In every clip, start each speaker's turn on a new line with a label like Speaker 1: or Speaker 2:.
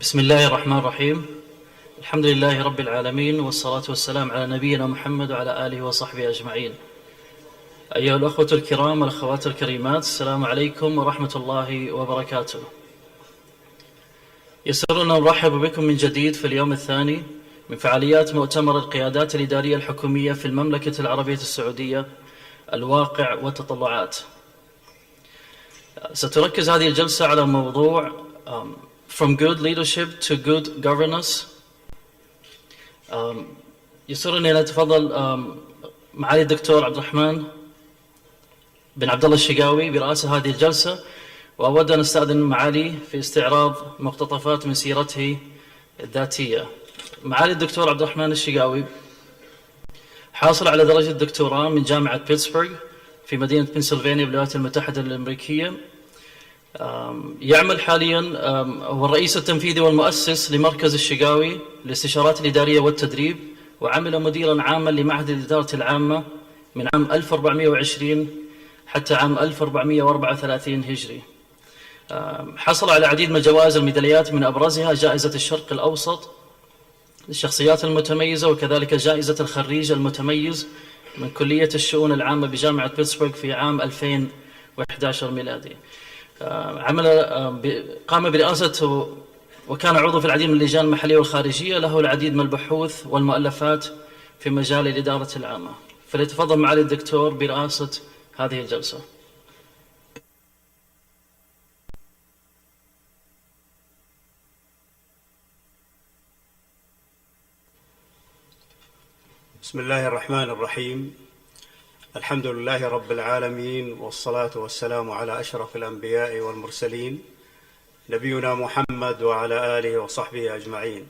Speaker 1: بسم الله الرحمن الرحيم. الحمد لله رب العالمين، والصلاة والسلام على نبينا محمد وعلى آله وصحبه أجمعين. أيها الأخوة الكرام والأخوات الكريمات، السلام عليكم ورحمة الله وبركاته. يسرنا نرحب بكم من جديد في اليوم الثاني من فعاليات مؤتمر القيادات الإدارية الحكومية في المملكة العربية السعودية، الواقع والتطلعات. ستركز هذه الجلسة على موضوع From good leadership to good governance. يسرني أن أتفضل معالي الدكتور عبد الرحمن بن عبد الله الشقاوي برئاسة هذه الجلسة، وأود أن أستأذن معالي في استعراض مقتطفات من سيرته الذاتية. معالي الدكتور عبد الرحمن الشقاوي حاصل على درجة الدكتوراه من جامعة بيتسبرغ في مدينة بنسلفانيا بالولايات المتحدة الأمريكية. يعمل حاليا هو الرئيس التنفيذي والمؤسس لمركز الشقاوي للاستشارات الإدارية والتدريب، وعمل مديرا عاما لمعهد الإدارة العامة من عام 1420 حتى عام 1434 هجري. حصل على العديد من الجوائز والميداليات، من أبرزها جائزة الشرق الأوسط للشخصيات المتميزة، وكذلك جائزة الخريج المتميز من كلية الشؤون العامة بجامعة بيتسبرغ في عام 2011 ميلادي. قام برئاسة وكان عضو في العديد من اللجان المحلية والخارجية، له العديد من البحوث والمؤلفات في مجال الإدارة العامة. فليتفضل معالي الدكتور برئاسة هذه الجلسة.
Speaker 2: بسم الله الرحمن الرحيم. الحمد لله رب العالمين، والصلاة والسلام على أشرف الأنبياء والمرسلين، نبينا محمد وعلى آله وصحبه أجمعين.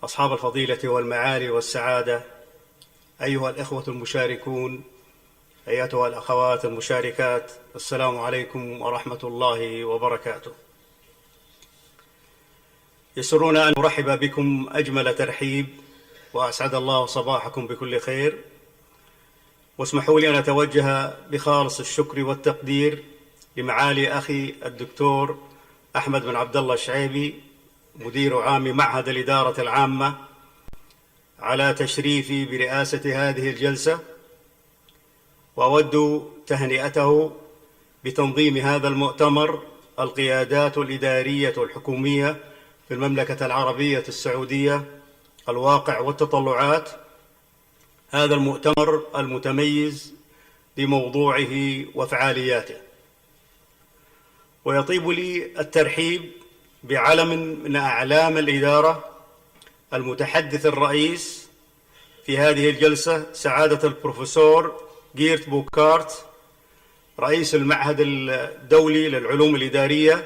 Speaker 2: أصحاب الفضيلة والمعالي والسعادة، أيها الإخوة المشاركون، أيتها الأخوات المشاركات، السلام عليكم ورحمة الله وبركاته. يسرنا أن نرحب بكم أجمل ترحيب، وأسعد الله صباحكم بكل خير. واسمحوا لي أن أتوجه بخالص الشكر والتقدير لمعالي أخي الدكتور أحمد بن عبد الله الشعيبي، مدير عام معهد الإدارة العامة، على تشريفي برئاسة هذه الجلسة، وأود تهنئته بتنظيم هذا المؤتمر القيادات الإدارية الحكومية في المملكة العربية السعودية، الواقع والتطلعات. هذا المؤتمر المتميز بموضوعه وفعالياته. ويطيب لي الترحيب بعلم من أعلام الإدارة، المتحدث الرئيس في هذه الجلسة سعادة البروفيسور جيرت بوكارت، رئيس المعهد الدولي للعلوم الإدارية،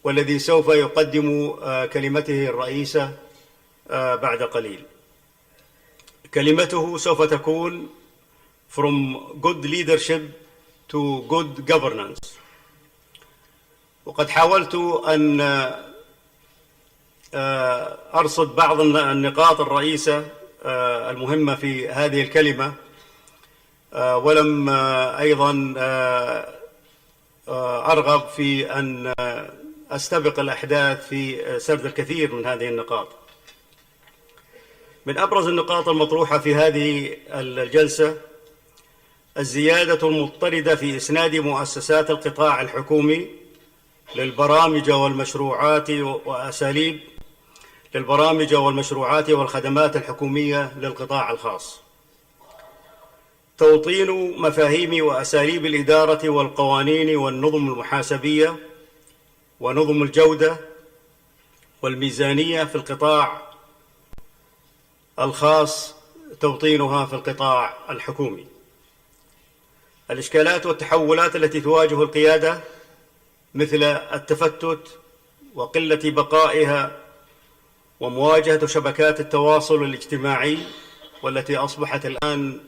Speaker 2: والذي سوف يقدم كلمته الرئيسة بعد قليل. كلمته سوف تكون From good leadership to good governance. وقد حاولت أن أرصد بعض النقاط الرئيسة المهمة في هذه الكلمة، ولم أيضا أرغب في أن أستبق الأحداث في سرد الكثير من هذه النقاط. من أبرز النقاط المطروحة في هذه الجلسة الزيادة المضطردة في إسناد مؤسسات القطاع الحكومي للبرامج والمشروعات والخدمات الحكومية للقطاع الخاص. توطين مفاهيم وأساليب الإدارة والقوانين والنظم المحاسبية ونظم الجودة والميزانية في القطاع الخاص، توطينها في القطاع الحكومي. الإشكالات والتحولات التي تواجه القيادة، مثل التفتت وقلة بقائها، ومواجهة شبكات التواصل الاجتماعي، والتي أصبحت الآن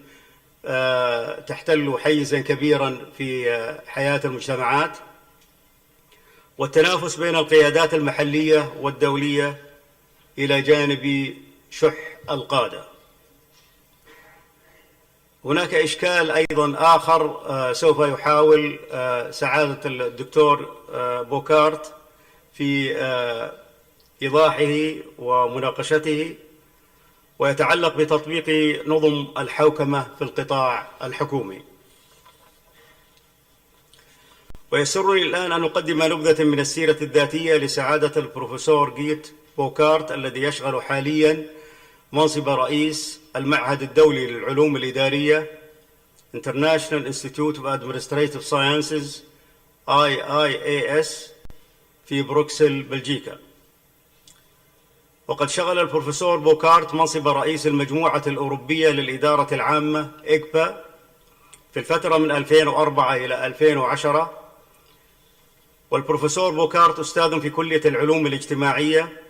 Speaker 2: تحتل حيزا كبيرا في حياة المجتمعات، والتنافس بين القيادات المحلية والدولية إلى جانب شح القادة. هناك إشكال أيضا آخر سوف يحاول سعادة الدكتور بوكارت في إيضاحه ومناقشته، ويتعلق بتطبيق نظم الحوكمة في القطاع الحكومي. ويسرني الآن أن أقدم نبذة من السيرة الذاتية لسعادة البروفيسور جيت بوكارت، الذي يشغل حاليا منصب رئيس المعهد الدولي للعلوم الإدارية International Institute of Administrative Sciences IIAS في بروكسل بلجيكا. وقد شغل البروفيسور بوكارت منصب رئيس المجموعة الأوروبية للإدارة العامة إكبا في الفترة من 2004 إلى 2010. والبروفيسور بوكارت أستاذ في كلية العلوم الاجتماعية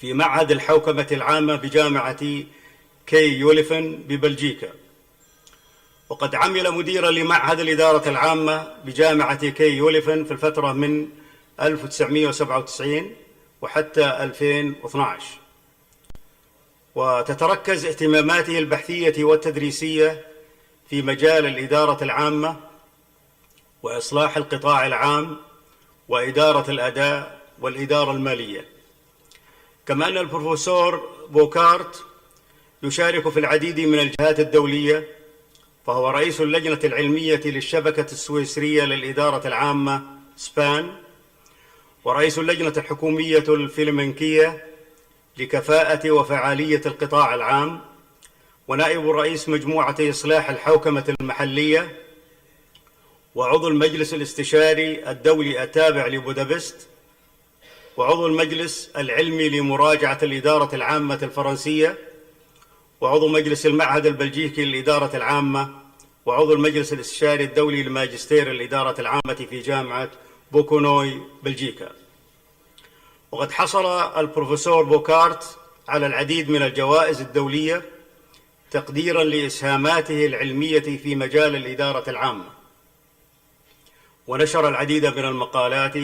Speaker 2: في معهد الحوكمة العامة بجامعة كي يوليفن ببلجيكا. وقد عمل مديرا لمعهد الإدارة العامة بجامعة كي يوليفن في الفترة من 1997 وحتى 2012. وتتركز اهتماماته البحثية والتدريسية في مجال الإدارة العامة وإصلاح القطاع العام وإدارة الأداء والإدارة المالية. كما أن البروفيسور بوكارت يشارك في العديد من الجهات الدولية، فهو رئيس اللجنة العلمية للشبكة السويسرية للإدارة العامة سبان، ورئيس اللجنة الحكومية الفلمنكية لكفاءة وفعالية القطاع العام، ونائب رئيس مجموعة إصلاح الحوكمة المحلية، وعضو المجلس الاستشاري الدولي التابع لبودابست، وعضو المجلس العلمي لمراجعة الإدارة العامة الفرنسية، وعضو مجلس المعهد البلجيكي للإدارة العامة، وعضو المجلس الاستشاري الدولي لماجستير الإدارة العامة في جامعة بوكونوي بلجيكا. وقد حصل البروفيسور بوكارت على العديد من الجوائز الدولية تقديرا لإسهاماته العلمية في مجال الإدارة العامة، ونشر العديد من المقالات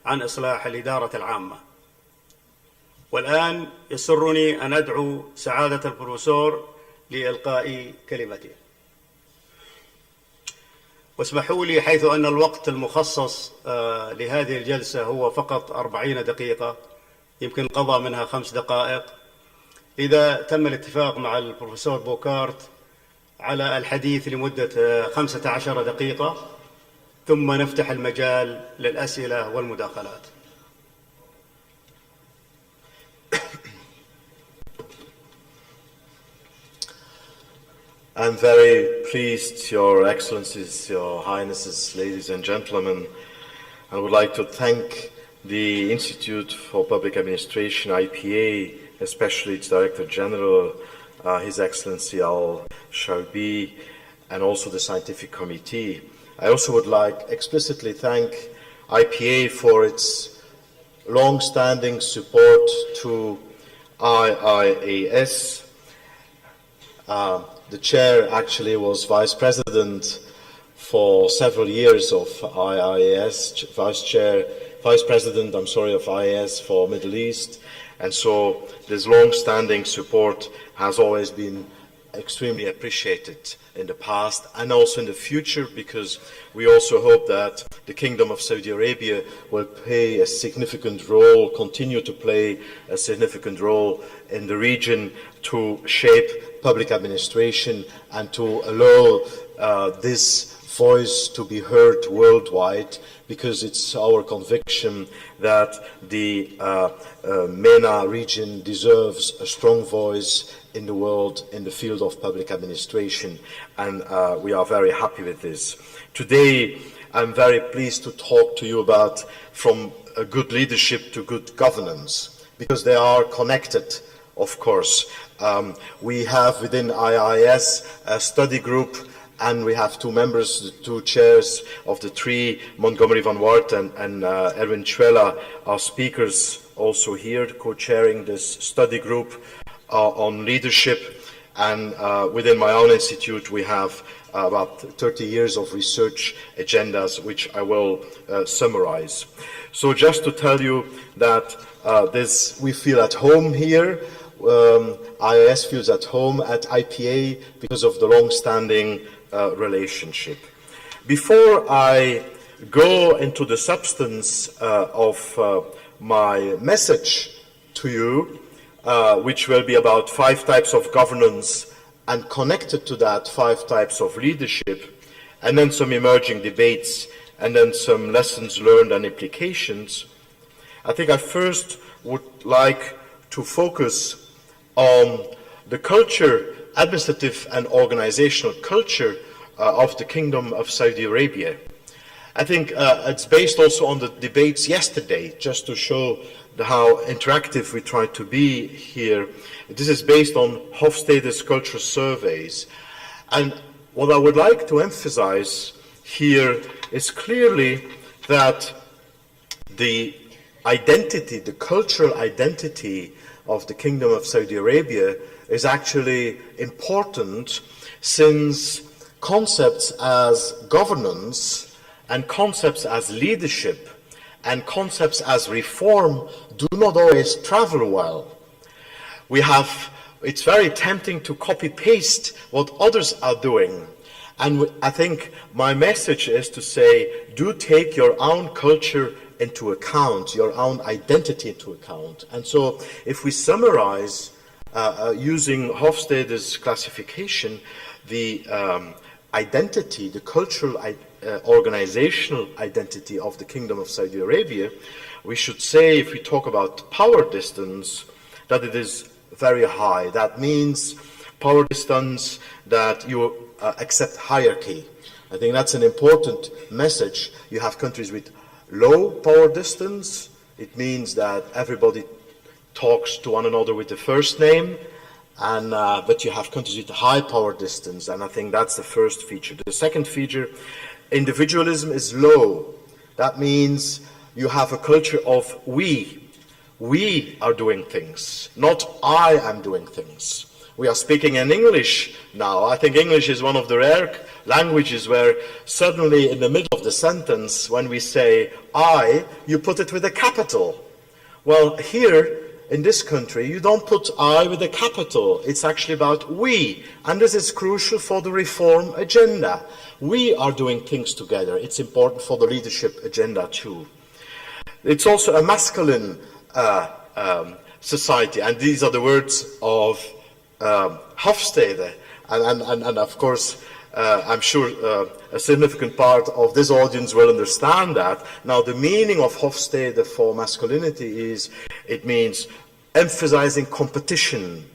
Speaker 2: عن إصلاح الإدارة العامة. والآن يسرني أن أدعو سعادة البروفيسور لإلقاء كلمته. واسمحوا لي، حيث أن الوقت المخصص لهذه الجلسة هو فقط 40 دقيقة، يمكن قضى منها 5 دقائق، إذا تم الاتفاق مع البروفيسور بوكارت على الحديث لمدة 15 دقيقة، ثم نفتح المجال للأسئلة والمداخلات.
Speaker 3: I'm very pleased, Your Excellencies, Your Highnesses, ladies and gentlemen. I would like to thank the Institute for Public Administration, IPA, especially its Director General, His Excellency Al-Sharbi, and also the Scientific Committee. I also would like explicitly thank IPA for its long-standing support to IIAS. The chair actually was vice president for several years of IIAS, vice president of IIAS for Middle East, and so this long-standing support has always been extremely appreciated in the past and also in the future, because we also hope that the Kingdom of Saudi Arabia will play a significant role, continue to play a significant role in the region to shape public administration and to allow this voice to be heard worldwide, because it's our conviction that the MENA region deserves a strong voice in the world in the field of public administration, and we are very happy with this. Today, I'm very pleased to talk to you about from good leadership to good governance, because they are connected, of course. We have within IIS a study group, and we have 2 members, the 2 chairs of the 3, Montgomery Van Wart and Erwin Schwella, are speakers also here, co-chairing this study group on leadership. And within my own institute, we have about 30 years of research agendas, which I will summarize. So just to tell you that we feel at home here. IIS feels at home at IPA because of the long-standing relationship. Before I go into the substance of my message to you, which will be about 5 types of governance and connected to that 5 types of leadership, and then some emerging debates, and then some lessons learned and implications, I think I first would like to focus on the culture, administrative and organizational culture of the Kingdom of Saudi Arabia. I think it's based also on the debates yesterday, just to show how interactive we try to be here. This is based on Hofstede's cultural surveys. And what I would like to emphasize here is clearly that the identity, the cultural identity of the Kingdom of Saudi Arabia is actually important, since concepts as governance and concepts as leadership and concepts as reform do not always travel well. It's very tempting to copy-paste what others are doing. And I think my message is to say, do take your own culture into account, your own identity into account. And so if we summarize using Hofstede's classification, the identity, the cultural organizational identity of the Kingdom of Saudi Arabia, we should say, if we talk about power distance, that it is very high. That means power distance that you accept hierarchy. I think that's an important message. You have countries with low power distance. It means that everybody talks to one another with the first name, and but you have countries with high power distance, and I think that's the first feature. The second feature, individualism is low. That means you have a culture of we. We are doing things, not I am doing things. We are speaking in English now. I think English is one of the rare languages where suddenly in the middle of the sentence, when we say I, you put it with a capital. Well, here in this country, you don't put I with a capital. It's actually about we. And this is crucial for the reform agenda. We are doing things together. It's important for the leadership agenda too. It's also a masculine society, and these are the words of Hofstede, and of course I'm sure a significant part of this audience will understand that. Now, the meaning of Hofstede for masculinity is, it means emphasizing competition,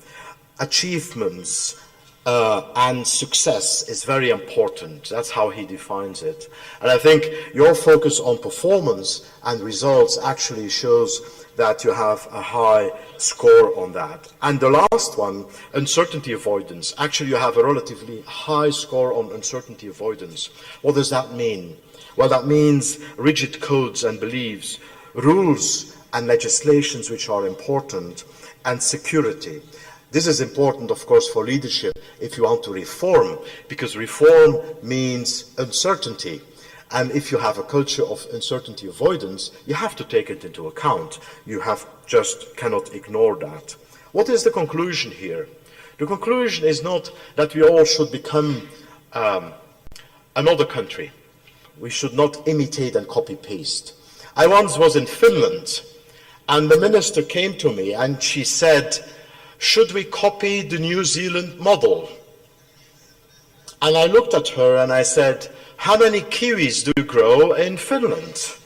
Speaker 3: achievements, and success is very important. That's how he defines it. And I think your focus on performance and results actually shows that you have a high score on that. And the last one, uncertainty avoidance. Actually, you have a relatively high score on uncertainty avoidance. What does that mean? Well, that means rigid codes and beliefs, rules and legislations which are important, and security. This is important, of course, for leadership if you want to reform, because reform means uncertainty. And if you have a culture of uncertainty avoidance, you have to take it into account. You just cannot ignore that. What is the conclusion here? The conclusion is not that we all should become another country. We should not imitate and copy-paste. I once was in Finland, and the minister came to me and she said, should we copy the New Zealand model? And I looked at her and I said, how many kiwis do you grow in Finland?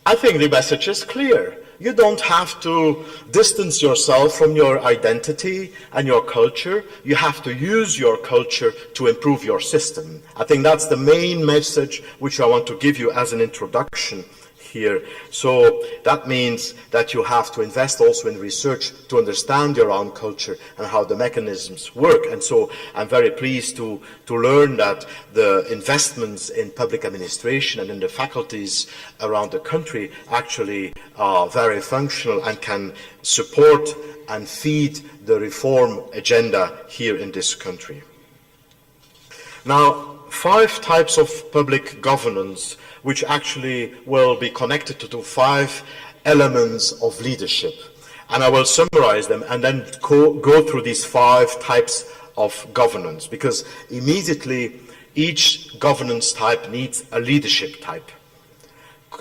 Speaker 3: I think the message is clear. You don't have to distance yourself from your identity and your culture. You have to use your culture to improve your system. I think that's the main message which I want to give you as an introduction here. So that means that you have to invest also in research to understand your own culture and how the mechanisms work. And so I'm very pleased to learn that the investments in public administration and in the faculties around the country actually are very functional and can support and feed the reform agenda here in this country. Now, 5 types of public governance which actually will be connected to 5 elements of leadership. And I will summarize them and then go through these 5 types of governance, because immediately each governance type needs a leadership type.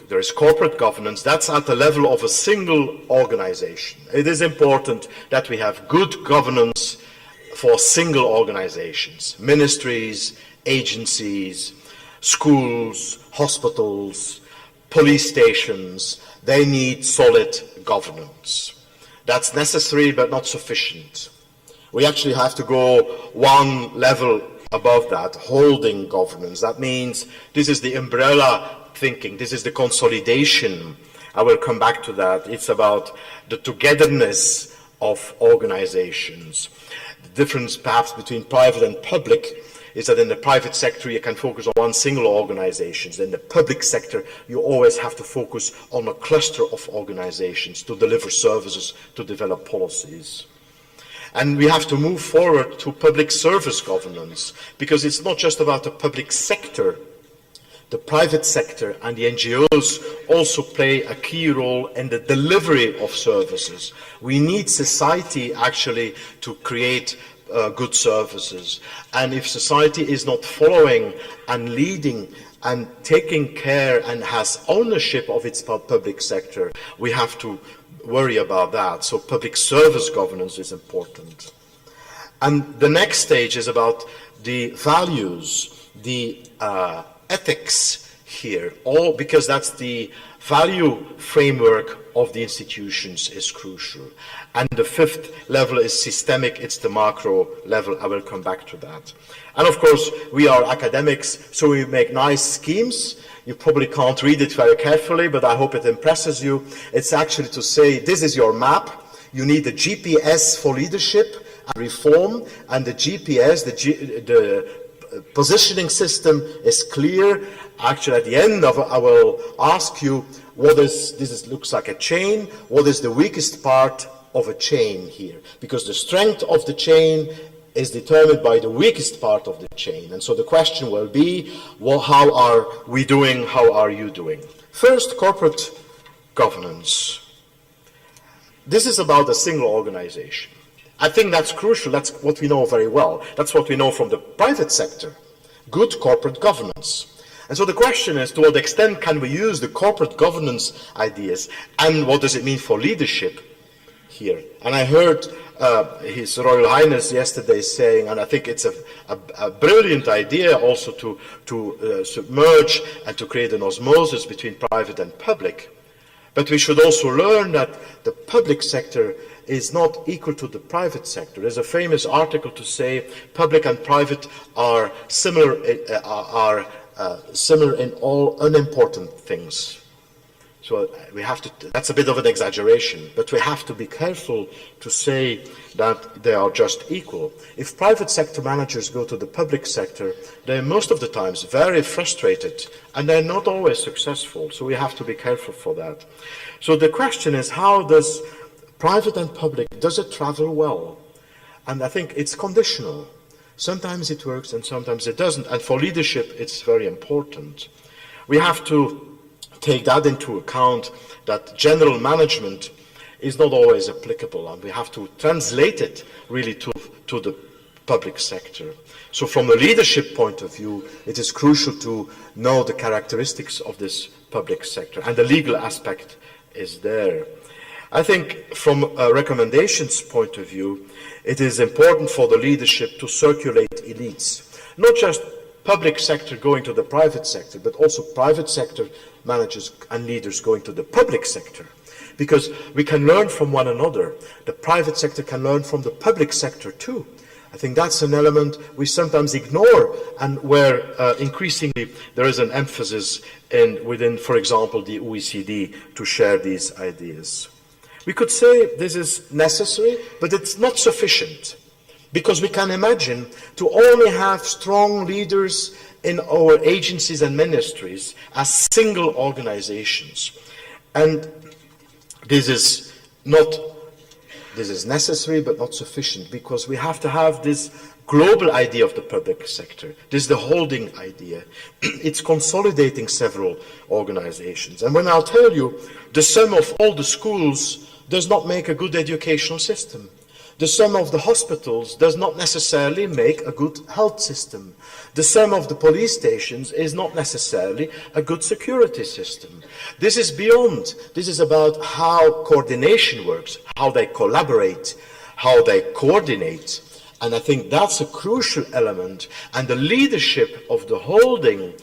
Speaker 3: There is corporate governance, that's at the level of a single organization. It is important that we have good governance for single organizations, ministries, agencies, schools, hospitals, police stations. They need solid governance. That's necessary but not sufficient. We actually have to go one level above that, holding governance. That means this is the umbrella thinking, this is the consolidation. I will come back to that. It's about the togetherness of organizations. The difference perhaps between private and public is that in the private sector you can focus on one single organization. In the public sector you always have to focus on a cluster of organizations to deliver services, to develop policies. And we have to move forward to public service governance, because it's not just about the public sector. The private sector and the NGOs also play a key role in the delivery of services. We need society actually to create good services. And if society is not following and leading and taking care and has ownership of its public sector, we have to worry about that. So public service governance is important. And the next stage is about the values, the ethics here, all because that's the value framework of the institutions is crucial. And the fifth level is systemic, it's the macro level. I will come back to that. And of course, we are academics, so we make nice schemes. You probably can't read it very carefully, but I hope it impresses you. It's actually to say, this is your map. You need a GPS for leadership and reform, and the GPS, the positioning system is clear. Actually, at the end of it, I will ask you, looks like a chain. What is the weakest part of a chain here? Because the strength of the chain is determined by the weakest part of the chain. And so the question will be, well, how are we doing? How are you doing? First, corporate governance. This is about a single organization. I think that's crucial. That's what we know very well. That's what we know from the private sector. Good corporate governance. And so the question is, to what extent can we use the corporate governance ideas, and what does it mean for leadership here? And I heard His Royal Highness yesterday saying, and I think it's a brilliant idea also to submerge and to create an osmosis between private and public. But we should also learn that the public sector is not equal to the private sector. There's a famous article to say public and private are similar in all unimportant things. So we have to, that's a bit of an exaggeration, but we have to be careful to say that they are just equal. If private sector managers go to the public sector, they're most of the times very frustrated, and they're not always successful. So we have to be careful for that. So the question is, how does private and public, does it travel well? And I think it's conditional. Sometimes it works and sometimes it doesn't. And for leadership, it's very important. We have to take that into account, that general management is not always applicable, and we have to translate it really to the public sector. So from a leadership point of view, it is crucial to know the characteristics of this public sector, and the legal aspect is there. I think from a recommendations point of view, it is important for the leadership to circulate elites, not just public sector going to the private sector, but also private sector managers and leaders going to the public sector. Because we can learn from one another. The private sector can learn from the public sector too. I think that's an element we sometimes ignore, and where increasingly there is an emphasis within, for example, the OECD to share these ideas. We could say this is necessary, but it's not sufficient. Because we can imagine to only have strong leaders in our agencies and ministries as single organizations. And this is necessary but not sufficient, because we have to have this global idea of the public sector. This is the holding idea. It's consolidating several organizations. And when I'll tell you, the sum of all the schools does not make a good educational system. The sum of the hospitals does not necessarily make a good health system. The sum of the police stations is not necessarily a good security system. This is beyond. This is about how coordination works, how they collaborate, how they coordinate. And I think that's a crucial element. And the leadership of the holding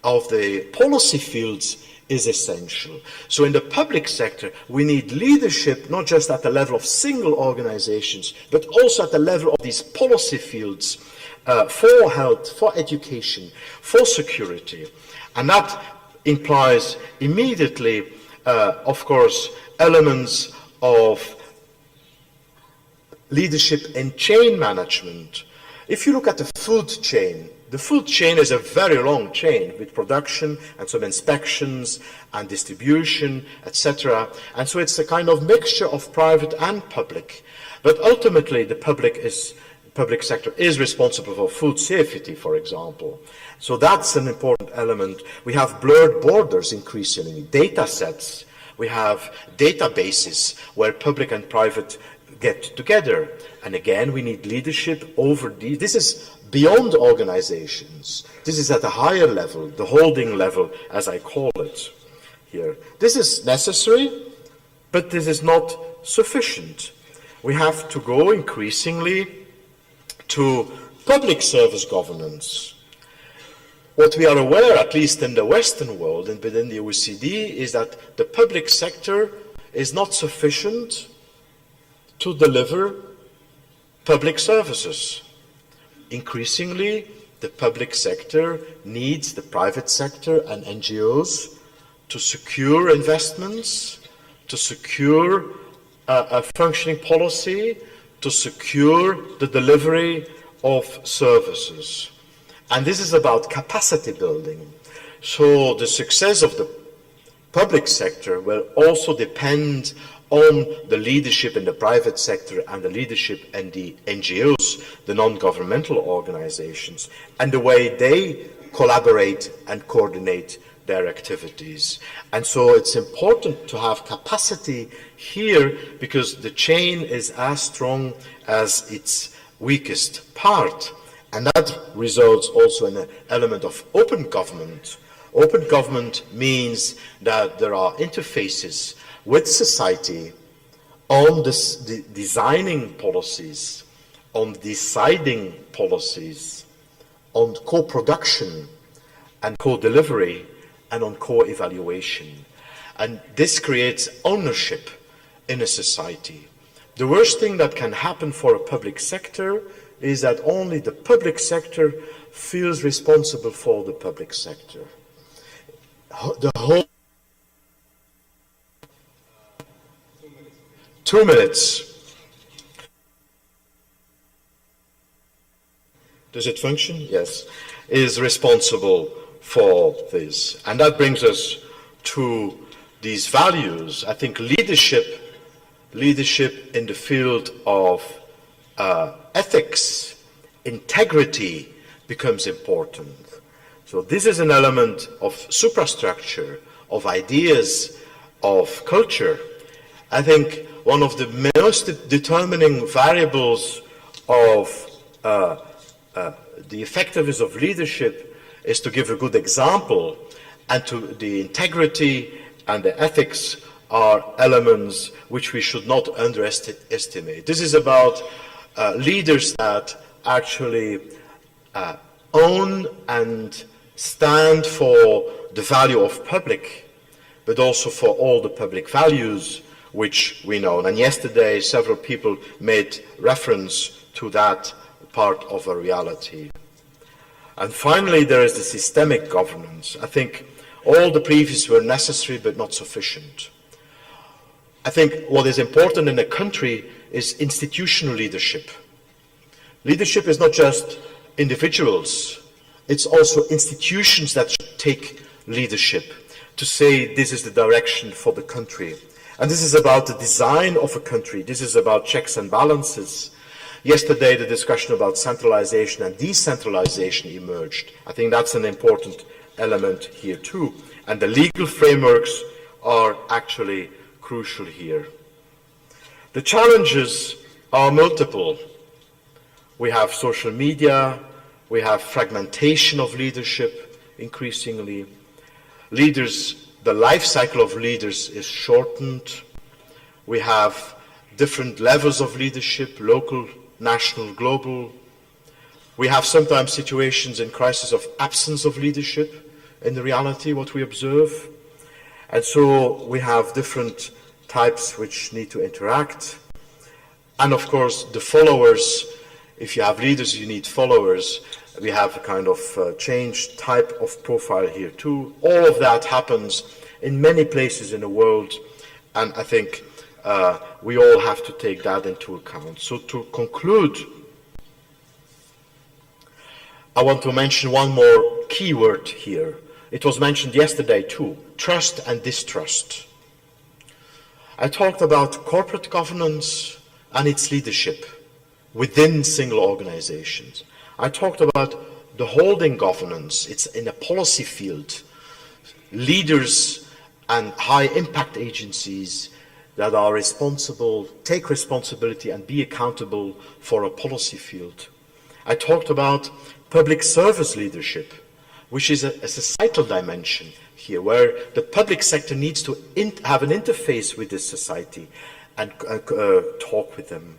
Speaker 3: of the policy fields is essential. So in the public sector, we need leadership not just at the level of single organizations, but also at the level of these policy fields for health, for education, for security. And that implies immediately, of course, elements of leadership in chain management. If you look at the food chain is a very long chain with production and some inspections and distribution, etc. And so it's a kind of mixture of private and public. But ultimately, the public sector is responsible for food safety, for example. So that's an important element. We have blurred borders increasingly, data sets. We have databases where public and private get together. And again, we need leadership over these. This is beyond organizations. This is at a higher level, the holding level, as I call it here. This is necessary, but this is not sufficient. We have to go increasingly to public service governance. What we are aware, at least in the Western world and within the OECD, is that the public sector is not sufficient to deliver public services. Increasingly, the public sector needs the private sector and NGOs to secure investments, to secure a functioning policy, to secure the delivery of services. And this is about capacity building. So the success of the public sector will also depend on the leadership in the private sector and the leadership in the NGOs, the non-governmental organizations, and the way they collaborate and coordinate their activities. And so it's important to have capacity here because the chain is as strong as its weakest part. And that results also in an element of open government. Open government means that there are interfaces with society on this, designing policies, on deciding policies, on co-production and co-delivery, and on co-evaluation. And this creates ownership in a society. The worst thing that can happen for a public sector is that only the public sector feels responsible for the public sector. The whole 2 minutes. Does it function? Yes. Is responsible for this. And that brings us to these values. I think leadership in the field of ethics, integrity becomes important. So this is an element of suprastructure, of ideas, of culture. I think one of the most determining variables of the effectiveness of leadership is to give a good example, and to the integrity and the ethics are elements which we should not underestimate. This is about leaders that actually own and stand for the value of public, but also for all the public values which we know. And yesterday, several people made reference to that part of a reality. And finally, there is the systemic governance. I think all the previous were necessary, but not sufficient. I think what is important in a country is institutional leadership. Leadership is not just individuals, it's also institutions that should take leadership to say this is the direction for the country. And this is about the design of a country. This is about checks and balances. Yesterday, the discussion about centralization and decentralization emerged. I think that's an important element here too. And the legal frameworks are actually crucial here. The challenges are multiple. We have social media, we have fragmentation of leadership increasingly. Leaders, the life cycle of leaders is shortened. We have different levels of leadership, local, national, global. We have sometimes situations in crisis of absence of leadership in the reality, what we observe. And so we have different types which need to interact. And of course, the followers, if you have leaders, you need followers. We have a kind of changed type of profile here too. All of that happens in many places in the world, and I think we all have to take that into account. So to conclude, I want to mention one more key word here. It was mentioned yesterday too, trust and distrust. I talked about corporate governance and its leadership within single organizations. I talked about the holding governance. It's in a policy field. Leaders and high impact agencies that are responsible, take responsibility and be accountable for a policy field. I talked about public service leadership, which is a societal dimension here, where the public sector needs to have an interface with this society and talk with them.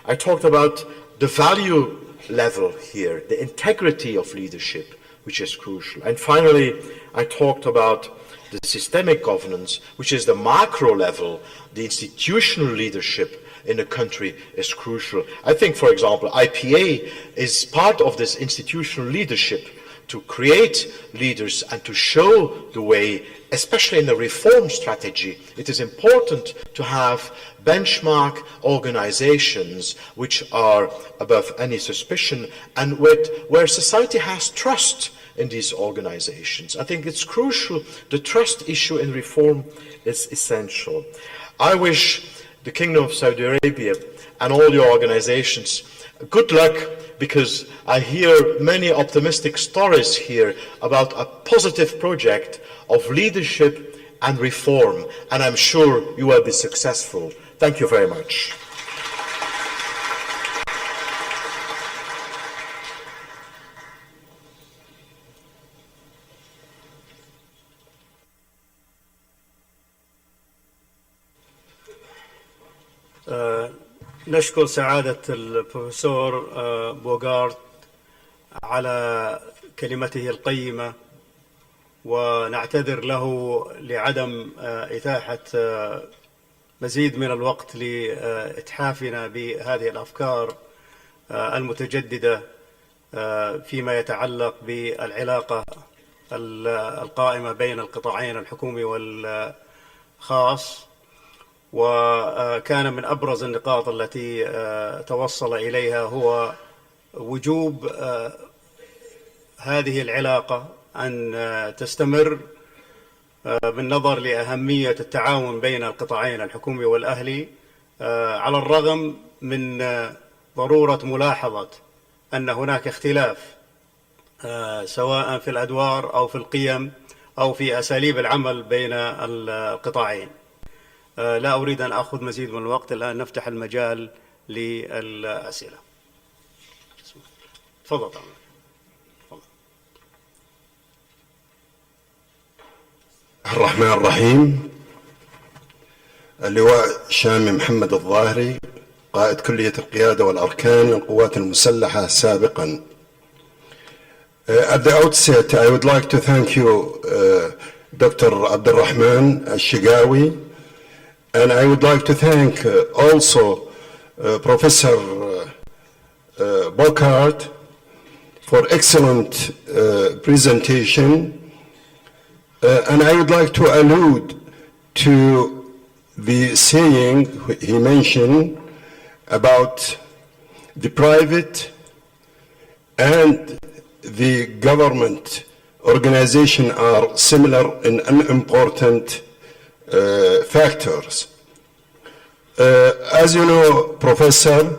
Speaker 3: I talked about the value level here, the integrity of leadership, which is crucial. And finally, I talked about the systemic governance, which is the macro level, the institutional leadership in a country is crucial. I think, for example, IPA is part of this institutional leadership to create leaders and to show the way, especially in the reform strategy. It is important to have benchmark organizations which are above any suspicion and where society has trust in these organizations. I think it's crucial. The trust issue in reform is essential. I wish the Kingdom of Saudi Arabia and all your organizations good luck, because I hear many optimistic stories here about a positive project of leadership and reform, and I'm sure you will be successful. Thank you very much.
Speaker 2: نشكر سعادة البروفيسور بوغارد على كلمته القيمة، ونعتذر له لعدم إتاحة مزيد من الوقت لإتحافنا بهذه الأفكار المتجددة فيما يتعلق بالعلاقة القائمة بين القطاعين الحكومي والخاص. وكان من أبرز النقاط التي توصل إليها هو وجوب هذه العلاقة أن تستمر بالنظر لأهمية التعاون بين القطاعين الحكومي والأهلي، على الرغم من ضرورة ملاحظة أن هناك اختلاف سواء في الأدوار أو في القيم أو في أساليب العمل بين القطاعين. لا أريد أن أخذ مزيد من الوقت، الآن نفتح المجال للأسئلة. تفضل.
Speaker 4: الرحمن الرحيم. اللواء شامي محمد الظاهري، قائد كلية القيادة والأركان للقوات المسلحة سابقا. At the outset, I would like to thank you, Dr. Abdulrahman Al-Shigawi, and I would like to thank also Professor Bockhart for excellent presentation. And I would like to allude to the saying he mentioned about the private and the government organization are similar in unimportant factors. As you know, Professor,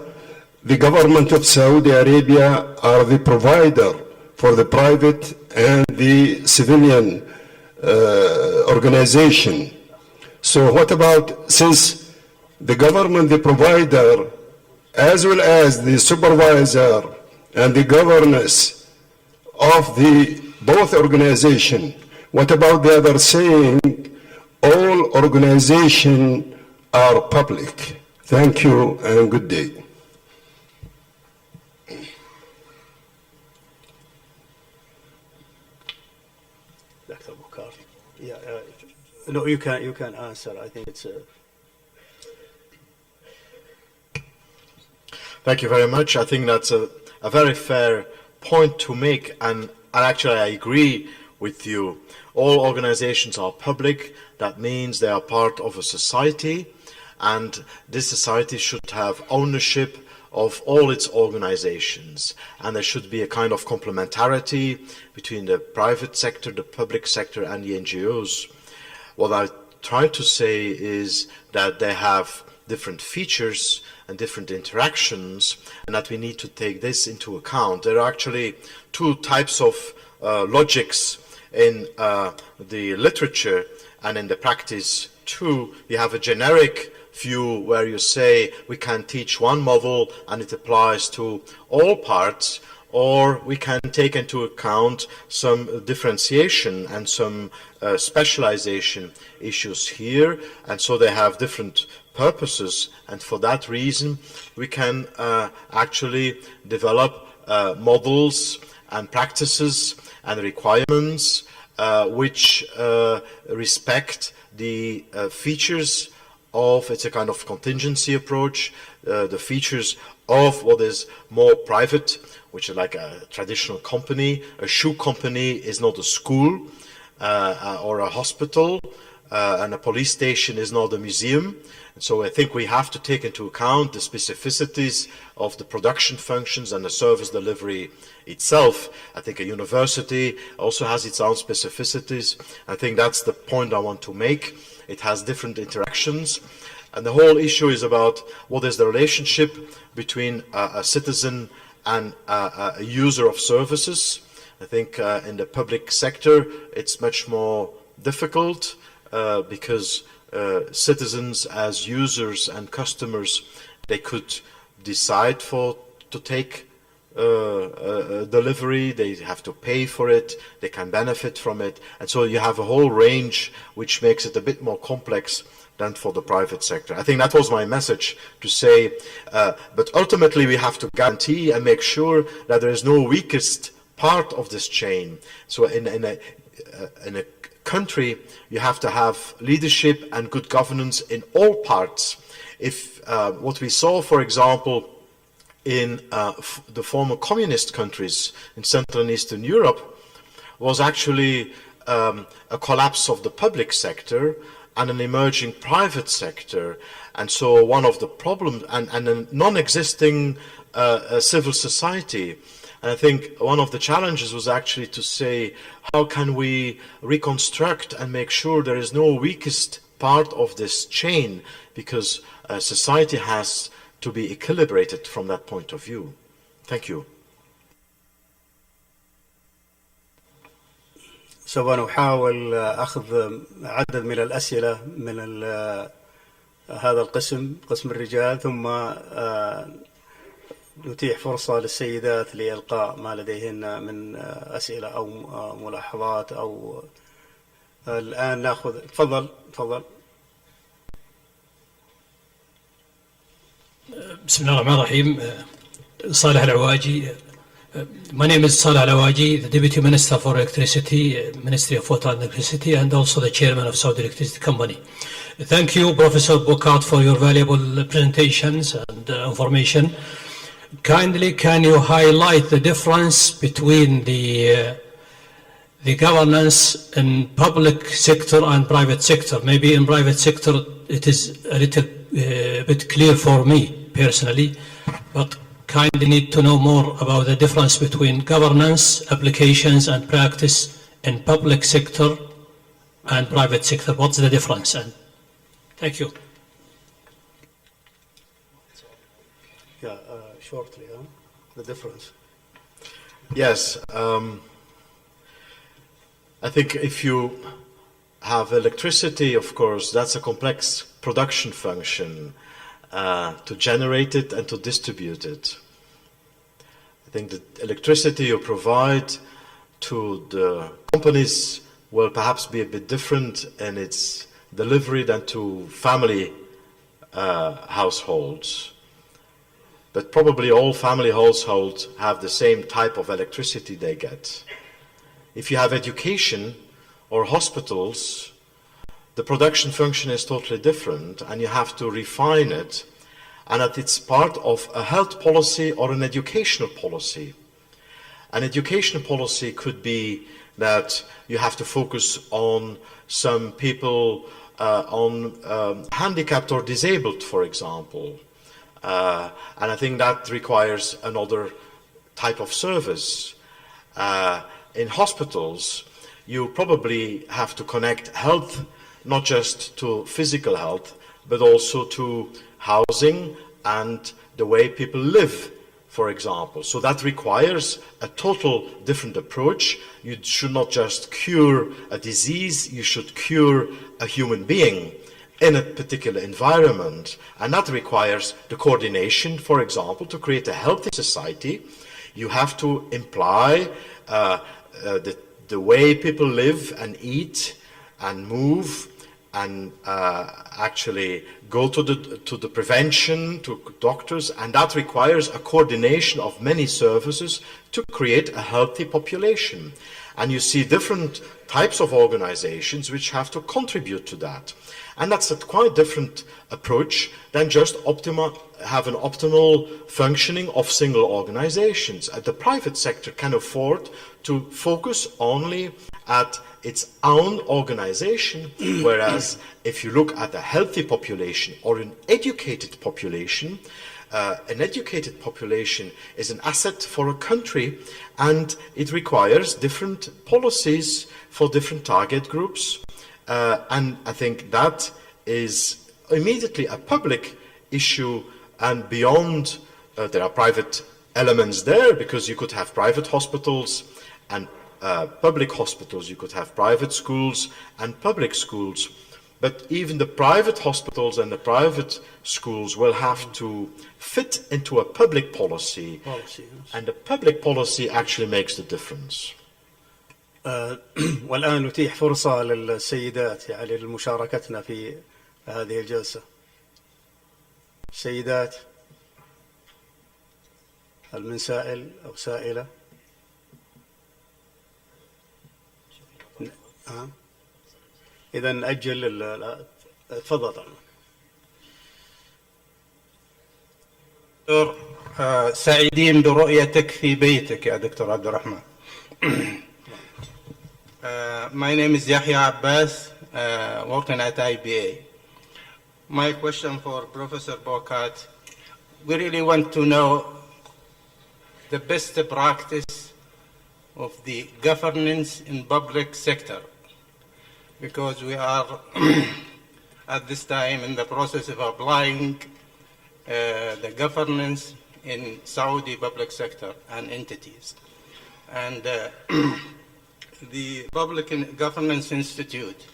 Speaker 4: the government of Saudi Arabia are the provider for the private and the civilian organization. So what about, since the government, the provider, as well as the supervisor and the governance of the both organization. What about the other saying, all organizations are public? Thank you and good day.
Speaker 2: Dr. Bukhar. Yeah, no, you can answer. I think it's
Speaker 3: Thank you very much. I think that's a very fair point to make, and actually I agree with you. All organizations are public. That means they are part of a society, and this society should have ownership of all its organizations, and there should be a kind of complementarity between the private sector, the public sector, and the NGOs. What I try to say is that they have different features and different interactions, and that we need to take this into account. There are actually two types of logics in the literature and in the practice too. You have a generic view where you say we can teach one model and it applies to all parts, or we can take into account some differentiation and some specialization issues here, and so they have different purposes, and for that reason we can actually develop models and practices and requirements which respect the features of, it's a kind of contingency approach, the features of what is more private, which is like a traditional company. A shoe company is not a school or a hospital, and a police station is not a museum. And so I think we have to take into account the specificities of the production functions and the service delivery itself. I think a university also has its own specificities. I think that's the point I want to make. It has different interactions. And the whole issue is about what is the relationship between a citizen and a user of services. I think in the public sector it's much more difficult because citizens as users and customers, they could decide to take a delivery, they have to pay for it, they can benefit from it, and so you have a whole range which makes it a bit more complex than for the private sector. I think that was my message, to say, but ultimately we have to guarantee and make sure that there is no weakest part of this chain. So in a country, you have to have leadership and good governance in all parts. If what we saw, for example, in the former communist countries in Central and Eastern Europe was actually a collapse of the public sector and an emerging private sector. And so one of the problems, and a non-existing civil society. And I think one of the challenges was actually to say, how can we reconstruct and make sure there is no weakest part of this chain, because society has to be equilibrated from that point of view. Thank you.
Speaker 2: سوف نحاول أخذ عدد من الأسئلة من هذا القسم، قسم الرجال، ثم نتيح فرصة للسيدات لإلقاء ما لديهن من أسئلة أو ملاحظات. أو الآن نأخذ، تفضل.
Speaker 5: بسم الله الرحمن الرحيم. صالح العواجي. My name is Saleh Al-Awaji, the Deputy Minister for Electricity, Ministry of Water and Electricity, and also the Chairman of Saudi Electricity Company. Thank you, Professor Bukhar, for your valuable presentations and information. Kindly, can you highlight the difference between the governance in public sector and private sector? Maybe in private sector it is a little bit clear for me personally, but kindly need to know more about the difference between governance, applications and practice in public sector and private sector. What's the difference? And thank you.
Speaker 2: Yeah, shortly, the difference.
Speaker 3: Yes, I think if you have electricity, of course, that's a complex production function. to generate it and to distribute it. I think the electricity you provide to the companies will perhaps be a bit different in its delivery than to family households. But probably all family households have the same type of electricity they get. If you have education or hospitals, the production function is totally different, and you have to refine it, and that it's part of a health policy or an educational policy. An educational policy could be that you have to focus on some people handicapped or disabled, for example. And I think that requires another type of service. In hospitals, you probably have to connect health not just to physical health, but also to housing and the way people live, for example. So that requires a total different approach. You should not just cure a disease, you should cure a human being in a particular environment. And that requires the coordination, for example, to create a healthy society. You have to imply the way people live and eat and move and actually go to the prevention, to doctors, and that requires a coordination of many services to create a healthy population. And you see different types of organizations which have to contribute to that. And that's a quite different approach than just have an optimal functioning of single organizations. The private sector can afford to focus only at its own organization, whereas if you look at a healthy population or an educated population is an asset for a country, and it requires different policies for different target groups. And I think that is immediately a public issue, and beyond, there are private elements there, because you could have private hospitals and public hospitals, you could have private schools and public schools. But even the private hospitals and the private schools will have to fit into a public policy. And the public policy actually makes the difference.
Speaker 2: والآن نتيح فرصة للسيدات يعني لمشاركتنا في هذه الجلسة. سيدات، هل من سائل أو سائلة؟ إذا نأجل. تفضل.
Speaker 6: دكتور، سعيدين برؤيتك في بيتك يا دكتور عبد الرحمن. My name is Yahya Abbas, working at IBA. My question for Professor Bokat, we really want to know the best practice of the governance in public sector, because we are at this time in the process of applying the governance in Saudi public sector and entities. And the Public Governance Institute,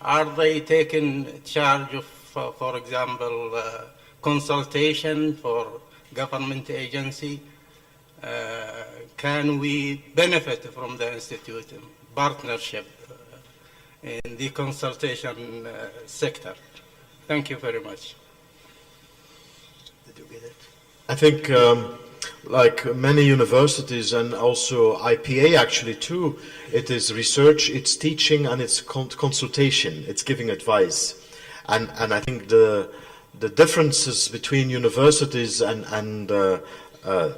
Speaker 6: are they taking charge of, for example, consultation for government agency? Can we benefit from the institute in partnership in the consultation sector? Thank you very much.
Speaker 2: Did you get it?
Speaker 3: I think like many universities and also IPA actually too, it is research, it's teaching, and it's consultation, it's giving advice. And I think the differences between universities and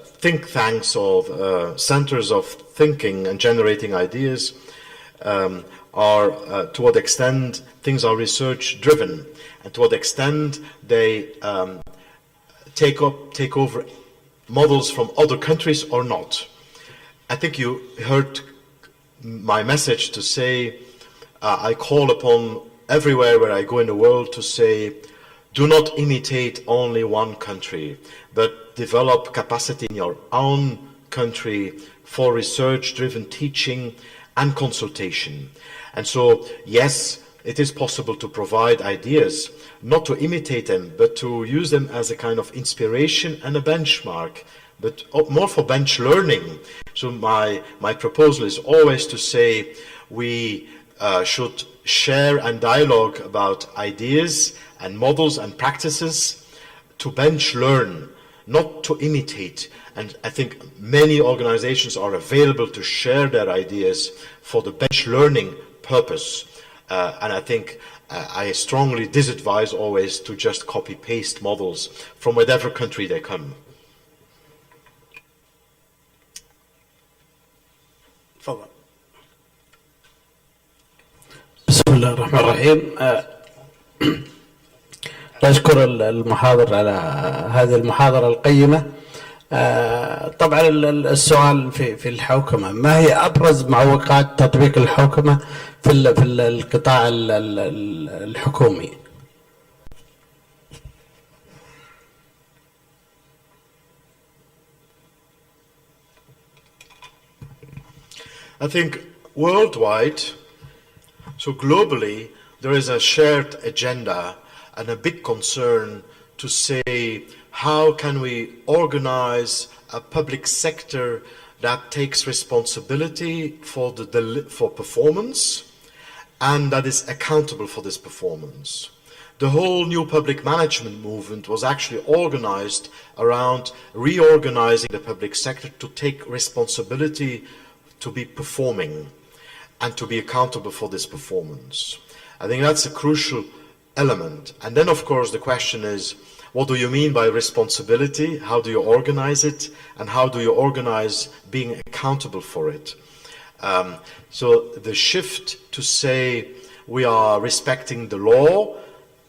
Speaker 3: think tanks or centers of thinking and generating ideas are to what extent things are research driven, and to what extent they take over models from other countries or not. I think you heard my message to say, I call upon everywhere where I go in the world to say, do not imitate only one country, but develop capacity in your own country for research-driven teaching and consultation. And so, yes, it is possible to provide ideas, not to imitate them, but to use them as a kind of inspiration and a benchmark, but more for bench learning. So my proposal is always to say we should share and dialogue about ideas and models and practices to bench learn, not to imitate. And I think many organizations are available to share their ideas for the bench learning purpose. And I think I strongly disadvise always to just copy-paste models from whatever country they come.
Speaker 2: تفضل.
Speaker 7: بسم الله الرحمن الرحيم. أشكر المحاضر على هذه المحاضرة القيمة. طبعا السؤال في الحوكمة، ما هي أبرز معوقات تطبيق الحوكمة في القطاع الحكومي؟
Speaker 3: I think worldwide, so globally, there is a shared agenda and a big concern to say, how can we organize a public sector that takes responsibility for performance and that is accountable for this performance? The whole new public management movement was actually organized around reorganizing the public sector to take responsibility to be performing and to be accountable for this performance. I think that's a crucial element. And then, of course, the question is, what do you mean by responsibility? How do you organize it? And how do you organize being accountable for it? So the shift to say we are respecting the law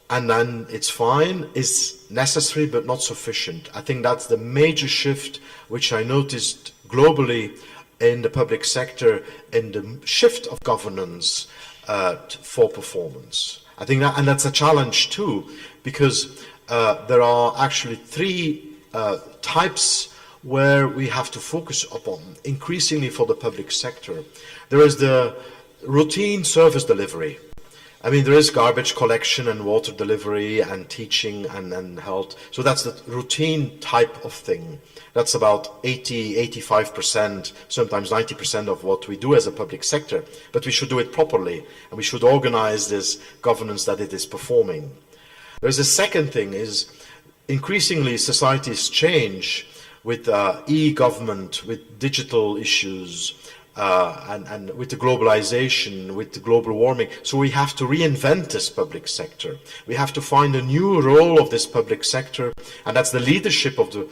Speaker 3: and then it's fine is necessary but not sufficient. I think that's the major shift which I noticed globally in the public sector, in the shift of governance for performance. I think that, and that's a challenge too, because there are actually three types where we have to focus upon increasingly for the public sector. There is the routine service delivery. I mean, there is garbage collection and water delivery and teaching and health. So that's the routine type of thing. That's about 80, 85%, sometimes 90% of what we do as a public sector. But we should do it properly, and we should organize this governance that it is performing. There's a second thing is increasingly societies change with e-government, with digital issues, and with the globalization, with the global warming. So we have to reinvent this public sector. We have to find a new role of this public sector, and that's the leadership of the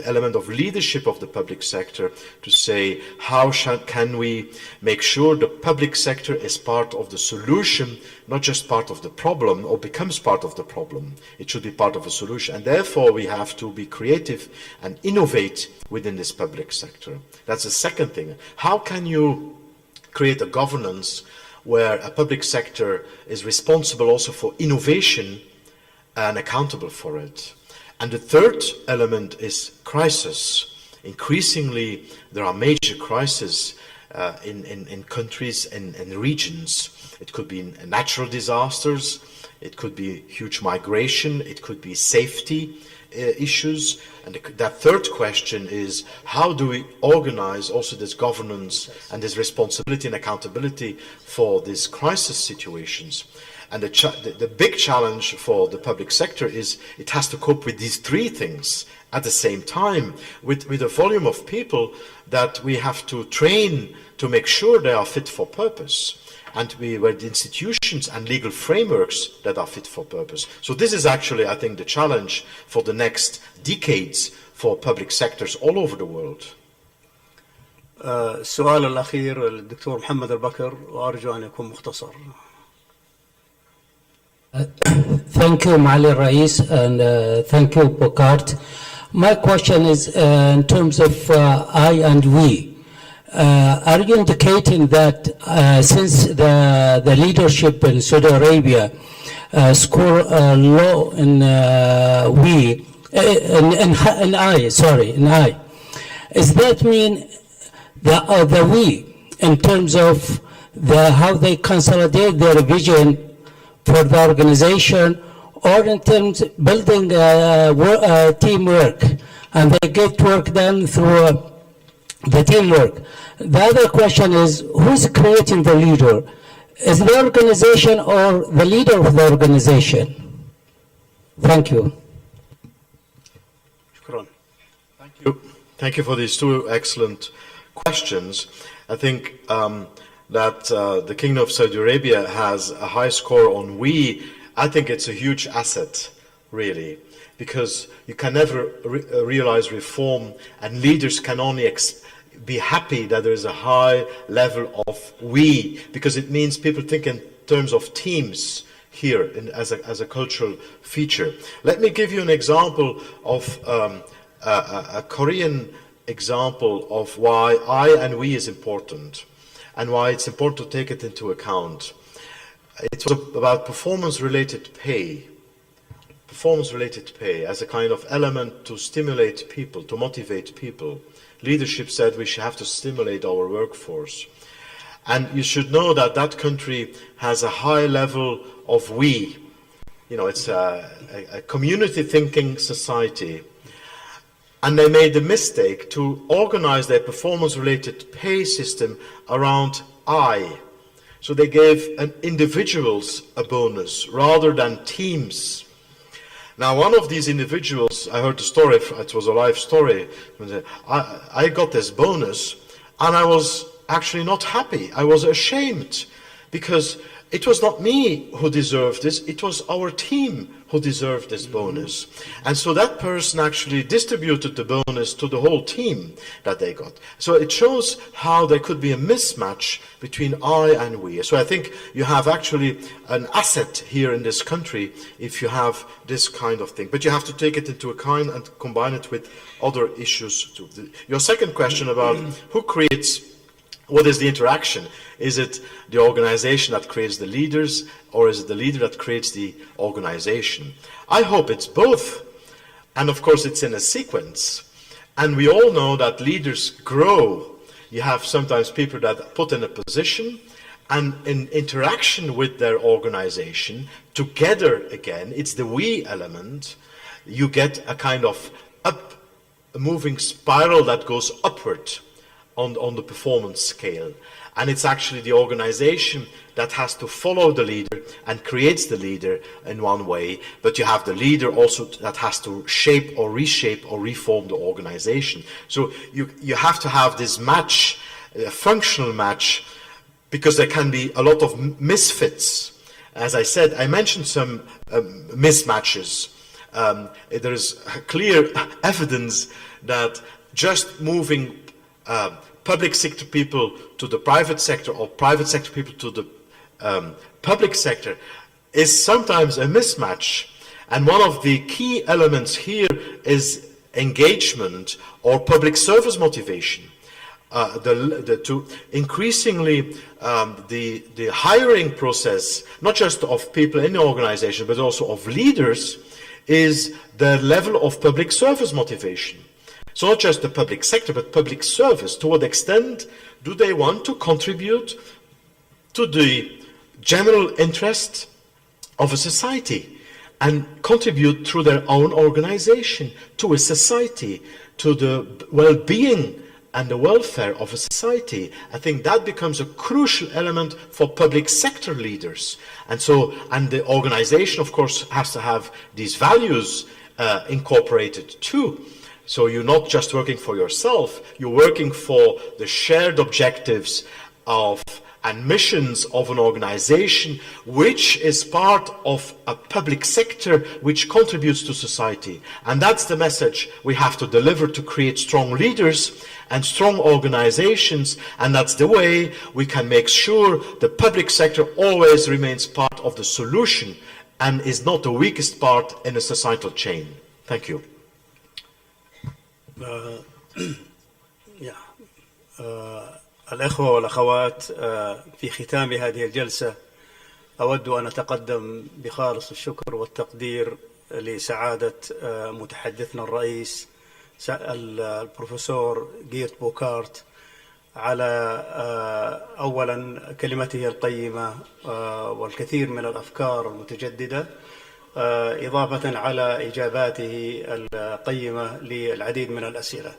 Speaker 3: element of leadership of the public sector, to say how can we make sure the public sector is part of the solution, not just part of the problem or becomes part of the problem. It should be part of a solution, and therefore we have to be creative and innovate within this public sector. That's the second thing. How can you create a governance where a public sector is responsible also for innovation and accountable for it? And the third element is crisis. Increasingly, there are major crises in countries and regions. It could be natural disasters, it could be huge migration, it could be safety issues. And that third question is, how do we organize also this governance and this responsibility and accountability for these crisis situations? And the big challenge for the public sector is it has to cope with these three things at the same time, with a volume of people that we have to train to make sure they are fit for purpose, and with institutions and legal frameworks that are fit for purpose. So this is actually, I think, the challenge for the next decades for public sectors all over the world.
Speaker 2: السؤال الأخير للدكتور محمد البكر، وأرجو أن يكون مختصر.
Speaker 8: Thank you, Mali Rais, and thank you, Bokart. My question is in terms of I and we. Are you indicating that since the leadership in Saudi Arabia score low in in I, does that mean the we in terms of how they consolidate their vision for the organization, or in terms of building teamwork, and they get work done through the teamwork. The other question is, who's creating the leader? Is the organization or the leader of the organization? Thank you.
Speaker 2: شكرا.
Speaker 3: Thank you for these two excellent questions. I think that the Kingdom of Saudi Arabia has a high score on we. I think it's a huge asset, really, because you can never realize reform, and leaders can only be happy that there is a high level of we, because it means people think in terms of teams here as a cultural feature. Let me give you an example of a Korean example of why I and we is important, and why it's important to take it into account. It was about performance-related pay. Performance-related pay as a kind of element to stimulate people, to motivate people. Leadership said we should have to stimulate our workforce. And you should know that that country has a high level of we. You know, it's a community-thinking society. And they made the mistake to organize their performance-related pay system around I. So they gave individuals a bonus rather than teams. Now, one of these individuals, I heard the story, it was a live story, I got this bonus, and I was actually not happy. I was ashamed, because it was not me who deserved this, it was our team who deserved this bonus. And so that person actually distributed the bonus to the whole team that they got. So it shows how there could be a mismatch between I and we. So I think you have actually an asset here in this country if you have this kind of thing. But you have to take it into account and combine it with other issues too. Your second question about who creates, what is the interaction? Is it the organization that creates the leaders, or is it the leader that creates the organization? I hope it's both. And of course it's in a sequence. And we all know that leaders grow. You have sometimes people that put in a position, and in interaction with their organization, together again, it's the we element, you get a kind of a moving spiral that goes upward on the performance scale. And it's actually the organization that has to follow the leader and creates the leader in one way, but you have the leader also that has to shape or reshape or reform the organization. So you have to have this match, a functional match, because there can be a lot of misfits. As I said, I mentioned some mismatches. There is clear evidence that just moving public sector people to the private sector, or private sector people to the public sector, is sometimes a mismatch. And one of the key elements here is engagement or public service motivation. Increasingly, the hiring process, not just of people in the organization, but also of leaders, is the level of public service motivation. So not just the public sector, but public service. To what extent do they want to contribute to the general interest of a society and contribute through their own organization to a society, to the well-being and the welfare of a society? I think that becomes a crucial element for public sector leaders. And the organization, of course, has to have these values incorporated too. So you're not just working for yourself, you're working for the shared objectives of and missions of an organization, which is part of a public sector which contributes to society. And that's the message we have to deliver to create strong leaders and strong organizations, and that's the way we can make sure the public sector always remains part of the solution and is not the weakest part in a societal chain. Thank you.
Speaker 2: الأخوة والأخوات، في ختام هذه الجلسة أود أن أتقدم بخالص الشكر والتقدير لسعادة متحدثنا الرئيس البروفيسور جيرت بوكارت على أولا كلمته القيمة والكثير من الأفكار المتجددة، إضافة على إجاباته القيمة للعديد من الأسئلة.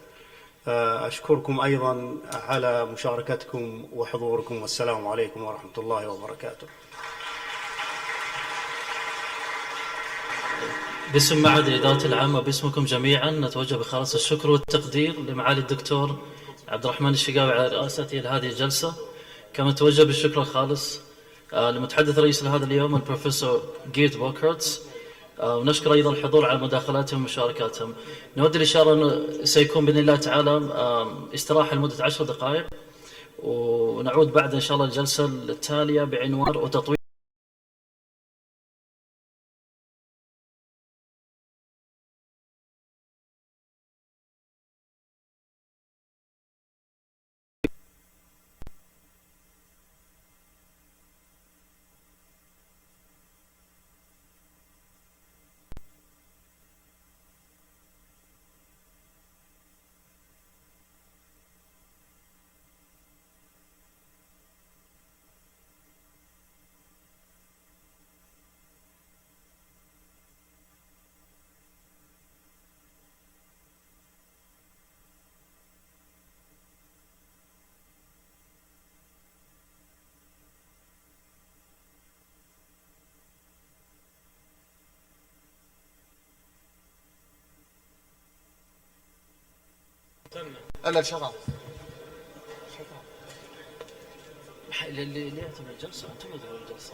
Speaker 2: أشكركم أيضا على مشاركتكم وحضوركم، والسلام عليكم ورحمة الله وبركاته.
Speaker 1: باسم معهد الإدارة العامة وباسمكم جميعا نتوجه بخالص الشكر والتقدير لمعالي الدكتور عبد الرحمن الشقاوي على رئاسته لهذه الجلسة. كما نتوجه بالشكر الخالص لمتحدث رئيس لهذا اليوم البروفيسور جيرت بوكرتس، ونشكر أيضا الحضور على مداخلاتهم ومشاركاتهم. نود الإشارة أنه سيكون بإذن الله تعالى استراحة لمدة 10 دقائق، ونعود بعد إن شاء الله الجلسة التالية بعنوان وتطوير
Speaker 9: لا شغال
Speaker 1: اللي يعتمد الجلسة أنتم تديرون الجلسة.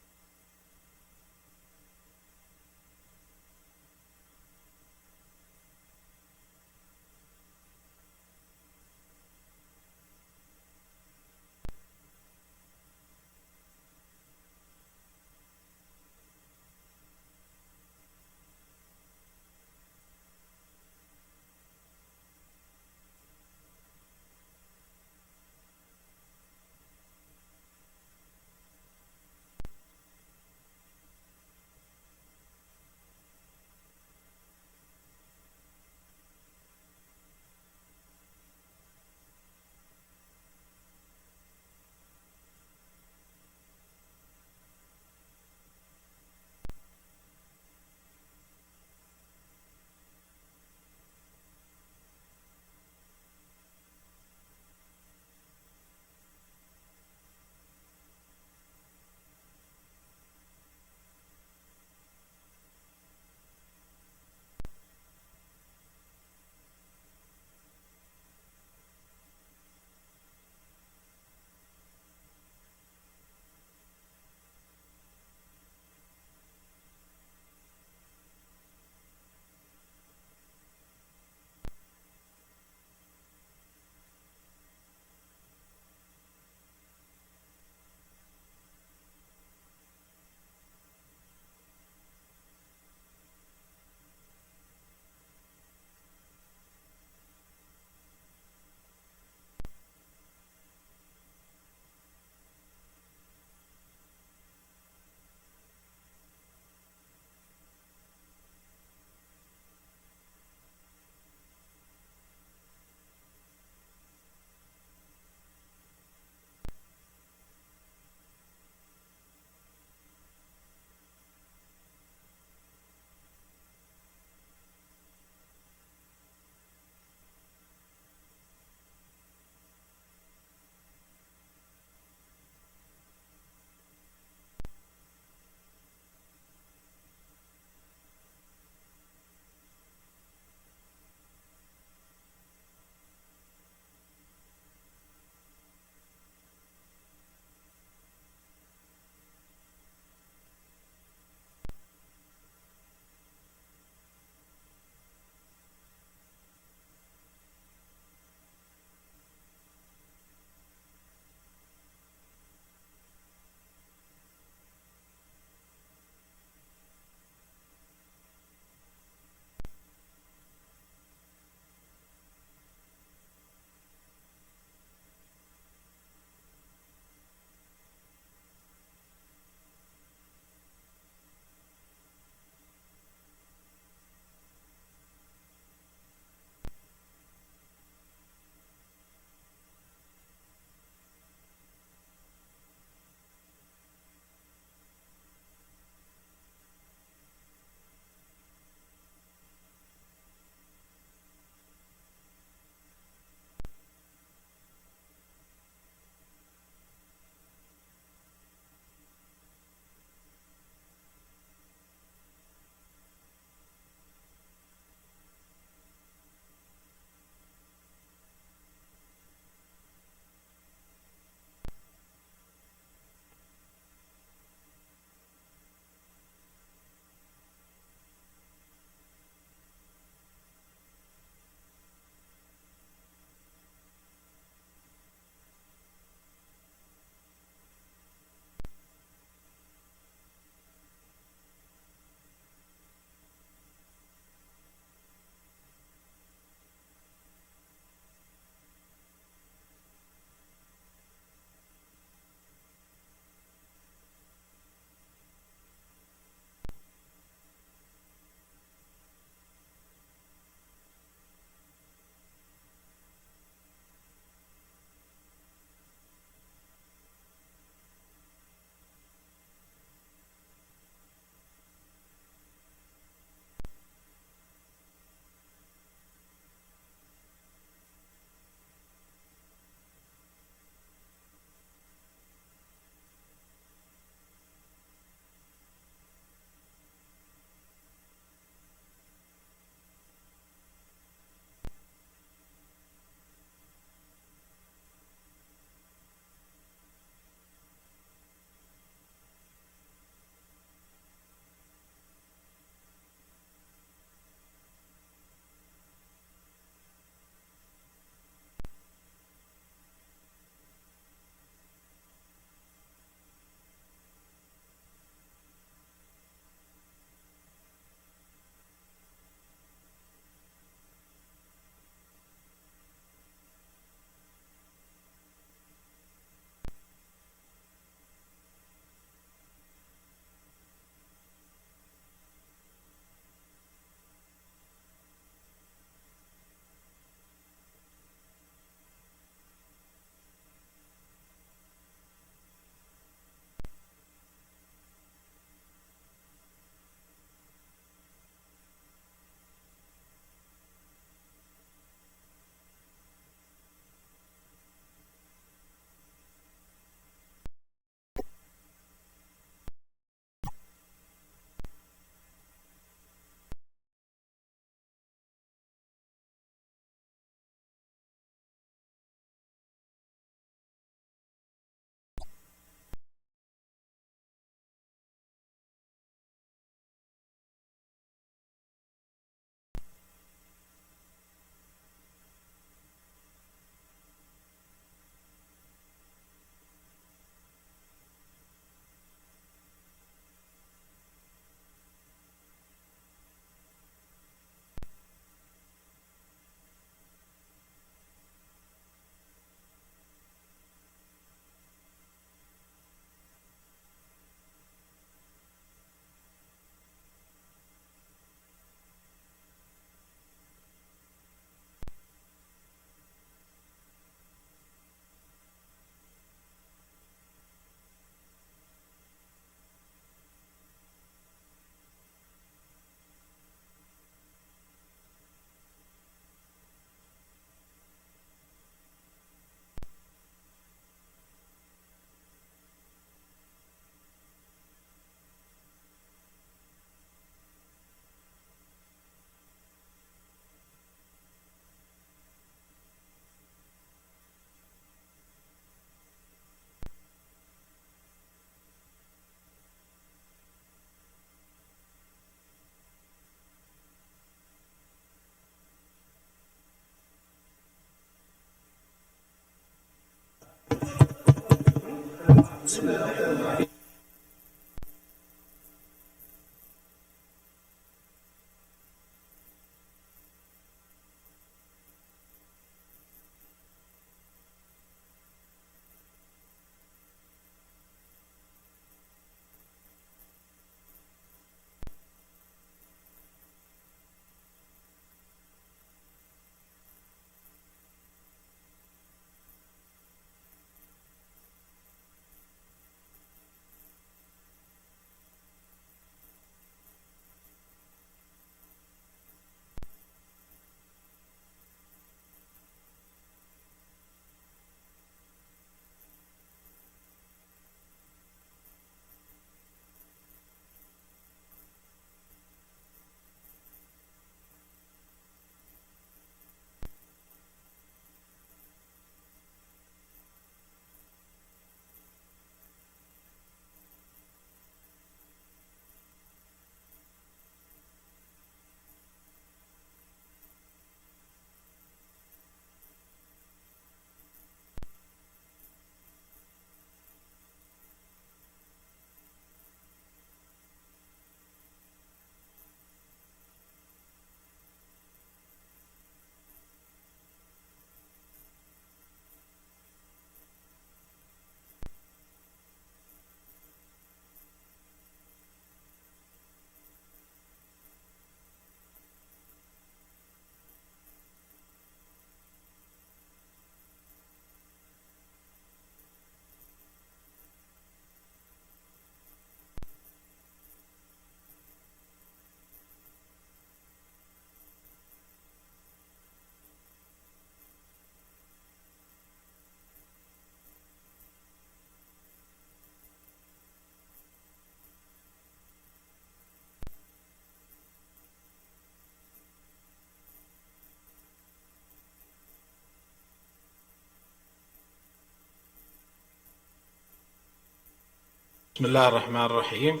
Speaker 10: بسم الله الرحمن الرحيم.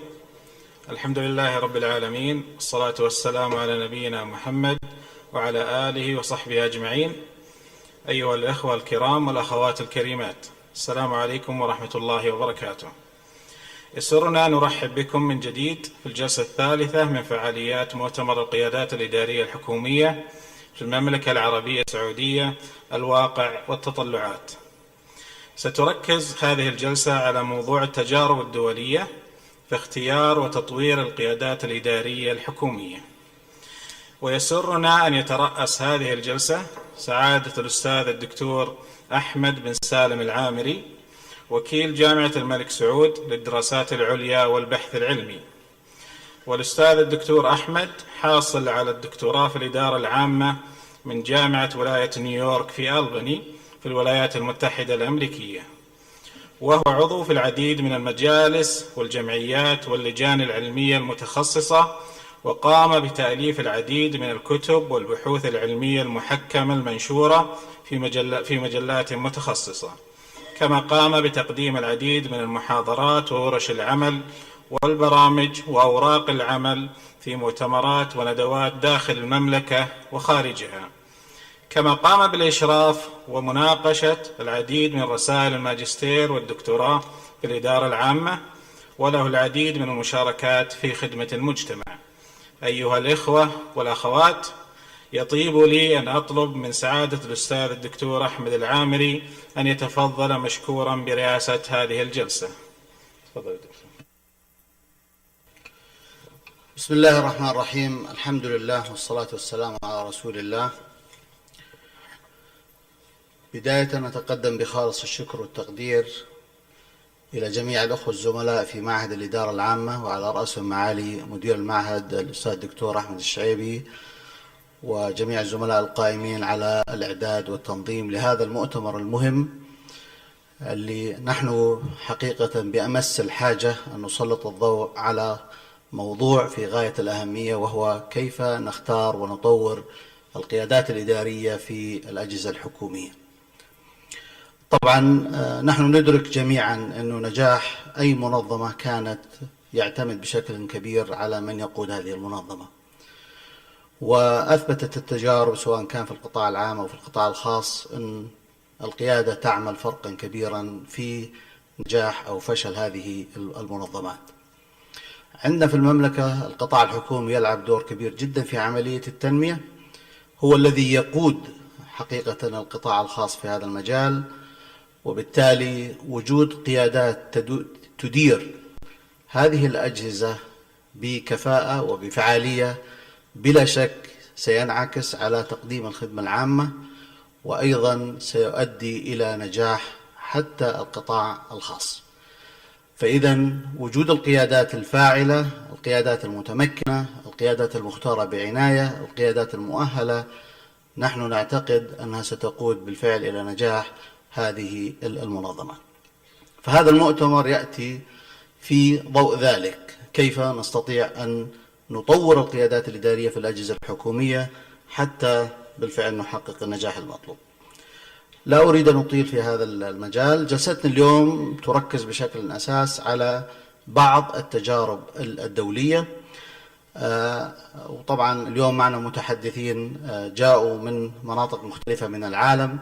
Speaker 10: الحمد لله رب العالمين، والصلاة والسلام على نبينا محمد وعلى آله وصحبه أجمعين. أيها الإخوة الكرام والأخوات الكريمات، السلام عليكم ورحمة الله وبركاته. يسرنا أن نرحب بكم من جديد في الجلسة الثالثة من فعاليات مؤتمر القيادات الإدارية الحكومية في المملكة العربية السعودية، الواقع والتطلعات. ستركز هذه الجلسة على موضوع التجارب الدولية في اختيار وتطوير القيادات الإدارية الحكومية. ويسرنا أن يترأس هذه الجلسة سعادة الأستاذ الدكتور أحمد بن سالم العامري، وكيل جامعة الملك سعود للدراسات العليا والبحث العلمي. والأستاذ الدكتور أحمد حاصل على الدكتوراه في الإدارة العامة من جامعة ولاية نيويورك في ألباني في الولايات المتحدة الأمريكية، وهو عضو في العديد من المجالس والجمعيات واللجان العلمية المتخصصة، وقام بتأليف العديد من الكتب والبحوث العلمية المحكمة المنشورة في مجلات متخصصة، كما قام بتقديم العديد من المحاضرات وورش العمل والبرامج وأوراق العمل في مؤتمرات وندوات داخل المملكة وخارجها، كما قام بالإشراف ومناقشة العديد من رسائل الماجستير والدكتوراه في الإدارة العامة، وله العديد من المشاركات في خدمة المجتمع. أيها الإخوة والأخوات، يطيب لي أن أطلب من سعادة الأستاذ الدكتور أحمد العامري أن يتفضل مشكورا برئاسة هذه الجلسة. تفضل دكتور.
Speaker 11: بسم الله الرحمن الرحيم. الحمد لله والصلاة والسلام على رسول الله. بداية نتقدم بخالص الشكر والتقدير إلى جميع الأخوة الزملاء في معهد الإدارة العامة، وعلى رأسهم معالي مدير المعهد الأستاذ الدكتور أحمد الشعيبي، وجميع الزملاء القائمين على الإعداد والتنظيم لهذا المؤتمر المهم، اللي نحن حقيقة بأمس الحاجة أن نسلط الضوء على موضوع في غاية الأهمية، وهو كيف نختار ونطور القيادات الإدارية في الأجهزة الحكومية. طبعا نحن ندرك جميعا أن نجاح أي منظمة كانت يعتمد بشكل كبير على من يقود هذه المنظمة، وأثبتت التجارب سواء كان في القطاع العام أو في القطاع الخاص أن القيادة تعمل فرقا كبيرا في نجاح أو فشل هذه المنظمات. عندنا في المملكة القطاع الحكومي يلعب دور كبير جدا في عملية التنمية، هو الذي يقود حقيقة القطاع الخاص في هذا المجال، وبالتالي وجود قيادات تدير هذه الأجهزة بكفاءة وبفعالية بلا شك سينعكس على تقديم الخدمة العامة، وأيضا سيؤدي إلى نجاح حتى القطاع الخاص. فإذا وجود القيادات الفاعلة، القيادات المتمكنة، القيادات المختارة بعناية، القيادات المؤهلة، نحن نعتقد أنها ستقود بالفعل إلى نجاح هذه المنظمات. فهذا المؤتمر يأتي في ضوء ذلك، كيف نستطيع أن نطور القيادات الإدارية في الأجهزة الحكومية حتى بالفعل نحقق النجاح المطلوب. لا أريد أن أطيل في هذا المجال. جلستنا اليوم تركز بشكل أساس على بعض التجارب الدولية، وطبعا اليوم معنا متحدثين جاءوا من مناطق مختلفة من العالم،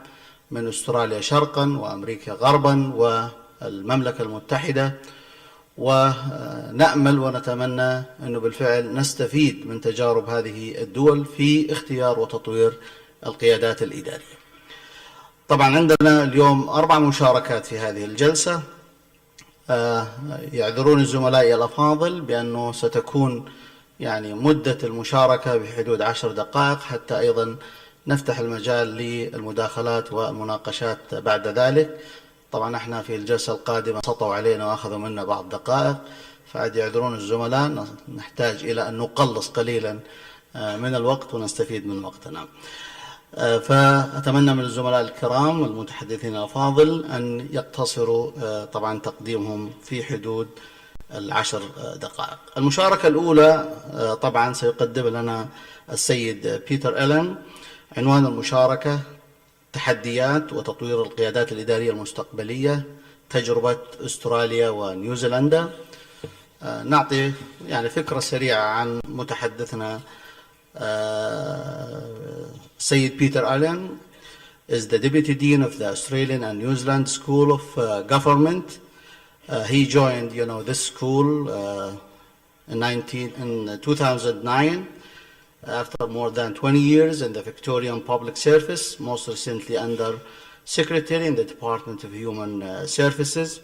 Speaker 11: من أستراليا شرقا وأمريكا غربا والمملكة المتحدة، ونأمل ونتمنى أنه بالفعل نستفيد من تجارب هذه الدول في اختيار وتطوير القيادات الإدارية. طبعا عندنا اليوم 4 مشاركات في هذه الجلسة. يعذرون الزملاء الأفاضل بأنه ستكون مدة المشاركة بحدود 10 دقائق حتى أيضا نفتح المجال للمداخلات والمناقشات بعد ذلك. طبعا احنا في الجلسة القادمة سطوا علينا وأخذوا منا بعض دقائق، فعاد يعذرون الزملاء، نحتاج إلى أن نقلص قليلا من الوقت ونستفيد من وقتنا. فأتمنى من الزملاء الكرام المتحدثين الأفاضل أن يقتصروا طبعا تقديمهم في حدود 10 دقائق. المشاركة الأولى طبعا سيقدم لنا السيد بيتر إلين. عنوان المشاركة: تحديات وتطوير القيادات الإدارية المستقبلية، تجربة أستراليا ونيوزيلندا. نعطي فكرة سريعة عن متحدثنا. Sayyid Peter Allen is the Deputy Dean of the Australian and New Zealand School of Government. He joined, this school in 2009 after more than 20 years in the Victorian Public Service, most recently under Secretary in the Department of Human Services.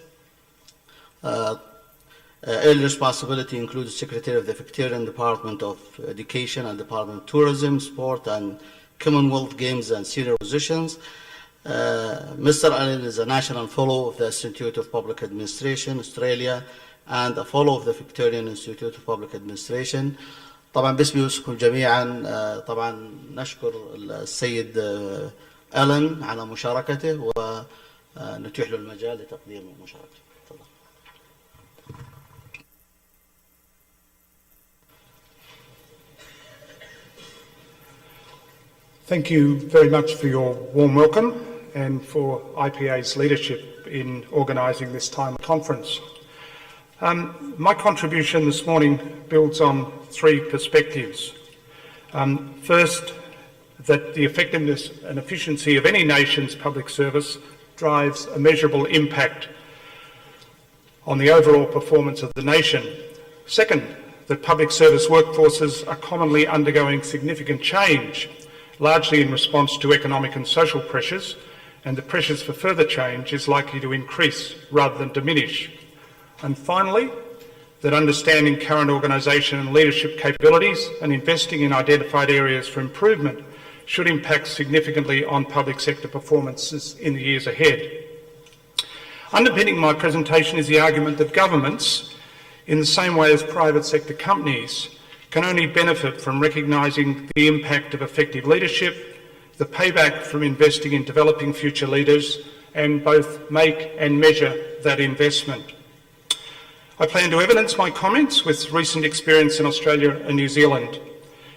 Speaker 11: Early responsibility includes Secretary of the Victorian Department of Education and Department of Tourism, Sport and Commonwealth Games and senior positions. Mr. Allen is a National Fellow of the Institute of Public Administration, Australia, and a Fellow of the Victorian Institute of Public Administration. طبعا باسمي وباسمكم جميعا طبعا نشكر السيد ألين على مشاركته ونتيح له المجال لتقديم مشاركته.
Speaker 12: Thank you very much for your warm welcome and for IPA's leadership in organising this time conference. My contribution this morning builds on 3 perspectives. First, that the effectiveness and efficiency of any nation's public service drives a measurable impact on the overall performance of the nation. Second, that public service workforces are commonly undergoing significant change, largely in response to economic and social pressures, and the pressures for further change is likely to increase rather than diminish. And finally, that understanding current organisation and leadership capabilities and investing in identified areas for improvement should impact significantly on public sector performances in the years ahead. Underpinning my presentation is the argument that governments, in the same way as private sector companies, can only benefit from recognising the impact of effective leadership, the payback from investing in developing future leaders, and both make and measure that investment. I plan to evidence my comments with recent experience in Australia and New Zealand,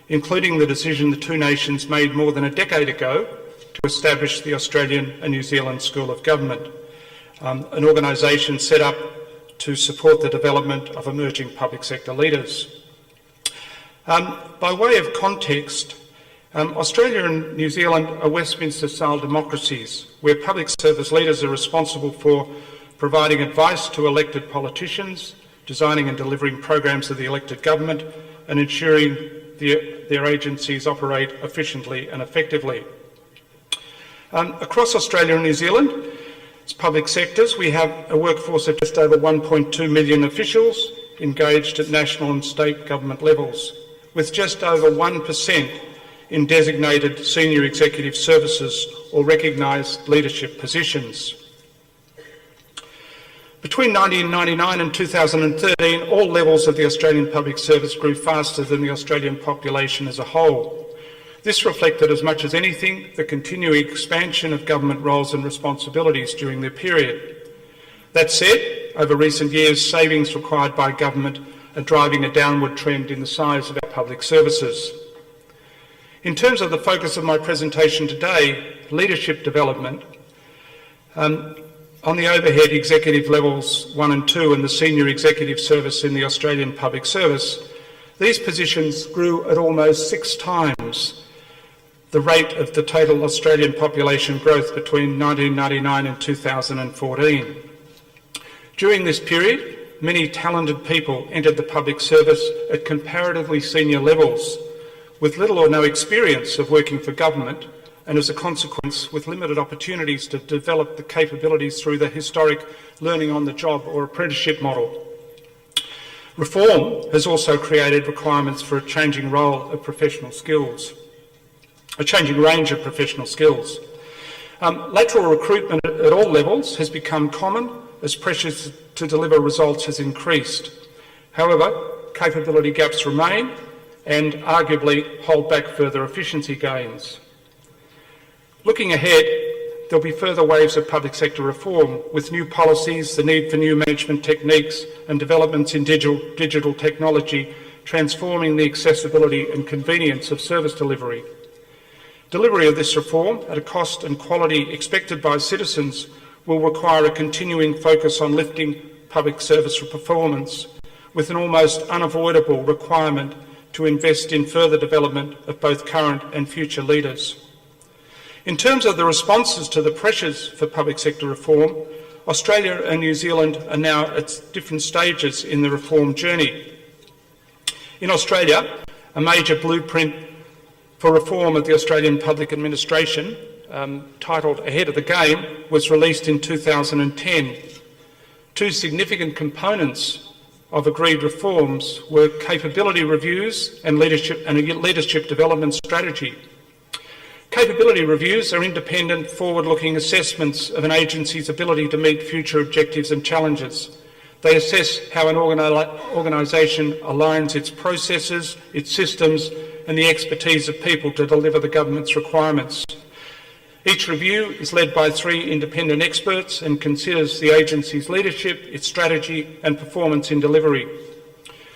Speaker 12: including the decision the 2 nations made more than a decade ago to establish the Australian and New Zealand School of Government, an organisation set up to support the development of emerging public sector leaders. By way of context, Australia and New Zealand are Westminster-style democracies where public service leaders are responsible for providing advice to elected politicians, designing and delivering programs of the elected government, and ensuring their agencies operate efficiently and effectively. Across Australia and New Zealand, as public sectors, we have a workforce of just over 1.2 million officials engaged at national and state government levels, with just over 1% in designated senior executive services or recognised leadership positions. Between 1999 and 2013, all levels of the Australian public service grew faster than the Australian population as a whole. This reflected as much as anything the continuing expansion of government roles and responsibilities during the period. That said, over recent years, savings required by government are driving a downward trend in the size of our public services. In terms of the focus of my presentation today, leadership development, on the overhead executive levels 1 and 2 and the senior executive service in the Australian public service, these positions grew at almost 6 times the rate of the total Australian population growth between 1999 and 2014. During this period, many talented people entered the public service at comparatively senior levels, with little or no experience of working for government, and as a consequence with limited opportunities to develop the capabilities through the historic learning on the job or apprenticeship model. Reform has also created requirements for a changing role of professional skills, a changing range of professional skills. Lateral recruitment at all levels has become common as pressures to deliver results has increased. However, capability gaps remain and arguably hold back further efficiency gains. Looking ahead, there'll be further waves of public sector reform with new policies, the need for new management techniques and developments in digital technology transforming the accessibility and convenience of service delivery. Delivery of this reform at a cost and quality expected by citizens will require a continuing focus on lifting public service performance, with an almost unavoidable requirement to invest in further development of both current and future leaders. In terms of the responses to the pressures for public sector reform, Australia and New Zealand are now at different stages in the reform journey. In Australia, a major blueprint for reform of the Australian public administration, titled Ahead of the Game, was released in 2010. 2 significant components of agreed reforms were capability reviews and a leadership development strategy. Capability reviews are independent, forward-looking assessments of an agency's ability to meet future objectives and challenges. They assess how an organisation aligns its processes, its systems and the expertise of people to deliver the government's requirements. Each review is led by 3 independent experts and considers the agency's leadership, its strategy and performance in delivery.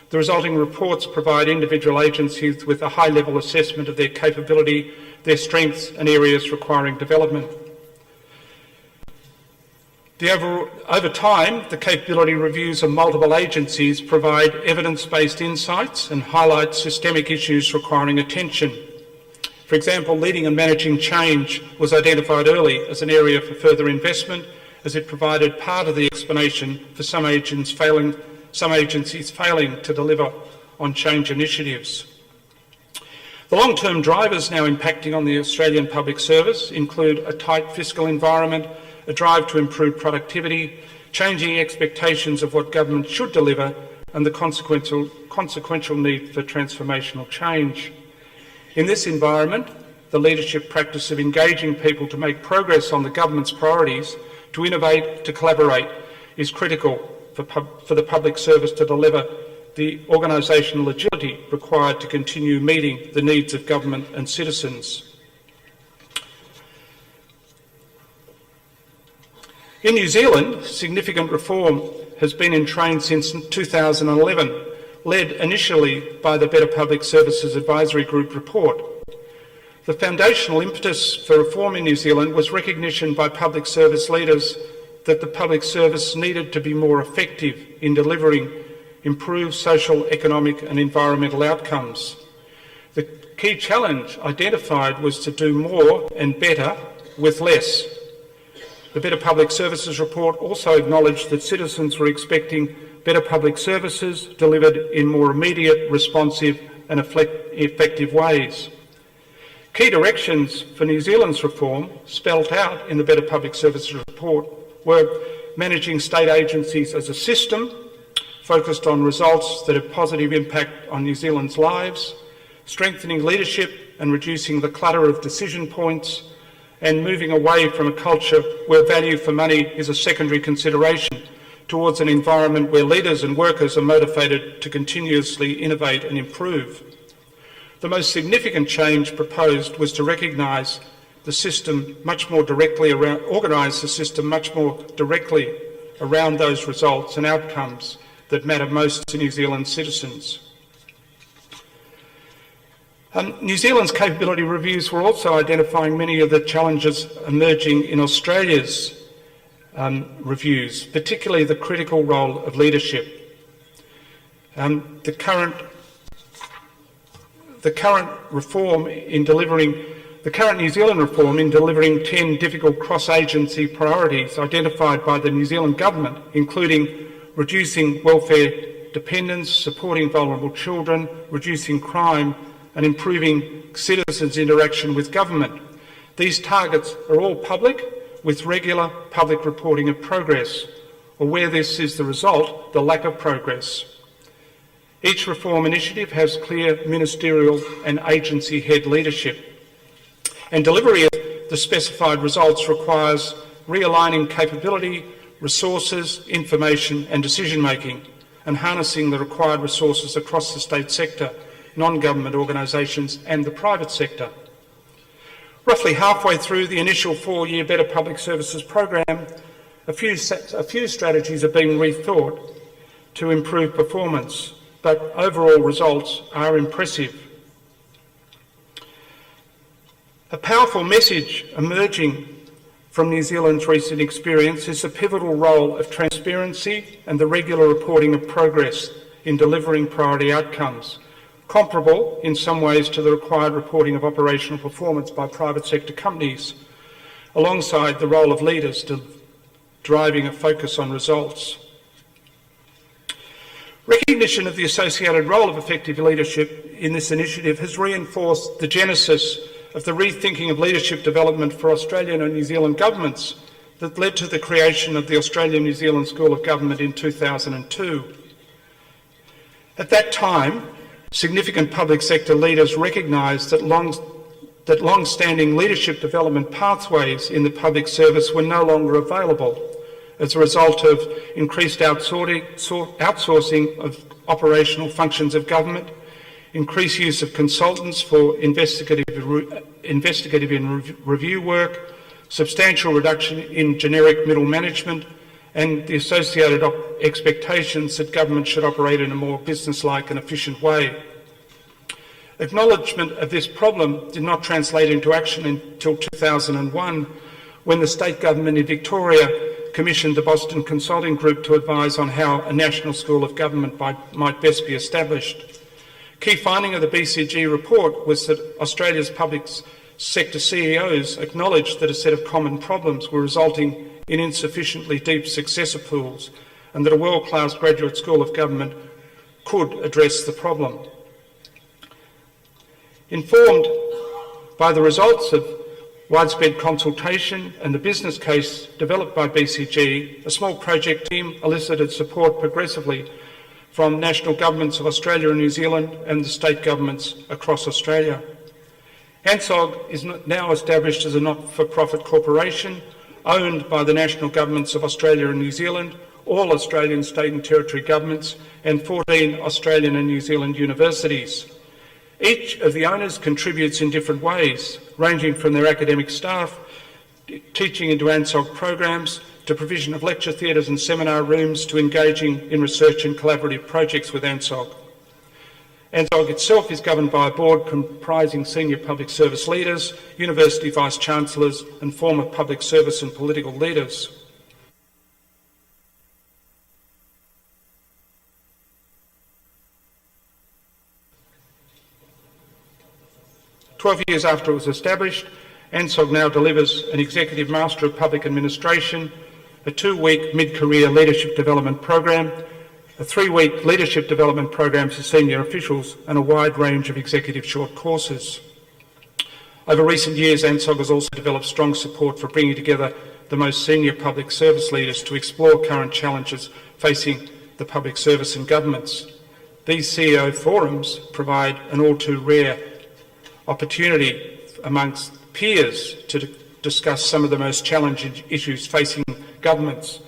Speaker 12: The resulting reports provide individual agencies with a high-level assessment of their capability, their strengths and areas requiring development. Over time, the capability reviews of multiple agencies provide evidence-based insights and highlight systemic issues requiring attention. For example, leading and managing change was identified early as an area for further investment, as it provided part of the explanation for some agencies failing to deliver on change initiatives. The long-term drivers now impacting on the Australian public service include a tight fiscal environment, a drive to improve productivity, changing expectations of what government should deliver, and the consequential need for transformational change. In this environment, the leadership practice of engaging people to make progress on the government's priorities, to innovate, to collaborate, is critical for the public service to deliver the organisational agility required to continue meeting the needs of government and citizens. In New Zealand, significant reform has been in train since 2011, led initially by the Better Public Services Advisory Group report. The foundational impetus for reform in New Zealand was recognition by public service leaders that the public service needed to be more effective in delivering improved social, economic and environmental outcomes. The key challenge identified was to do more and better with less. The Better Public Services report also acknowledged that citizens were expecting better public services delivered in more immediate, responsive and effective ways. Key directions for New Zealand's reform, spelt out in the Better Public Services report, were managing state agencies as a system, focused on results that have positive impact on New Zealand's lives, strengthening leadership and reducing the clutter of decision points, and moving away from a culture where value for money is a secondary consideration towards an environment where leaders and workers are motivated to continuously innovate and improve. The most significant change proposed was to organise the system much more directly around those results and outcomes that matter most to New Zealand citizens. New Zealand's capability reviews were also identifying many of the challenges emerging in Australia's reviews, particularly the critical role of leadership. The current New Zealand reform in delivering 10 difficult cross-agency priorities identified by the New Zealand government, including reducing welfare dependence, supporting vulnerable children, reducing crime, and improving citizens' interaction with government. These targets are all public, with regular public reporting of progress, or where this is the result, the lack of progress. Each reform initiative has clear ministerial and agency-head leadership, and delivery of the specified results requires realigning capability, resources, information and decision-making, and harnessing the required resources across the state sector, non-government organisations and the private sector. Roughly halfway through the initial 4-year Better Public Services program, a few strategies are being rethought to improve performance, but overall results are impressive. A powerful message emerging from New Zealand's recent experience is the pivotal role of transparency and the regular reporting of progress in delivering priority outcomes, comparable in some ways to the required reporting of operational performance by private sector companies, alongside the role of leaders driving a focus on results. Recognition of the associated role of effective leadership in this initiative has reinforced the genesis of the rethinking of leadership development for Australian and New Zealand governments that led to the creation of the Australian-New Zealand School of Government in 2002. At that time, significant public sector leaders recognised that long-standing leadership development pathways in the public service were no longer available as a result of increased outsourcing of operational functions of government, increased use of consultants for investigative and review work, substantial reduction in generic middle management, and the associated expectations that government should operate in a more business-like and efficient way. Acknowledgement of this problem did not translate into action until 2001, when the state government in Victoria commissioned the Boston Consulting Group to advise on how a national school of government might best be established. Key finding of the BCG report was that Australia's public sector CEOs acknowledged that a set of common problems were resulting in insufficiently deep successor pools, and that a world-class graduate school of government could address the problem. Informed by the results of widespread consultation and the business case developed by BCG, a small project team elicited support progressively from national governments of Australia and New Zealand and the state governments across Australia. ANZOG is now established as a not-for-profit corporation owned by the national governments of Australia and New Zealand, all Australian state and territory governments, and 14 Australian and New Zealand universities. Each of the owners contributes in different ways, ranging from their academic staff, teaching into ANZOG programs, to provision of lecture theatres and seminar rooms, to engaging in research and collaborative projects with ANZOG. ANZOG itself is governed by a board comprising senior public service leaders, university vice-chancellors and former public service and political leaders. 12 years after it was established, ANSOG now delivers an Executive Master of Public Administration, a 2-week mid-career leadership development program, a 3-week leadership development program for senior officials, and a wide range of executive short courses. Over recent years, ANSOG has also developed strong support for bringing together the most senior public service leaders to explore current challenges facing the public service and governments. These CEO forums provide an all-too-rare opportunity amongst peers to discuss some of the most challenging issues facing governments.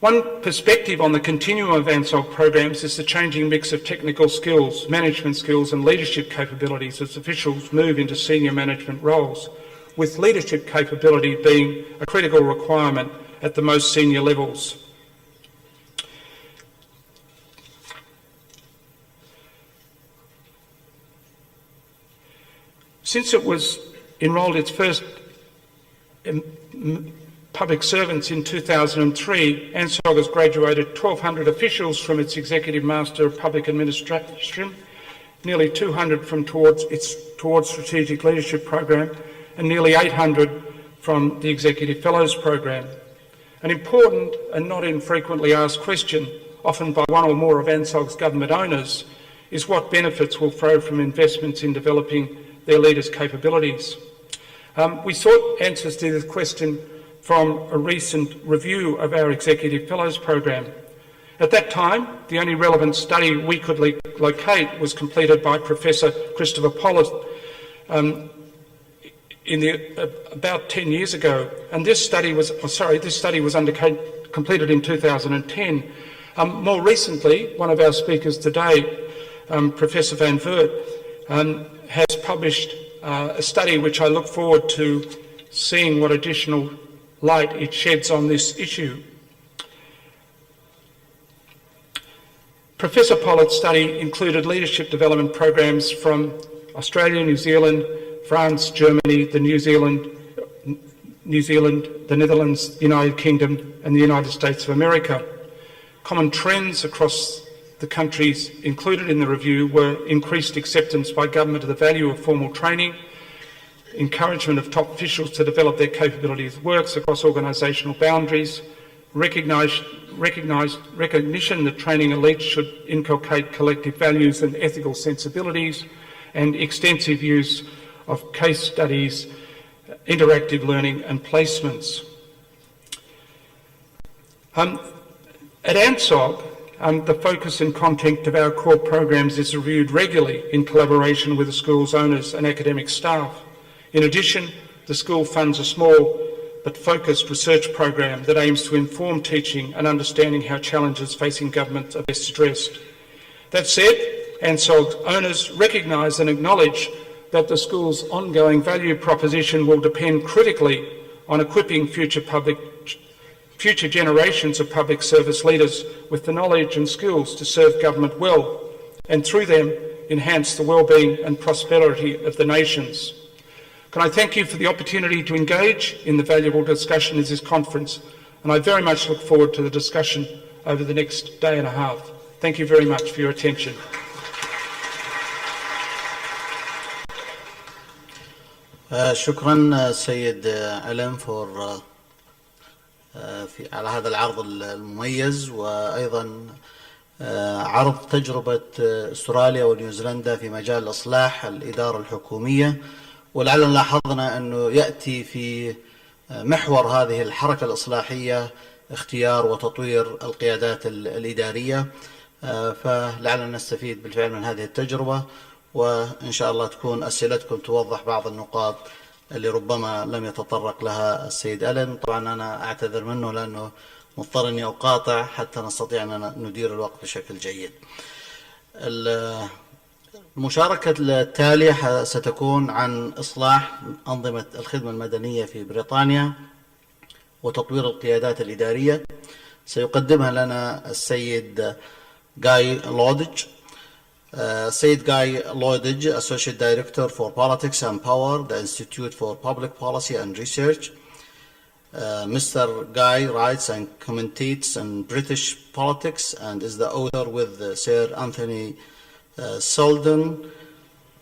Speaker 12: One perspective on the continuum of ANSOG programs is the changing mix of technical skills, management skills and leadership capabilities as officials move into senior management roles, with leadership capability being a critical requirement at the most senior levels. Since it was enrolled its first public servants in 2003, ANSOG has graduated 1,200 officials from its Executive Master of Public Administration, nearly 200 from towards Strategic Leadership Program, and nearly 800 from the Executive Fellows Program. An important and not infrequently asked question, often by one or more of ANSOG's government owners, is what benefits will flow from investments in developing their leaders' capabilities. We sought answers to this question from a recent review of our Executive Fellows Program. At that time, the only relevant study we could locate was completed by Professor Christopher Pollitt about 10 years ago, and this study was completed in 2010. More recently, one of our speakers today, Professor Van Vert, has published a study which I look forward to seeing what additional light it sheds on this issue. Professor Pollitt's study included leadership development programs from Australia, New Zealand, France, Germany, New Zealand, the Netherlands, United Kingdom and the United States of America. Common trends across the countries included in the review were increased acceptance by government of the value of formal training, encouragement of top officials to develop their capabilities works across organisational boundaries, recognition that training elites should inculcate collective values and ethical sensibilities, and extensive use of case studies, interactive learning and placements. At ANSOG, the focus and content of our core programs is reviewed regularly in collaboration with the school's owners and academic staff. In addition, the school funds a small but focused research program that aims to inform teaching and understanding how challenges facing government are best addressed. That said, ANSOG's owners recognise and acknowledge that the school's ongoing value proposition will depend critically on equipping future generations of public service leaders with the knowledge and skills to serve government well, and through them enhance the well-being and prosperity of the nations. Can I thank you for the opportunity to engage in the valuable discussion at this conference, and I very much look forward to the discussion over the next day and a half. Thank you very much for your attention.
Speaker 11: شكرا سيد علم على هذا العرض المميز، وأيضا عرض تجربة استراليا ونيوزيلندا في مجال الإصلاح الإدارة الحكومية. ولعلنا لاحظنا أنه يأتي في محور هذه الحركة الإصلاحية اختيار وتطوير القيادات الإدارية، فلعلنا نستفيد بالفعل من هذه التجربة، وإن شاء الله تكون أسئلتكم توضح بعض النقاط اللي ربما لم يتطرق لها السيد ألن. طبعا أنا أعتذر منه لأنه مضطر أني أقاطع حتى نستطيع أن ندير الوقت بشكل جيد. المشاركة التالية ستكون عن إصلاح أنظمة الخدمة المدنية في بريطانيا وتطوير القيادات الإدارية. سيقدمها لنا السيد جاي لودج. Said Guy Lloydage, Associate Director for Politics and Power, the Institute for Public Policy and Research. Mr. Guy writes and commentates on British politics and is the author with Sir Anthony Selden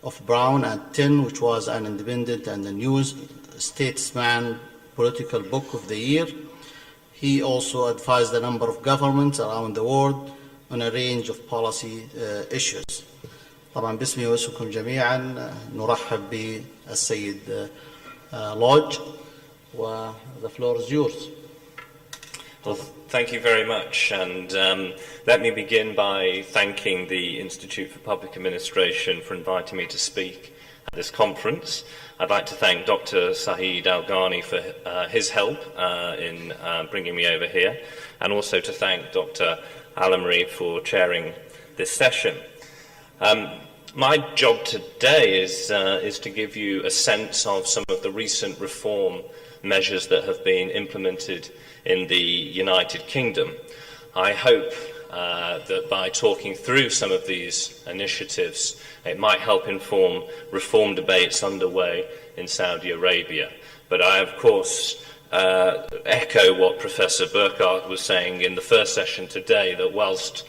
Speaker 11: of Brown and Tin, which was an independent and a New Statesman political book of the year. He also advised a number of governments around the world on a range of policy issues. طبعا باسمي واسمكم جميعا نرحب بالسيد لودج و the floor is yours.
Speaker 13: Well, thank you very much, and let me begin by thanking the Institute for Public Administration for inviting me to speak at this conference. I'd like to thank Dr. Saeed Al-Ghani for his help in bringing me over here, and also to thank Dr. Alamri for chairing this session. My job today is to give you a sense of some of the recent reform measures that have been implemented in the United Kingdom. I hope that by talking through some of these initiatives, it might help inform reform debates underway in Saudi Arabia. But I, of course, echo what Professor Burkhardt was saying in the first session today, that whilst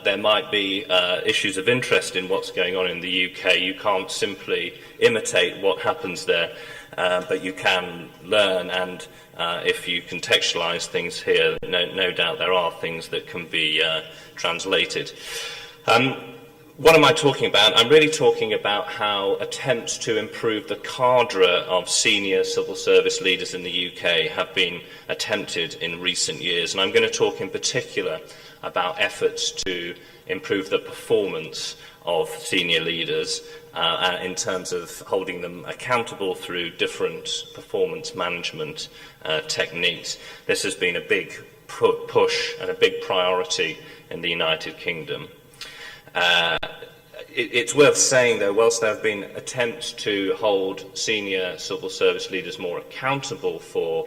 Speaker 13: there might be issues of interest in what's going on in the UK, you can't simply imitate what happens there, but you can learn, and if you contextualize things here, no doubt there are things that can be translated. What am I talking about? I'm really talking about how attempts to improve the cadre of senior civil service leaders in the UK have been attempted in recent years, and I'm going to talk in particular about efforts to improve the performance of senior leaders in terms of holding them accountable through different performance management techniques. This has been a big push and a big priority in the United Kingdom. It's worth saying, though, whilst there have been attempts to hold senior civil service leaders more accountable for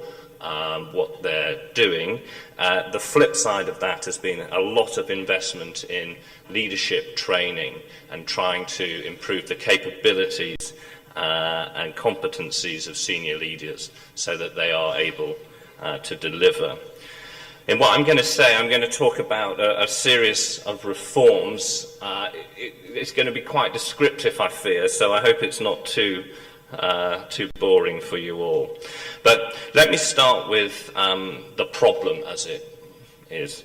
Speaker 13: what they're doing, the flip side of that has been a lot of investment in leadership training and trying to improve the capabilities and competencies of senior leaders so that they are able to deliver. In what I'm going to say, I'm going to talk about a series of reforms. It's going to be quite descriptive, I fear, so I hope it's not too boring for you all. But let me start with the problem as it is.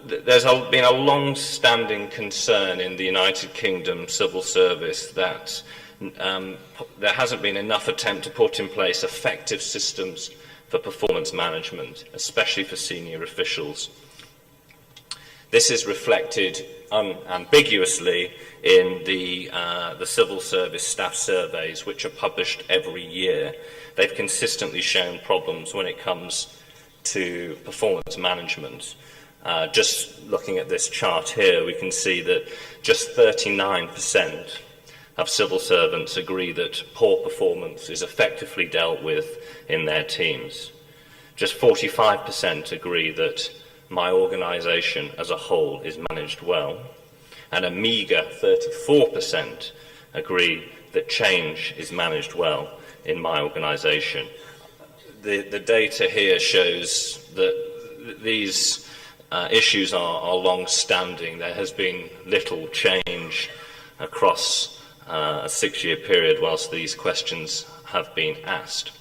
Speaker 13: There's been a long-standing concern in the United Kingdom civil service that there hasn't been enough attempt to put in place effective systems for performance management, especially for senior officials. This is reflected unambiguously in the civil service staff surveys, which are published every year. They've consistently shown problems when it comes to performance management. Just looking at this chart here, we can see that just 39% of civil servants agree that poor performance is effectively dealt with in their teams. Just 45% agree that my organisation as a whole is managed well, and a meagre 34% agree that change is managed well in my organisation. The data here shows that these issues are long-standing. There has been little change across a 6-year period whilst these questions have been asked.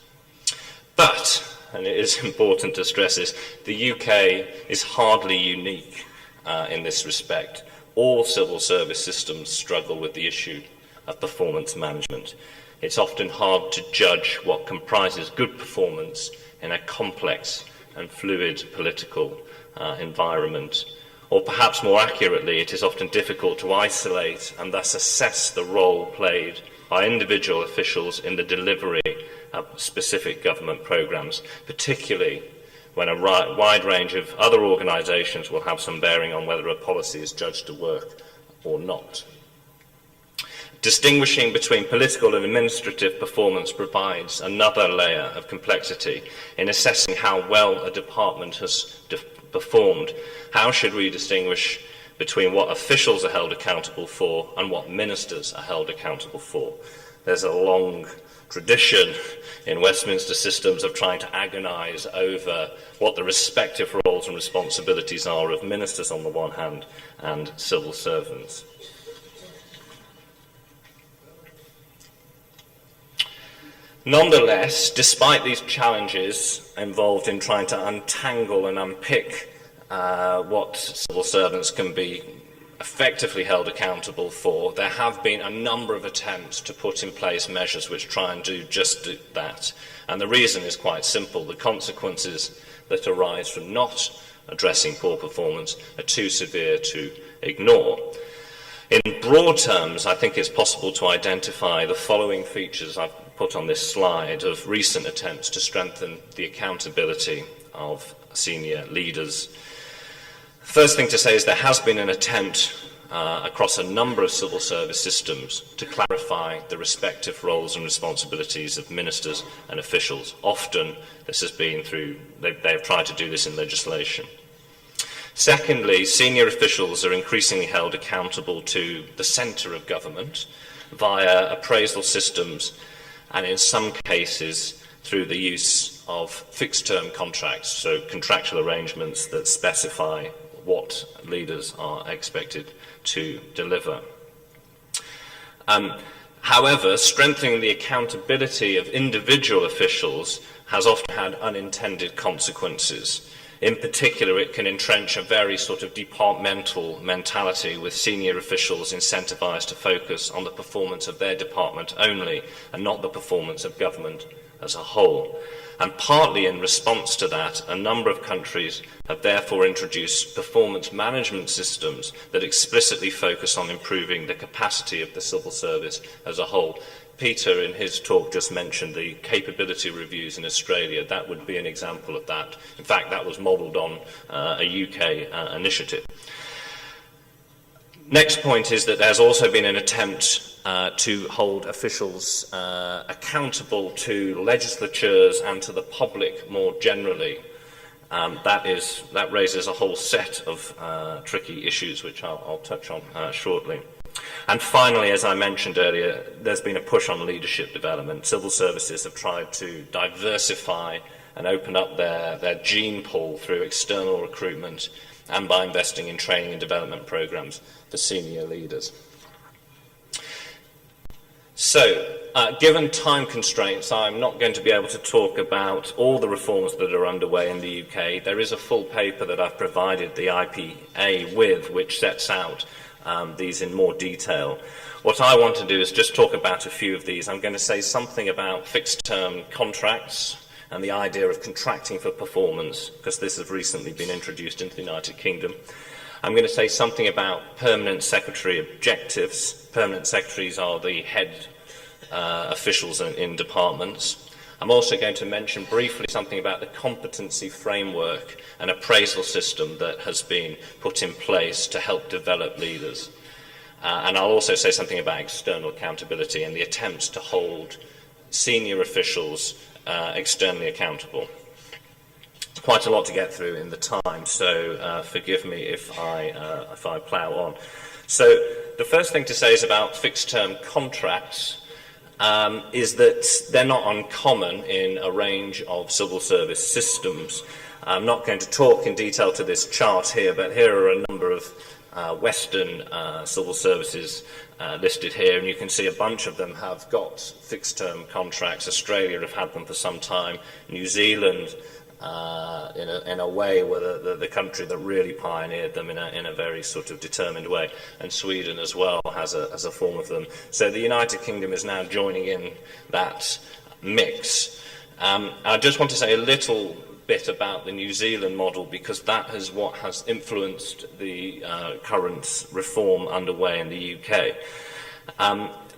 Speaker 13: But, and it is important to stress this, the UK is hardly unique in this respect. All civil service systems struggle with the issue of performance management. It's often hard to judge what comprises good performance in a complex and fluid political environment. Or perhaps more accurately, it is often difficult to isolate and thus assess the role played by individual officials in the delivery of specific government programmes, particularly when a wide range of other organisations will have some bearing on whether a policy is judged to work or not. Distinguishing between political and administrative performance provides another layer of complexity in assessing how well a department has performed. How should we distinguish between what officials are held accountable for and what ministers are held accountable for? There's a long tradition in Westminster systems of trying to agonise over what the respective roles and responsibilities are of ministers on the one hand and civil servants. Nonetheless, despite these challenges involved in trying to untangle and unpick what civil servants can be effectively held accountable for, there have been a number of attempts to put in place measures which try and do just that. And the reason is quite simple. The consequences that arise from not addressing poor performance are too severe to ignore. In broad terms, I think it's possible to identify the following features I've put on this slide of recent attempts to strengthen the accountability of senior leaders. First thing to say is there has been an attempt across a number of civil service systems to clarify the respective roles and responsibilities of ministers and officials. Often this has been through, they have tried to do this in legislation. Secondly, senior officials are increasingly held accountable to the centre of government via appraisal systems and in some cases through the use of fixed-term contracts, so contractual arrangements that specify what leaders are expected to deliver. However, strengthening the accountability of individual officials has often had unintended consequences. In particular, it can entrench a very sort of departmental mentality with senior officials incentivised to focus on the performance of their department only and not the performance of government as a whole. And partly in response to that, a number of countries have therefore introduced performance management systems that explicitly focus on improving the capacity of the civil service as a whole. Peter, in his talk, just mentioned the capability reviews in Australia. That would be an example of that. In fact, that was modelled on a UK initiative. Next point is that there's also been an attempt to hold officials accountable to legislatures and to the public more generally. That raises a whole set of tricky issues, which I'll touch on shortly. And finally, as I mentioned earlier, there's been a push on leadership development. Civil services have tried to diversify and open up their gene pool through external recruitment and by investing in training and development programs for senior leaders. So, given time constraints, I'm not going to be able to talk about all the reforms that are underway in the UK. There is a full paper that I've provided the IPA with, which sets out these in more detail. What I want to do is just talk about a few of these. I'm going to say something about fixed-term contracts and the idea of contracting for performance, because this has recently been introduced into the United Kingdom. I'm going to say something about permanent secretary objectives. Permanent secretaries are the head officials in departments. I'm also going to mention briefly something about the competency framework and appraisal system that has been put in place to help develop leaders. And I'll also say something about external accountability and the attempts to hold senior officials externally accountable. Quite a lot to get through in the time, so forgive me if I plough on. So the first thing to say is about fixed-term contracts. Is that they're not uncommon in a range of civil service systems. I'm not going to talk in detail to this chart here, but here are a number of Western civil services listed here, and you can see a bunch of them have got fixed-term contracts. Australia have had them for some time. New Zealand, in a way, were the country that really pioneered them in a very sort of determined way, and Sweden as well has a form of them. So the United Kingdom is now joining in that mix. I just want to say a little bit about the New Zealand model, because that is what has influenced the current reform underway in the UK.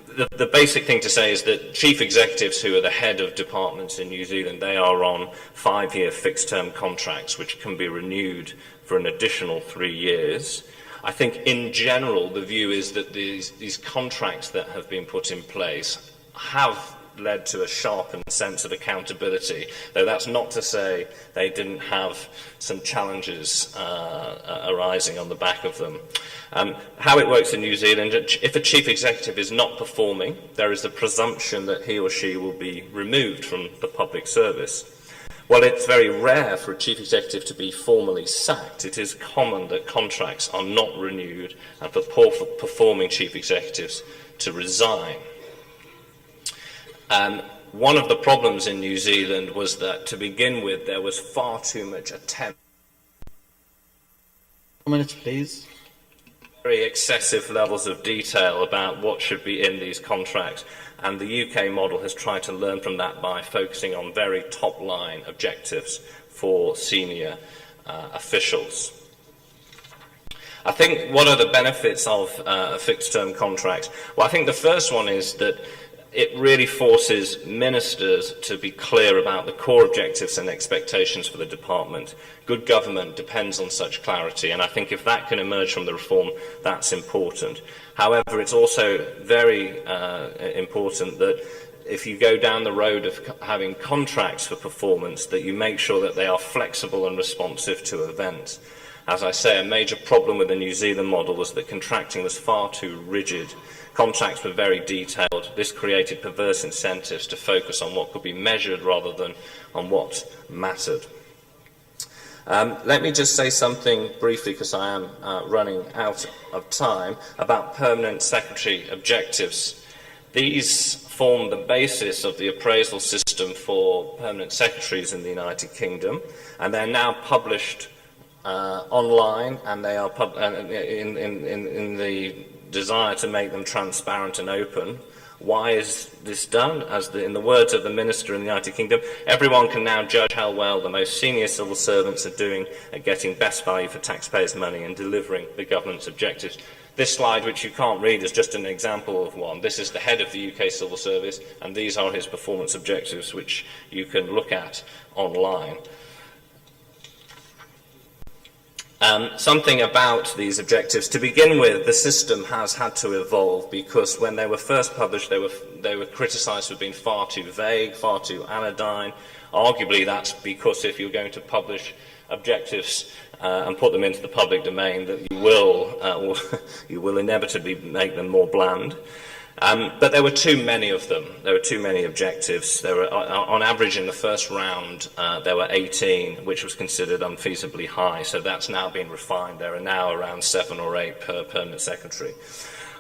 Speaker 13: The basic thing to say is that chief executives who are the head of departments in New Zealand, they are on 5-year fixed-term contracts which can be renewed for an additional 3 years. I think in general the view is that these contracts that have been put in place have led to a sharpened sense of accountability, though that's not to say they didn't have some challenges arising on the back of them. How it works in New Zealand, if a chief executive is not performing, there is a presumption that he or she will be removed from the public service. While it's very rare for a chief executive to be formally sacked, it is common that contracts are not renewed and for poor performing chief executives to resign. one of the problems in New Zealand was that, to begin with, there was far too much attempt.
Speaker 11: 2 minutes, please.
Speaker 13: Very excessive levels of detail about what should be in these contracts, and the UK model has tried to learn from that by focusing on very top-line objectives for senior officials. I think, what are the benefits of fixed-term contracts? Well, I think the first one is that it really forces ministers to be clear about the core objectives and expectations for the department. Good government depends on such clarity, and I think if that can emerge from the reform, that's important. However, it's also very important that if you go down the road of having contracts for performance, that you make sure that they are flexible and responsive to events. As I say, a major problem with the New Zealand model was that contracting was far too rigid. Contracts were very detailed. This created perverse incentives to focus on what could be measured rather than on what mattered. Let me just say something briefly, because I am running out of time, about permanent secretary objectives. These form the basis of the appraisal system for permanent secretaries in the United Kingdom, and they're now published online, and they are in the desire to make them transparent and open. Why is this done? In the words of the Minister in the United Kingdom, everyone can now judge how well the most senior civil servants are doing at getting best value for taxpayers' money and delivering the government's objectives. This slide, which you can't read, is just an example of one. This is the head of the UK Civil Service, and these are his performance objectives, which you can look at online. Something about these objectives. To begin with, the system has had to evolve, because when they were first published, they were criticised for being far too vague, far too anodyne. Arguably, that's because if you're going to publish objectives and put them into the public domain, that you will inevitably make them more bland. But there were too many of them. There were too many objectives. There were, on average, in the first round, there were 18, which was considered unfeasibly high. So that's now been refined. There are now around 7 or 8 per permanent secretary.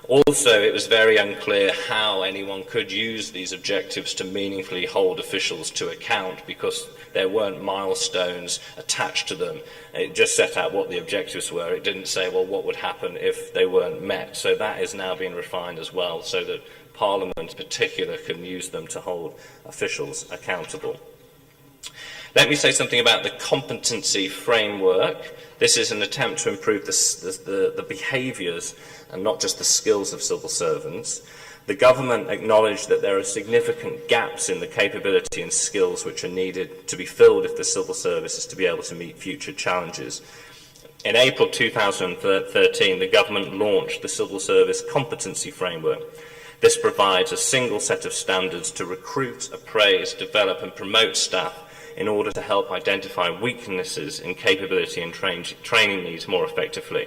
Speaker 13: Also, it was very unclear how anyone could use these objectives to meaningfully hold officials to account, because there weren't milestones attached to them. It just set out what the objectives were. It didn't say, well, what would happen if they weren't met. So that is now being refined as well, so that Parliament in particular can use them to hold officials accountable. Let me say something about the competency framework. This is an attempt to improve the behaviours and not just the skills of civil servants. The government acknowledged that there are significant gaps in the capability and skills which are needed to be filled if the civil service is to be able to meet future challenges. In April 2013, the government launched the Civil Service Competency Framework. This provides a single set of standards to recruit, appraise, develop and promote staff in order to help identify weaknesses in capability and training needs more effectively.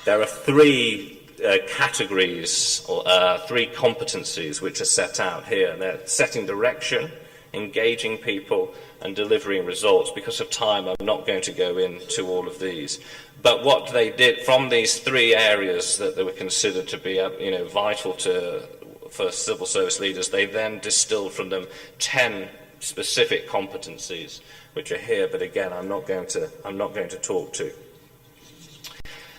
Speaker 13: There are 3 categories, or 3 competencies which are set out here. They're setting direction, engaging people and delivering results. Because of time, I'm not going to go into all of these. But what they did from these 3 areas that they were considered to be vital for civil service leaders, they then distilled from them 10 specific competencies, which are here, but again, I'm not going to talk to.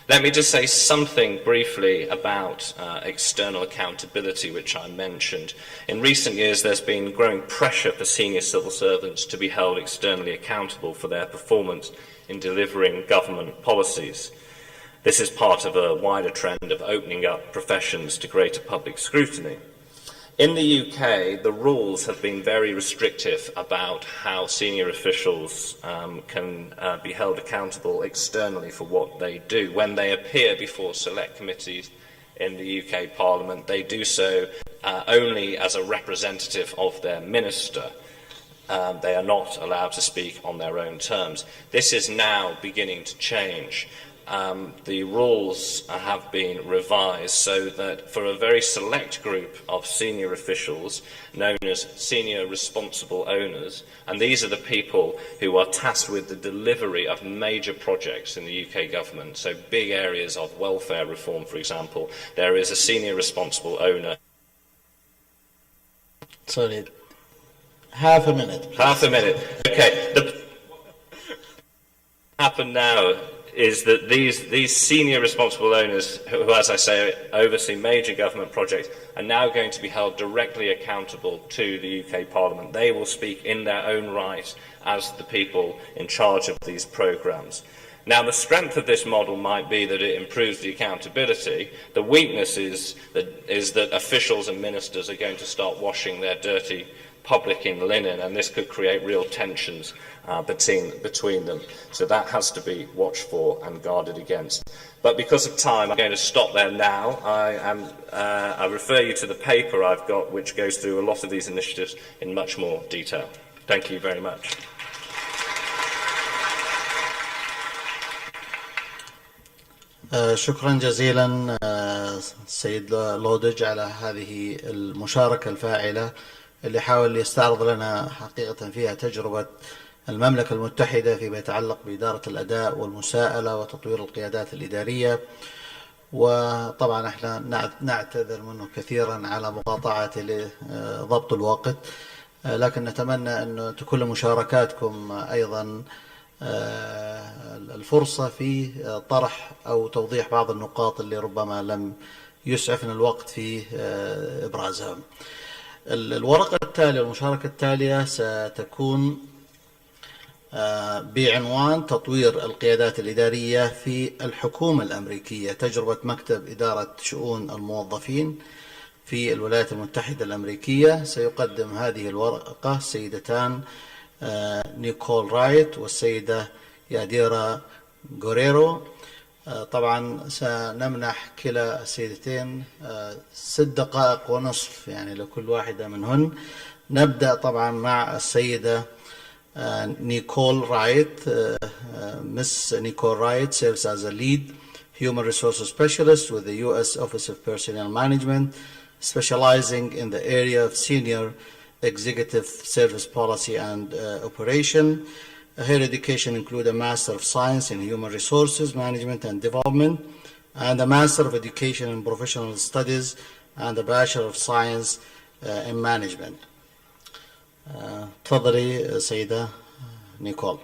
Speaker 13: Let me just say something briefly about external accountability, which I mentioned. In recent years, there's been growing pressure for senior civil servants to be held externally accountable for their performance in delivering government policies. This is part of a wider trend of opening up professions to greater public scrutiny. In the UK, the rules have been very restrictive about how senior officials can be held accountable externally for what they do. When they appear before select committees in the UK Parliament, they do so only as a representative of their minister. They are not allowed to speak on their own terms. This is now beginning to change. The rules have been revised so that for a very select group of senior officials known as senior responsible owners, and these are the people who are tasked with the delivery of major projects in the UK government, so big areas of welfare reform, for example, there is a senior responsible owner
Speaker 11: Sorry, half a minute. Please.
Speaker 13: Half a minute. Okay. Happen now is that these senior responsible owners who, as I say, oversee major government projects are now going to be held directly accountable to the UK Parliament. They will speak in their own right as the people in charge of these programmes. Now, the strength of this model might be that it improves the accountability. The weakness is that officials and ministers are going to start washing their dirty public in linen, and this could create real tensions between them. So that has to be watched for and guarded against. But because of time, I'm going to stop there now. I refer you to the paper I've got, which goes through a lot of these initiatives in much more detail. Thank you very much.
Speaker 11: شكرا جزيلا سيد لودج على هذه المشاركة الفاعلة اللي حاول يستعرض لنا حقيقة فيها تجربة المملكة المتحدة فيما يتعلق بإدارة الأداء والمساءلة وتطوير القيادات الإدارية. وطبعا احنا نعتذر منه كثيرا على مقاطعته لضبط الوقت، لكن نتمنى أن تكون مشاركاتكم أيضا الفرصة في طرح أو توضيح بعض النقاط اللي ربما لم يسعفنا الوقت في إبرازها. الورقة التالية والمشاركة التالية ستكون بعنوان تطوير القيادات الإدارية في الحكومة الأمريكية، تجربة مكتب إدارة شؤون الموظفين في الولايات المتحدة الأمريكية. سيقدم هذه الورقة السيدتان نيكول رايت والسيدة ياديرا غوريرو. طبعا سنمنح كلا السيدتين 6 دقائق ونصف يعني لكل واحدة منهن. نبدأ طبعا مع السيدة نيكول رايت. Miss Nicole Wright serves as a lead human resources specialist with the U.S. Office of Personnel Management, specializing in the area of senior executive service policy and operation. Her education includes a Master of Science in Human Resources Management and Development, and a Master of Education in Professional Studies, and a Bachelor of Science in Management. تفضلي سيدة نيكول.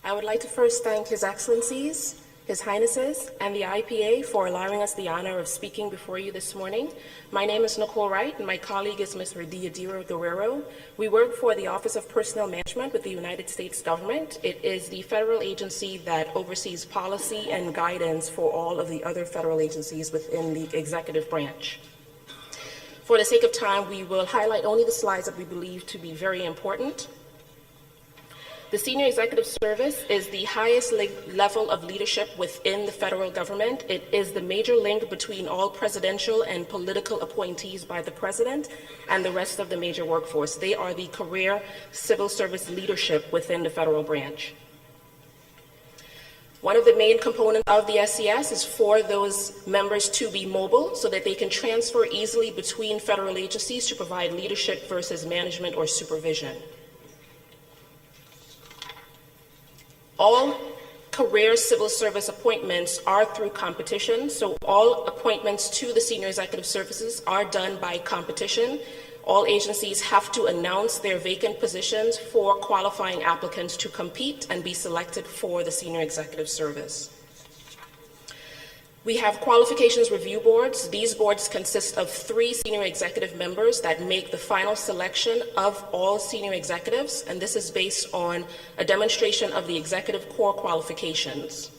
Speaker 14: I would like to first thank His Excellencies, His Highnesses, and the IPA for allowing us the honor of speaking before you this morning. My name is Nicole Wright, and my colleague is Ms. Yadira Guerrero. We work for the Office of Personnel Management with the United States government. It is the federal agency that oversees policy and guidance for all of the other federal agencies within the executive branch. For the sake of time, we will highlight only the slides that we believe to be very important. The Senior Executive Service is the highest level of leadership within the federal government. It is the major link between all presidential and political appointees by the president and the rest of the major workforce. They are the career civil service leadership within the federal branch. One of the main components of the SES is for those members to be mobile so that they can transfer easily between federal agencies to provide leadership versus management or supervision. All career civil service appointments are through competition, so all appointments to the senior executive services are done by competition. All agencies have to announce their vacant positions for qualifying applicants to compete and be selected for the senior executive service. We have qualifications review boards. These boards consist of 3 senior executive members that make the final selection of all senior executives, and this is based on a demonstration of the executive core qualifications.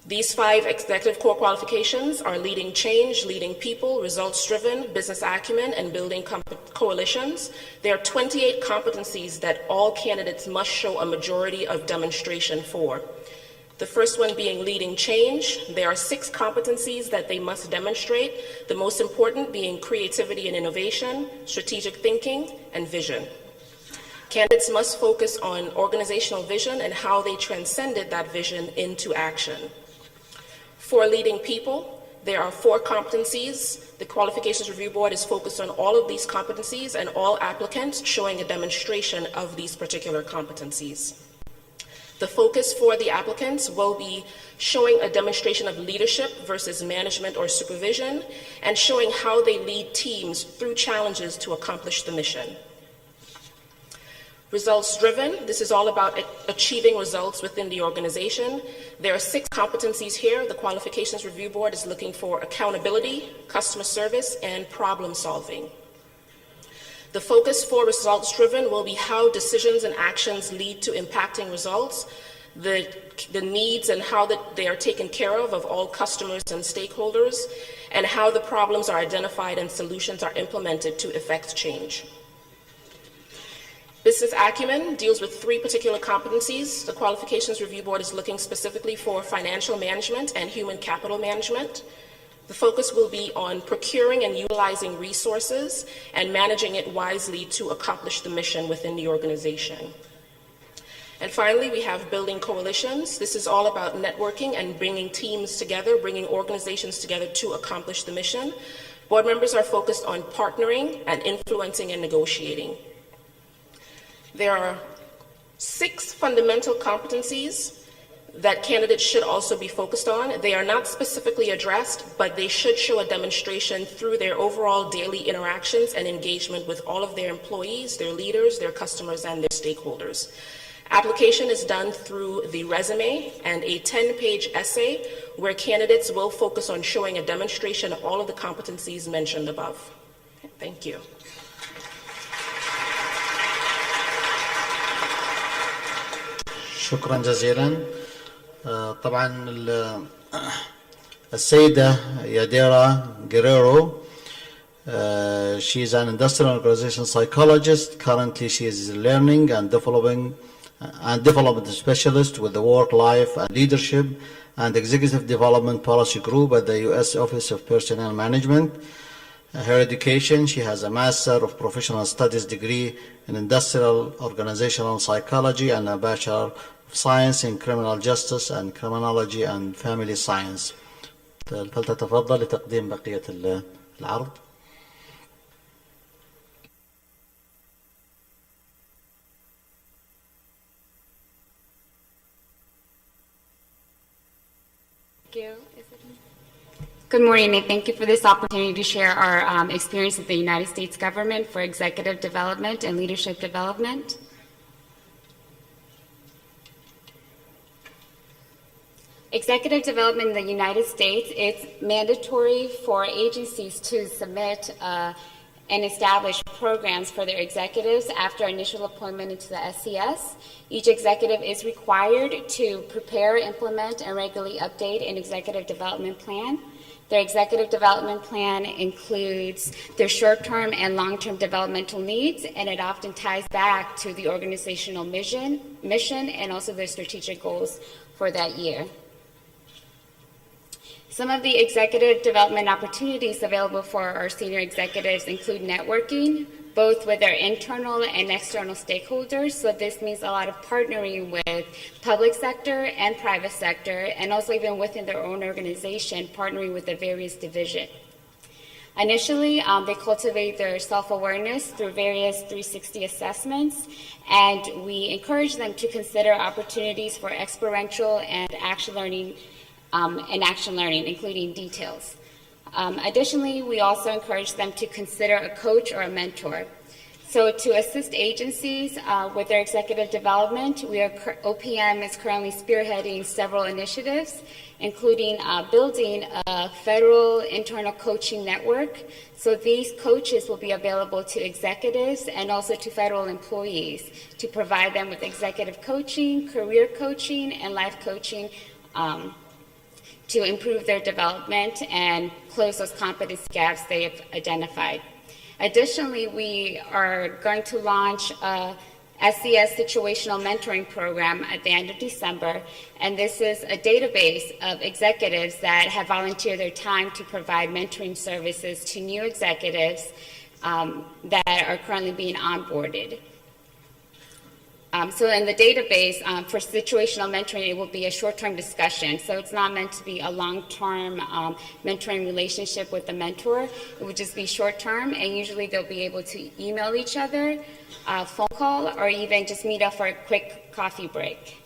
Speaker 14: These 5 executive core qualifications are leading change, leading people, results-driven, business acumen, and building coalitions. There are 28 competencies that all candidates must show a majority of demonstration for. The first one being leading change. There are 6 competencies that they must demonstrate, the most important being creativity and innovation, strategic thinking, and vision. Candidates must focus on organizational vision and how they transcended that vision into action. For leading people, There are 4 competencies. The Qualifications Review Board is focused on all of these competencies and all applicants showing a demonstration of these particular competencies. The focus for the applicants will be showing a demonstration of leadership versus management or supervision, and showing how they lead teams through challenges to accomplish the mission. Results driven, this is all about achieving results within the organization. There are 6 competencies here. The Qualifications Review Board is looking for accountability, customer service, and problem solving. The focus for results driven will be how decisions and actions lead to impacting results, the needs and how they are taken care of all customers and stakeholders, and how the problems are identified and solutions are implemented to effect change. Business acumen deals with 3 particular competencies. The Qualifications Review Board is looking specifically for financial management and human capital management. The focus will be on procuring and utilizing resources and managing it wisely to accomplish the mission within the organization. And finally, we have building coalitions. This is all about networking and bringing teams together, bringing organizations together to accomplish the mission. Board members are focused on partnering and influencing and negotiating. There are 6 fundamental competencies that candidates should also be focused on. They are not specifically addressed, but they should show a demonstration through their overall daily interactions and engagement with all of their employees, their leaders, their customers, and their stakeholders. Application is done through the resume and a 10-page essay where candidates will focus on showing a demonstration of all of the competencies mentioned above. Thank you.
Speaker 11: شكرا جزيلا. طبعا السيدة ياديرا جيريرو, she is an industrial organization psychologist. Currently she is learning and development specialist with the Work, Life and Leadership and Executive Development Policy Group at the U.S. Office of Personnel Management. Her education, she has a Master of Professional Studies degree in Industrial Organizational Psychology and a Bachelor of Science in Criminal Justice and Criminology and Family Science. فلتتفضل لتقديم بقية العرض.
Speaker 15: Good morning, and thank you for this opportunity to share our experience with the United States government for executive development and leadership development. Executive development in the United States, it's mandatory for agencies to submit and establish programs for their executives after initial appointment into the SCS. Each executive is required to prepare, implement, and regularly update an executive development plan. Their executive development plan includes their short-term and long-term developmental needs, and it often ties back to the organizational mission, and also their strategic goals for that year. Some of the executive development opportunities available for our senior executives include networking, both with their internal and external stakeholders. So this means a lot of partnering with public sector and private sector, and also even within their own organization, partnering with the various divisions. Initially, they cultivate their self-awareness through various 360 assessments, and we encourage them to consider opportunities for experiential and action learning, including details. Additionally, we also encourage them to consider a coach or a mentor. So to assist agencies with their executive development, OPM is currently spearheading several initiatives, including building a federal internal coaching network. So these coaches will be available to executives and also to federal employees to provide them with executive coaching, career coaching, and life coaching to improve their development and close those competence gaps they have identified. Additionally, we are going to launch a SCS situational mentoring program at the end of December, and this is a database of executives that have volunteered their time to provide mentoring services to new executives that are currently being onboarded. So in the database, for situational mentoring, it will be a short-term discussion. So it's not meant to be a long-term mentoring relationship with the mentor. It would just be short-term, and usually they'll be able to email each other, phone call, or even just meet up for a quick coffee break.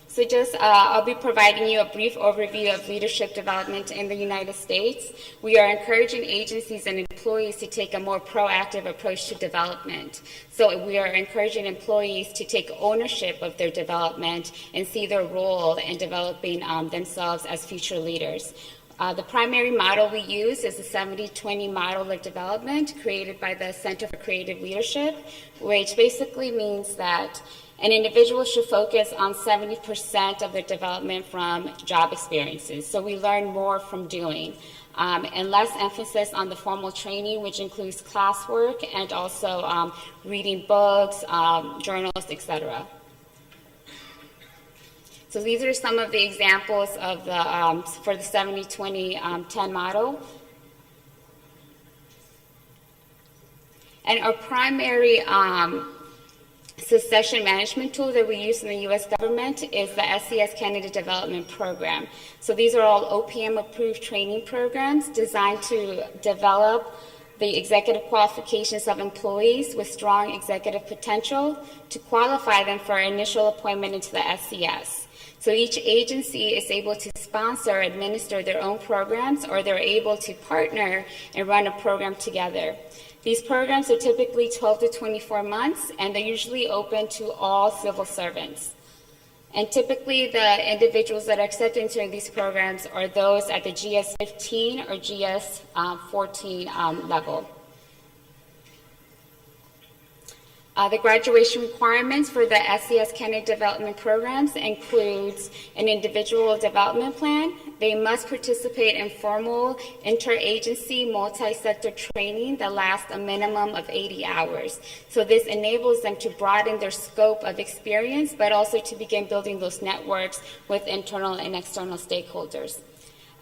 Speaker 15: So just, I'll be providing you a brief overview of leadership development in the United States. We are encouraging agencies and employees to take a more proactive approach to development. So we are encouraging employees to take ownership of their development and see their role in developing themselves as future leaders. The primary model we use is the 70-20 model of development created by the Center for Creative Leadership, which basically means that an individual should focus on 70% of their development from job experiences. So we learn more from doing, and less emphasis on the formal training, which includes classwork and also reading books, journals, etc. So these are some of the examples of the for the 70-20-10 model. And our primary succession management tool that we use in the U.S. government is the SES Candidate Development Program. So these are all OPM-approved training programs designed to develop the executive qualifications of employees with strong executive potential to qualify them for initial appointment into the SES. So each agency is able to sponsor or administer their own programs, or they're able to partner and run a program together. These programs are typically 12 to 24 months, and they're usually open to all civil servants. And typically, the individuals that are accepted into these programs are those at the GS 15 or GS 14 level. The graduation requirements for the SES Candidate Development Programs includes an individual development plan. They must participate in formal interagency multi-sector training that lasts a minimum of 80 hours. So this enables them to broaden their scope of experience, but also to begin building those networks with internal and external stakeholders.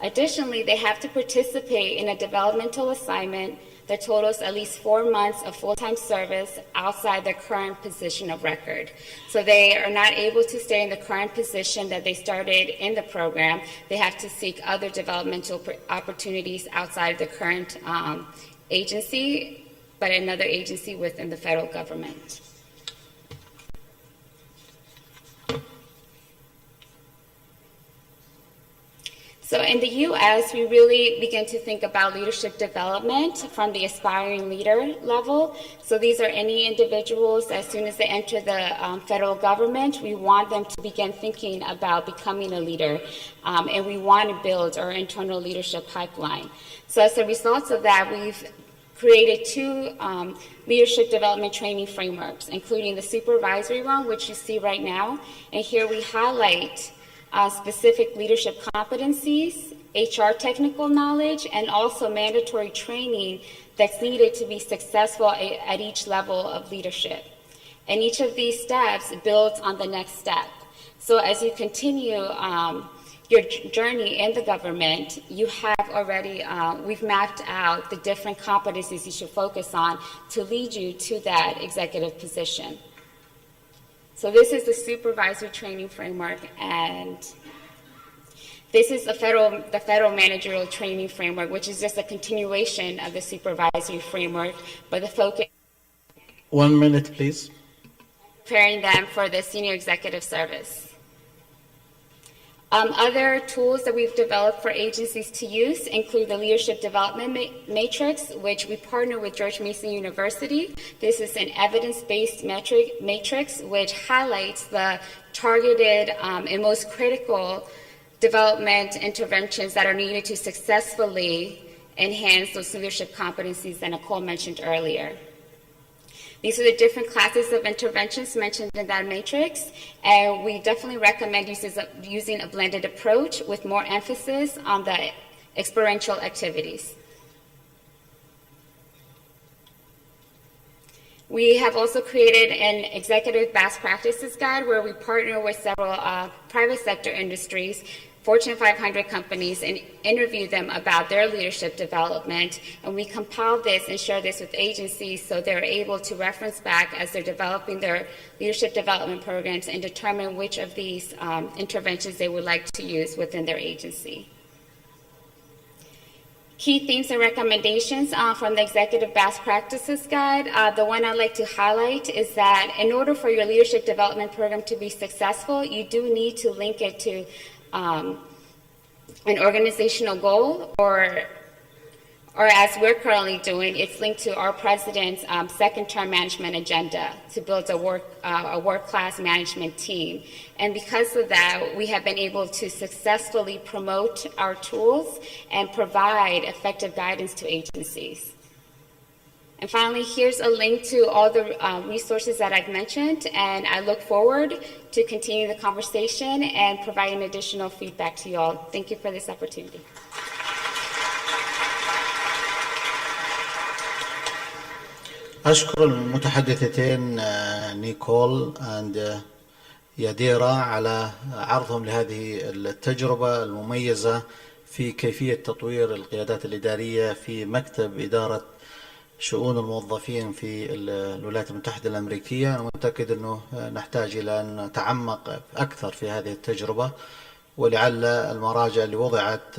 Speaker 15: Additionally, they have to participate in a developmental assignment that totals at least 4 months of full-time service outside their current position of record. So they are not able to stay in the current position that they started in the program. They have to seek other developmental opportunities outside the current agency, but another agency within the federal government. So in the U.S., we really begin to think about leadership development from the aspiring leader level. So these are any individuals, as soon as they enter the federal government, we want them to begin thinking about becoming a leader, and we want to build our internal leadership pipeline. So as a result of that, we've created 2 leadership development training frameworks, including the supervisory one, which you see right now. And here we highlight specific leadership competencies, HR technical knowledge, and also mandatory training that's needed to be successful at each level of leadership. And each of these steps builds on the next step. So as you continue your journey in the government, you have already, we've mapped out the different competencies you should focus on to lead you to that executive position. So this is the supervisory training framework, and this is the federal managerial training framework, which is just a continuation of the supervisory framework, but the focus.
Speaker 7: 1 minute, please.
Speaker 15: Preparing them for the senior executive service. Other tools that we've developed for agencies to use include the Leadership Development Matrix, which we partner with George Mason University. This is an evidence-based matrix which highlights the targeted and most critical development interventions that are needed to successfully enhance those leadership competencies that Nicole mentioned earlier. These are the different classes of interventions mentioned in that matrix, and we definitely recommend using a blended approach with more emphasis on the experiential activities. We have also created an executive best practices guide where we partner with several private sector industries Fortune 500 companies and interview them about their leadership development. And we compile this and share this with agencies so they're able to reference back as they're developing their leadership development programs and determine which of these interventions they would like to use within their agency. Key themes and recommendations from the Executive Best Practices Guide. The one I'd like to highlight is that in order for your leadership development program to be successful, you do need to link it to an organizational goal, or as we're currently doing, it's linked to our president's second-term management agenda to build a world-class management team. And because of that, we have been able to successfully promote our tools and provide effective guidance to agencies. And finally, here's a link to all the resources that I've mentioned, and I look forward to continuing the conversation and providing additional feedback to you all. Thank you for this opportunity.
Speaker 11: أشكر المتحدثتين نيكول and ياديرا على عرضهم لهذه التجربة المميزة في كيفية تطوير القيادات الإدارية في مكتب إدارة شؤون الموظفين في الولايات المتحدة الأمريكية. أنا متأكد أنه نحتاج إلى أن نتعمق أكثر في هذه التجربة، ولعل المراجع اللي وضعت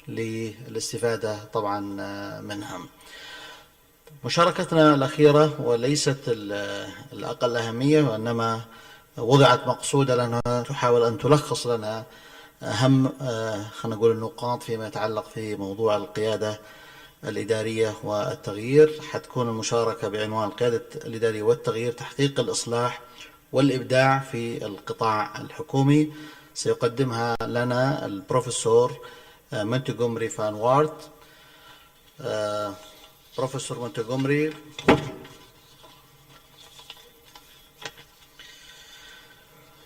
Speaker 11: للاستفادة طبعا منها. مشاركتنا الأخيرة وليست الأقل أهمية، وإنما وضعت مقصودة لأنها تحاول أن تلخص لنا أهم خلينا نقول النقاط فيما يتعلق في موضوع القيادة الإدارية والتغيير. حتكون المشاركة بعنوان القيادة الإدارية والتغيير، تحقيق الإصلاح والإبداع في القطاع الحكومي. سيقدمها لنا البروفيسور مونتجومري فان وارت. Professor Montgomery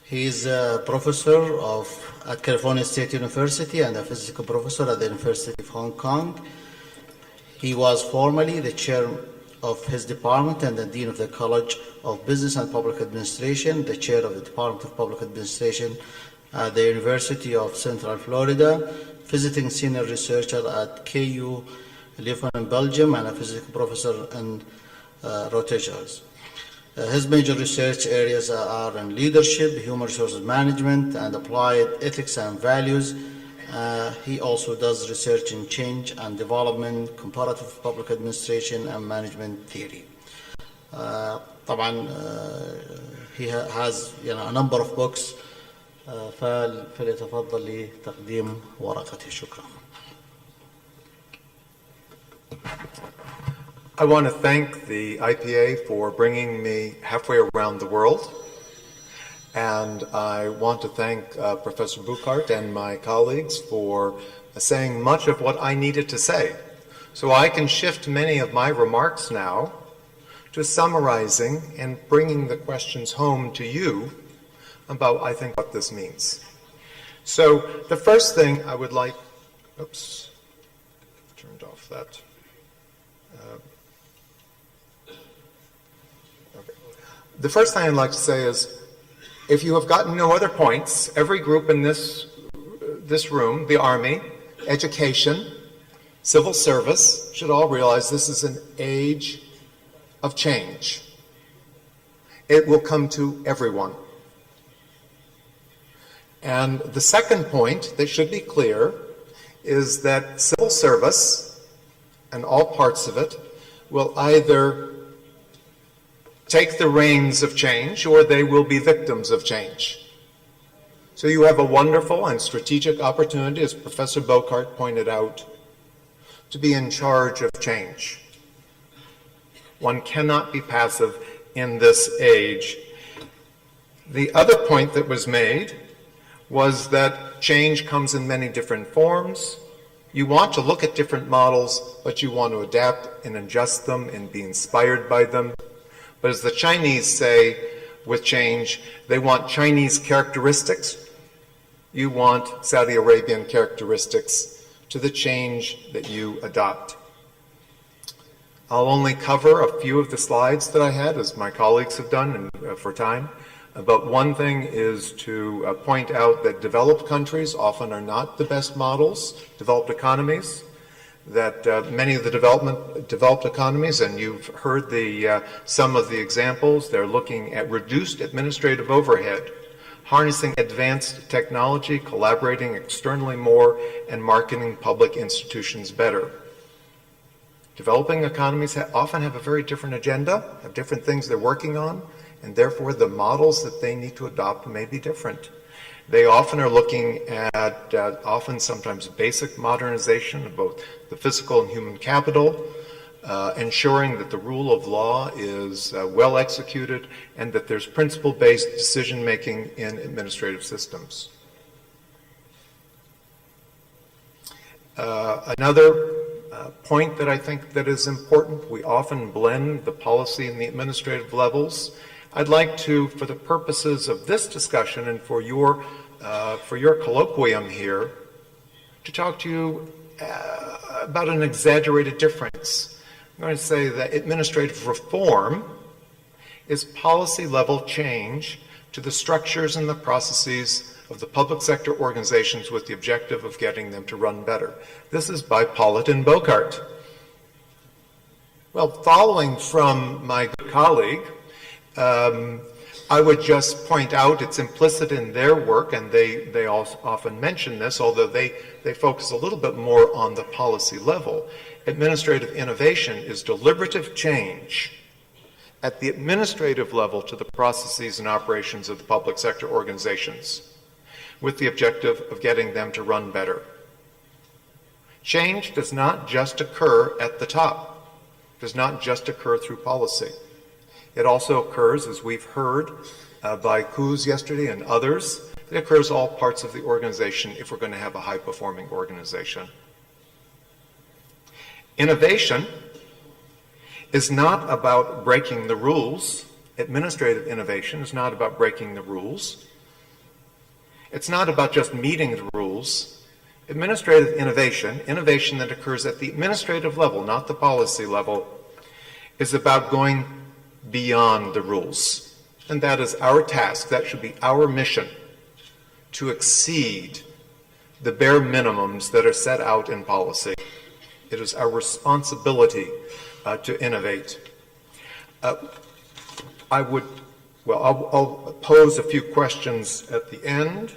Speaker 11: he is a professor at California State University and a physical professor at the University of Hong Kong. He was formerly the chair of his department and the dean of the College of Business and Public Administration, the chair of the Department of Public Administration at the University of Central Florida, visiting senior researcher at KU Leuven in Belgium, and a physics professor in Rotterdam. His major research areas are in leadership, human resources management, and applied ethics and values. He also does research in change and development, comparative public administration, and management theory. طبعا he has a number of books. فليتفضل لتقديم ورقته. شكرا.
Speaker 16: I want to thank the IPA for bringing me halfway around the world, and I want to thank Professor Buchart and my colleagues for saying much of what I needed to say. So I can shift many of my remarks now to summarizing and bringing the questions home to you about, I think, what this means. So the first thing I would like, oops, turned off that. The first thing I'd like to say is, if you have gotten no other points, every group in this room, the Army, education, civil service, should all realize this is an age of change. It will come to everyone. And the second point that should be clear is that civil service and all parts of it will either take the reins of change or they will be victims of change. So you have a wonderful and strategic opportunity, as Professor Buchart pointed out, to be in charge of change. One cannot be passive in this age. The other point that was made was that change comes in many different forms. You want to look at different models, but you want to adapt and adjust them and be inspired by them. But as the Chinese say with change, they want Chinese characteristics. You want Saudi Arabian characteristics to the change that you adopt. I'll only cover a few of the slides that I had, as my colleagues have done for time. But one thing is to point out that developed countries often are not the best models, developed economies, that many of the developed economies, and you've heard some of the examples, they're looking at reduced administrative overhead, harnessing advanced technology, collaborating externally more, and marketing public institutions better. Developing economies often have a very different agenda, have different things they're working on, and therefore the models that they need to adopt may be different. They often are looking at sometimes basic modernization of both the physical and human capital, ensuring that the rule of law is well executed and that there's principle-based decision-making in administrative systems. Another point that I think that is important, we often blend the policy and the administrative levels. I'd like to, for the purposes of this discussion and for your colloquium here, to talk to you about an exaggerated difference. I'm going to say that administrative reform is policy-level change to the structures and the processes of the public sector organizations with the objective of getting them to run better. This is by Pollitt and Bocart. Well, following from my good colleague, I would just point out it's implicit in their work, and they also often mention this, although they focus a little bit more on the policy level. Administrative innovation is deliberative change at the administrative level to the processes and operations of the public sector organizations with the objective of getting them to run better. Change does not just occur at the top, does not just occur through policy. It also occurs, as we've heard by Koos yesterday and others, it occurs all parts of the organization if we're going to have a high-performing organization. Innovation is not about breaking the rules. Administrative innovation is not about breaking the rules. It's not about just meeting the rules. Administrative innovation, innovation that occurs at the administrative level, not the policy level, is about going beyond the rules. And that is our task. That should be our mission, to exceed the bare minimums that are set out in policy. It is our responsibility to innovate. I'll pose a few questions at the end.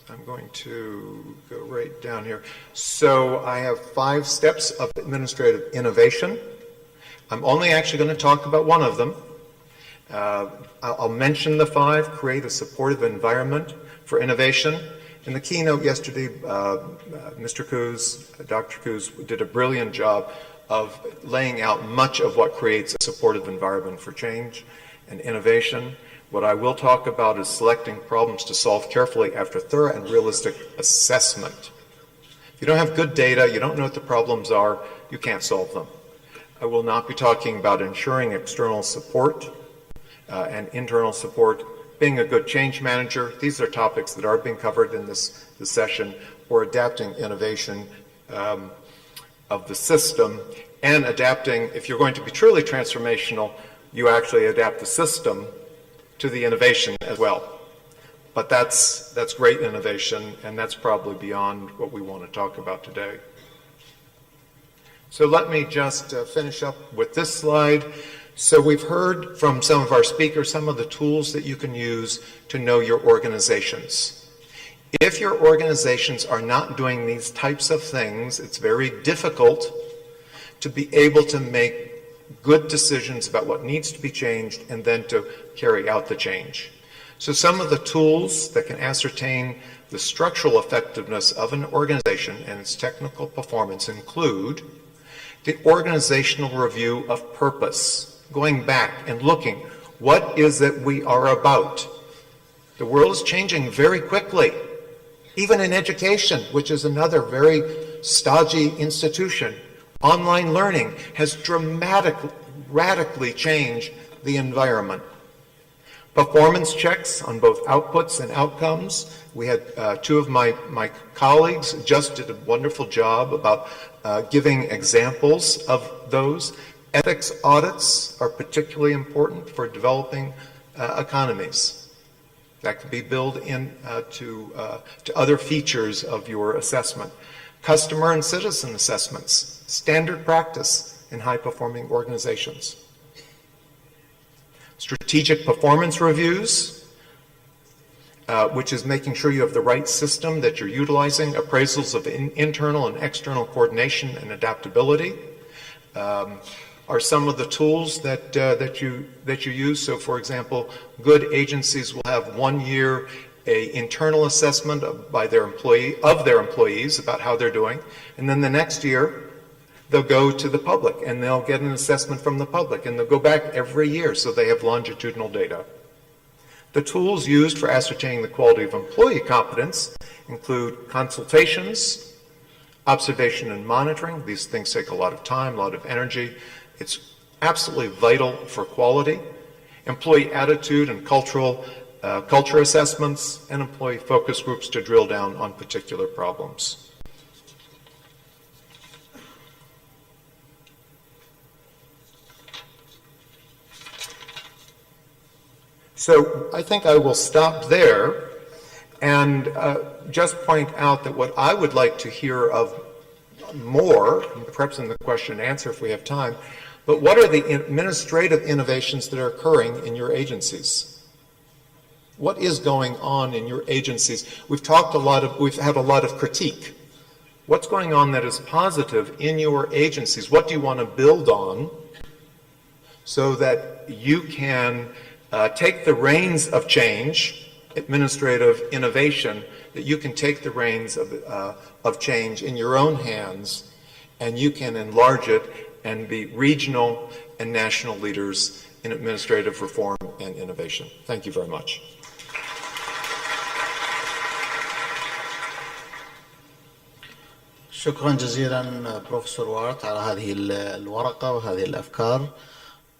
Speaker 16: I'm going to go right down here. So I have 5 steps of administrative innovation. I'm only actually going to talk about one of them. I'll mention the 5, create a supportive environment for innovation. In the keynote yesterday, Mr. Koos, Dr. Koos did a brilliant job of laying out much of what creates a supportive environment for change and innovation. What I will talk about is selecting problems to solve carefully after thorough and realistic assessment. If you don't have good data, you don't know what the problems are, you can't solve them. I will not be talking about ensuring external support and internal support, being a good change manager. These are topics that are being covered in this session, or adapting innovation of the system, and adapting, if you're going to be truly transformational, you actually adapt the system to the innovation as well. But that's great innovation, and that's probably beyond what we want to talk about today. So let me just finish up with this slide. So we've heard from some of our speakers some of the tools that you can use to know your organizations. If your organizations are not doing these types of things, it's very difficult to be able to make good decisions about what needs to be changed and then to carry out the change. So some of the tools that can ascertain the structural effectiveness of an organization and its technical performance include the organizational review of purpose, going back and looking, what is it we are about? The world is changing very quickly, even in education, which is another very stodgy institution. Online learning has radically changed the environment. Performance checks on both outputs and outcomes. We had 2 of my colleagues just did a wonderful job about giving examples of those. Ethics audits are particularly important for developing economies. That could be built in to other features of your assessment. Customer and citizen assessments, standard practice in high-performing organizations. Strategic performance reviews, which is making sure you have the right system that you're utilizing, appraisals of internal and external coordination and adaptability, are some of the tools that you use. So, for example, good agencies will have 1 year an internal assessment of their employees about how they're doing, and then the next year they'll go to the public and they'll get an assessment from the public, and they'll go back every year so they have longitudinal data. The tools used for ascertaining the quality of employee competence include consultations, observation and monitoring. These things take a lot of time, a lot of energy. It's absolutely vital for quality. Employee attitude and culture assessments, and employee focus groups to drill down on particular problems. So I think I will stop there and just point out that what I would like to hear of more, perhaps in the question and answer if we have time, but what are the administrative innovations that are occurring in your agencies? What is going on in your agencies? We've had a lot of critique. What's going on that is positive in your agencies? What do you want to build on so that you can take the reins of change, administrative innovation, that you can take the reins of change in your own hands, and you can enlarge it and be regional and national leaders in administrative reform and innovation. Thank you very much.
Speaker 11: شكرا جزيلا بروفيسور وارت على هذه الورقة وهذه الأفكار،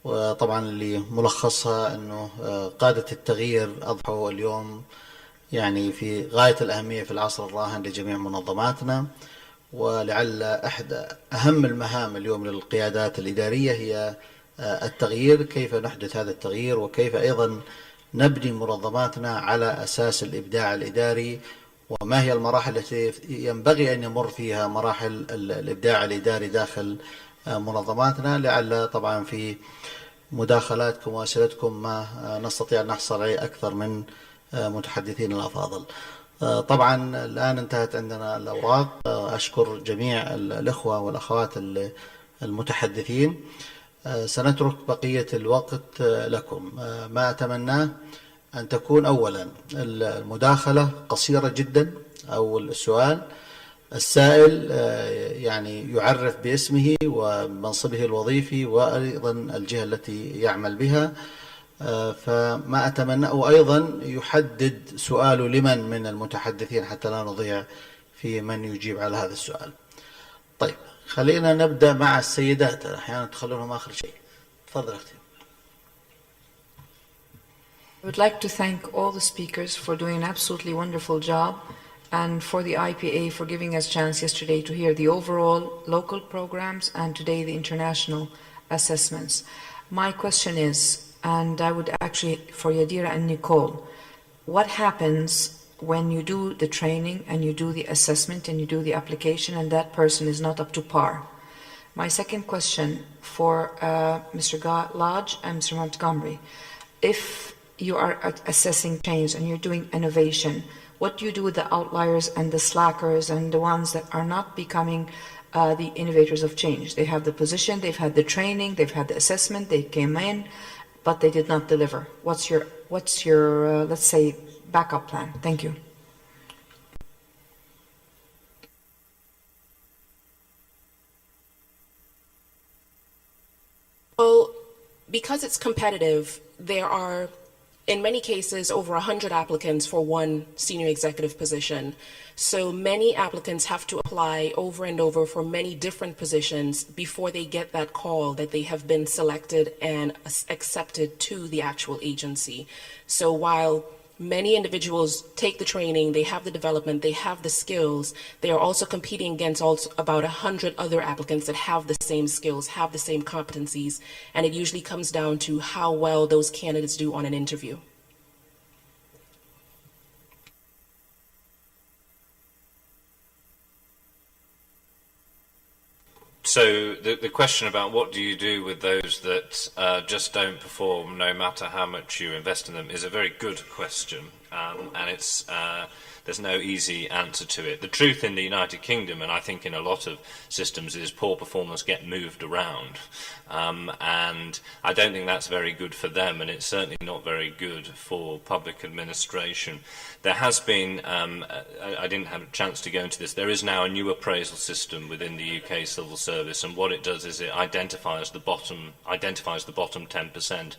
Speaker 11: وطبعا اللي ملخصها أنه قادة التغيير أضحوا اليوم يعني في غاية الأهمية في العصر الراهن لجميع منظماتنا، ولعل أحد أهم المهام اليوم للقيادات الإدارية هي التغيير، كيف نحدث هذا التغيير وكيف أيضا نبني منظماتنا على أساس الإبداع الإداري، وما هي المراحل التي ينبغي أن يمر فيها مراحل الإبداع الإداري داخل منظماتنا. لعل طبعا في مداخلاتكم وأسئلتكم ما نستطيع أن نحصل عليه أكثر من متحدثين الأفاضل. طبعا الآن انتهت عندنا الأوراق. أشكر جميع الإخوة والأخوات المتحدثين. سنترك بقية الوقت لكم. ما أتمناه أن تكون أولا المداخلة قصيرة جدا، أو السؤال السائل يعني يعرف باسمه ومنصبه الوظيفي وأيضا الجهة التي يعمل بها، فما أتمنى، وأيضا يحدد سؤاله لمن من المتحدثين حتى لا نضيع في من يجيب على هذا السؤال. طيب خلينا نبدأ مع السيدات، أحيانا تخلونهم آخر شيء. تفضل أختي.
Speaker 17: I would like to thank all the speakers for doing an absolutely wonderful job, and for the IPA for giving us a chance yesterday to hear the overall local programs and today the international assessments. My question is, and I would actually, for Yadira and Nicole, what happens when you do the training and you do the assessment and you do the application and that person is not up to par? My second question for Mr. Lodge and Mr. Montgomery, if you are assessing change and you're doing innovation, what do you do with the outliers and the slackers and the ones that are not becoming the innovators of change? They have the position, they've had the training, they've had the assessment, they came in, but they did not deliver. What's your let's say, backup plan? Thank you.
Speaker 14: Well, because it's competitive, there are, in many cases, over 100 applicants for one senior executive position. So many applicants have to apply over and over for many different positions before they get that call that they have been selected and accepted to the actual agency. So while many individuals take the training, they have the development, they have the skills. They are also competing against about 100 other applicants that have the same skills, have the same competencies, and it usually comes down to how well those candidates do on an interview.
Speaker 13: So the question about what do you do with those that just don't perform no matter how much you invest in them is a very good question, and it's there's no easy answer to it. The truth in the United Kingdom, and I think in a lot of systems, is poor performers get moved around, and I don't think that's very good for them, and it's certainly not very good for public administration. There has been, I didn't have a chance to go into this, there is now a new appraisal system within the UK civil service, and what it does is it identifies the bottom 10%.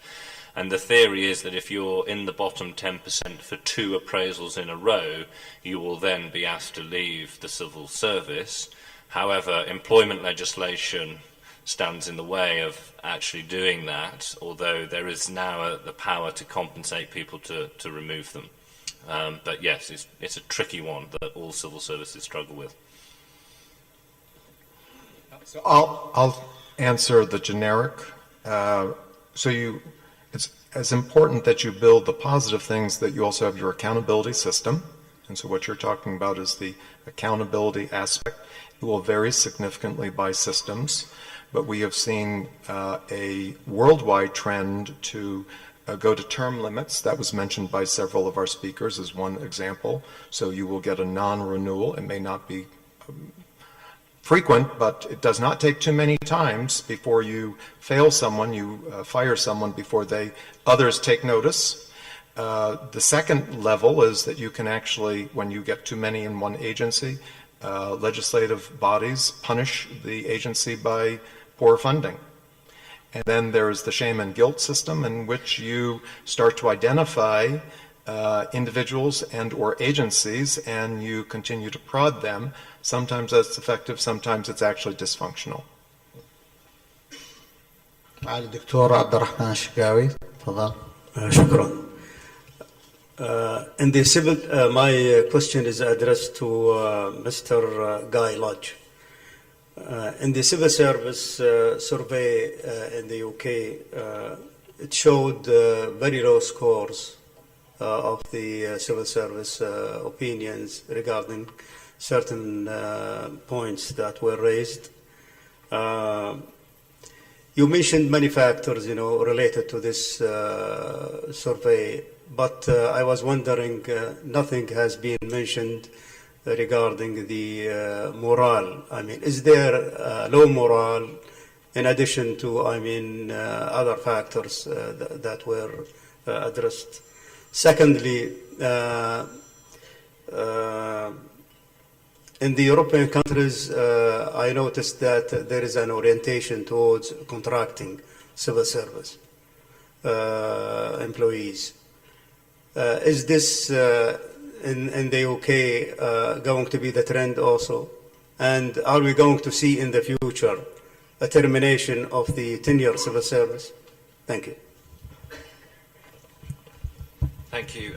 Speaker 13: And the theory is that if you're in the bottom 10% for 2 appraisals in a row, you will then be asked to leave the civil service. However, employment legislation stands in the way of actually doing that, although there is now the power to compensate people to remove them. But yes, it's a tricky one that all civil services struggle with.
Speaker 16: So I'll answer the generic. It's as important that you build the positive things that you also have your accountability system. And so what you're talking about is the accountability aspect. It will vary significantly by systems, but we have seen a worldwide trend to go to term limits. That was mentioned by several of our speakers as one example. So you will get a non-renewal. It may not be frequent, but it does not take too many times before you fail someone, you fire someone before others take notice. The second level is that you can actually, when you get too many in one agency, legislative bodies punish the agency by poor funding. And then there's the shame and guilt system, in which you start to identify individuals and or agencies, and you continue to prod them. Sometimes that's effective, sometimes it's actually dysfunctional.
Speaker 11: معالي الدكتور عبد الرحمن الشقاوي تفضل.
Speaker 2: شكرا. In the civil, my question is addressed to Mr. Guy Lodge. In the civil service survey in the UK, it showed very low scores of the civil service opinions regarding certain points that were raised. You mentioned many factors, related to this survey, but I was wondering, nothing has been mentioned regarding the morale. I mean, is there low morale in addition to, other factors that were addressed? Secondly, in the European countries, I noticed that there is an orientation towards contracting civil service employees. Is this in the UK going to be the trend also? And are we going to see in the future a termination of the tenure civil service? Thank you.
Speaker 13: Thank you.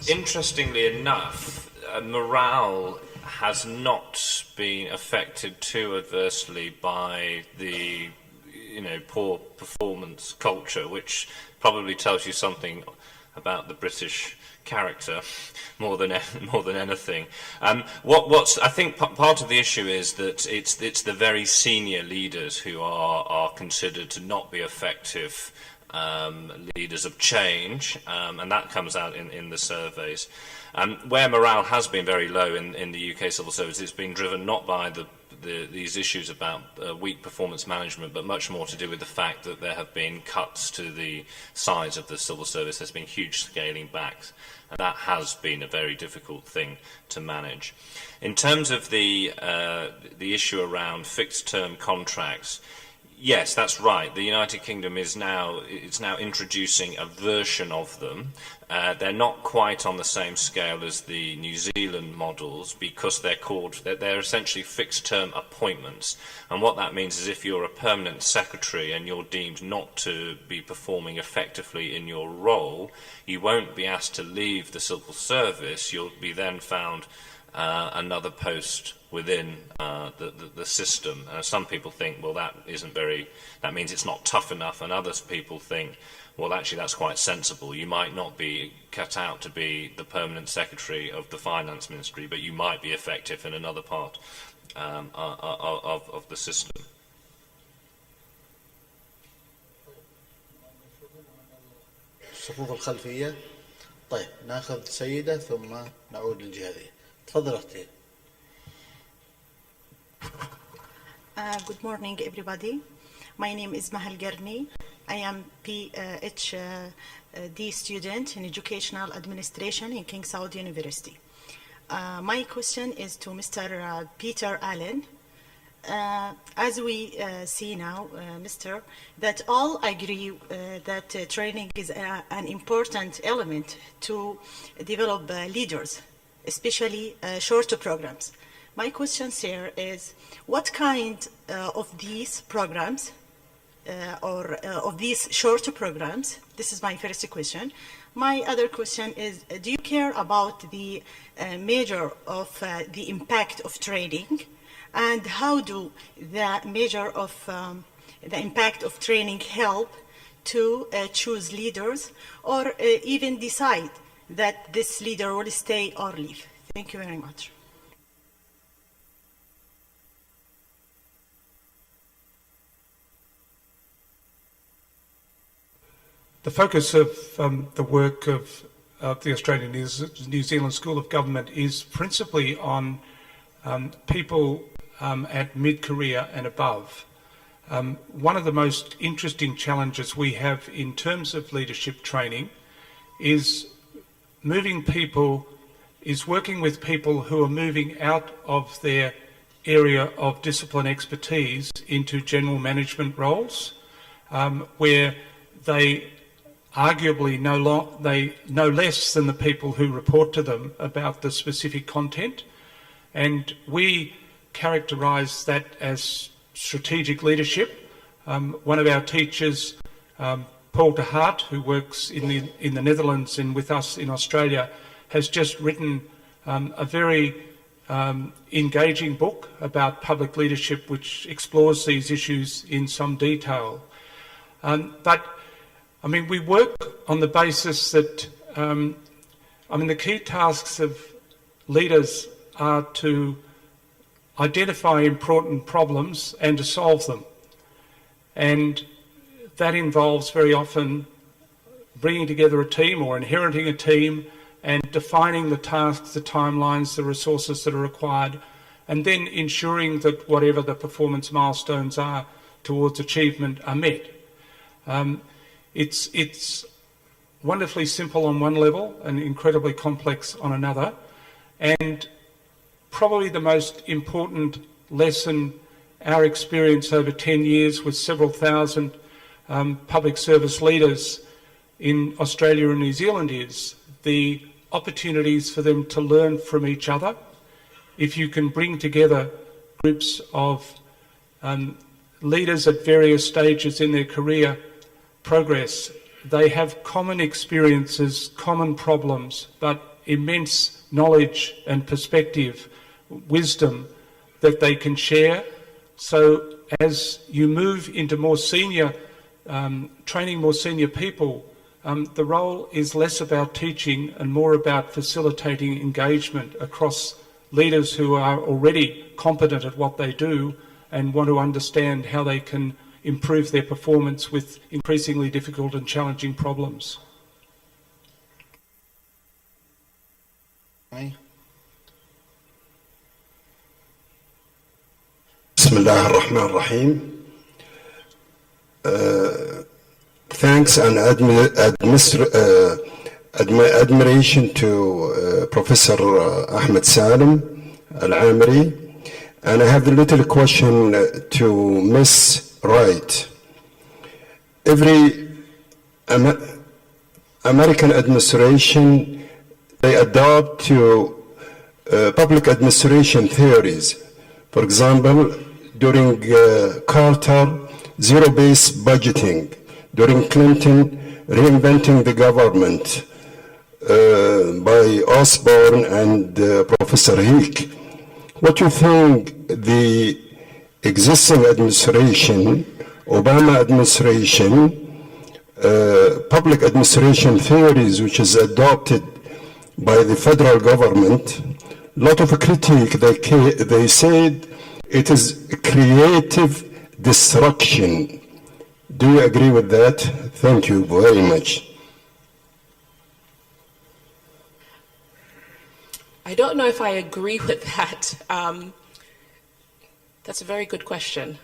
Speaker 13: Interestingly enough, morale has not been affected too adversely by the poor performance culture, which probably tells you something about the British character more than anything. I think part of the issue is that it's the very senior leaders who are considered to not be effective leaders of change, and that comes out in the surveys. Where morale has been very low in the UK civil service, it's been driven not by these issues about weak performance management, but much more to do with the fact that there have been cuts to the size of the civil service. There's been huge scaling backs, and that has been a very difficult thing to manage. In terms of the issue around fixed-term contracts, Yes, that's right. The United Kingdom is now introducing a version of them. They're not quite on the same scale as the New Zealand models because they're essentially fixed-term appointments. And what that means is if you're a permanent secretary and you're deemed not to be performing effectively in your role, you won't be asked to leave the civil service. You'll be then found another post within the system. Some people think, well, that means it's not tough enough, and other people think, well, actually, that's quite sensible. You might not be cut out to be the permanent secretary of the finance ministry, but you might be effective in another part of the system.
Speaker 11: الصفوف الخلفية. طيب ناخذ سيدة ثم نعود للجهة دي. تفضل أختي.
Speaker 18: Good morning, everybody. My name is Mahal Garni. I am PhD student in Educational Administration in King Saud University. My question is to Mr. Peter Allen. As we see now, Mr., that all agree that training is an important element to develop leaders, especially shorter programs. My question here is, what kind of these programs or of these shorter programs? This is my first question. My other question is, do you care about the measure of the impact of training, and how do the measure of the impact of training help to choose leaders or even decide that this leader will stay or leave? Thank you very much.
Speaker 12: The focus of the work of the Australian New Zealand School of Government is principally on people at mid-career and above. One of the most interesting challenges we have in terms of leadership training is working with people who are moving out of their area of discipline expertise into general management roles, where they arguably know less than the people who report to them about the specific content. And we characterise that as strategic leadership. One of our teachers, Paul de Hart, who works in the Netherlands and with us in Australia, has just written a very engaging book about public leadership which explores these issues in some detail. But I mean, we work on the basis that, the key tasks of leaders are to identify important problems and to solve them. And that involves very often bringing together a team or inheriting a team and defining the tasks, the timelines, the resources that are required, and then ensuring that whatever the performance milestones are towards achievement are met. It's wonderfully simple on one level and incredibly complex on another. And probably the most important lesson our experience over 10 years with several thousand public service leaders in Australia and New Zealand is the opportunities for them to learn from each other. If you can bring together groups of leaders at various stages in their career progress, they have common experiences, common problems, but immense knowledge and perspective, wisdom that they can share. So as you move into more senior, training more senior people, the role is less about teaching and more about facilitating engagement across leaders who are already competent at what they do and want to understand how they can improve their performance with increasingly difficult and challenging problems.
Speaker 4: بسم الله الرحمن الرحيم. Thanks and admiration to Professor Ahmed Salim Al-Amri. And I have a little question to Miss right. Every American administration, they adopt to public administration theories. For example, during Carter, zero-based budgeting. During Clinton, reinventing the government by Osborne and Professor Heek. What do you think the existing administration, Obama administration, public administration theories which is adopted by the federal government, a lot of critique, they said it is creative destruction. Do you agree with that? Thank you very much.
Speaker 14: I don't know if I agree with that. That's a very good question.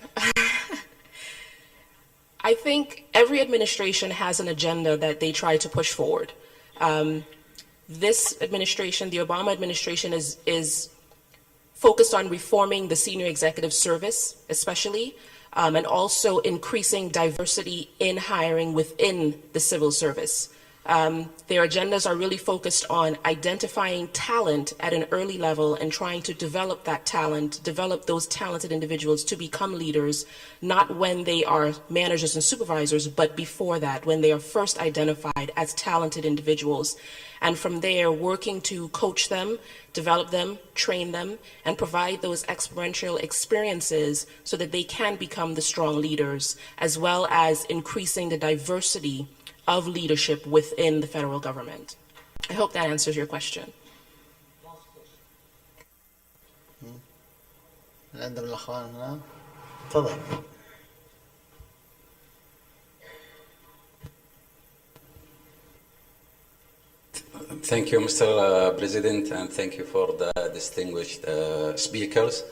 Speaker 14: I think every administration has an agenda that they try to push forward. This administration, the Obama administration, is focused on reforming the senior executive service, especially, and also increasing diversity in hiring within the civil service. Their agendas are really focused on identifying talent at an early level and trying to develop that talent, develop those talented individuals to become leaders, not when they are managers and supervisors, but before that, when they are first identified as talented individuals. And from there, working to coach them, develop them, train them, and provide those experiential experiences so that they can become the strong leaders, as well as increasing the diversity of leadership within the federal government. I hope that answers your question.
Speaker 19: Thank you, Mr. President, and thank you for the distinguished speakers.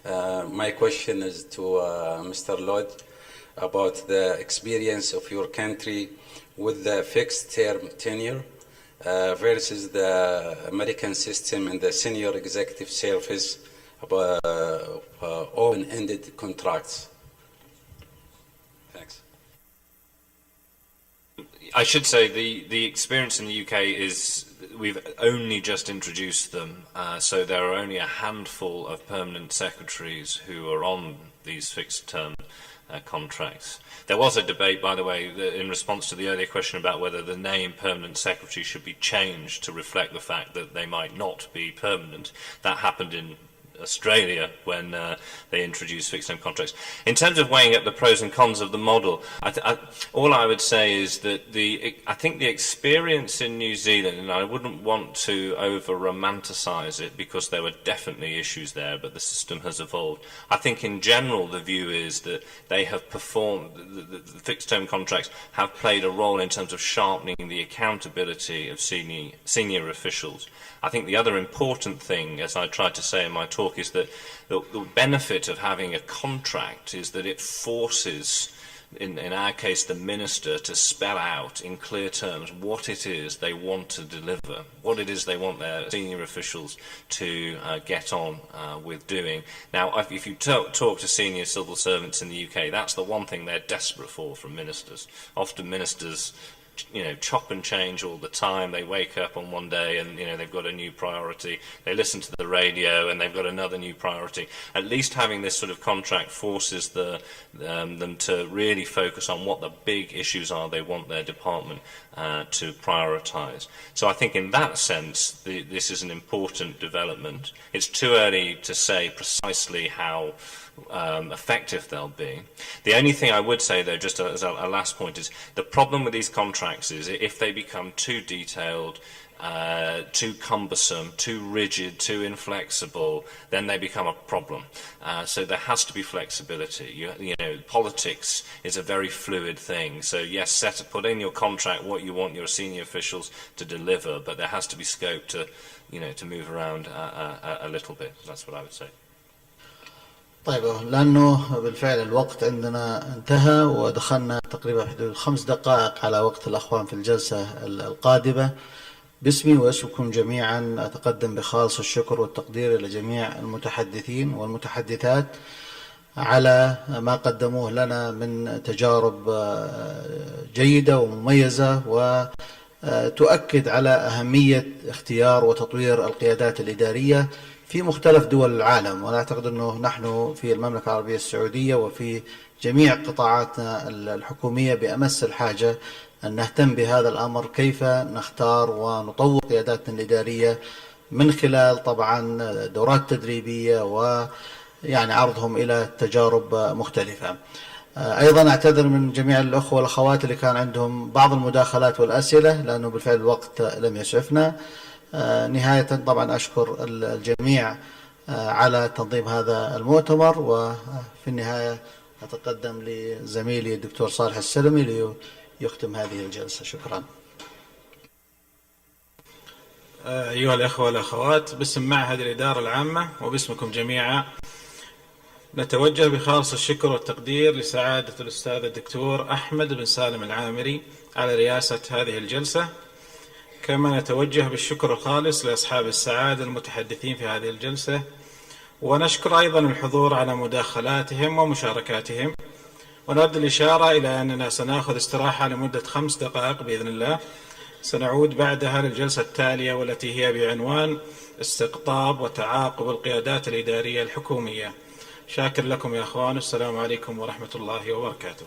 Speaker 19: My question is to Mr. Lodge about the experience of your country with the fixed term tenure versus the American system and the senior executive service open-ended contracts. Thanks.
Speaker 13: I should say the experience in the UK is we've only just introduced them, so there are only a handful of permanent secretaries who are on these fixed-term contracts. There was a debate, by the way, in response to the earlier question about whether the name permanent secretary should be changed to reflect the fact that they might not be permanent. That happened in Australia when they introduced fixed-term contracts. In terms of weighing up the pros and cons of the model, all I would say is that I think the experience in New Zealand, and I wouldn't want to over-romanticize it because there were definitely issues there, but the system has evolved. I think in general the view is that they have performed, the fixed-term contracts have played a role in terms of sharpening the accountability of senior officials. I think the other important thing, as I tried to say in my talk, is that the benefit of having a contract is that it forces, in our case, the minister to spell out in clear terms what it is they want to deliver, what it is they want their senior officials to get on with doing. Now, if you talk to senior civil servants in the UK, that's the one thing they're desperate for from ministers. Often ministers chop and change all the time. They wake up on one day and they've got a new priority. They listen to the radio and they've got another new priority. At least having this sort of contract forces them to really focus on what the big issues are they want their department to prioritise. So I think in that sense this is an important development. It's too early to say precisely how effective they'll be. The only thing I would say, though, just as a last point, is the problem with these contracts is if they become too detailed, too cumbersome, too rigid, too inflexible, then they become a problem. So there has to be flexibility. Politics is a very fluid thing. So yes, put in your contract what you want your senior officials to deliver, but there has to be scope to move around a little bit. That's what I would say.
Speaker 11: طيب لأنه بالفعل الوقت عندنا انتهى ودخلنا تقريبا حدود 5 دقائق على وقت الأخوان في الجلسة القادمة. باسمي واسمكم جميعا أتقدم بخالص الشكر والتقدير إلى جميع المتحدثين والمتحدثات على ما قدموه لنا من تجارب جيدة ومميزة، وتؤكد على أهمية اختيار وتطوير القيادات الإدارية في مختلف دول العالم. وأنا أعتقد أنه نحن في المملكة العربية السعودية وفي جميع قطاعاتنا الحكومية بأمس الحاجة أن نهتم بهذا الأمر، كيف نختار ونطور قياداتنا الإدارية من خلال طبعا دورات تدريبية ويعني عرضهم إلى تجارب مختلفة. أيضا أعتذر من جميع الأخوة والأخوات اللي كان عندهم بعض المداخلات والأسئلة، لأنه بالفعل الوقت لم يسعفنا. نهاية طبعا أشكر الجميع على تنظيم هذا المؤتمر، وفي النهاية أتقدم لزميلي الدكتور صالح السلمي ليختم هذه الجلسة. شكرا.
Speaker 10: أيها الأخوة والأخوات، باسم معهد الإدارة العامة وباسمكم جميعا نتوجه بخالص الشكر والتقدير لسعادة الأستاذ الدكتور أحمد بن سالم العامري على رئاسة هذه الجلسة، كما نتوجه بالشكر الخالص لأصحاب السعادة المتحدثين في هذه الجلسة، ونشكر أيضا الحضور على مداخلاتهم ومشاركاتهم. ونود الإشارة إلى أننا سنأخذ استراحة لمدة 5 دقائق بإذن الله، سنعود بعدها للجلسة التالية والتي هي بعنوان استقطاب وتعاقب القيادات الإدارية الحكومية. شاكر لكم يا أخوان، السلام عليكم ورحمة الله وبركاته.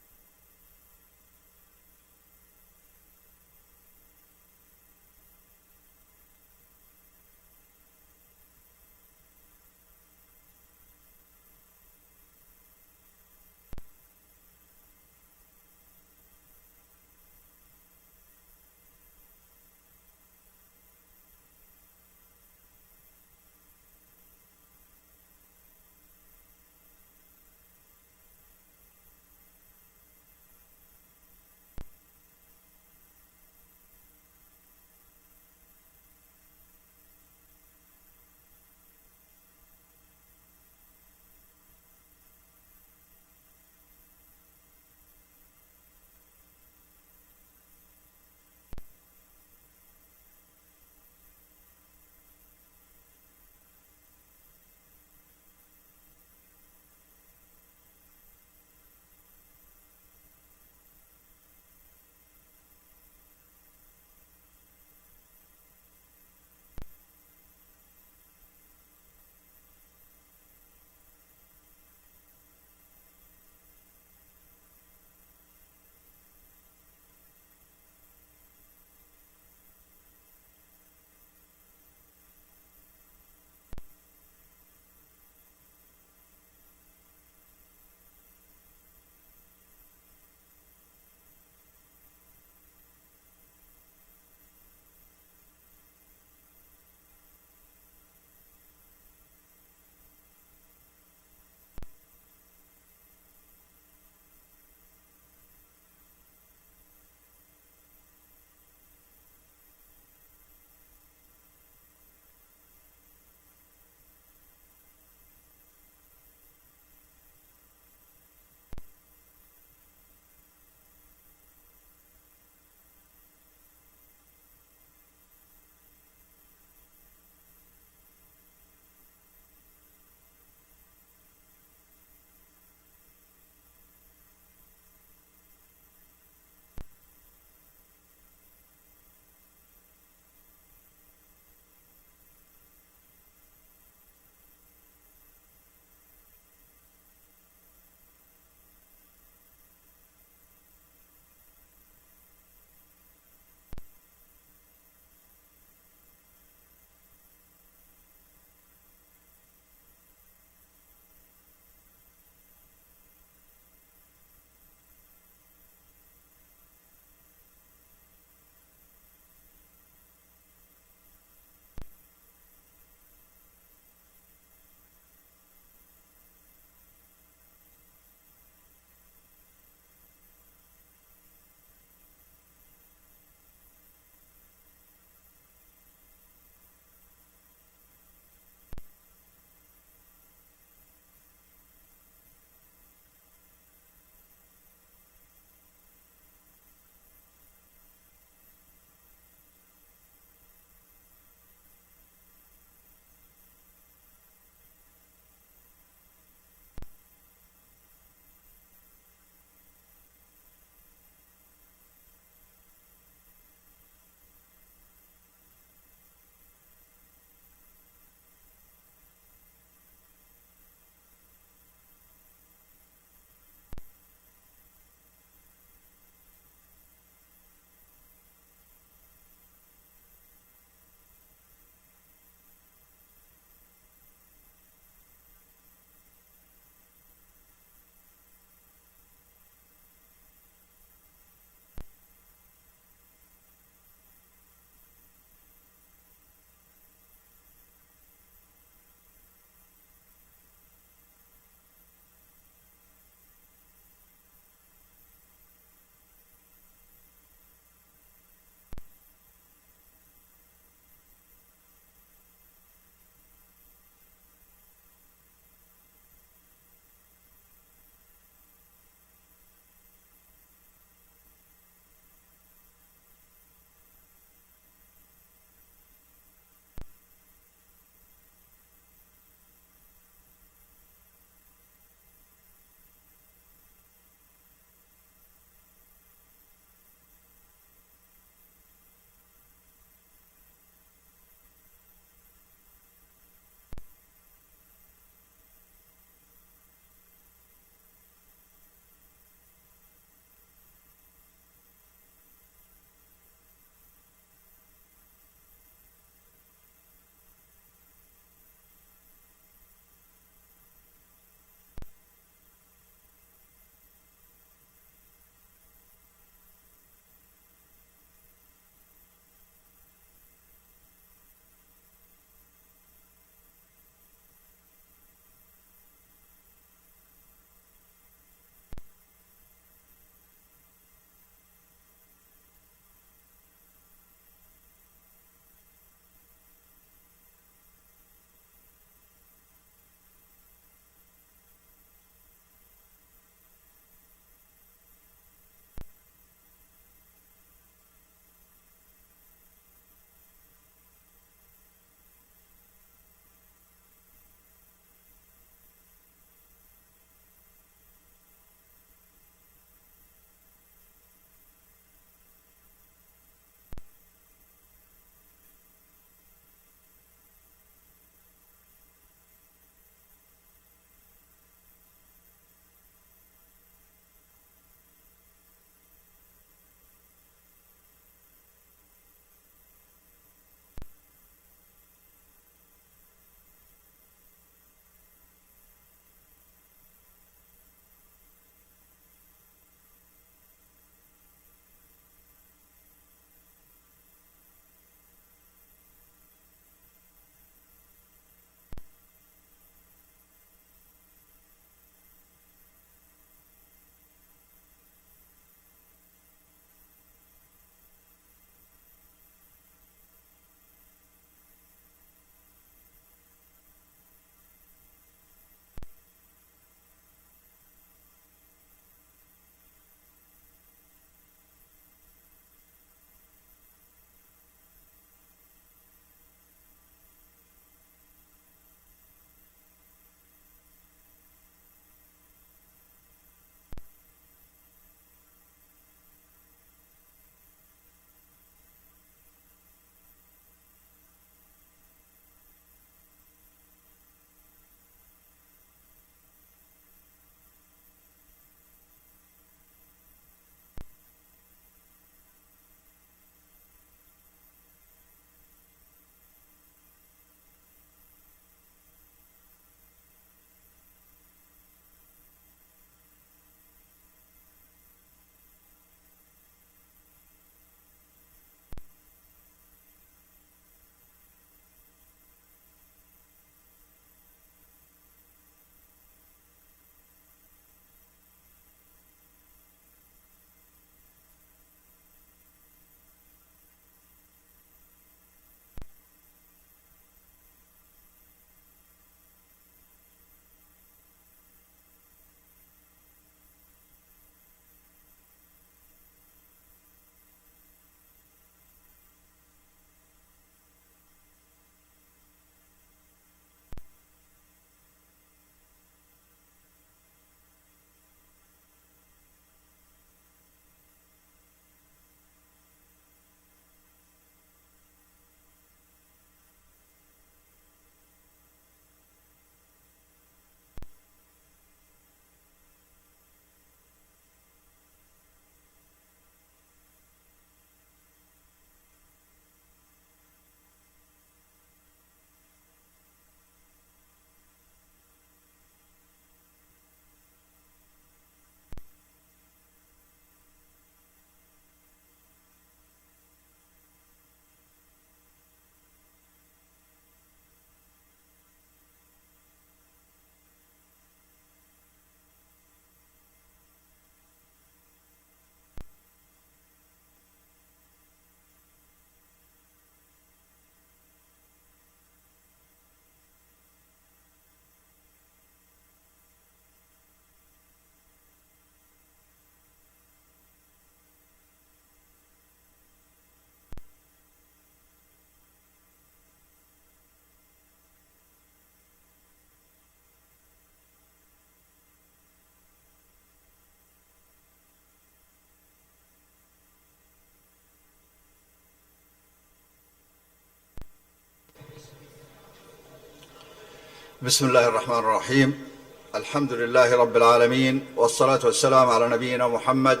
Speaker 20: بسم الله الرحمن الرحيم. الحمد لله رب العالمين، والصلاة والسلام على نبينا محمد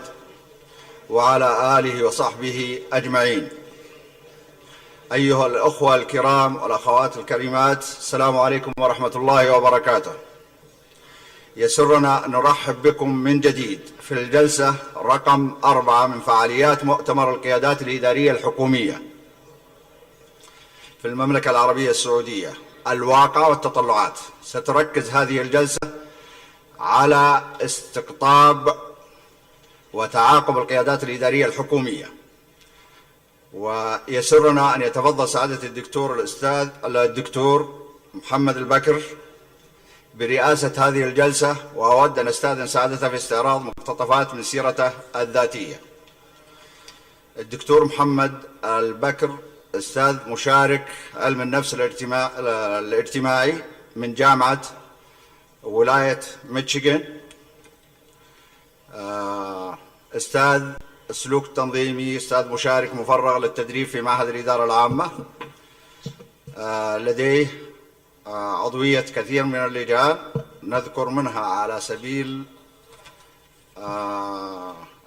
Speaker 20: وعلى آله وصحبه أجمعين. أيها الأخوة الكرام والأخوات الكريمات، السلام عليكم ورحمة الله وبركاته. يسرنا أن نرحب بكم من جديد في الجلسة رقم 4 من فعاليات مؤتمر القيادات الإدارية الحكومية في المملكة العربية السعودية، الواقع والتطلعات. ستركز هذه الجلسة على استقطاب وتعاقب القيادات الإدارية الحكومية، ويسرنا أن يتفضل سعادة الدكتور محمد البكر برئاسة هذه الجلسة، وأود أن أستأذن سعادته في استعراض مقتطفات من سيرته الذاتية. الدكتور محمد البكر أستاذ مشارك علم النفس الاجتماعي من جامعة ولاية ميشيغان، أستاذ السلوك التنظيمي، أستاذ مشارك مفرغ للتدريب في معهد الإدارة العامة، لديه عضوية كثير من اللجان، نذكر منها على سبيل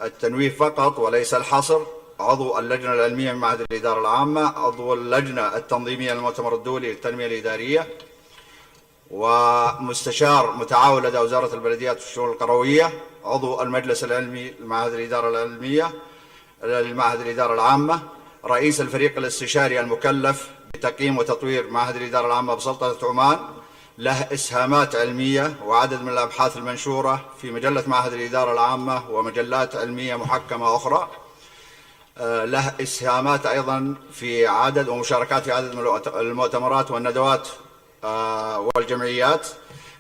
Speaker 20: التنويه فقط وليس الحصر: عضو اللجنة العلمية من معهد الإدارة العامة، عضو اللجنة التنظيمية للمؤتمر الدولي للتنمية الإدارية، ومستشار متعاون لدى وزارة البلديات والشؤون القروية، عضو المجلس العلمي لمعهد الإدارة العلمية للمعهد الإدارة العامة، رئيس الفريق الاستشاري المكلف بتقييم وتطوير معهد الإدارة العامة بسلطنة عمان، له إسهامات علمية وعدد من الأبحاث المنشورة في مجلة معهد الإدارة العامة ومجلات علمية محكمة أخرى، له إسهامات أيضا في عدد ومشاركات في عدد من المؤتمرات والندوات والجمعيات،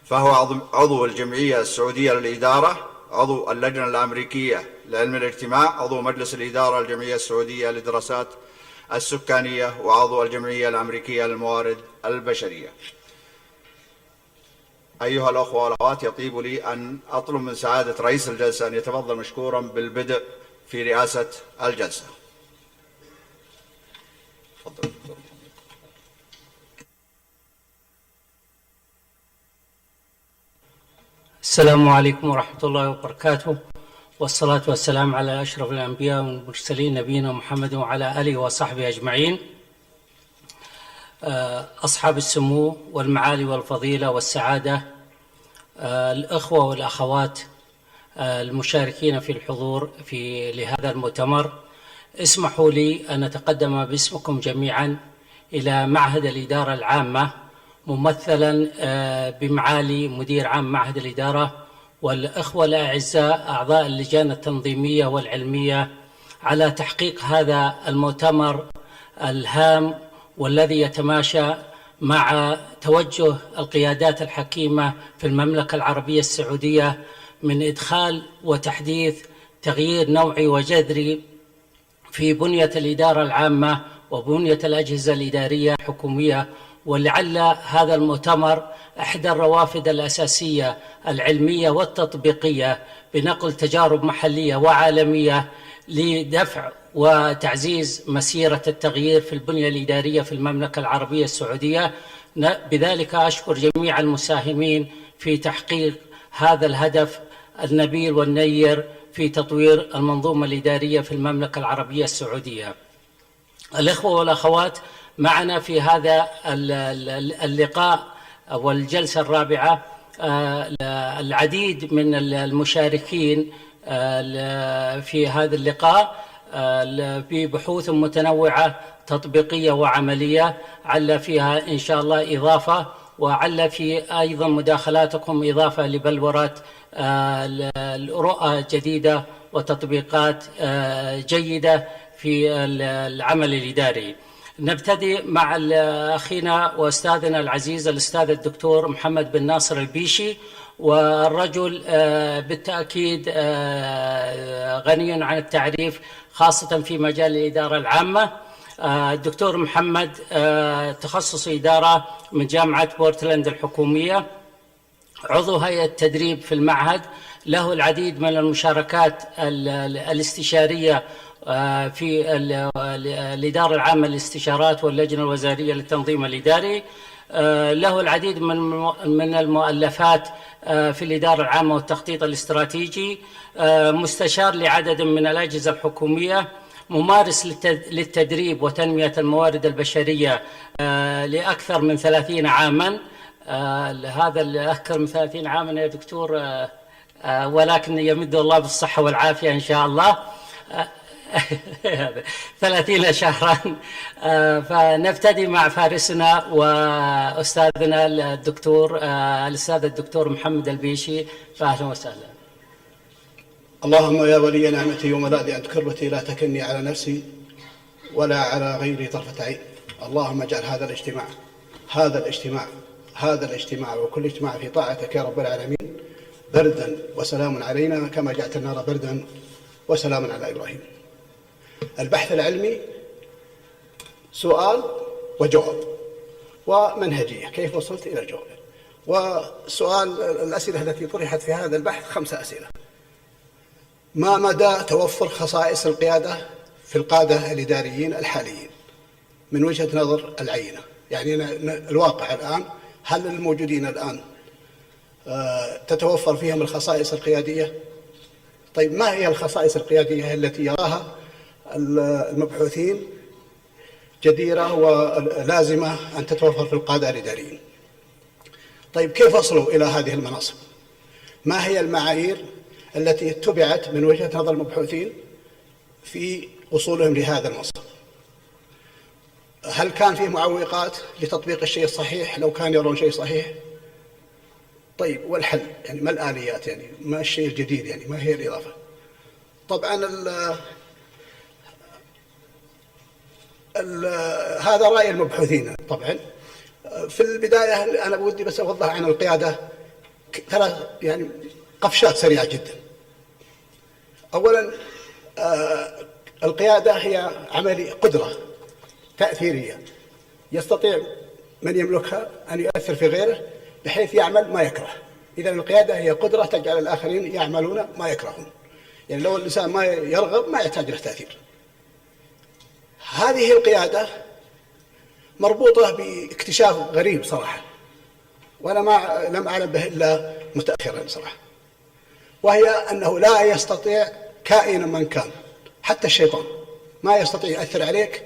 Speaker 20: فهو عضو الجمعية السعودية للإدارة، عضو اللجنة الأمريكية لعلم الاجتماع، عضو مجلس الإدارة الجمعية السعودية للدراسات السكانية، وعضو الجمعية الأمريكية للموارد البشرية. أيها الأخوة والأخوات، يطيب لي أن أطلب من سعادة رئيس الجلسة أن يتفضل مشكورا بالبدء في رئاسة الجلسة. تفضل.
Speaker 8: السلام عليكم ورحمة الله وبركاته، والصلاة والسلام على أشرف الأنبياء والمرسلين نبينا محمد وعلى آله وصحبه أجمعين. أصحاب السمو والمعالي والفضيلة والسعادة، الأخوة والأخوات المشاركين في الحضور لهذا المؤتمر، اسمحوا لي أن أتقدم باسمكم جميعا إلى معهد الإدارة العامة، ممثلا بمعالي مدير عام معهد الإدارة والأخوة الأعزاء أعضاء اللجان التنظيمية والعلمية، على تحقيق هذا المؤتمر الهام والذي يتماشى مع توجه القيادات الحكيمة في المملكة العربية السعودية من إدخال وتحديث تغيير نوعي وجذري في بنية الإدارة العامة وبنية الأجهزة الإدارية الحكومية. ولعل هذا المؤتمر إحدى الروافد الأساسية العلمية والتطبيقية بنقل تجارب محلية وعالمية لدفع وتعزيز مسيرة التغيير في البنية الإدارية في المملكة العربية السعودية. بذلك أشكر جميع المساهمين في تحقيق هذا الهدف النبيل والنير في تطوير المنظومة الإدارية في المملكة العربية السعودية. الأخوة والأخوات، معنا في هذا اللقاء والجلسة الرابعة العديد من المشاركين في هذا اللقاء في بحوث متنوعة تطبيقية وعملية، عل فيها إن شاء الله إضافة، وعل في أيضا مداخلاتكم إضافة لبلورة رؤى جديدة وتطبيقات جيدة في العمل الإداري. نبتدي مع أخينا وأستاذنا العزيز الأستاذ الدكتور محمد بن ناصر البيشي، والرجل بالتأكيد غني عن التعريف خاصة في مجال الإدارة العامة. الدكتور محمد تخصص إدارة من جامعة بورتلاند الحكومية، عضو هيئة تدريب في المعهد، له العديد من المشاركات الاستشارية في الإدارة العامة للاستشارات واللجنة الوزارية للتنظيم الإداري. له العديد من المؤلفات في الإدارة العامة والتخطيط الاستراتيجي. مستشار لعدد من الأجهزة الحكومية، ممارس للتدريب وتنمية الموارد البشرية لأكثر من 30 عاما. هذا أكثر من 30 عاما يا دكتور، ولكن يمد الله بالصحة والعافية إن شاء الله. 30 شهرا. فنبتدي مع فارسنا وأستاذنا الأستاذ الدكتور محمد البيشي، فأهلا وسهلا.
Speaker 21: اللهم يا ولي نعمتي وملاذي أنت كربتي لا تكلني على نفسي ولا على غيري طرفة عين. اللهم اجعل هذا الاجتماع وكل اجتماع في طاعتك يا رب العالمين بردا وسلام علينا كما جعلت النار بردا وسلاما على إبراهيم. البحث العلمي سؤال وجواب ومنهجية، كيف وصلت إلى الجواب. وسؤال الأسئلة التي طرحت في هذا البحث 5 أسئلة. ما مدى توفر خصائص القيادة في القادة الإداريين الحاليين من وجهة نظر العينة؟ يعني الواقع الآن، هل الموجودين الآن تتوفر فيهم الخصائص القيادية؟ طيب ما هي الخصائص القيادية التي يراها المبحوثين جديرة ولازمة أن تتوفر في القادة الإداريين؟ طيب كيف وصلوا إلى هذه المناصب؟ ما هي المعايير التي اتبعت من وجهة نظر المبحوثين في وصولهم لهذا المنصب؟ هل كان فيه معوقات لتطبيق الشيء الصحيح لو كان يرون شيء صحيح؟ طيب والحل، يعني ما الآليات، يعني ما الشيء الجديد، يعني ما هي الإضافة؟ طبعا هذا رأي المبحوثين. طبعا في البداية أنا بودي بس أوضح عن القيادة 3 يعني قفشات سريعة جدا. أولا القيادة هي عملية قدرة تأثيرية يستطيع من يملكها أن يؤثر في غيره بحيث يعمل ما يكره. إذا القيادة هي قدرة تجعل الآخرين يعملون ما يكرهون. يعني لو الإنسان ما يرغب ما يحتاج له تأثير. هذه القيادة مربوطة باكتشاف غريب صراحة، وأنا لم أعلم به إلا متأخرا صراحة، وهي أنه لا يستطيع كائنا من كان حتى الشيطان ما يستطيع يأثر عليك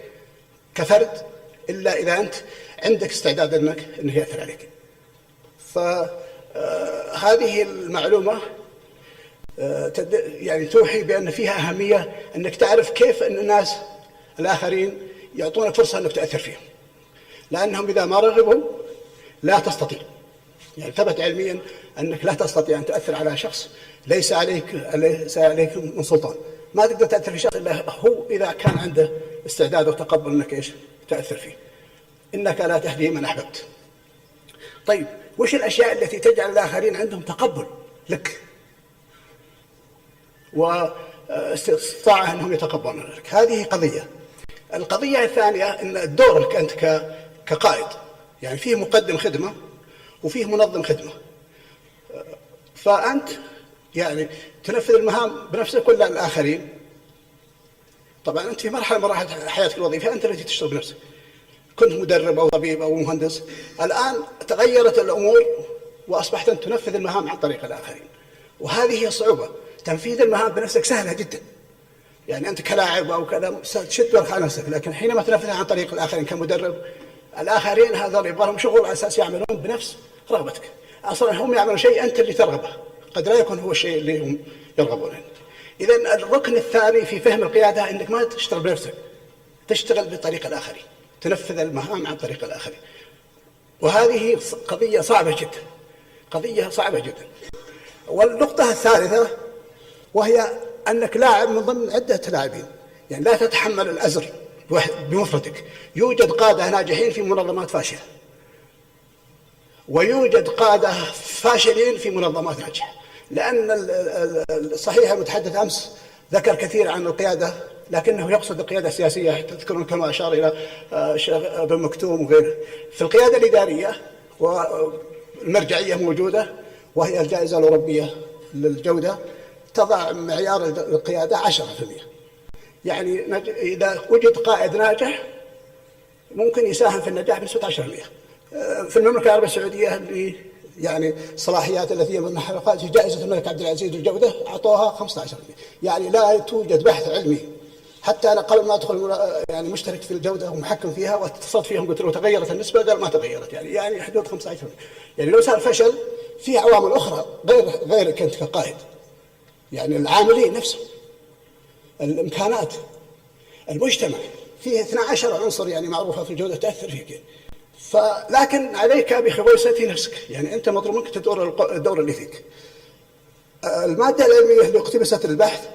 Speaker 21: كفرد إلا إذا أنت عندك استعداد أنه يأثر عليك. فهذه المعلومة يعني توحي بأن فيها أهمية أنك تعرف كيف أن الناس الآخرين يعطونك فرصة أنك تأثر فيهم، لأنهم إذا ما رغبوا لا تستطيع. يعني ثبت علميا أنك لا تستطيع أن تؤثر على شخص ليس عليك من سلطان. ما تقدر تأثر في شخص إلا هو إذا كان عنده استعداد وتقبل أنك تأثر فيه. إنك لا تهدي من أحببت. طيب وش الأشياء التي تجعل الآخرين عندهم تقبل لك واستطاعة أنهم يتقبلون لك؟ هذه قضية. القضية الثانية أن دورك أنت كقائد، يعني فيه مقدم خدمة وفيه منظم خدمة، فأنت يعني تنفذ المهام بنفسك ولا الآخرين؟ طبعا أنت في مرحلة من مراحل حياتك الوظيفية أنت التي تشتغل بنفسك، كنت مدرب أو طبيب أو مهندس، الآن تغيرت الأمور وأصبحت أن تنفذ المهام عن طريق الآخرين، وهذه هي الصعوبة. تنفيذ المهام بنفسك سهلة جدا، يعني أنت كلاعب أو كذا تشد بالك على نفسك، لكن حينما تنفذها عن طريق الآخرين كمدرب، الآخرين هذا يبغى لهم شغل على أساس يعملون بنفس رغبتك. أصلا هم يعملون شيء أنت اللي ترغبه، قد لا يكون هو الشيء اللي هم يرغبونه. إذا الركن الثاني في فهم القيادة أنك ما تشتغل بنفسك، تشتغل بطريق الآخرين، تنفذ المهام عن طريق الآخرين. وهذه قضية صعبة جدا، قضية صعبة جدا. والنقطة الثالثة وهي أنك لاعب من ضمن عدة لاعبين، يعني لا تتحمل الأزر بمفردك. يوجد قادة ناجحين في منظمات فاشلة، ويوجد قادة فاشلين في منظمات ناجحة، لأن الصحيح المتحدث أمس ذكر كثير عن القيادة، لكنه يقصد القيادة السياسية. تذكرون كما أشار إلى الشيخ ابن مكتوم وغيره. في القيادة الإدارية والمرجعية موجودة، وهي الجائزة الأوروبية للجودة تضع معيار القيادة 10%. يعني إذا وجد قائد ناجح ممكن يساهم في النجاح بنسبة 10%. في المملكة العربية السعودية اللي يعني الصلاحيات التي منحها في جائزة الملك عبد العزيز للجودة أعطوها 15%. يعني لا توجد بحث علمي، حتى أنا قبل ما أدخل يعني مشترك في الجودة ومحكم فيها واتصلت فيهم قلت له تغيرت النسبة، قال ما تغيرت، يعني حدود 15%. يعني لو صار فشل في عوامل أخرى غيرك أنت كقائد، يعني العاملين نفسهم، الإمكانات، المجتمع، فيه 12 عنصر يعني معروفة في الجودة تأثر فيك. لكن عليك بخبيثة نفسك، يعني أنت مطلوب منك تدور الدور اللي فيك. المادة العلمية اللي اقتبست للبحث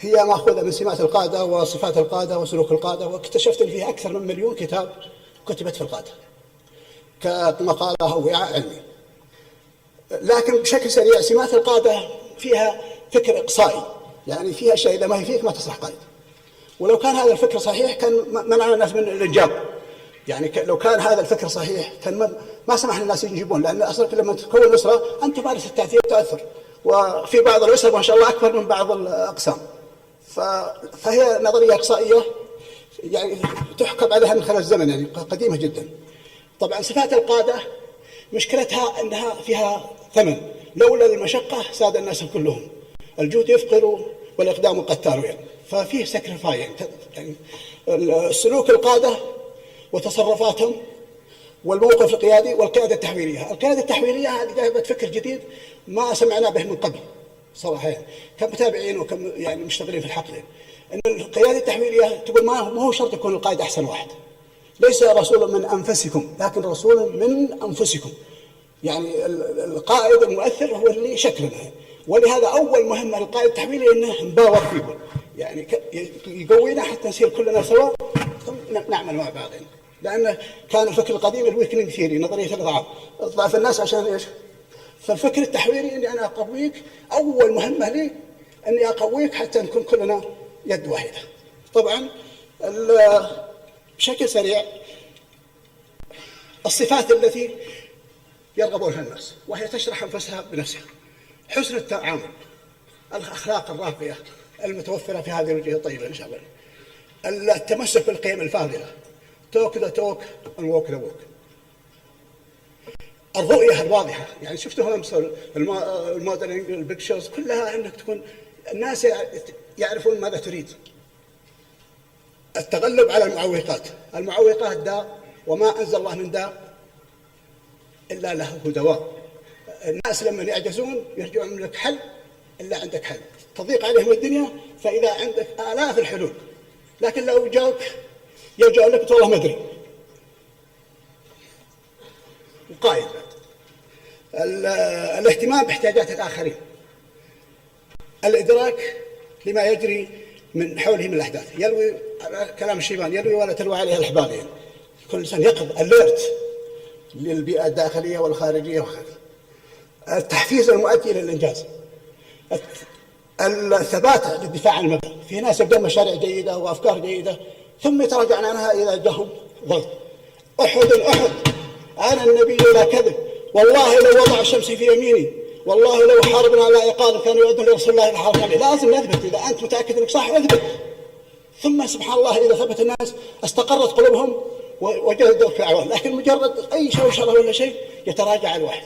Speaker 21: هي مأخوذة من سمات القادة وصفات القادة وسلوك القادة، واكتشفت أن فيها أكثر من 1,000,000 كتاب كتبت في القادة كمقالة أو وعاء علمي. لكن بشكل سريع سمات القادة فيها فكر إقصائي، يعني فيها شيء إذا ما هي فيك ما تصلح قائد. ولو كان هذا الفكر صحيح كان منعنا الناس من الإنجاب. يعني لو كان هذا الفكر صحيح كان ما سمح للناس ينجبون، لأن أصلا لما تكون أسرة أنت تمارس التأثير وتأثر، وفي بعض الأسر ما شاء الله أكبر من بعض الأقسام. فهي نظرية إقصائية يعني تحكم عليها من خلال الزمن، يعني قديمة جدا. طبعا صفات القادة مشكلتها أنها فيها ثمن، لولا المشقة ساد الناس كلهم، الجود يفقر والإقدام قتال، يعني ففيه سكرفاي. يعني السلوك القادة وتصرفاتهم والموقف القيادي والقيادة التحويلية. القيادة التحويلية هذه جابت فكر جديد ما سمعنا به من قبل صراحة، يعني كمتابعين وكم يعني مشتغلين في الحقل، أن القيادة التحويلية تقول ما هو شرط يكون القائد أحسن واحد، ليس رسول من أنفسكم لكن رسول من أنفسكم. يعني القائد المؤثر هو اللي شكلنا، ولهذا أول مهمة للقائد التحويلي أنه empower people، يعني يقوينا حتى نصير كلنا سوا ثم نعمل مع بعضنا. لأن كان الفكر القديم الويكنينج ثيوري، نظرية الإضعاف، إضعاف الناس عشان إيش؟ فالفكر التحويلي أني أنا أقويك، أول مهمة لي أني أقويك حتى نكون كلنا يد واحدة. طبعا بشكل سريع الصفات التي يرغبونها الناس وهي تشرح أنفسها بنفسها: حسن التعامل، الأخلاق الراقية المتوفرة في هذه الوجهة الطيبة إن شاء الله، التمسك بالقيم الفاضلة، توك ذا توك والووك ذا ووك، الرؤية الواضحة. يعني شفتوا الموديلنج البيكتشرز كلها انك تكون الناس يعرفون ماذا تريد. التغلب على المعوقات، المعوقات داء وما انزل الله من داء الا له دواء. الناس لما يعجزون يرجعون لك حل الا عندك حل، تضيق عليهم الدنيا فاذا عندك آلاف الحلول، لكن لو جاوك يرجعون لك والله ما ادري. القائد الاهتمام باحتياجات الآخرين، الإدراك لما يجري من حوله من الأحداث، يلوي كلام الشيبان يلوي ولا تلوى عليها الأحبال، يعني كل إنسان يقظ alert للبيئة الداخلية والخارجية وخارج. التحفيز المؤدي للإنجاز، الثبات للدفاع عن المبدأ. في ناس يبدأون مشاريع جيدة وأفكار جيدة ثم يتراجعون عنها إذا جاءهم ضغط. أحد أنا النبي لا كذب، والله لو وضع الشمس في يميني، والله لو حاربنا على عقاب كانوا يؤذون لرسول الله الحرب عليه. لازم نثبت، إذا أنت متأكد أنك صح اثبت. ثم سبحان الله إذا ثبت الناس استقرت قلوبهم وجدوا في الأعوان، لكن مجرد أي شوشرة ولا شيء يتراجع الواحد.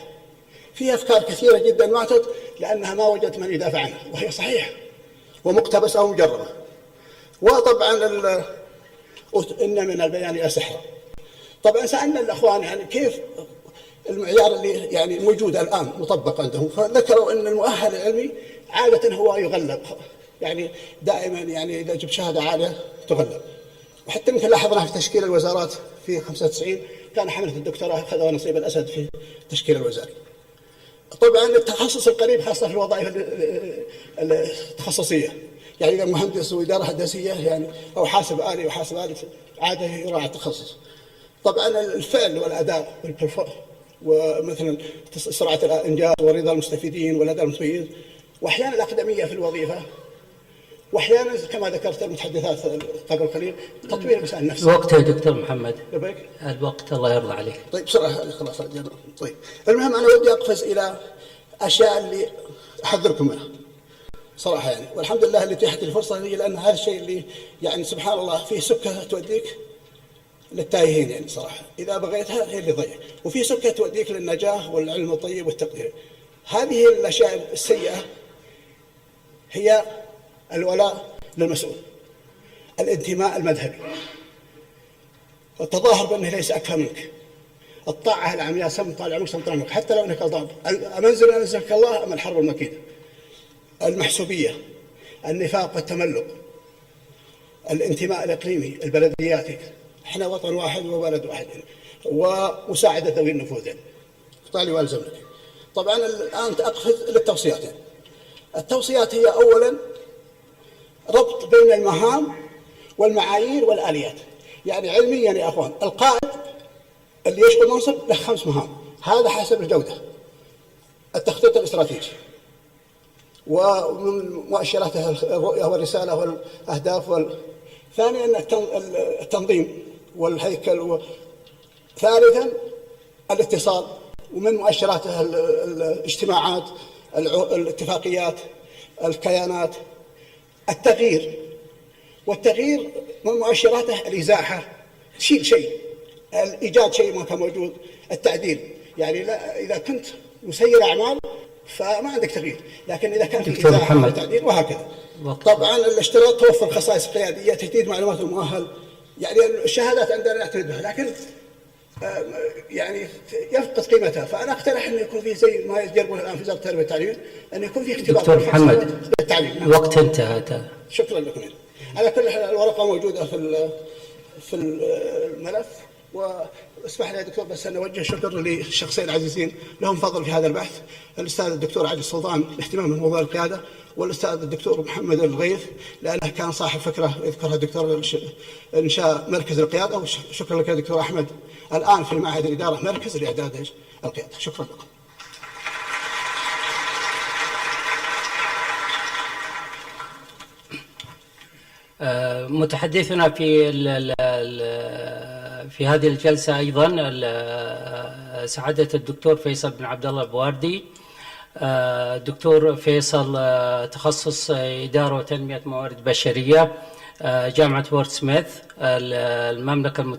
Speaker 21: في أفكار كثيرة جدا ماتت لأنها ما وجدت من يدافع عنها، وهي صحيحة ومقتبسة ومجربة. وطبعا إن من البيان أسحرا. طبعا سألنا الأخوان يعني كيف المعيار اللي يعني موجود الآن مطبق عندهم، فذكروا أن المؤهل العلمي عادة هو يغلب، يعني دائما يعني إذا جبت شهادة عالية تغلب. وحتى يمكن لاحظناها في تشكيل الوزارات في 95 كان حملة الدكتوراه أخذوا نصيب الأسد في التشكيل الوزاري. طبعا التخصص القريب خاصة في الوظائف التخصصية، يعني إذا مهندس وإدارة هندسية يعني أو حاسب آلي وحاسب آلي عادة يراعي التخصص. طبعا الفعل والأداء ومثلا سرعة الإنجاز ورضا المستفيدين والأداء المتميز، وأحيانا الأقدمية في الوظيفة، وأحيانا كما ذكرت المتحدثات قبل قليل تطوير المسائل نفسها.
Speaker 8: الوقت يا دكتور محمد، الوقت الله يرضى عليك.
Speaker 21: طيب بسرعة خلاص. طيب المهم أنا ودي أقفز إلى أشياء اللي أحذركم منها. صراحة يعني. والحمد لله اللي اتيحت الفرصة لي، لأن هذا الشيء اللي يعني سبحان الله فيه سكة توديك للتايهين يعني صراحة، إذا بغيتها هي اللي ضيع، وفي سكة توديك للنجاح والعلم الطيب والتقدير. هذه الأشياء السيئة هي الولاء للمسؤول، الانتماء المذهبي، التظاهر بأنه ليس أكفى منك، الطاعة العمياء سم طالع عمرك سم طالع عمرك حتى لو أنك غلطان، أمنزل أنزلك الله أم الحرب المكيدة، المحسوبية، النفاق والتملق، الانتماء الإقليمي، البلديات، احنا وطن واحد وبلد واحد، ومساعدة ذوي النفوذ يعني. طالي والزمك. طبعا الآن أقفز للتوصيات يعني. التوصيات هي أولا ربط بين المهام والمعايير والآليات. يعني علميا يا أخوان، القائد اللي يشغل منصب له 5 مهام، هذا حسب الجودة. التخطيط الاستراتيجي، ومن مؤشراته الرؤية والرسالة والأهداف ثانيا التنظيم والهيكل، ثالثا الاتصال، ومن مؤشراته الاجتماعات، الاتفاقيات، الكيانات، التغيير، والتغيير من مؤشراته الإزاحة، تشيل شيء، الإيجاد شيء ما كان موجود، التعديل. يعني لا، إذا كنت مسير أعمال فما عندك تغيير، لكن إذا كان في إزاحة وتعديل وهكذا. طبعا الاشتراط توفر خصائص قيادية، تجديد معلومات المؤهل. يعني الشهادات عندنا نعتمد بها، لكن يعني يفقد قيمتها. فأنا أقترح أن يكون في زي ما يجربون الآن في وزارة التربية والتعليم، أن يكون في اختبار
Speaker 8: دكتور محمد
Speaker 21: للتعليم.
Speaker 8: وقت انتهى.
Speaker 21: شكرا لكم. على كل حال الورقة موجودة في الملف. واسمح لي يا دكتور بس أن أوجه شكر للشخصين العزيزين لهم فضل في هذا البحث، الأستاذ الدكتور عادل السلطان الاهتمام بموضوع القيادة، والأستاذ الدكتور محمد الغيث لأنه كان صاحب فكرة يذكرها الدكتور إنشاء مركز القيادة. وشكرا لك يا دكتور أحمد، الآن في معهد الإدارة مركز لإعداد القيادة. شكرا لكم.
Speaker 8: متحدثنا في هذه الجلسة أيضا سعادة الدكتور فيصل بن عبد الله البواردي. دكتور فيصل تخصص إدارة وتنمية موارد بشرية، جامعة وورdsmith المملكة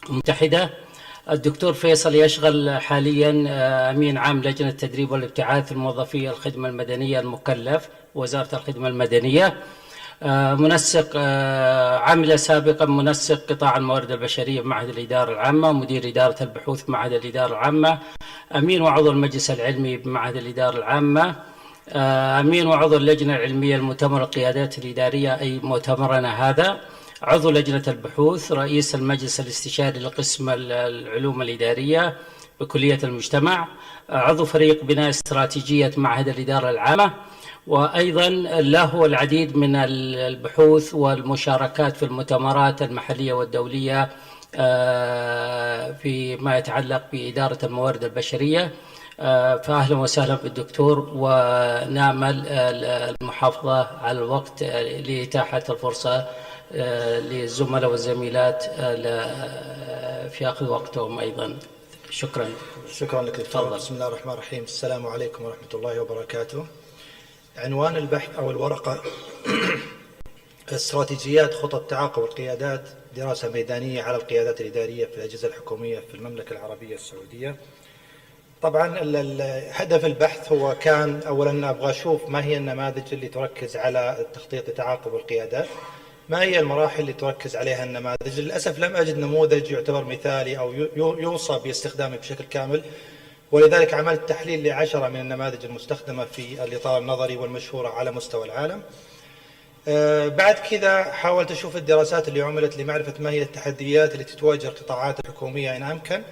Speaker 8: المتحدة. الدكتور فيصل يشغل حاليا أمين عام لجنة التدريب والابتعاث الموظفية الخدمة المدنية المكلف وزارة الخدمة المدنية. منسق، عمل سابقا منسق قطاع الموارد البشرية بمعهد الإدارة العامة، مدير إدارة البحوث بمعهد الإدارة العامة، أمين وعضو المجلس العلمي بمعهد الإدارة العامة، أمين وعضو اللجنة العلمية المؤتمر القيادات الإدارية أي مؤتمرنا هذا، عضو لجنة البحوث، رئيس المجلس الاستشاري لقسم العلوم الإدارية بكلية المجتمع، عضو فريق بناء استراتيجية معهد الإدارة العامة، وأيضا له العديد من البحوث والمشاركات في المؤتمرات المحلية والدولية فيما يتعلق بإدارة الموارد البشرية. فأهلا وسهلا بالدكتور، ونعمل المحافظة على الوقت لإتاحة الفرصة للزملاء والزميلات في أخذ وقتهم أيضا. شكرا.
Speaker 5: شكرا لك دكتور. بسم الله الرحمن الرحيم. السلام عليكم ورحمة الله وبركاته. عنوان البحث أو الورقة استراتيجيات خطط تعاقب القيادات، دراسة ميدانية على القيادات الإدارية في الأجهزة الحكومية في المملكة العربية السعودية. طبعا هدف البحث هو كان أولا أبغى أشوف ما هي النماذج اللي تركز على التخطيط لتعاقب القيادات، ما هي المراحل اللي تركز عليها النماذج. للأسف لم أجد نموذج يعتبر مثالي أو يوصى باستخدامه بشكل كامل، ولذلك عملت تحليل ل10 من النماذج المستخدمة في الإطار النظري والمشهورة على مستوى العالم. بعد كذا حاولت أشوف الدراسات اللي عملت لمعرفة ما هي التحديات التي تواجه القطاعات الحكومية إن أمكن،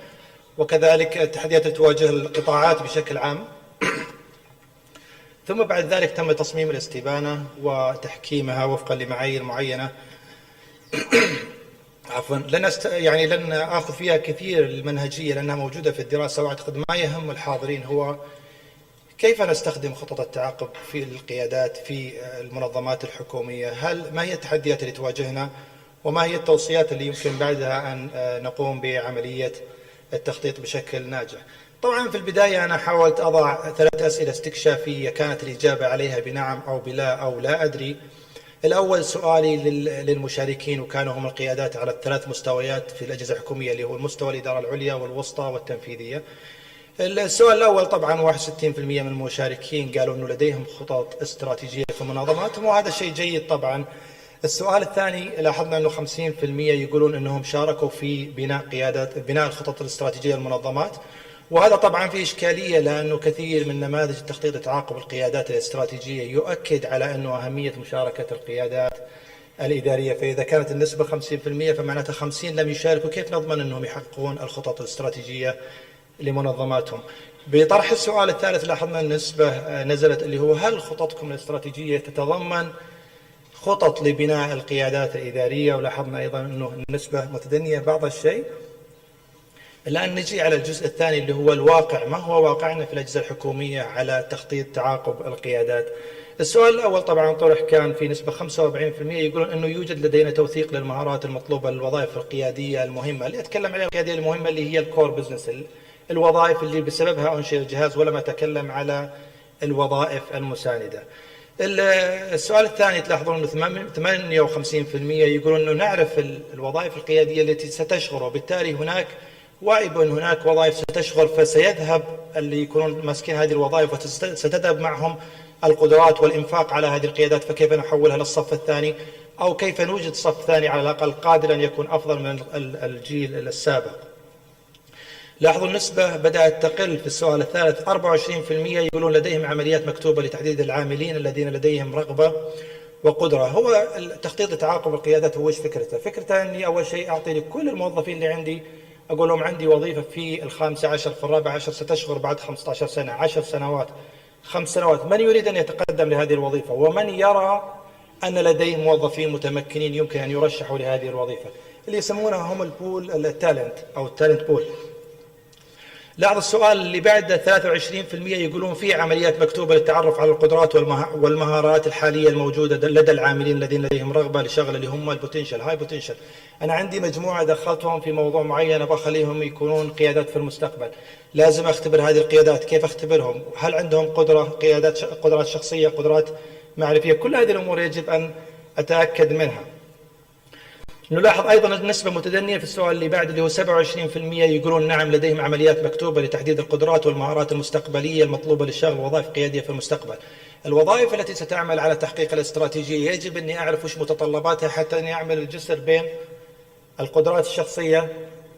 Speaker 5: وكذلك التحديات التي تواجه القطاعات بشكل عام. ثم بعد ذلك تم تصميم الاستبانة وتحكيمها وفقا لمعايير معينة. عفوا، لن آخذ فيها كثير المنهجية لأنها موجودة في الدراسة، وأعتقد ما يهم الحاضرين هو كيف نستخدم خطط التعاقب في القيادات في المنظمات الحكومية، ما هي التحديات اللي تواجهنا، وما هي التوصيات اللي يمكن بعدها أن نقوم بعملية التخطيط بشكل ناجح. طبعا في البداية أنا حاولت أضع 3 أسئلة استكشافية كانت الإجابة عليها بنعم أو بلا أو لا أدري. الأول سؤالي للمشاركين، وكانوا هم القيادات على ال3 مستويات في الأجهزة الحكومية، اللي هو المستوى الإدارة العليا والوسطى والتنفيذية. السؤال الأول طبعا 61% من المشاركين قالوا أنه لديهم خطط استراتيجية في منظماتهم، وهذا شيء جيد طبعا. السؤال الثاني لاحظنا أنه 50% يقولون أنهم شاركوا في بناء الخطط الاستراتيجية للمنظمات، وهذا طبعا فيه إشكالية، لأنه كثير من نماذج التخطيط تعاقب القيادات الاستراتيجية يؤكد على أنه أهمية مشاركة القيادات الإدارية. فإذا كانت النسبة 50% فمعناتها 50 لم يشاركوا، كيف نضمن أنهم يحققون الخطط الاستراتيجية لمنظماتهم؟ بطرح السؤال الثالث لاحظنا النسبة نزلت، اللي هو هل خططكم الاستراتيجية تتضمن خطط لبناء القيادات الإدارية؟ ولاحظنا أيضا أنه النسبة متدنية بعض الشيء. الآن نجي على الجزء الثاني اللي هو الواقع. ما هو واقعنا في الأجهزة الحكومية على تخطيط تعاقب القيادات؟ السؤال الأول طبعا طرح كان في نسبة 45% يقولون أنه يوجد لدينا توثيق للمهارات المطلوبة للوظائف القيادية المهمة. اللي أتكلم عليها القيادية المهمة اللي هي الكور بزنس، الوظائف اللي بسببها أنشئ الجهاز، ولم أتكلم على الوظائف المساندة. السؤال الثاني تلاحظون أنه 58% يقولون أنه نعرف الوظائف القيادية التي ستشغل، وبالتالي هناك وعي بأن هناك وظائف ستشغل، فسيذهب اللي يكونون ماسكين هذه الوظائف وستذهب معهم القدرات والإنفاق على هذه القيادات. فكيف نحولها للصف الثاني، أو كيف نوجد صف ثاني على الأقل قادر أن يكون أفضل من الجيل السابق؟ لاحظوا النسبة بدأت تقل في السؤال الثالث. 24% يقولون لديهم عمليات مكتوبة لتحديد العاملين الذين لديهم رغبة وقدرة. هو تخطيط تعاقب القيادات هو ايش فكرته؟ فكرته أني أول شيء أعطي لكل الموظفين اللي عندي، أقول لهم عندي وظيفة في 15 في 14 ستشغل بعد 15 سنة، 10 سنوات، 5 سنوات. من يريد أن يتقدم لهذه الوظيفة؟ ومن يرى أن لديه موظفين متمكنين يمكن أن يرشحوا لهذه الوظيفة، اللي يسمونها هم البول التالنت أو التالنت بول. لاحظ السؤال اللي بعده 23% يقولون في عمليات مكتوبة للتعرف على القدرات والمهارات الحالية الموجودة لدى العاملين الذين لديهم رغبة لشغل، اللي هم البوتنشل هاي بوتنشل. أنا عندي مجموعة دخلتهم في موضوع معين أبغى أخليهم يكونون قيادات في المستقبل، لازم أختبر هذه القيادات. كيف أختبرهم؟ هل عندهم قدرات شخصية، قدرات معرفية؟ كل هذه الأمور يجب أن أتأكد منها. نلاحظ أيضا النسبة متدنية في السؤال اللي بعد، اللي هو 27% يقولون نعم لديهم عمليات مكتوبة لتحديد القدرات والمهارات المستقبلية المطلوبة للشغل وظائف قيادية في المستقبل. الوظائف التي ستعمل على تحقيق الاستراتيجية يجب أني أعرف وش متطلباتها حتى أني أعمل الجسر بين القدرات الشخصية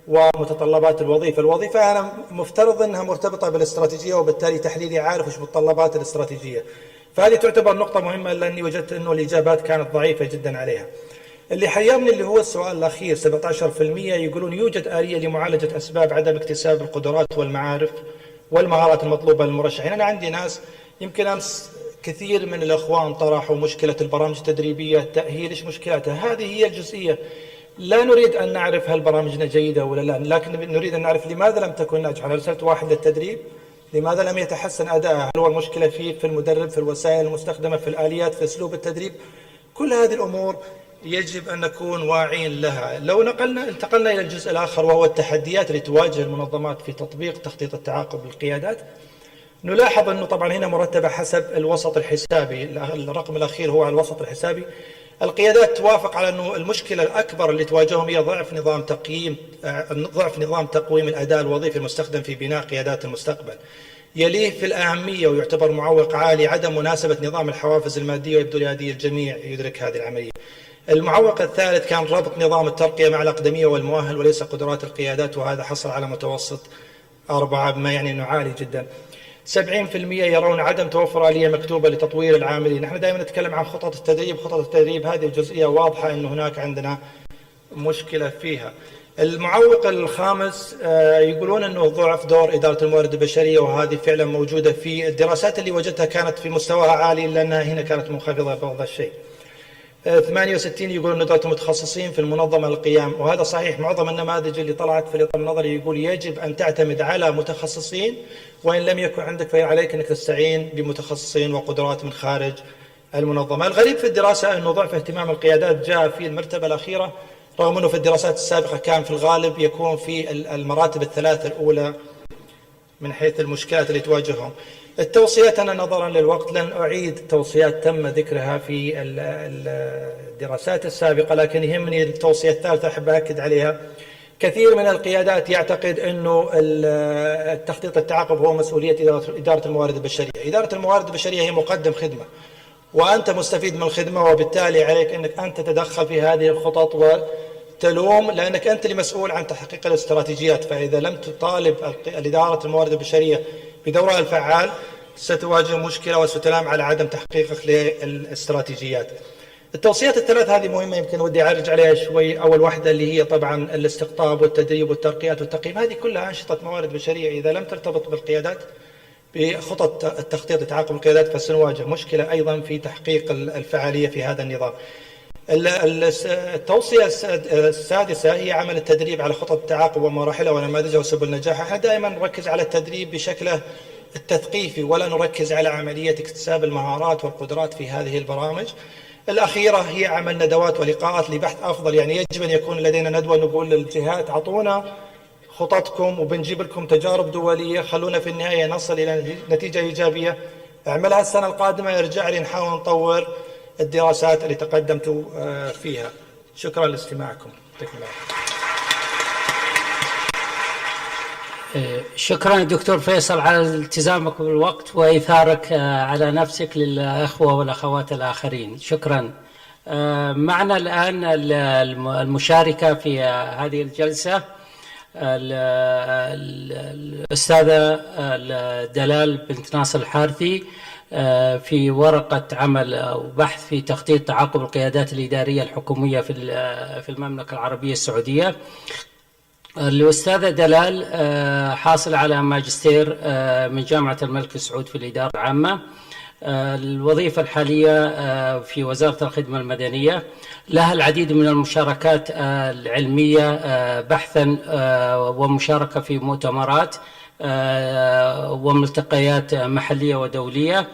Speaker 5: ومتطلبات الوظيفة. الوظيفة أنا مفترض أنها مرتبطة بالاستراتيجية، وبالتالي تحليلي عارف وش متطلبات الاستراتيجية. فهذه تعتبر نقطة مهمة، لأني وجدت أنه الإجابات كانت ضعيفة جدا عليها. اللي حيرني اللي هو السؤال الأخير، 17% يقولون يوجد آلية لمعالجة أسباب عدم اكتساب القدرات والمعارف والمهارات المطلوبة للمرشحين. أنا عندي ناس، يمكن أمس كثير من الأخوان طرحوا مشكلة البرامج التدريبية، التأهيل، إيش مشكلتها؟ هذه هي الجزئية. لا نريد أن نعرف هل برامجنا جيدة ولا لا، لكن نريد أن نعرف لماذا لم تكن ناجحة. أنا أرسلت واحد للتدريب، لماذا لم يتحسن أداءه؟ هل هو المشكلة في المدرب، في الوسائل المستخدمة، في الآليات، في أسلوب التدريب؟ كل هذه الأمور يجب أن نكون واعين لها. لو انتقلنا إلى الجزء الآخر وهو التحديات اللي تواجه المنظمات في تطبيق تخطيط التعاقب للقيادات، نلاحظ أنه طبعا هنا مرتبة حسب الوسط الحسابي. الرقم الأخير هو على الوسط الحسابي. القيادات توافق على أنه المشكلة الأكبر اللي تواجههم هي ضعف نظام تقويم الأداء الوظيفي المستخدم في بناء قيادات المستقبل. يليه في الأهمية ويعتبر معوق عالي عدم مناسبة نظام الحوافز المادية، ويبدو لهذه الجميع يدرك هذه العملية. المعوق الثالث كان ربط نظام الترقية مع الأقدمية والمؤهل وليس قدرات القيادات، وهذا حصل على متوسط 4، بما يعني أنه عالي جدا. 70% يرون عدم توفر آلية مكتوبة لتطوير العاملين. نحن دائما نتكلم عن خطط التدريب. خطط التدريب هذه الجزئية واضحة أنه هناك عندنا مشكلة فيها. المعوق الخامس يقولون أنه ضعف دور إدارة الموارد البشرية، وهذه فعلا موجودة في الدراسات اللي وجدتها، كانت في مستواها عالي لأنها هنا كانت منخفضة بعض الشيء. 68 يقول ندرة المتخصصين في المنظمة للقيام، وهذا صحيح. معظم النماذج اللي طلعت في الإطار النظري يقول يجب أن تعتمد على متخصصين، وإن لم يكن عندك فعليك أنك تستعين بمتخصصين وقدرات من خارج المنظمة. الغريب في الدراسة أنه ضعف اهتمام القيادات جاء في المرتبة الأخيرة، رغم أنه في الدراسات السابقة كان في الغالب يكون في المراتب الثلاث الأولى من حيث المشكلات اللي تواجههم. التوصيات أنا نظرا للوقت لن أعيد توصيات تم ذكرها في الدراسات السابقة، لكن يهمني التوصية الثالثة أحب أكد عليها. كثير من القيادات يعتقد أنه التخطيط التعاقب هو مسؤولية إدارة الموارد البشرية. إدارة الموارد البشرية هي مقدم خدمة، وأنت مستفيد من الخدمة، وبالتالي عليك أنك أنت تتدخل في هذه الخطط وتلوم، لأنك أنت المسؤول عن تحقيق الاستراتيجيات. فإذا لم تطالب إدارة الموارد البشرية بدورها الفعال ستواجه مشكلة وستلام على عدم تحقيقك للاستراتيجيات. التوصيات الثلاث هذه مهمة، يمكن ودي أعرج عليها شوي. أول واحدة اللي هي طبعا الاستقطاب والتدريب والترقيات والتقييم، هذه كلها أنشطة موارد بشرية إذا لم ترتبط بالقيادات بخطط التخطيط لتعاقب القيادات فسنواجه مشكلة أيضا في تحقيق الفعالية في هذا النظام. التوصية السادسة هي عمل التدريب على خطط التعاقب ومراحلها ونماذجها وسبل نجاحها. احنا دائما نركز على التدريب بشكله التثقيفي ولا نركز على عملية اكتساب المهارات والقدرات في هذه البرامج. الأخيرة هي عمل ندوات ولقاءات لبحث أفضل، يعني يجب أن يكون لدينا ندوة نقول للجهات أعطونا خططكم وبنجيب لكم تجارب دولية، خلونا في النهاية نصل إلى نتيجة إيجابية، اعملها السنة القادمة يرجع لي نحاول نطور الدراسات اللي تقدمت فيها. شكرا لاستماعكم.
Speaker 8: شكرا دكتور فيصل على التزامك بالوقت وإيثارك على نفسك للأخوة والأخوات الآخرين. شكرا. معنا الآن المشاركة في هذه الجلسة الأستاذة دلال بنت ناصر الحارثي في ورقة عمل أو بحث في تخطيط تعاقب القيادات الإدارية الحكومية في المملكة العربية السعودية. الأستاذة دلال حاصل على ماجستير من جامعة الملك سعود في الإدارة العامة. الوظيفة الحالية في وزارة الخدمة المدنية. لها العديد من المشاركات العلمية بحثا ومشاركة في مؤتمرات وملتقيات محلية ودولية،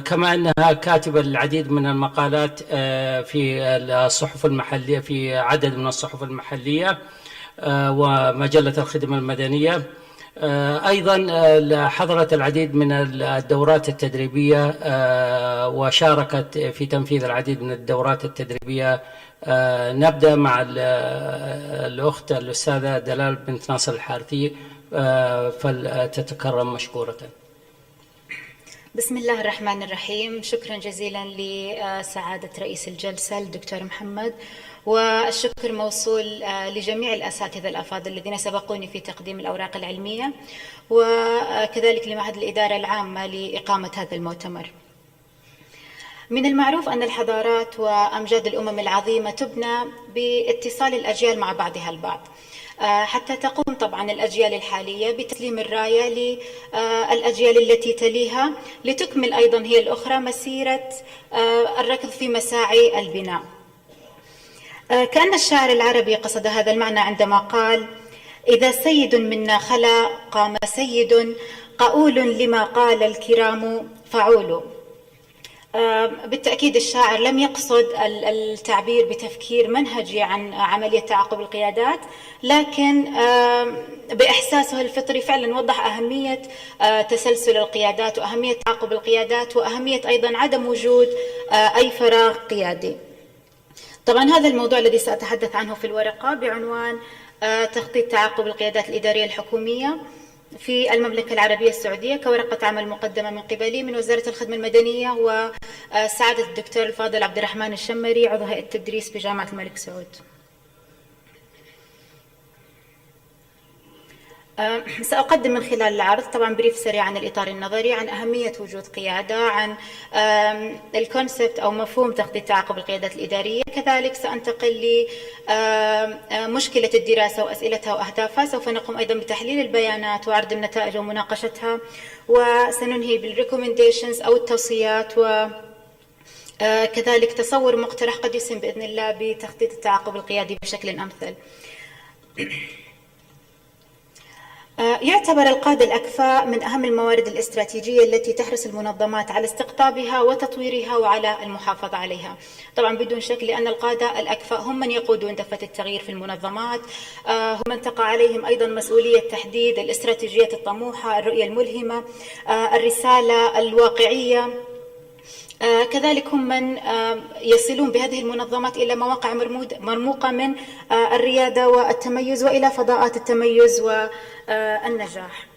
Speaker 8: كما أنها كاتبة العديد من المقالات في الصحف المحلية في عدد من الصحف المحلية ومجلة الخدمة المدنية. أيضا حضرت العديد من الدورات التدريبية وشاركت في تنفيذ العديد من الدورات التدريبية. نبدأ مع الأخت الأستاذة دلال بنت ناصر الحارثي، فلتتكرم مشكورة.
Speaker 6: بسم الله الرحمن الرحيم. شكرا جزيلا لسعادة رئيس الجلسة الدكتور محمد، والشكر موصول لجميع الأساتذة الأفاضل الذين سبقوني في تقديم الأوراق العلمية، وكذلك لمعهد الإدارة العامة لإقامة هذا المؤتمر. من المعروف أن الحضارات وأمجاد الأمم العظيمة تبنى باتصال الأجيال مع بعضها البعض، حتى تقوم طبعا الأجيال الحالية بتسليم الراية للأجيال التي تليها، لتكمل أيضا هي الأخرى مسيرة الركض في مساعي البناء. كأن الشاعر العربي قصد هذا المعنى عندما قال: إذا سيد منا خلا قام سيد قؤول لما قال الكرام فعول. بالتأكيد الشاعر لم يقصد التعبير بتفكير منهجي عن عملية تعاقب القيادات، لكن بإحساسه الفطري فعلا وضح أهمية تسلسل القيادات وأهمية تعاقب القيادات وأهمية أيضا عدم وجود أي فراغ قيادي. طبعا هذا الموضوع الذي سأتحدث عنه في الورقة بعنوان تخطيط تعاقب القيادات الإدارية الحكومية في المملكة العربية السعودية، كورقة عمل مقدمة من قبلي من وزارة الخدمة المدنية وسعادة الدكتور الفاضل عبد الرحمن الشمري عضو هيئة التدريس بجامعة الملك سعود. سأقدم من خلال العرض طبعا بريف سريع عن الإطار النظري، عن أهمية وجود قيادة، عن الكونسبت أو مفهوم تخطيط تعاقب القيادات الإدارية. كذلك سأنتقل لمشكلة الدراسة وأسئلتها وأهدافها. سوف نقوم أيضا بتحليل البيانات وعرض النتائج ومناقشتها، وسننهي بالريكومنديشنز أو التوصيات، وكذلك تصور مقترح قد يسهم بإذن الله بتخطيط التعاقب القيادي بشكل أمثل. يعتبر القادة الأكفاء من أهم الموارد الاستراتيجية التي تحرص المنظمات على استقطابها وتطويرها وعلى المحافظة عليها. طبعا بدون شك، لأن القادة الأكفاء هم من يقودون دفة التغيير في المنظمات، هم من تقع عليهم أيضا مسؤولية تحديد الاستراتيجيات الطموحة، الرؤية الملهمة، الرسالة الواقعية. كذلك هم من يصلون بهذه المنظمات إلى مواقع مرموقة من الريادة والتميز وإلى فضاءات التميز والنجاح.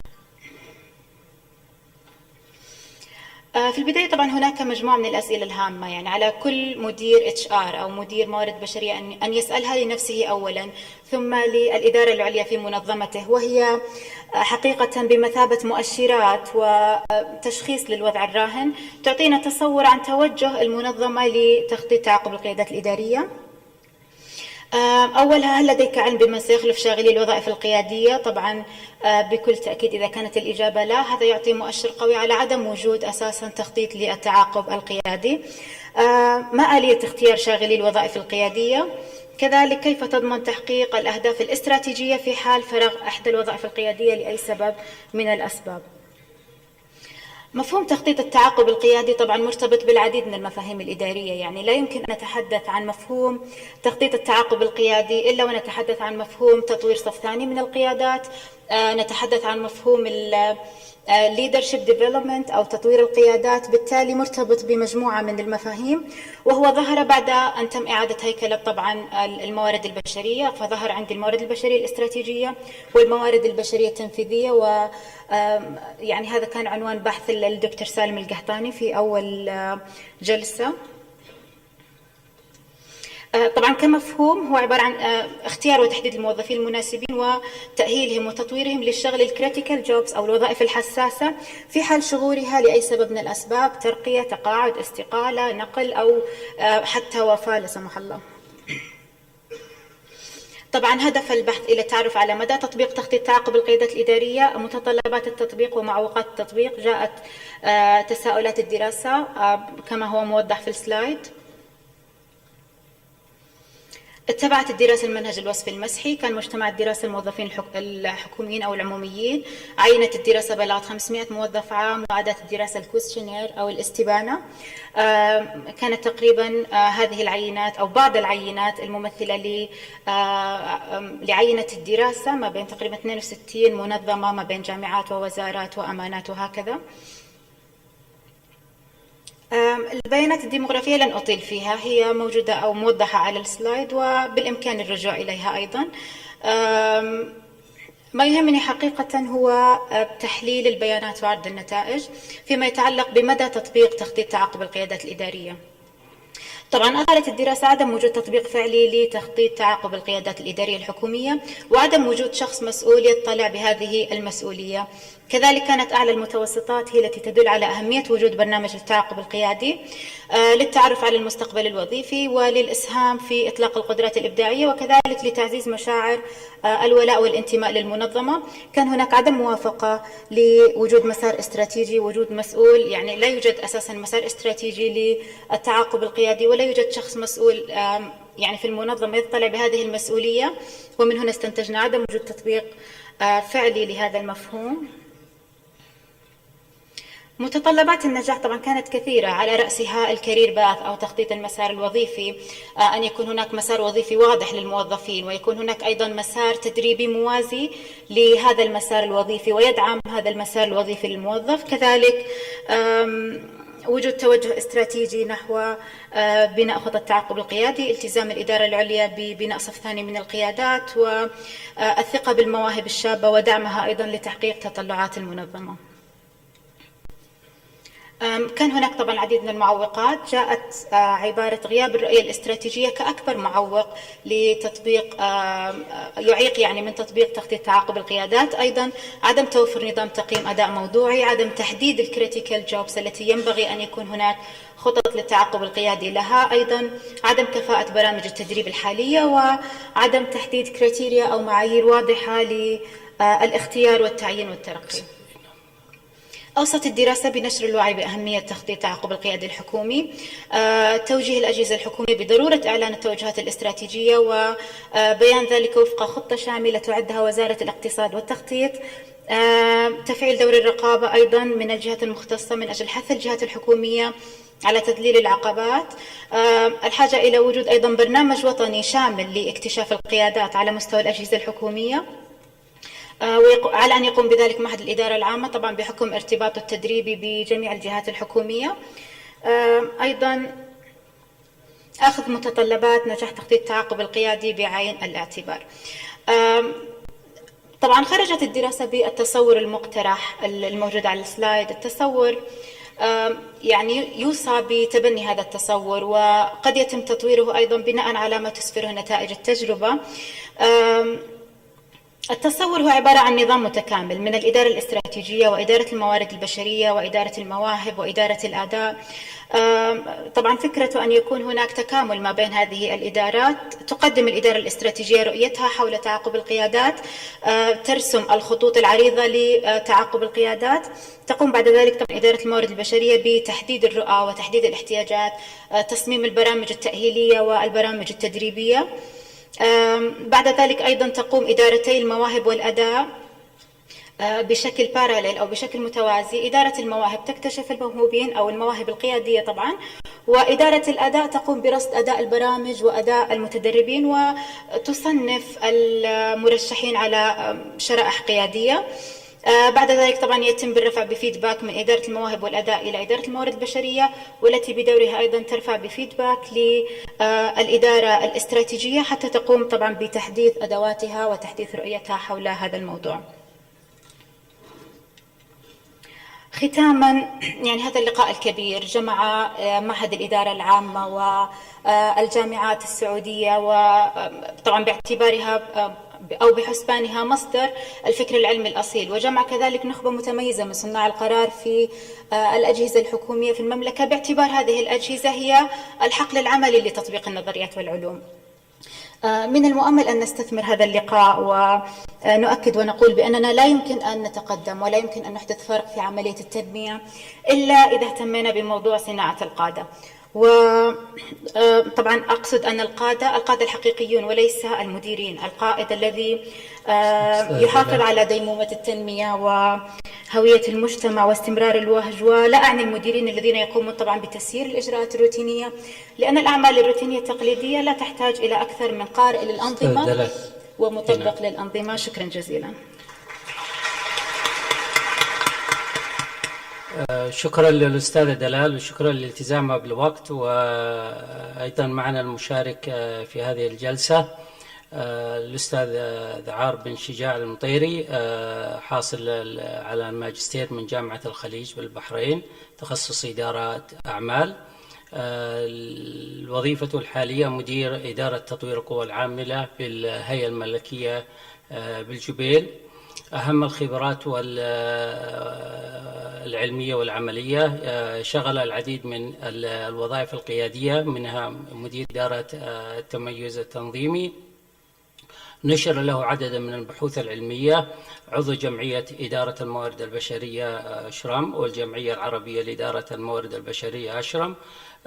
Speaker 6: في البداية طبعا هناك مجموعة من الأسئلة الهامة، يعني على كل مدير HR أو مدير موارد بشرية أن يسألها لنفسه أولا، ثم للإدارة العليا في منظمته، وهي حقيقة بمثابة مؤشرات وتشخيص للوضع الراهن تعطينا تصور عن توجه المنظمة لتخطيط تعاقب القيادات الإدارية. أولها، هل لديك علم بما سيخلف شاغلي الوظائف القيادية؟ طبعا بكل تأكيد إذا كانت الإجابة لا، هذا يعطي مؤشر قوي على عدم وجود أساسا تخطيط للتعاقب القيادي. ما آلية اختيار شاغلي الوظائف القيادية؟ كذلك كيف تضمن تحقيق الأهداف الاستراتيجية في حال فراغ إحدى الوظائف القيادية لأي سبب من الأسباب؟ مفهوم تخطيط التعاقب القيادي طبعا مرتبط بالعديد من المفاهيم الإدارية، يعني لا يمكن أن نتحدث عن مفهوم تخطيط التعاقب القيادي إلا ونتحدث عن مفهوم تطوير صف ثاني من القيادات، نتحدث عن مفهوم leadership development أو تطوير القيادات. بالتالي مرتبط بمجموعة من المفاهيم، وهو ظهر بعد أن تم إعادة هيكلة طبعا الموارد البشرية، فظهر عندي الموارد البشرية الاستراتيجية والموارد البشرية التنفيذية، و يعني هذا كان عنوان بحث الدكتور سالم القحطاني في أول جلسة. طبعا كمفهوم هو عبارة عن اختيار وتحديد الموظفين المناسبين وتأهيلهم وتطويرهم للشغل الكريتيكال جوبز أو الوظائف الحساسة في حال شغورها لأي سبب من الأسباب، ترقية، تقاعد، استقالة، نقل، أو حتى وفاة لا سمح الله. طبعا هدف البحث إلى التعرف على مدى تطبيق تخطيط تعاقب القيادات الإدارية، متطلبات التطبيق ومعوقات التطبيق. جاءت تساؤلات الدراسة كما هو موضح في السلايد. اتبعت الدراسة المنهج الوصفي المسحي، كان مجتمع الدراسة الموظفين الحكوميين أو العموميين. عينت الدراسة بلغت 500 موظف عام، وأداة الدراسة الكويستشنير أو الاستبانة. كانت تقريبا هذه العينات أو بعض العينات الممثلة لعينة الدراسة ما بين تقريبا 62 منظمة ما بين جامعات ووزارات وأمانات وهكذا. البيانات الديموغرافية لن أطيل فيها، هي موجودة أو موضحة على السلايد وبالإمكان الرجوع إليها أيضا. ما يهمني حقيقة هو تحليل البيانات وعرض النتائج فيما يتعلق بمدى تطبيق تخطيط تعاقب القيادات الإدارية. طبعا أظهرت الدراسة عدم وجود تطبيق فعلي لتخطيط تعاقب القيادات الإدارية الحكومية، وعدم وجود شخص مسؤول يطلع بهذه المسؤولية. كذلك كانت أعلى المتوسطات هي التي تدل على أهمية وجود برنامج التعاقب القيادي للتعرف على المستقبل الوظيفي وللإسهام في إطلاق القدرات الإبداعية، وكذلك لتعزيز مشاعر الولاء والانتماء للمنظمة. كان هناك عدم موافقة لوجود مسار استراتيجي، وجود مسؤول، يعني لا يوجد أساسا مسار استراتيجي للتعاقب القيادي، ولا يوجد شخص مسؤول يعني في المنظمة يطلع بهذه المسؤولية، ومن هنا استنتجنا عدم وجود تطبيق فعلي لهذا المفهوم. متطلبات النجاح طبعا كانت كثيرة، على رأسها الكارير باث أو تخطيط المسار الوظيفي، أن يكون هناك مسار وظيفي واضح للموظفين، ويكون هناك أيضا مسار تدريبي موازي لهذا المسار الوظيفي ويدعم هذا المسار الوظيفي للموظف. كذلك وجود توجه استراتيجي نحو بناء خطط التعاقب القيادي، التزام الإدارة العليا ببناء صف ثاني من القيادات، والثقة بالمواهب الشابة ودعمها أيضا لتحقيق تطلعات المنظمة. كان هناك طبعا العديد من المعوقات، جاءت عبارة غياب الرؤية الاستراتيجية كأكبر معوق لتطبيق يعيق يعني من تطبيق تخطيط تعاقب القيادات. أيضا عدم توفر نظام تقييم أداء موضوعي، عدم تحديد الكريتيكال جوبز التي ينبغي أن يكون هناك خطط للتعاقب القيادي لها، أيضا عدم كفاءة برامج التدريب الحالية، وعدم تحديد كريتيريا أو معايير واضحة للاختيار والتعيين والترقي. أوصت الدراسة بنشر الوعي بأهمية تخطيط تعاقب القيادي الحكومي، توجيه الأجهزة الحكومية بضرورة إعلان التوجهات الاستراتيجية وبيان ذلك وفق خطة شاملة تعدها وزارة الاقتصاد والتخطيط، تفعيل دور الرقابة أيضا من الجهات المختصة من أجل حث الجهات الحكومية على تذليل العقبات، الحاجة إلى وجود أيضا برنامج وطني شامل لاكتشاف القيادات على مستوى الأجهزة الحكومية، وعلى أن يقوم بذلك معهد الإدارة العامة طبعا بحكم ارتباطه التدريبي بجميع الجهات الحكومية، أيضا أخذ متطلبات نجاح تخطيط التعاقب القيادي بعين الاعتبار. طبعا خرجت الدراسة بالتصور المقترح الموجود على السلايد. التصور يعني يوصى بتبني هذا التصور، وقد يتم تطويره أيضا بناء على ما تسفره نتائج التجربة. التصور هو عبارة عن نظام متكامل من الإدارة الاستراتيجية وإدارة الموارد البشرية وإدارة المواهب وإدارة الأداء. طبعا فكرة أن يكون هناك تكامل ما بين هذه الإدارات. تقدم الإدارة الاستراتيجية رؤيتها حول تعاقب القيادات، ترسم الخطوط العريضة لتعاقب القيادات، تقوم بعد ذلك طبعا إدارة الموارد البشرية بتحديد الرؤى وتحديد الاحتياجات، تصميم البرامج التأهيلية والبرامج التدريبية. بعد ذلك أيضا تقوم إدارتي المواهب والأداء بشكل باراليل أو بشكل متوازي. إدارة المواهب تكتشف الموهوبين أو المواهب القيادية طبعا، وإدارة الأداء تقوم برصد أداء البرامج وأداء المتدربين وتصنف المرشحين على شرائح قيادية. بعد ذلك طبعا يتم بالرفع بفيدباك من إدارة المواهب والأداء إلى إدارة الموارد البشرية، والتي بدورها أيضا ترفع بفيدباك للإدارة الاستراتيجية حتى تقوم طبعا بتحديث أدواتها وتحديث رؤيتها حول هذا الموضوع. ختاما، يعني هذا اللقاء الكبير جمع معهد الإدارة العامة والجامعات السعودية، وطبعا باعتبارها أو بحسبانها مصدر الفكر العلمي الأصيل، وجمع كذلك نخبة متميزة من صناع القرار في الأجهزة الحكومية في المملكة، باعتبار هذه الأجهزة هي الحقل العملي لتطبيق النظريات والعلوم. من المؤمل أن نستثمر هذا اللقاء ونؤكد ونقول بأننا لا يمكن أن نتقدم ولا يمكن أن نحدث فرق في عملية التنمية إلا إذا اهتمينا بموضوع صناعة القادة. وطبعا أقصد أن القادة الحقيقيون وليس المديرين. القائد الذي يحافظ على ديمومة التنمية وهوية المجتمع واستمرار الوهج، ولا أعني المديرين الذين يقومون طبعا بتسيير الإجراءات الروتينية، لأن الأعمال الروتينية التقليدية لا تحتاج إلى أكثر من قارئ للأنظمة ومطبق للأنظمة. شكرا جزيلا.
Speaker 8: شكرا للأستاذة دلال، وشكرا لالتزامها بالوقت، وأيضا معنا المشارك في هذه الجلسة الأستاذ ذعار بن شجاع المطيري، حاصل على الماجستير من جامعة الخليج بالبحرين، تخصص إدارة أعمال. وظيفته الحالية مدير إدارة تطوير القوى العاملة بالهيئة الملكية بالجبيل. أهم الخبرات العلمية والعملية، شغل العديد من الوظائف القيادية، منها مدير إدارة التميز التنظيمي. نشر له عددا من البحوث العلمية، عضو جمعية إدارة الموارد البشرية أشرم والجمعية العربية لإدارة الموارد البشرية أشرم.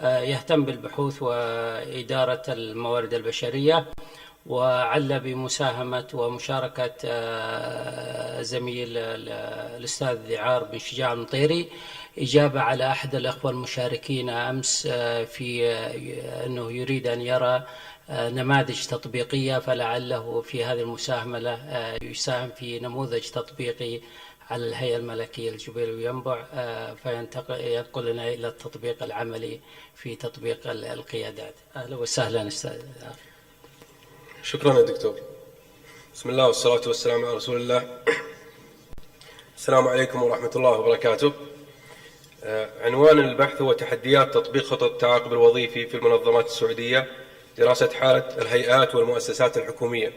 Speaker 8: يهتم بالبحوث وإدارة الموارد البشرية، وعل بمساهمة ومشاركة زميل الأستاذ ذعار بن شجاع المطيري إجابة على أحد الأخوة المشاركين أمس في أنه يريد أن يرى نماذج تطبيقية، فلعله في هذه المساهمة يساهم في نموذج تطبيقي على الهيئة الملكية الجبيل وينبع، فينقلنا إلى التطبيق العملي في تطبيق القيادات. أهلا وسهلا أستاذ.
Speaker 3: شكرا يا دكتور. بسم الله والصلاة والسلام على رسول الله. السلام عليكم ورحمة الله وبركاته. عنوان البحث هو تحديات تطبيق خطط التعاقب الوظيفي في المنظمات السعودية، دراسة حالة الهيئات والمؤسسات الحكومية.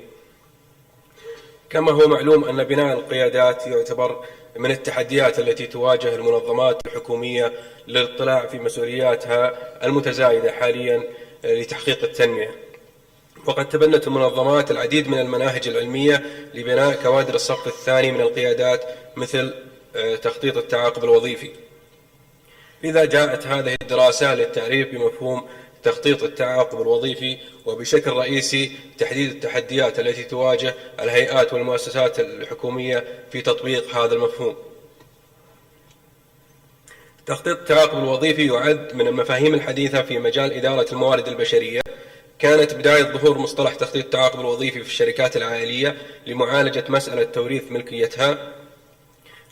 Speaker 3: كما هو معلوم أن بناء القيادات يعتبر من التحديات التي تواجه المنظمات الحكومية للاطلاع في مسؤولياتها المتزايدة حاليا لتحقيق التنمية. وقد تبنت المنظمات العديد من المناهج العلمية لبناء كوادر الصف الثاني من القيادات، مثل تخطيط التعاقب الوظيفي. إذا جاءت هذه الدراسة للتعريف بمفهوم تخطيط التعاقب الوظيفي وبشكل رئيسي تحديد التحديات التي تواجه الهيئات والمؤسسات الحكومية في تطبيق هذا المفهوم. تخطيط التعاقب الوظيفي يعد من المفاهيم الحديثة في مجال إدارة الموارد البشرية. كانت بداية ظهور مصطلح تخطيط التعاقب الوظيفي في الشركات العائلية لمعالجة مسألة توريث ملكيتها.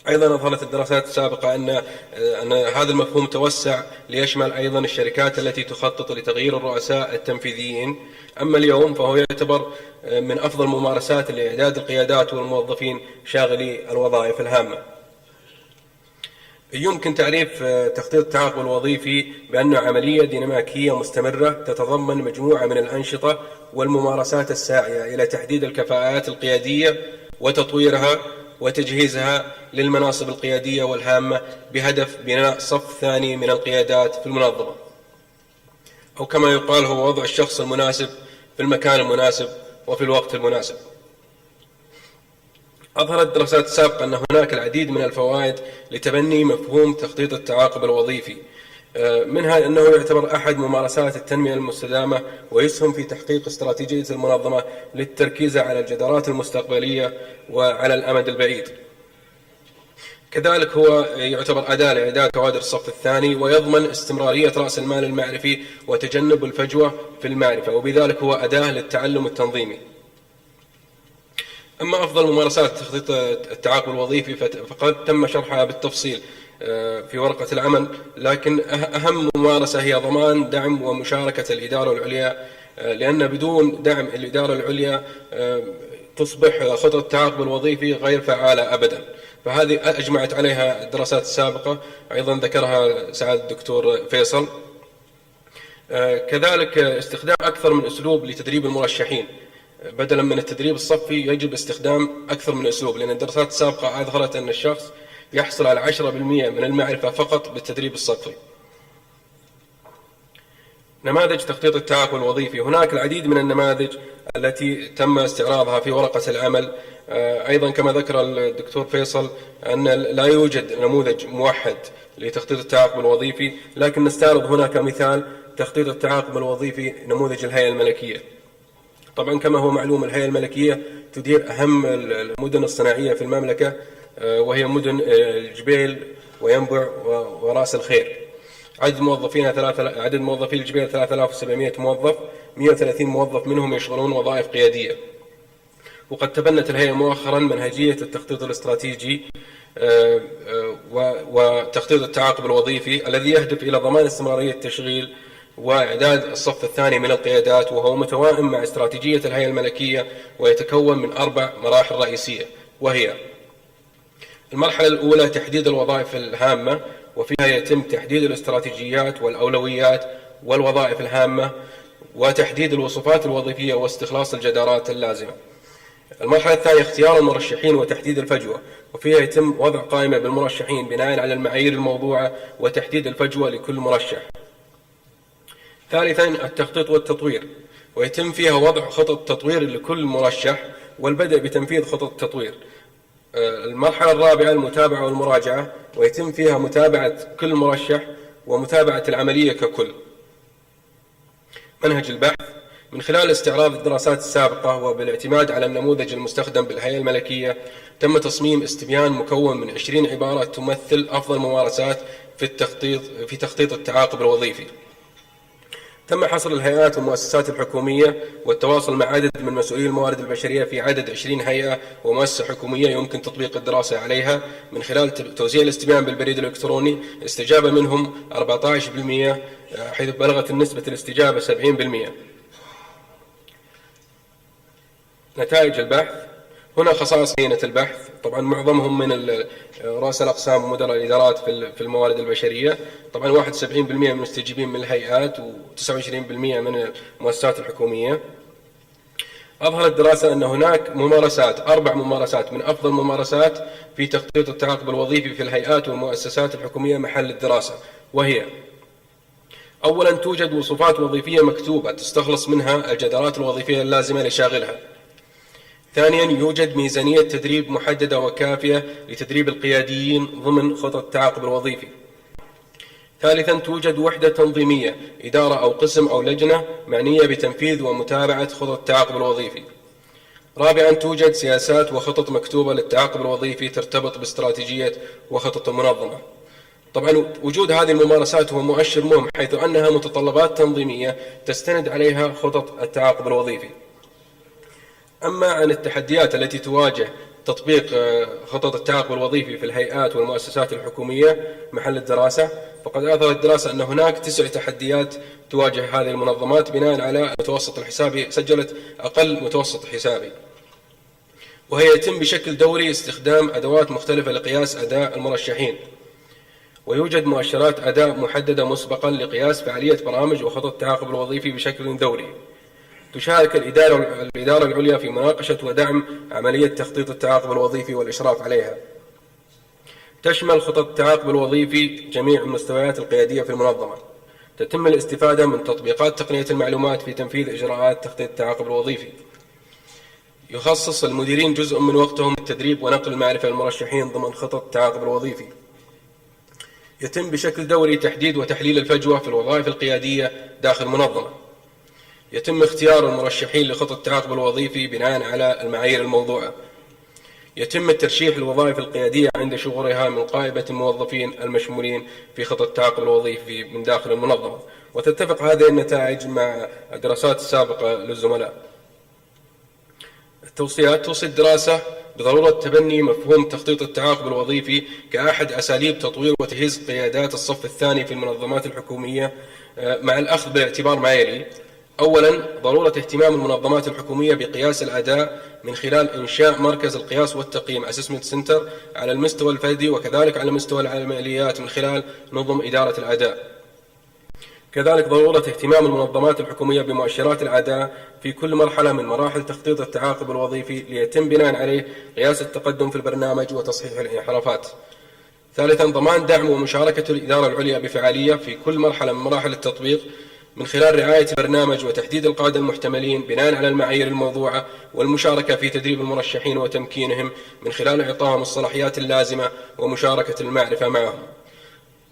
Speaker 3: أيضا أظهرت الدراسات السابقة أن هذا المفهوم توسع ليشمل أيضا الشركات التي تخطط لتغيير الرؤساء التنفيذيين. أما اليوم فهو يعتبر من أفضل ممارسات لإعداد القيادات والموظفين شاغلي الوظائف الهامة. يمكن تعريف تخطيط التعاقب الوظيفي بأنه عملية ديناميكية مستمرة تتضمن مجموعة من الأنشطة والممارسات الساعية إلى تحديد الكفاءات القيادية وتطويرها وتجهيزها للمناصب القيادية والهامة بهدف بناء صف ثاني من القيادات في المنظمة، أو كما يقال هو وضع الشخص المناسب في المكان المناسب وفي الوقت المناسب. أظهرت الدراسات السابقة أن هناك العديد من الفوائد لتبني مفهوم تخطيط التعاقب الوظيفي، منها أنه يعتبر أحد ممارسات التنمية المستدامة ويسهم في تحقيق استراتيجية المنظمة للتركيز على الجدارات المستقبلية وعلى الأمد البعيد. كذلك هو يعتبر أداة لإعداد كوادر الصف الثاني ويضمن استمرارية رأس المال المعرفي وتجنب الفجوة في المعرفة، وبذلك هو أداة للتعلم التنظيمي. أما أفضل ممارسات تخطيط التعاقب الوظيفي فقد تم شرحها بالتفصيل في ورقة العمل، لكن أهم ممارسة هي ضمان دعم ومشاركة الإدارة العليا، لأن بدون دعم الإدارة العليا تصبح خطط التعاقب الوظيفي غير فعالة أبدا. فهذه أجمعت عليها الدراسات السابقة، أيضا ذكرها سعادة الدكتور فيصل. كذلك استخدام أكثر من أسلوب لتدريب المرشحين بدلا من التدريب الصفي، يجب استخدام أكثر من أسلوب، لأن الدراسات السابقة أظهرت أن الشخص يحصل على 10% من المعرفة فقط بالتدريب الصفي. نماذج تخطيط التعاقب الوظيفي، هناك العديد من النماذج التي تم استعراضها في ورقة العمل. أيضا كما ذكر الدكتور فيصل أن لا يوجد نموذج موحد لتخطيط التعاقب الوظيفي، لكن نستعرض هنا كمثال تخطيط التعاقب الوظيفي نموذج الهيئة الملكية. طبعا كما هو معلوم الهيئة الملكية تدير أهم المدن الصناعية في المملكة، وهي مدن الجبيل وينبع ورأس الخير. عدد موظفي الجبيل 3700 موظف، 130 موظف منهم يشغلون وظائف قيادية. وقد تبنت الهيئة مؤخرا منهجية التخطيط الاستراتيجي وتخطيط التعاقب الوظيفي الذي يهدف إلى ضمان استمرارية التشغيل وإعداد الصف الثاني من القيادات، وهو متوائم مع استراتيجية الهيئة الملكية ويتكون من 4 مراحل رئيسية، وهي: المرحلة الأولى تحديد الوظائف الهامة، وفيها يتم تحديد الاستراتيجيات والأولويات والوظائف الهامة وتحديد الوصفات الوظيفية واستخلاص الجدارات اللازمة. المرحلة الثانية اختيار المرشحين وتحديد الفجوة، وفيها يتم وضع قائمة بالمرشحين بناء على المعايير الموضوعة وتحديد الفجوة لكل مرشح. ثالثا التخطيط والتطوير، ويتم فيها وضع خطط تطوير لكل مرشح والبدء بتنفيذ خطط التطوير. المرحلة الرابعة المتابعة والمراجعة، ويتم فيها متابعة كل مرشح ومتابعة العملية ككل. منهج البحث، من خلال استعراض الدراسات السابقة وبالاعتماد على النموذج المستخدم بالهيئة الملكية، تم تصميم استبيان مكون من 20 عبارة تمثل أفضل ممارسات في تخطيط التعاقب الوظيفي. تم حصر الهيئات والمؤسسات الحكومية والتواصل مع عدد من مسؤولي الموارد البشرية في عدد 20 هيئة ومؤسسة حكومية يمكن تطبيق الدراسة عليها من خلال توزيع الاستبيان بالبريد الإلكتروني. استجابة منهم 14%، حيث بلغت نسبة الاستجابة 70%. نتائج البحث، هنا خصائص هيئة البحث، طبعا معظمهم من رؤساء الأقسام ومدراء الإدارات في الموارد البشرية. طبعا 71% من المستجيبين من الهيئات و29% من المؤسسات الحكومية. أظهرت الدراسة أن هناك 4 ممارسات من أفضل الممارسات في تخطيط التعاقب الوظيفي في الهيئات والمؤسسات الحكومية محل الدراسة، وهي: أولا توجد وصفات وظيفية مكتوبة تستخلص منها الجدارات الوظيفية اللازمة لشاغلها. ثانيا، يوجد ميزانية تدريب محددة وكافية لتدريب القياديين ضمن خطط التعاقب الوظيفي. ثالثا، توجد وحدة تنظيمية، إدارة أو قسم أو لجنة معنية بتنفيذ ومتابعة خطط التعاقب الوظيفي. رابعا، توجد سياسات وخطط مكتوبة للتعاقب الوظيفي ترتبط باستراتيجية وخطط المنظمة. طبعا وجود هذه الممارسات هو مؤشر مهم، حيث أنها متطلبات تنظيمية تستند عليها خطط التعاقب الوظيفي. أما عن التحديات التي تواجه تطبيق خطط التعاقب الوظيفي في الهيئات والمؤسسات الحكومية محل الدراسة، فقد أظهرت الدراسة أن هناك 9 تحديات تواجه هذه المنظمات بناء على المتوسط الحسابي، سجلت أقل متوسط حسابي، وهي يتم بشكل دوري استخدام أدوات مختلفة لقياس أداء المرشحين، ويوجد مؤشرات أداء محددة مسبقا لقياس فعالية برامج وخطط التعاقب الوظيفي بشكل دوري. تشارك الإدارة العليا في مناقشة ودعم عملية تخطيط التعاقب الوظيفي والإشراف عليها. تشمل خطط التعاقب الوظيفي جميع المستويات القيادية في المنظمة. تتم الاستفادة من تطبيقات تقنية المعلومات في تنفيذ إجراءات تخطيط التعاقب الوظيفي. يخصص المديرين جزء من وقتهم للتدريب ونقل المعرفة للمرشحين ضمن خطط التعاقب الوظيفي. يتم بشكل دوري تحديد وتحليل الفجوة في الوظائف القيادية داخل المنظمة. يتم اختيار المرشحين لخطط التعاقب الوظيفي بناء على المعايير الموضوعة. يتم الترشيح للوظائف القيادية عند شغورها من قائمة الموظفين المشمولين في خطط التعاقب الوظيفي من داخل المنظمة، وتتفق هذه النتائج مع الدراسات السابقة للزملاء. التوصيات: توصي الدراسة بضرورة تبني مفهوم تخطيط التعاقب الوظيفي كأحد أساليب تطوير وتجهيز قيادات الصف الثاني في المنظمات الحكومية، مع الأخذ بالاعتبار ما يلي. أولا، ضرورة اهتمام المنظمات الحكومية بقياس الأداء من خلال إنشاء مركز القياس والتقييم Assessment Center على المستوى الفردي، وكذلك على مستوى العمليات من خلال نظم إدارة الأداء. كذلك ضرورة اهتمام المنظمات الحكومية بمؤشرات الأداء في كل مرحلة من مراحل تخطيط التعاقب الوظيفي ليتم بناء عليه قياس التقدم في البرنامج وتصحيح الانحرافات. ثالثا، ضمان دعم ومشاركة الإدارة العليا بفعالية في كل مرحلة من مراحل التطبيق من خلال رعاية البرنامج وتحديد القادة المحتملين بناء على المعايير الموضوعة، والمشاركة في تدريب المرشحين وتمكينهم من خلال إعطائهم الصلاحيات اللازمة ومشاركة المعرفة معهم.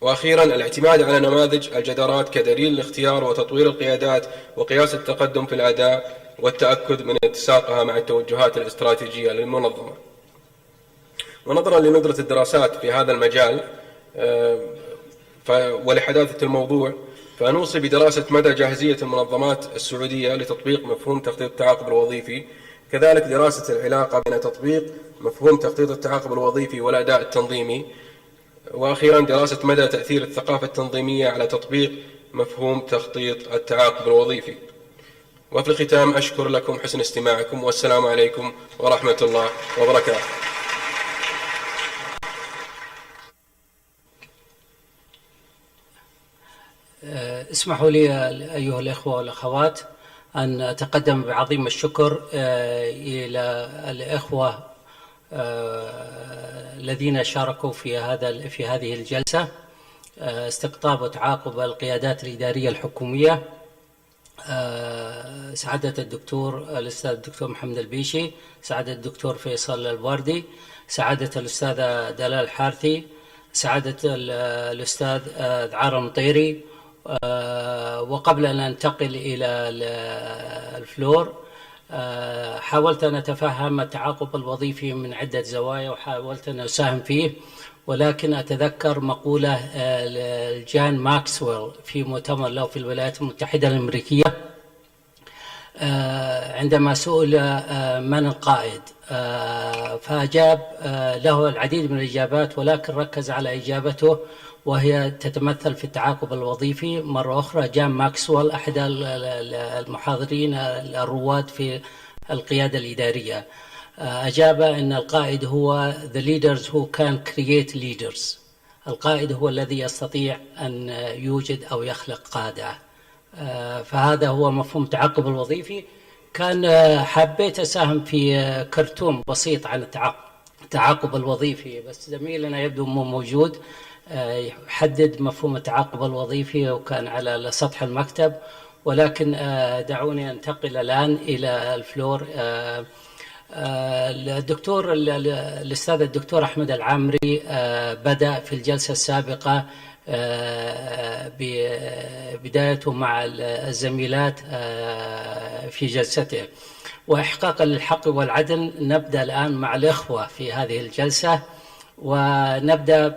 Speaker 3: وأخيرا، الاعتماد على نماذج الجدارات كدليل لاختيار وتطوير القيادات وقياس التقدم في الأداء والتأكد من اتساقها مع التوجهات الاستراتيجية للمنظمة. ونظرا لندرة الدراسات في هذا المجال ولحداثة الموضوع، فنوصي بدراسة مدى جاهزية المنظمات السعودية لتطبيق مفهوم تخطيط التعاقب الوظيفي، كذلك دراسة العلاقة بين تطبيق مفهوم تخطيط التعاقب الوظيفي والأداء التنظيمي، وأخيرا دراسة مدى تأثير الثقافة التنظيمية على تطبيق مفهوم تخطيط التعاقب الوظيفي. وفي الختام أشكر لكم حسن استماعكم، والسلام عليكم ورحمة الله وبركاته.
Speaker 8: اسمحوا لي أيها الإخوة والأخوات أن أتقدم بعظيم الشكر إلى الإخوة الذين شاركوا في هذه الجلسة، استقطاب وتعاقب القيادات الإدارية الحكومية، سعادة الأستاذ الدكتور محمد البيشي، سعادة الدكتور فيصل الواردي، سعادة الأستاذة دلال الحارثي، سعادة الأستاذ ذعار المطيري. وقبل أن أنتقل إلى الفلور، حاولت أن أتفهم التعاقب الوظيفي من عدة زوايا وحاولت أن أساهم فيه، ولكن أتذكر مقولة جان ماكسويل في مؤتمر له في الولايات المتحدة الأمريكية عندما سئل من القائد، فأجاب له العديد من الإجابات، ولكن ركز على إجابته وهي تتمثل في التعاقب الوظيفي. مرة أخرى جان ماكسويل أحد المحاضرين الرواد في القيادة الإدارية أجاب أن القائد هو the leaders who can create leaders. القائد هو الذي يستطيع أن يوجد أو يخلق قادة. فهذا هو مفهوم التعاقب الوظيفي. كان حبيت أساهم في كرتون بسيط عن التعاقب الوظيفي، بس زميلنا يبدو مو موجود يحدد مفهوم التعاقب الوظيفي، وكان على سطح المكتب. ولكن دعوني أنتقل الآن إلى الفلور. الأستاذ الدكتور أحمد العامري بدأ في الجلسة السابقة بدايته مع الزميلات في جلسته، وإحقاقا للحق والعدل نبدأ الآن مع الإخوة في هذه الجلسة، ونبدأ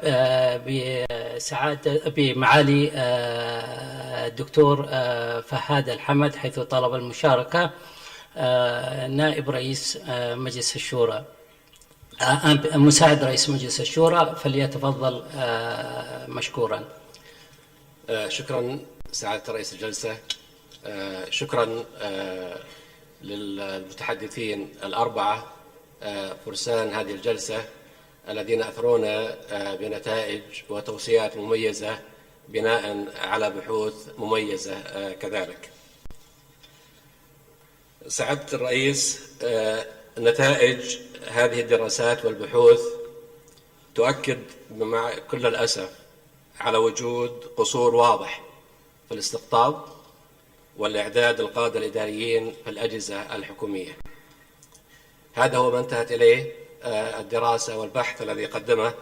Speaker 8: بمعالي الدكتور فهد الحمد حيث طلب المشاركة، نائب رئيس مجلس الشورى، مساعد رئيس مجلس الشورى، فليتفضل مشكورا.
Speaker 9: شكرا سعادة رئيس الجلسة، شكرا للمتحدثين الأربعة فرسان هذه الجلسة الذين أثرونا بنتائج وتوصيات مميزة بناء على بحوث مميزة كذلك. سعادة الرئيس، نتائج هذه الدراسات والبحوث تؤكد مع كل الأسف على وجود قصور واضح في الاستقطاب والإعداد القادة الإداريين في الأجهزة الحكومية. هذا هو ما انتهت إليه الدراسة والبحث الذي قدمه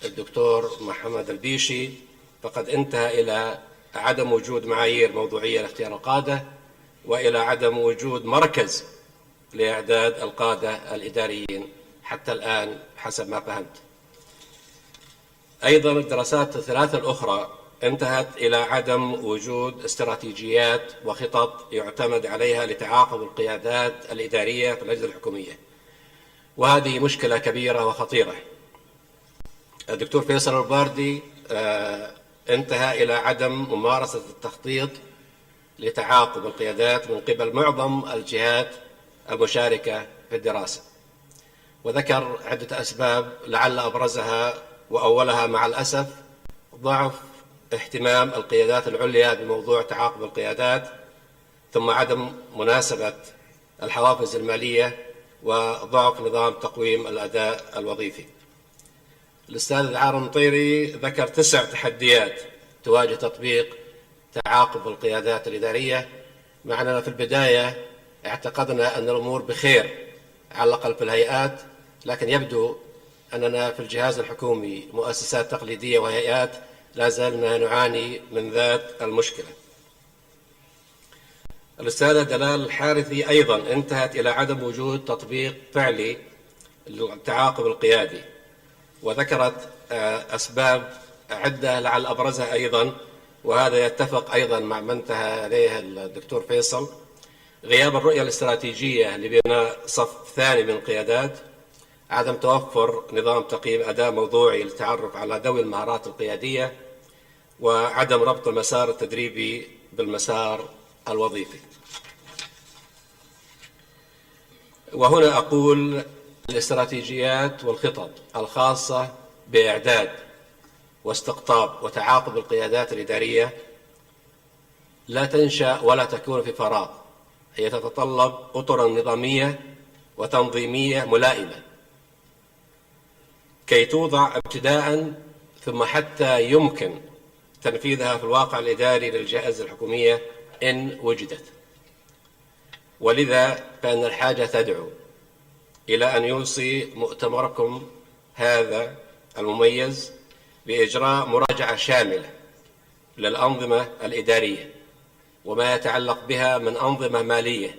Speaker 9: الدكتور محمد البيشي، فقد انتهى إلى عدم وجود معايير موضوعية لاختيار القادة، وإلى عدم وجود مركز لإعداد القادة الإداريين حتى الآن حسب ما فهمت. أيضا الدراسات الثلاثة الأخرى انتهت إلى عدم وجود استراتيجيات وخطط يعتمد عليها لتعاقب القيادات الإدارية في الأجهزة الحكومية، وهذه مشكلة كبيرة وخطيرة. الدكتور فيصل الباردي انتهى إلى عدم ممارسة التخطيط لتعاقب القيادات من قبل معظم الجهات المشاركة في الدراسة، وذكر عدة أسباب لعل أبرزها وأولها مع الأسف ضعف اهتمام القيادات العليا بموضوع تعاقب القيادات، ثم عدم مناسبة الحوافز المالية، وضعف نظام تقويم الأداء الوظيفي. الأستاذ العارم طيري ذكر 9 تحديات تواجه تطبيق تعاقب القيادات الإدارية، مع أننا في البداية اعتقدنا أن الأمور بخير على الأقل في الهيئات، لكن يبدو أننا في الجهاز الحكومي مؤسسات تقليدية وهيئات لا زلنا نعاني من ذات المشكلة. الأستاذة دلال الحارثي أيضا انتهت إلى عدم وجود تطبيق فعلي للتعاقب القيادي، وذكرت أسباب عدة لعل أبرزها أيضا، وهذا يتفق أيضا مع ما انتهى إليه الدكتور فيصل: غياب الرؤية الاستراتيجية لبناء صف ثاني من القيادات، عدم توفر نظام تقييم أداء موضوعي للتعرف على ذوي المهارات القيادية، وعدم ربط المسار التدريبي بالمسار الوظيفي. وهنا أقول الاستراتيجيات والخطط الخاصة بإعداد واستقطاب وتعاقب القيادات الإدارية لا تنشأ ولا تكون في فراغ، هي تتطلب أطرا نظامية وتنظيمية ملائمة كي توضع ابتداء، ثم حتى يمكن تنفيذها في الواقع الإداري للجهاز الحكومية إن وجدت. ولذا فإن الحاجة تدعو إلى أن يوصي مؤتمركم هذا المميز بإجراء مراجعة شاملة للأنظمة الإدارية وما يتعلق بها من أنظمة مالية،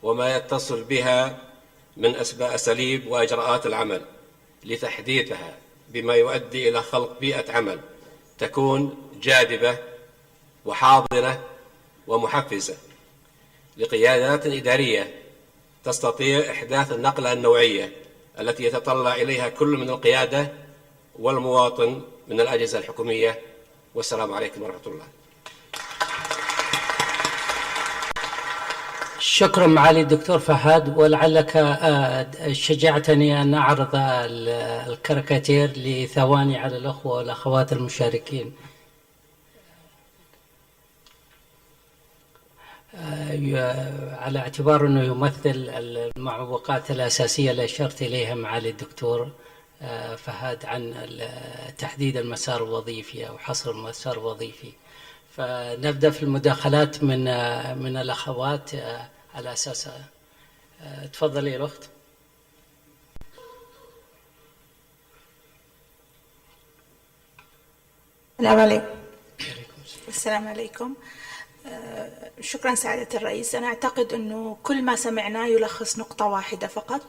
Speaker 9: وما يتصل بها من أساليب وإجراءات العمل، لتحديثها بما يؤدي إلى خلق بيئة عمل تكون جاذبة وحاضنة ومحفزة لقيادات إدارية تستطيع إحداث النقلة النوعية التي يتطلع إليها كل من القيادة والمواطن من الأجهزة الحكومية. والسلام عليكم ورحمة الله.
Speaker 8: شكرا معالي الدكتور فهد، ولعلك شجعتني أن أعرض الكاريكاتير لثواني على الأخوة والأخوات المشاركين. على اعتبار أنه يمثل المعوقات الأساسية اللي أشرت إليها معالي الدكتور فهد عن تحديد المسار الوظيفي أو حصر المسار الوظيفي، فنبدأ في المداخلات من الأخوات على أساس. تفضلي يا الأخت.
Speaker 1: السلام عليكم. شكرا سعادة الرئيس. أنا أعتقد أنه كل ما سمعناه يلخص نقطة واحدة فقط،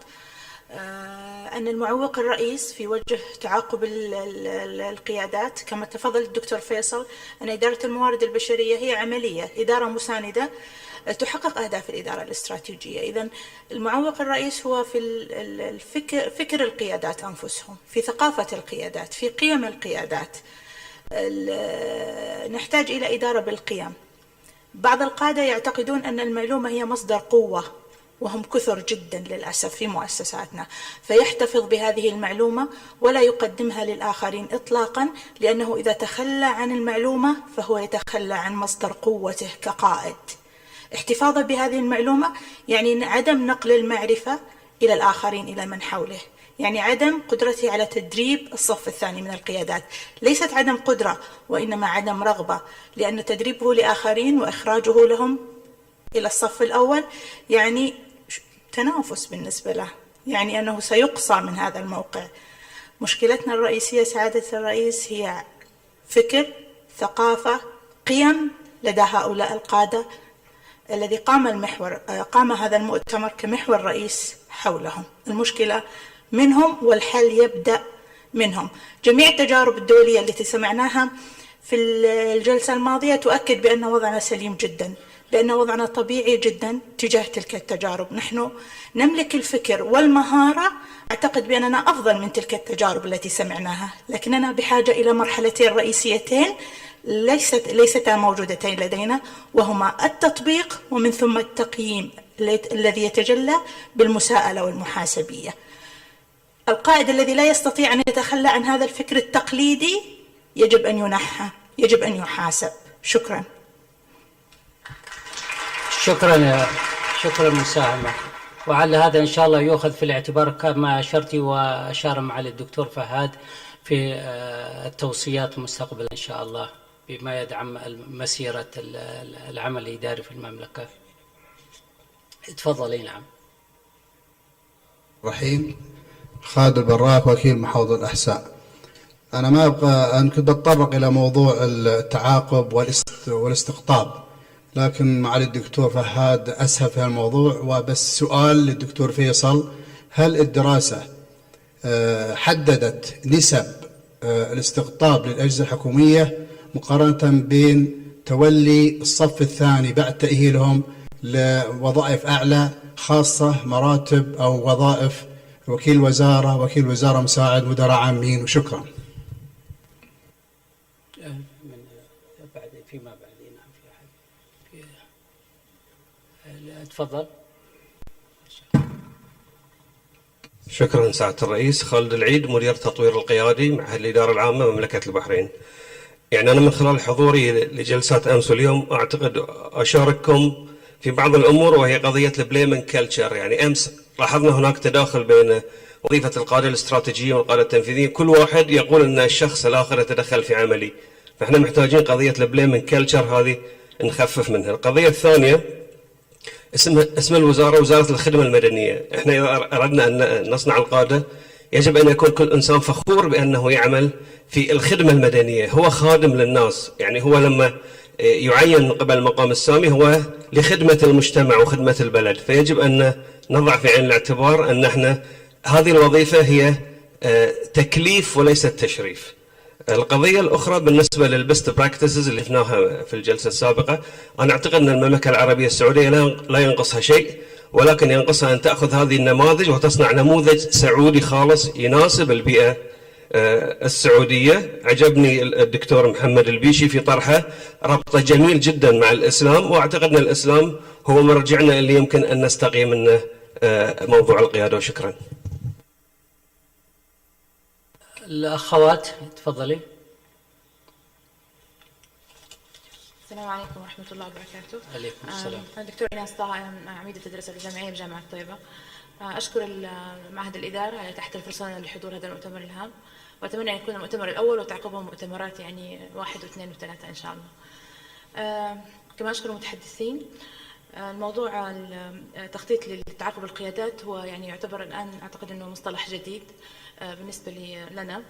Speaker 1: أن المعوق الرئيس في وجه تعاقب القيادات كما تفضل الدكتور فيصل أن إدارة الموارد البشرية هي عملية إدارة مساندة تحقق أهداف الإدارة الاستراتيجية. إذن المعوق الرئيس هو في فكر القيادات أنفسهم، في ثقافة القيادات، في قيم القيادات. نحتاج إلى إدارة بالقيم. بعض القادة يعتقدون أن المعلومة هي مصدر قوة، وهم كثر جدا للأسف في مؤسساتنا، فيحتفظ بهذه المعلومة ولا يقدمها للآخرين إطلاقا، لأنه إذا تخلى عن المعلومة فهو يتخلى عن مصدر قوته كقائد. احتفاظه بهذه المعلومة يعني عدم نقل المعرفة إلى الآخرين، إلى من حوله، يعني عدم قدرته على تدريب الصف الثاني من القيادات. ليست عدم قدرة وإنما عدم رغبة، لأن تدريبه لآخرين وإخراجه لهم إلى الصف الأول يعني تنافس بالنسبة له، يعني أنه سيقصى من هذا الموقع. مشكلتنا الرئيسية سعادة الرئيس هي فكر، ثقافة، قيم لدى هؤلاء القادة الذي قام هذا المؤتمر كمحور رئيس حولهم. المشكلة منهم والحل يبدأ منهم. جميع التجارب الدولية التي سمعناها في الجلسة الماضية تؤكد بأن وضعنا سليم جدا، بأن وضعنا طبيعي جدا تجاه تلك التجارب. نحن نملك الفكر والمهارة، أعتقد بأننا أفضل من تلك التجارب التي سمعناها، لكننا بحاجة إلى مرحلتين رئيسيتين ليستا موجودتين لدينا، وهما التطبيق ومن ثم التقييم الذي يتجلى بالمساءلة والمحاسبية. القائد الذي لا يستطيع أن يتخلى عن هذا الفكر التقليدي يجب أن ينحى، يجب أن يحاسب. شكرا.
Speaker 8: شكرا مساهمة، وعلى هذا إن شاء الله يؤخذ في الاعتبار كما أشرت وأشار معالي الدكتور فهد في التوصيات مستقبلا إن شاء الله بما يدعم مسيرة العمل الإداري في المملكة. تفضلي. نعم.
Speaker 22: رحيم خالد البراك، وكيل محافظ الأحساء. أنا ما أبغى، أنا كنت بتطرق إلى موضوع التعاقب والاستقطاب، لكن معالي الدكتور فهد أسهب في الموضوع. وبس سؤال للدكتور فيصل، هل الدراسة حددت نسب الاستقطاب للأجهزة الحكومية مقارنة بين تولي الصف الثاني بعد تأهيلهم لوظائف أعلى، خاصة مراتب أو وظائف وكيل وزارة مساعد، مدراء عامين؟ وشكرا.
Speaker 8: فيما بعد. نعم. تفضل.
Speaker 23: شكرا سعادة الرئيس. خالد العيد، مدير تطوير القيادي مع الإدارة العامة مملكة البحرين. يعني أنا من خلال حضوري لجلسات أمس واليوم أعتقد أشارككم في بعض الأمور، وهي قضية البليمنج كلتشر. يعني أمس لاحظنا هناك تداخل بين وظيفة القادة الاستراتيجيين والقادة التنفيذيين، كل واحد يقول أن الشخص الآخر يتدخل في عملي، فإحنا محتاجين قضية البليمنج كلتشر هذه نخفف منها. القضية الثانية اسم الوزارة وزارة الخدمة المدنية. احنا إذا أردنا أن نصنع القادة يجب أن يكون كل إنسان فخور بأنه يعمل في الخدمة المدنية، هو خادم للناس. يعني هو لما يعين من قبل المقام السامي هو لخدمة المجتمع وخدمة البلد، فيجب أن نضع في عين الاعتبار أن احنا هذه الوظيفة هي تكليف وليست تشريف. القضية الأخرى بالنسبة للبست براكتسز اللي شفناها في الجلسة السابقة، أنا أعتقد أن المملكة العربية السعودية لا ينقصها شيء، ولكن ينقصها أن تأخذ هذه النماذج وتصنع نموذج سعودي خالص يناسب البيئة السعودية. عجبني الدكتور محمد البيشي في طرحه ربطه جميل جدا مع الإسلام، وأعتقد أن الإسلام هو مرجعنا اللي يمكن أن نستقي منه موضوع القيادة. وشكرا.
Speaker 8: الأخوات تفضلي.
Speaker 24: السلام عليكم ورحمة الله وبركاته.
Speaker 8: عليكم السلام.
Speaker 24: أنا دكتور إيناس طه، عميدة الدراسات الجامعية بجامعة طيبة. أشكر معهد الإدارة على تحت الفرصة لحضور هذا المؤتمر الهام، وأتمنى أن يكون المؤتمر الأول وتعقبه مؤتمرات يعني 1 و2 و3 إن شاء الله. كما أشكر المتحدثين. الموضوع التخطيط لتعاقب القيادات هو يعني يعتبر الآن أعتقد أنه مصطلح جديد بالنسبة لنا.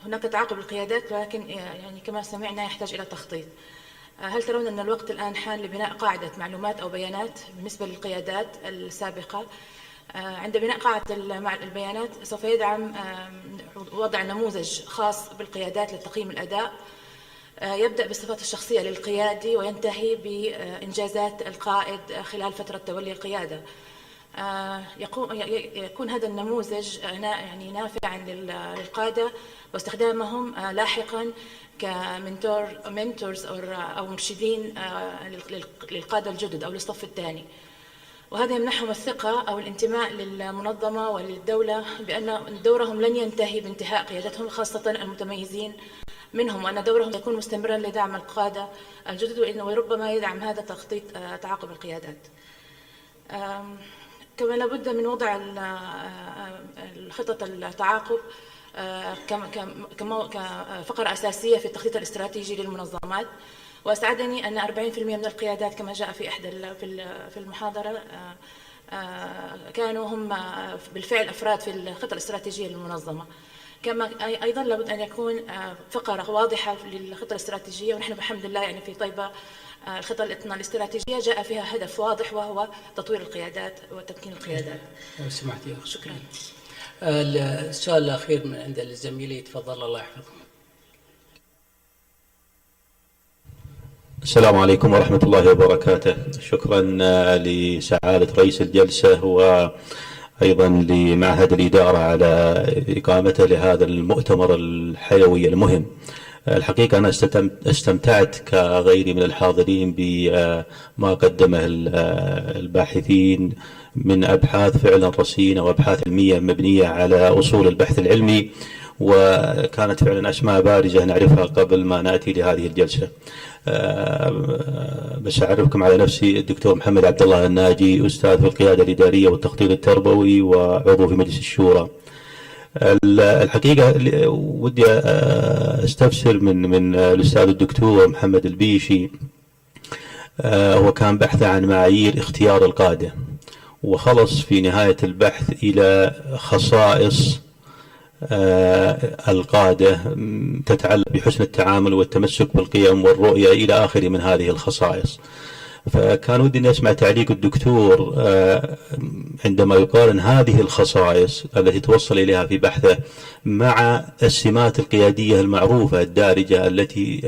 Speaker 24: هناك تعاقب القيادات، ولكن يعني كما سمعنا يحتاج إلى تخطيط. هل ترون أن الوقت الآن حان لبناء قاعدة معلومات أو بيانات بالنسبة للقيادات السابقة؟ عند بناء قاعدة البيانات سوف يدعم وضع نموذج خاص بالقيادات لتقييم الأداء، يبدأ بالصفات الشخصية للقيادي وينتهي بإنجازات القائد خلال فترة تولي القيادة. يكون هذا النموذج يعني نافعا للقادة واستخدامهم لاحقا كمنتورز أو مرشدين للقادة الجدد أو للصف الثاني، وهذا يمنحهم الثقة أو الانتماء للمنظمة وللدولة بأن دورهم لن ينتهي بانتهاء قيادتهم، خاصة المتميزين منهم، وأن دورهم يكون مستمرا لدعم القادة الجدد، وربما يدعم هذا تخطيط تعاقب القيادات. كما لابد من وضع خطط التعاقب كفقرة أساسية في التخطيط الاستراتيجي للمنظمات. وأسعدني أن 40% من القيادات كما جاء في إحدى في المحاضرة كانوا هم بالفعل أفراد في الخطة الاستراتيجية للمنظمة. كما أيضا لابد أن يكون فقرة واضحة للخطة الاستراتيجية، ونحن بحمد الله يعني في طيبة الخطة الاستراتيجية جاء فيها هدف واضح وهو تطوير القيادات وتمكين القيادات.
Speaker 8: لو سمحت يا أخي.
Speaker 24: شكرا.
Speaker 8: السؤال الأخير من عند الزميلي، تفضل الله يحفظه.
Speaker 7: السلام عليكم ورحمة الله وبركاته. شكرا لسعادة رئيس الجلسة وأيضا لمعهد الإدارة على إقامته لهذا المؤتمر الحيوي المهم. الحقيقة أنا استمتعت كغيري من الحاضرين بما قدمه الباحثين من أبحاث فعلا رصينة وأبحاث علمية مبنية على أصول البحث العلمي، وكانت فعلا أسماء بارزة نعرفها قبل ما نأتي لهذه الجلسة. بس أعرفكم على نفسي، الدكتور محمد عبد الله الناجي، أستاذ في القيادة الإدارية والتخطيط التربوي وعضو في مجلس الشورى. الحقيقة ودي استفسر من الأستاذ الدكتور محمد البيشي. هو كان بحثه عن معايير اختيار القادة، وخلص في نهاية البحث إلى خصائص القادة تتعلق بحسن التعامل والتمسك بالقيم والرؤية إلى آخره من هذه الخصائص. فكان ودي أن أسمع تعليق الدكتور عندما يقارن هذه الخصائص التي توصل إليها في بحثه مع السمات القيادية المعروفة الدارجة التي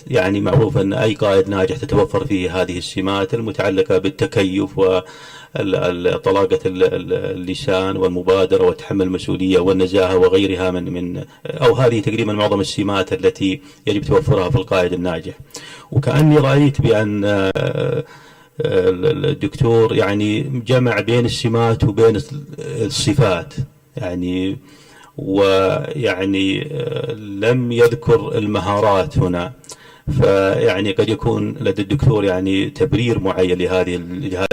Speaker 7: يعني معروف أن أي قائد ناجح تتوفر فيه هذه السمات المتعلقة بالتكيف وطلاقة اللسان والمبادرة وتحمل المسؤولية والنزاهة وغيرها أو هذه تقريبا معظم السمات التي يجب توفرها في القائد الناجح. وكأني رأيت بأن الدكتور يعني جمع بين السمات وبين الصفات، يعني ويعني لم يذكر المهارات هنا. فيعني قد يكون لدى الدكتور يعني تبرير معين لهذه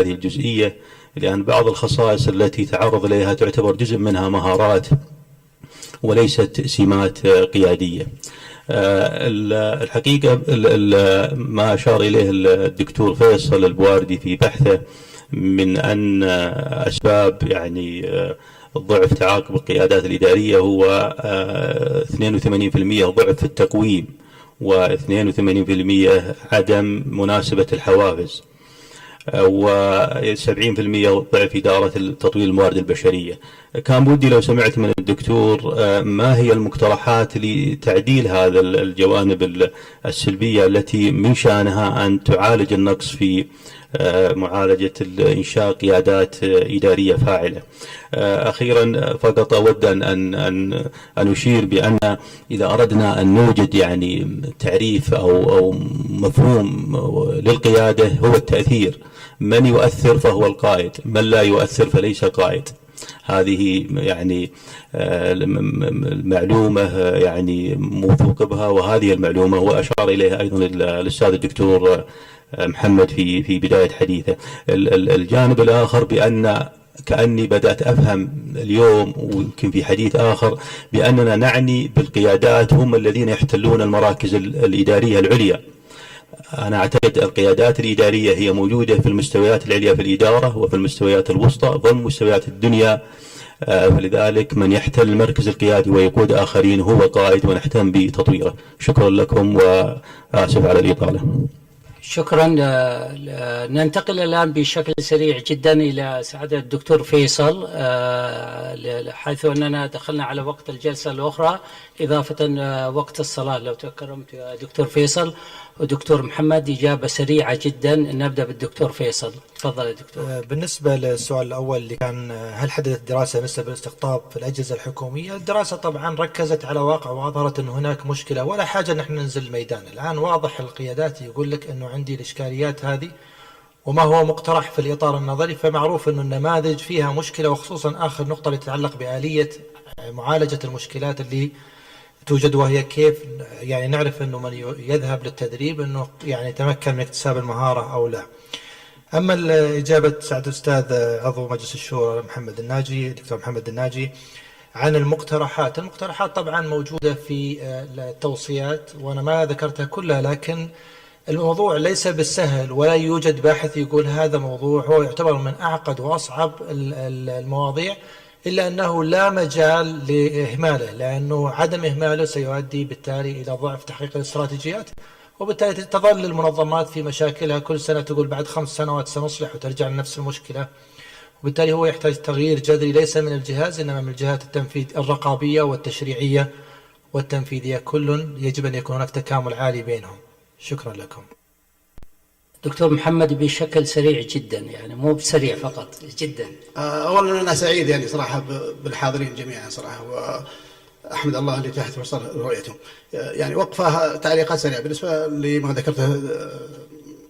Speaker 7: الجزئية، لأن بعض الخصائص التي تعرض إليها تعتبر جزء منها مهارات وليست سمات قيادية. الحقيقة ما أشار إليه الدكتور فيصل البواردي في بحثه من أن أسباب يعني ضعف تعاقب القيادات الإدارية هو 82% ضعف في التقويم، و82% عدم مناسبة الحوافز، و70% ضعف إدارة تطوير الموارد البشرية. كان بودي لو سمعت من الدكتور ما هي المقترحات لتعديل هذا الجوانب السلبية التي من شأنها أن تعالج النقص في معالجة إنشاء قيادات إدارية فاعلة. أخيرا فقط أود أن أشير بأن إذا أردنا أن نوجد يعني تعريف أو مفهوم للقيادة هو التأثير. من يؤثر فهو القائد، من لا يؤثر فليس قائد. هذه يعني المعلومة يعني موثوق بها، وهذه المعلومة هو أشار إليها أيضا الأستاذ الدكتور محمد في بداية حديثه. الجانب الآخر بأن كأني بدأت أفهم اليوم ويمكن في حديث آخر بأننا نعني بالقيادات هم الذين يحتلون المراكز الإدارية العليا. أنا أعتقد القيادات الإدارية هي موجودة في المستويات العليا في الإدارة وفي المستويات الوسطى ضمن مستويات الدنيا فلذلك من يحتل المركز القيادي ويقود آخرين هو قائد، ونهتم بتطويره. شكرا لكم وآسف على الإطالة.
Speaker 8: شكرا. ننتقل الآن بشكل سريع جدا إلى سعادة الدكتور فيصل، حيث أننا دخلنا على وقت الجلسة الأخرى إضافة وقت الصلاة. لو تكرمت يا دكتور فيصل. ودكتور محمد إجابة سريعة جدا. نبدأ بالدكتور فيصل. تفضل يا دكتور.
Speaker 5: بالنسبة للسؤال الأول اللي كان هل حدثت دراسة نسب الاستقطاب في الأجهزة الحكومية؟ الدراسة طبعا ركزت على واقع وأظهرت أن هناك مشكلة، ولا حاجة نحن ننزل الميدان. الآن واضح القيادات يقول لك أنه عندي الإشكاليات هذه وما هو مقترح في الإطار النظري، فمعروف أن النماذج فيها مشكلة، وخصوصا آخر نقطة اللي تتعلق بآلية معالجة المشكلات اللي توجد، وهي كيف يعني نعرف أنه من يذهب للتدريب أنه يعني يتمكن من اكتساب المهارة أو لا. أما إجابة سعادة الأستاذ عضو مجلس الشورى محمد الناجي، دكتور محمد الناجي، عن المقترحات. المقترحات طبعا موجودة في التوصيات وأنا ما ذكرتها كلها، لكن الموضوع ليس بالسهل ولا يوجد باحث يقول هذا موضوع. هو يعتبر من أعقد وأصعب المواضيع، إلا أنه لا مجال لإهماله، لأنه عدم إهماله سيؤدي بالتالي إلى ضعف تحقيق الاستراتيجيات، وبالتالي تظل المنظمات في مشاكلها. كل سنة تقول بعد 5 سنوات سنصلح وترجع لنفس المشكلة، وبالتالي هو يحتاج تغيير جذري ليس من الجهاز إنما من الجهات الرقابية والتشريعية والتنفيذية. كل يجب أن يكون هناك تكامل عالي بينهم. شكرا لكم.
Speaker 8: دكتور محمد بشكل سريع جدا، يعني مو بسريع فقط، جدا.
Speaker 21: أولا أنا سعيد يعني صراحة بالحاضرين جميعا صراحة، وأحمد الله اللي تحت وصل رؤيتهم. يعني وقفة تعليقات سريعة بالنسبة لما ذكرته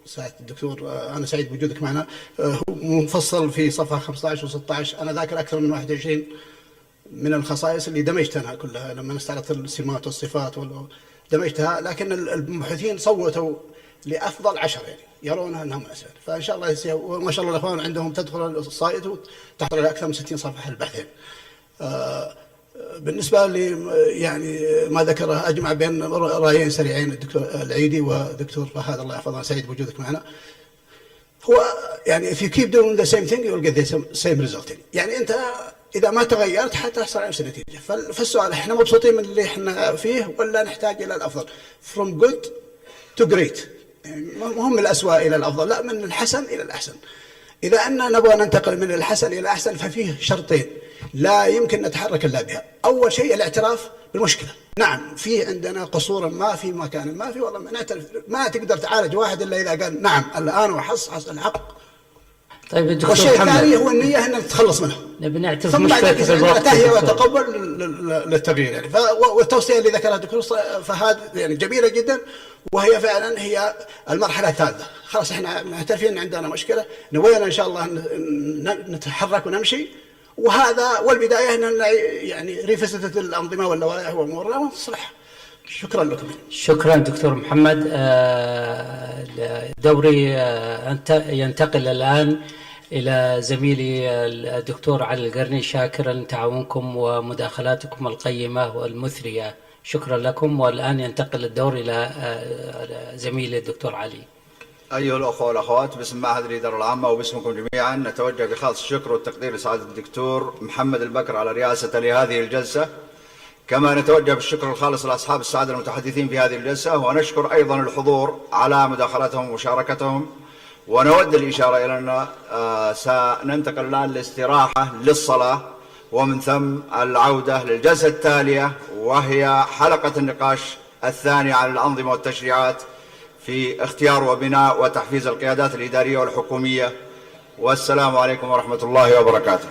Speaker 21: سعادة الدكتور. أنا سعيد بوجودك معنا. هو مفصل في صفحة 15 و16. أنا ذاكر أكثر من 21 من الخصائص اللي دمجتها كلها لما استعرضت السمات والصفات دمجتها، لكن المبحثين صوتوا لأفضل 10 يعني يرونها أنها مناسبة. فإن شاء الله وما شاء الله الأخوان عندهم تدخل السايت وتحضر على أكثر من 60 صفحة البحثين. بالنسبة لي يعني ما ذكره أجمع بين رأيين سريعين الدكتور العيدي ودكتور فهد الله يحفظه. سعيد بوجودك معنا. هو يعني if you keep doing the same thing you will get the same result. يعني أنت إذا ما تغيرت حتحصل على نفس النتيجة. فالسؤال إحنا مبسوطين من اللي إحنا فيه ولا نحتاج إلى الأفضل؟ from good to great. يعني مهم الأسوأ إلى الأفضل، لا، من الحسن إلى الأحسن. إذا أننا نبغى ننتقل من الحسن إلى الأحسن ففيه شرطين لا يمكن نتحرك إلا بها. أول شيء الاعتراف بالمشكلة. نعم في عندنا قصور ما في مكان ما في، والله ما نعترف. ما تقدر تعالج واحد إلا إذا قال نعم الآن وحصل الحق.
Speaker 8: طيب الدكتور
Speaker 21: والشيء
Speaker 8: محمد،
Speaker 21: الثاني هو النية أن نتخلص منه.
Speaker 8: نبي نعترف
Speaker 21: ثم
Speaker 8: مشكلة الوقت.
Speaker 21: تهيئ وتقبل للتغيير يعني. والتوصية اللي ذكرها الدكتور فهد يعني جميلة جدا، وهي فعلا هي المرحلة الثالثة. خلاص احنا معترفين ان عندنا مشكلة، نوينا ان شاء الله نتحرك ونمشي، وهذا والبداية ان يعني ريفسدت الأنظمة واللوائح وامورنا ونصلحها. شكرا لكم.
Speaker 8: شكرا دكتور محمد. دوري ينتقل الآن إلى زميلي الدكتور علي القرني. شاكرا تعاونكم ومداخلاتكم القيمة والمثرية. شكرا لكم. والآن ينتقل الدور إلى زميلي الدكتور علي.
Speaker 20: أيها الأخوة والأخوات، باسم معهد الإدارة العامة وباسمكم جميعا نتوجه بخالص الشكر والتقدير لسعادة الدكتور محمد البكر على رئاسته لهذه الجلسة، كما نتوجه بالشكر الخالص لأصحاب السعادة المتحدثين في هذه الجلسة، ونشكر أيضا الحضور على مداخلتهم ومشاركتهم. ونود الإشارة إلى أن سننتقل الآن لاستراحة للصلاة، ومن ثم العودة للجلسة التالية وهي حلقة النقاش الثاني على الأنظمة والتشريعات في اختيار وبناء وتحفيز القيادات الإدارية والحكومية. والسلام عليكم ورحمة الله وبركاته.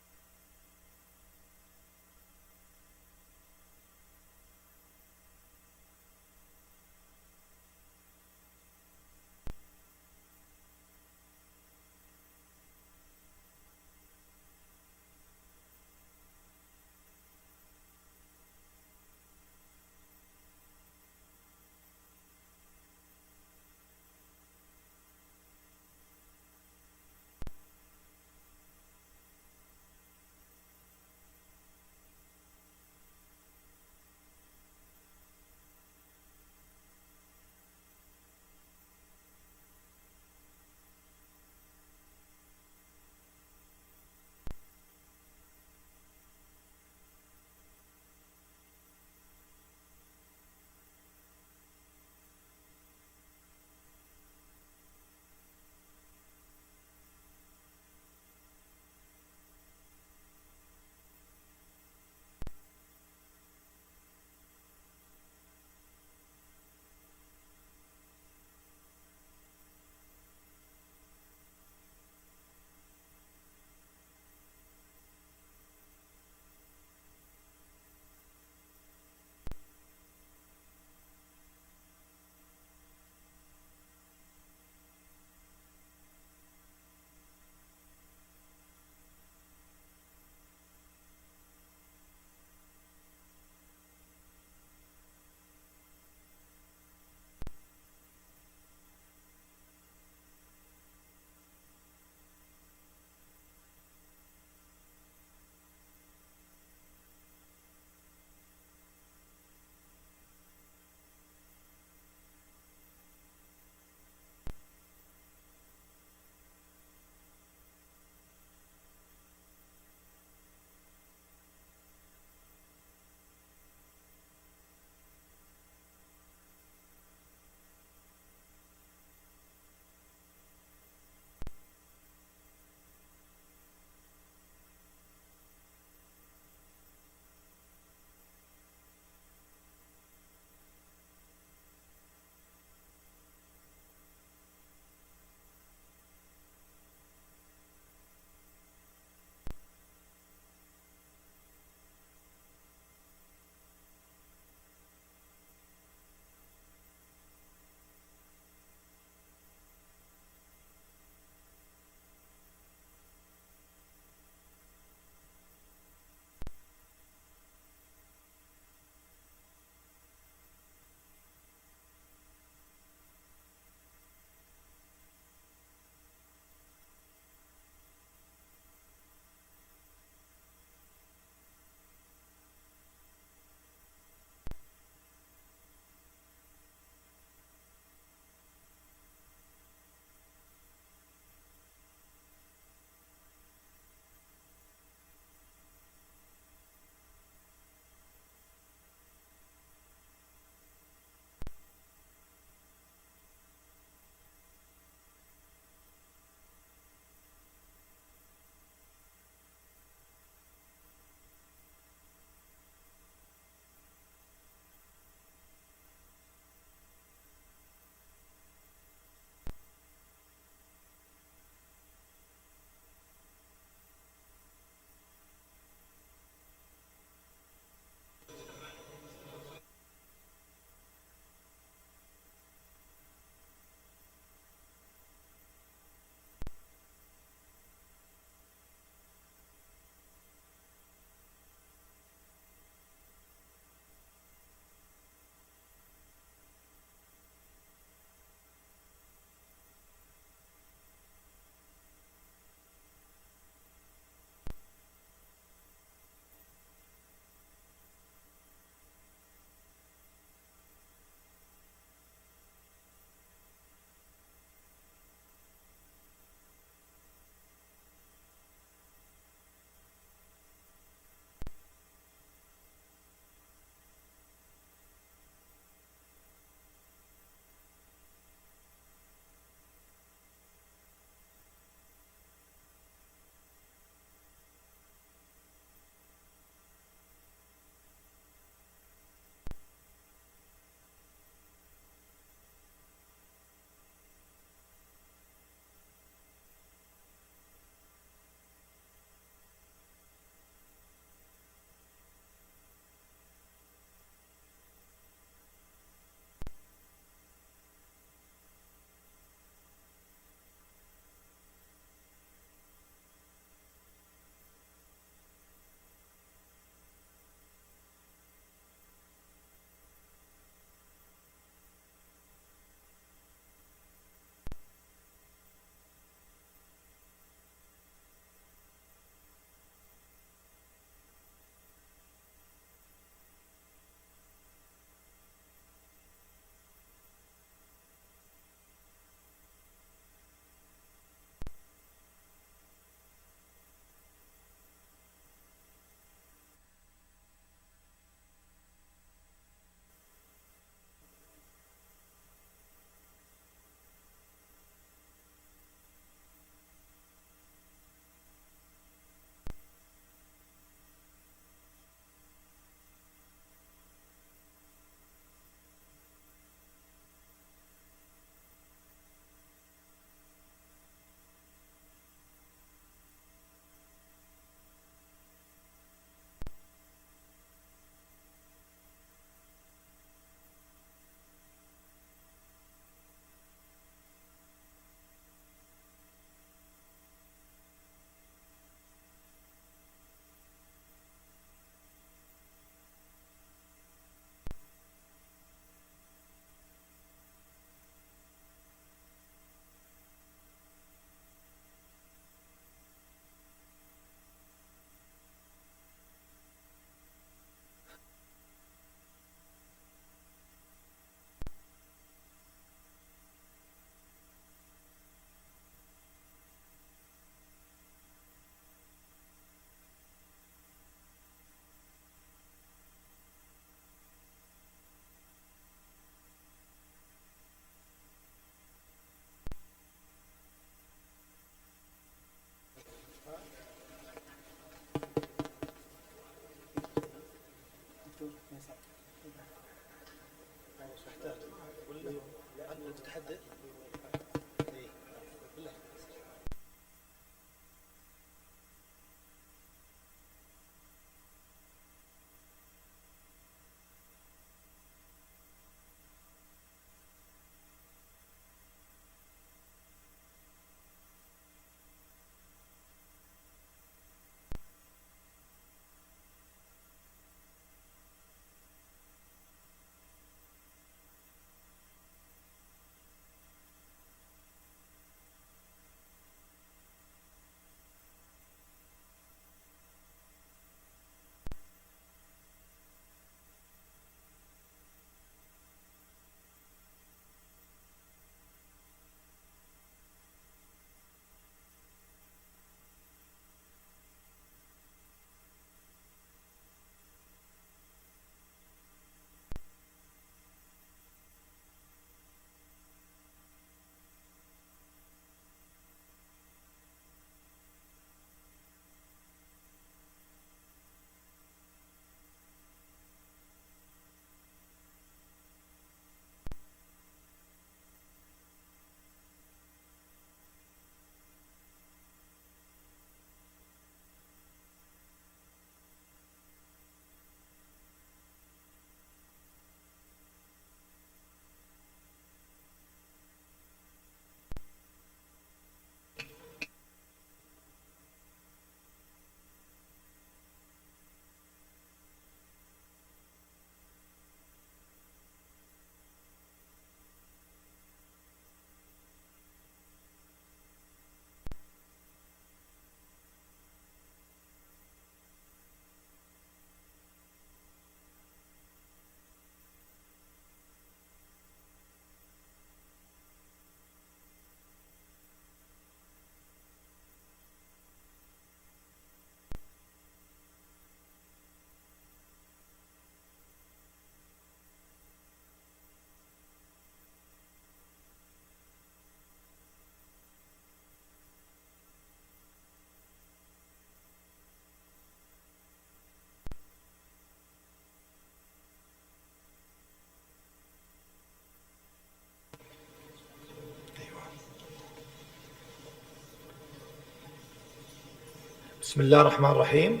Speaker 5: بسم الله الرحمن الرحيم.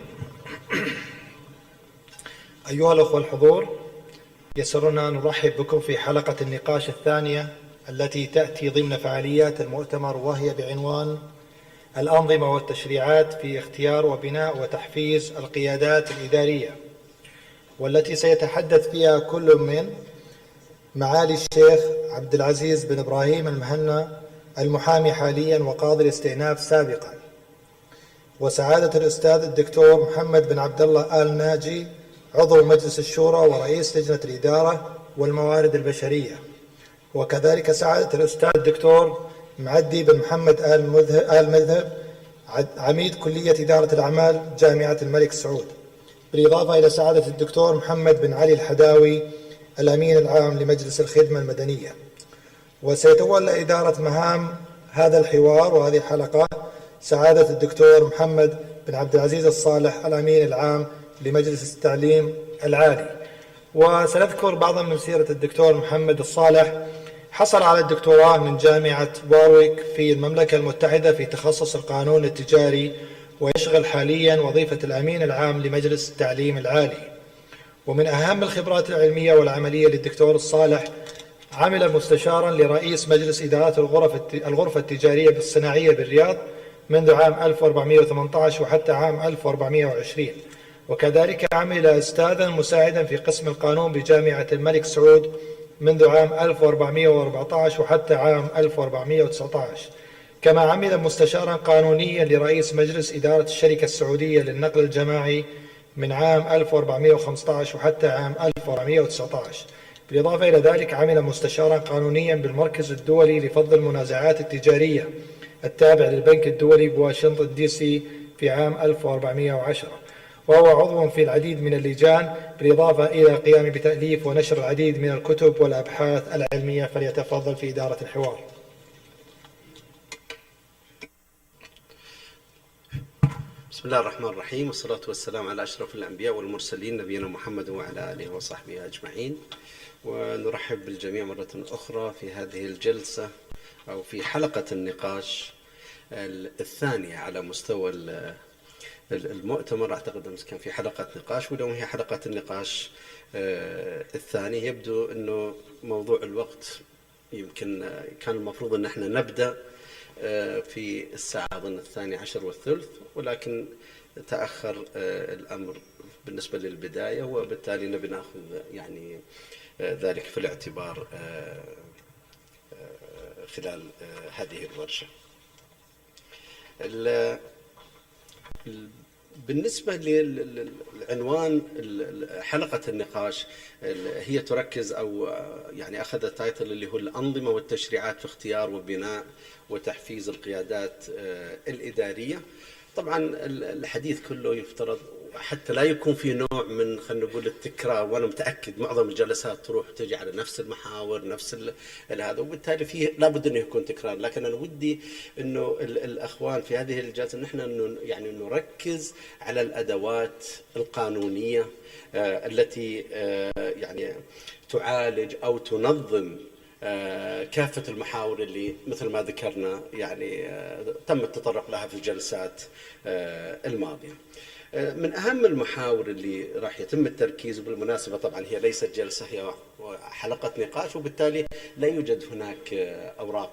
Speaker 5: أيها الأخوة الحضور، يسرنا أن نرحب بكم في حلقة النقاش الثانية التي تأتي ضمن فعاليات المؤتمر، وهي بعنوان الأنظمة والتشريعات في اختيار وبناء وتحفيز القيادات الإدارية، والتي سيتحدث فيها كل من معالي الشيخ عبد العزيز بن إبراهيم المهنا، المحامي حاليا وقاضي الاستئناف سابقا، وسعادة الأستاذ الدكتور محمد بن عبد الله آل ناجي، عضو مجلس الشورى ورئيس لجنة الإدارة والموارد البشرية، وكذلك سعادة الأستاذ الدكتور معدي بن محمد آل مذهب، عميد كلية إدارة الأعمال جامعة الملك سعود، بالإضافة إلى سعادة الدكتور محمد بن علي الحداوي، الأمين العام لمجلس الخدمة المدنية. وسيتولى إدارة مهام هذا الحوار وهذه الحلقة سعادة الدكتور محمد بن عبد العزيز الصالح، الأمين العام لمجلس التعليم العالي. وسنذكر بعضا من سيرة الدكتور محمد الصالح. حصل على الدكتوراه من جامعة وارwick في المملكة المتحدة في تخصص القانون التجاري، ويشغل حاليا وظيفة الأمين العام لمجلس التعليم العالي. ومن أهم الخبرات العلمية والعملية للدكتور الصالح، عمل مستشارا لرئيس مجلس إدارات الغرفة التجارية بالصناعية بالرياض منذ عام 1418 وحتى عام 1420، وكذلك عمل أستاذا مساعدا في قسم القانون بجامعة الملك سعود منذ عام 1414 وحتى عام 1419. كما عمل مستشارا قانونيا لرئيس مجلس إدارة الشركة السعودية للنقل الجماعي من عام 1415 وحتى عام 1419. بالإضافة إلى ذلك عمل مستشارا قانونيا بالمركز الدولي لفض المنازعات التجارية التابع للبنك الدولي بواشنطن دي سي في عام 1410، وهو عضو في العديد من اللجان، بالإضافة إلى القيام بتأليف ونشر العديد من الكتب والأبحاث العلمية. فليتفضل في إدارة الحوار.
Speaker 2: بسم الله الرحمن الرحيم، والصلاة والسلام على أشرف الأنبياء والمرسلين، نبينا محمد وعلى آله وصحبه أجمعين. ونرحب بالجميع مرة أخرى في هذه الجلسة أو في حلقة النقاش الثانية على مستوى المؤتمر. أعتقد أمس كان في حلقة نقاش، واليوم هي حلقة النقاش الثاني. يبدو أنه موضوع الوقت يمكن كان المفروض أن احنا نبدأ في الساعة أظن 12:30، ولكن تأخر الأمر بالنسبة للبداية، وبالتالي نبي نأخذ يعني ذلك في الاعتبار خلال هذه الورشة. بالنسبة للعنوان حلقة النقاش، هي تركز أو يعني أخذ التايتل اللي هو الأنظمة والتشريعات في اختيار وبناء وتحفيز القيادات الإدارية. طبعا الحديث كله يفترض حتى لا يكون في نوع من خلينا نقول التكرار، وانا متاكد معظم الجلسات تروح تجي على نفس المحاور نفس هذا، وبالتالي فيه لابد انه يكون تكرار. لكن انا ودي انه الاخوان في هذه الجلسه نحن يعني نركز على الادوات القانونيه التي يعني تعالج او تنظم كافة المحاور اللي مثل ما ذكرنا يعني تم التطرق لها في الجلسات الماضية. من أهم المحاور اللي راح يتم التركيز، بالمناسبة طبعا هي ليست جلسة، هي حلقة نقاش، وبالتالي لا يوجد هناك أوراق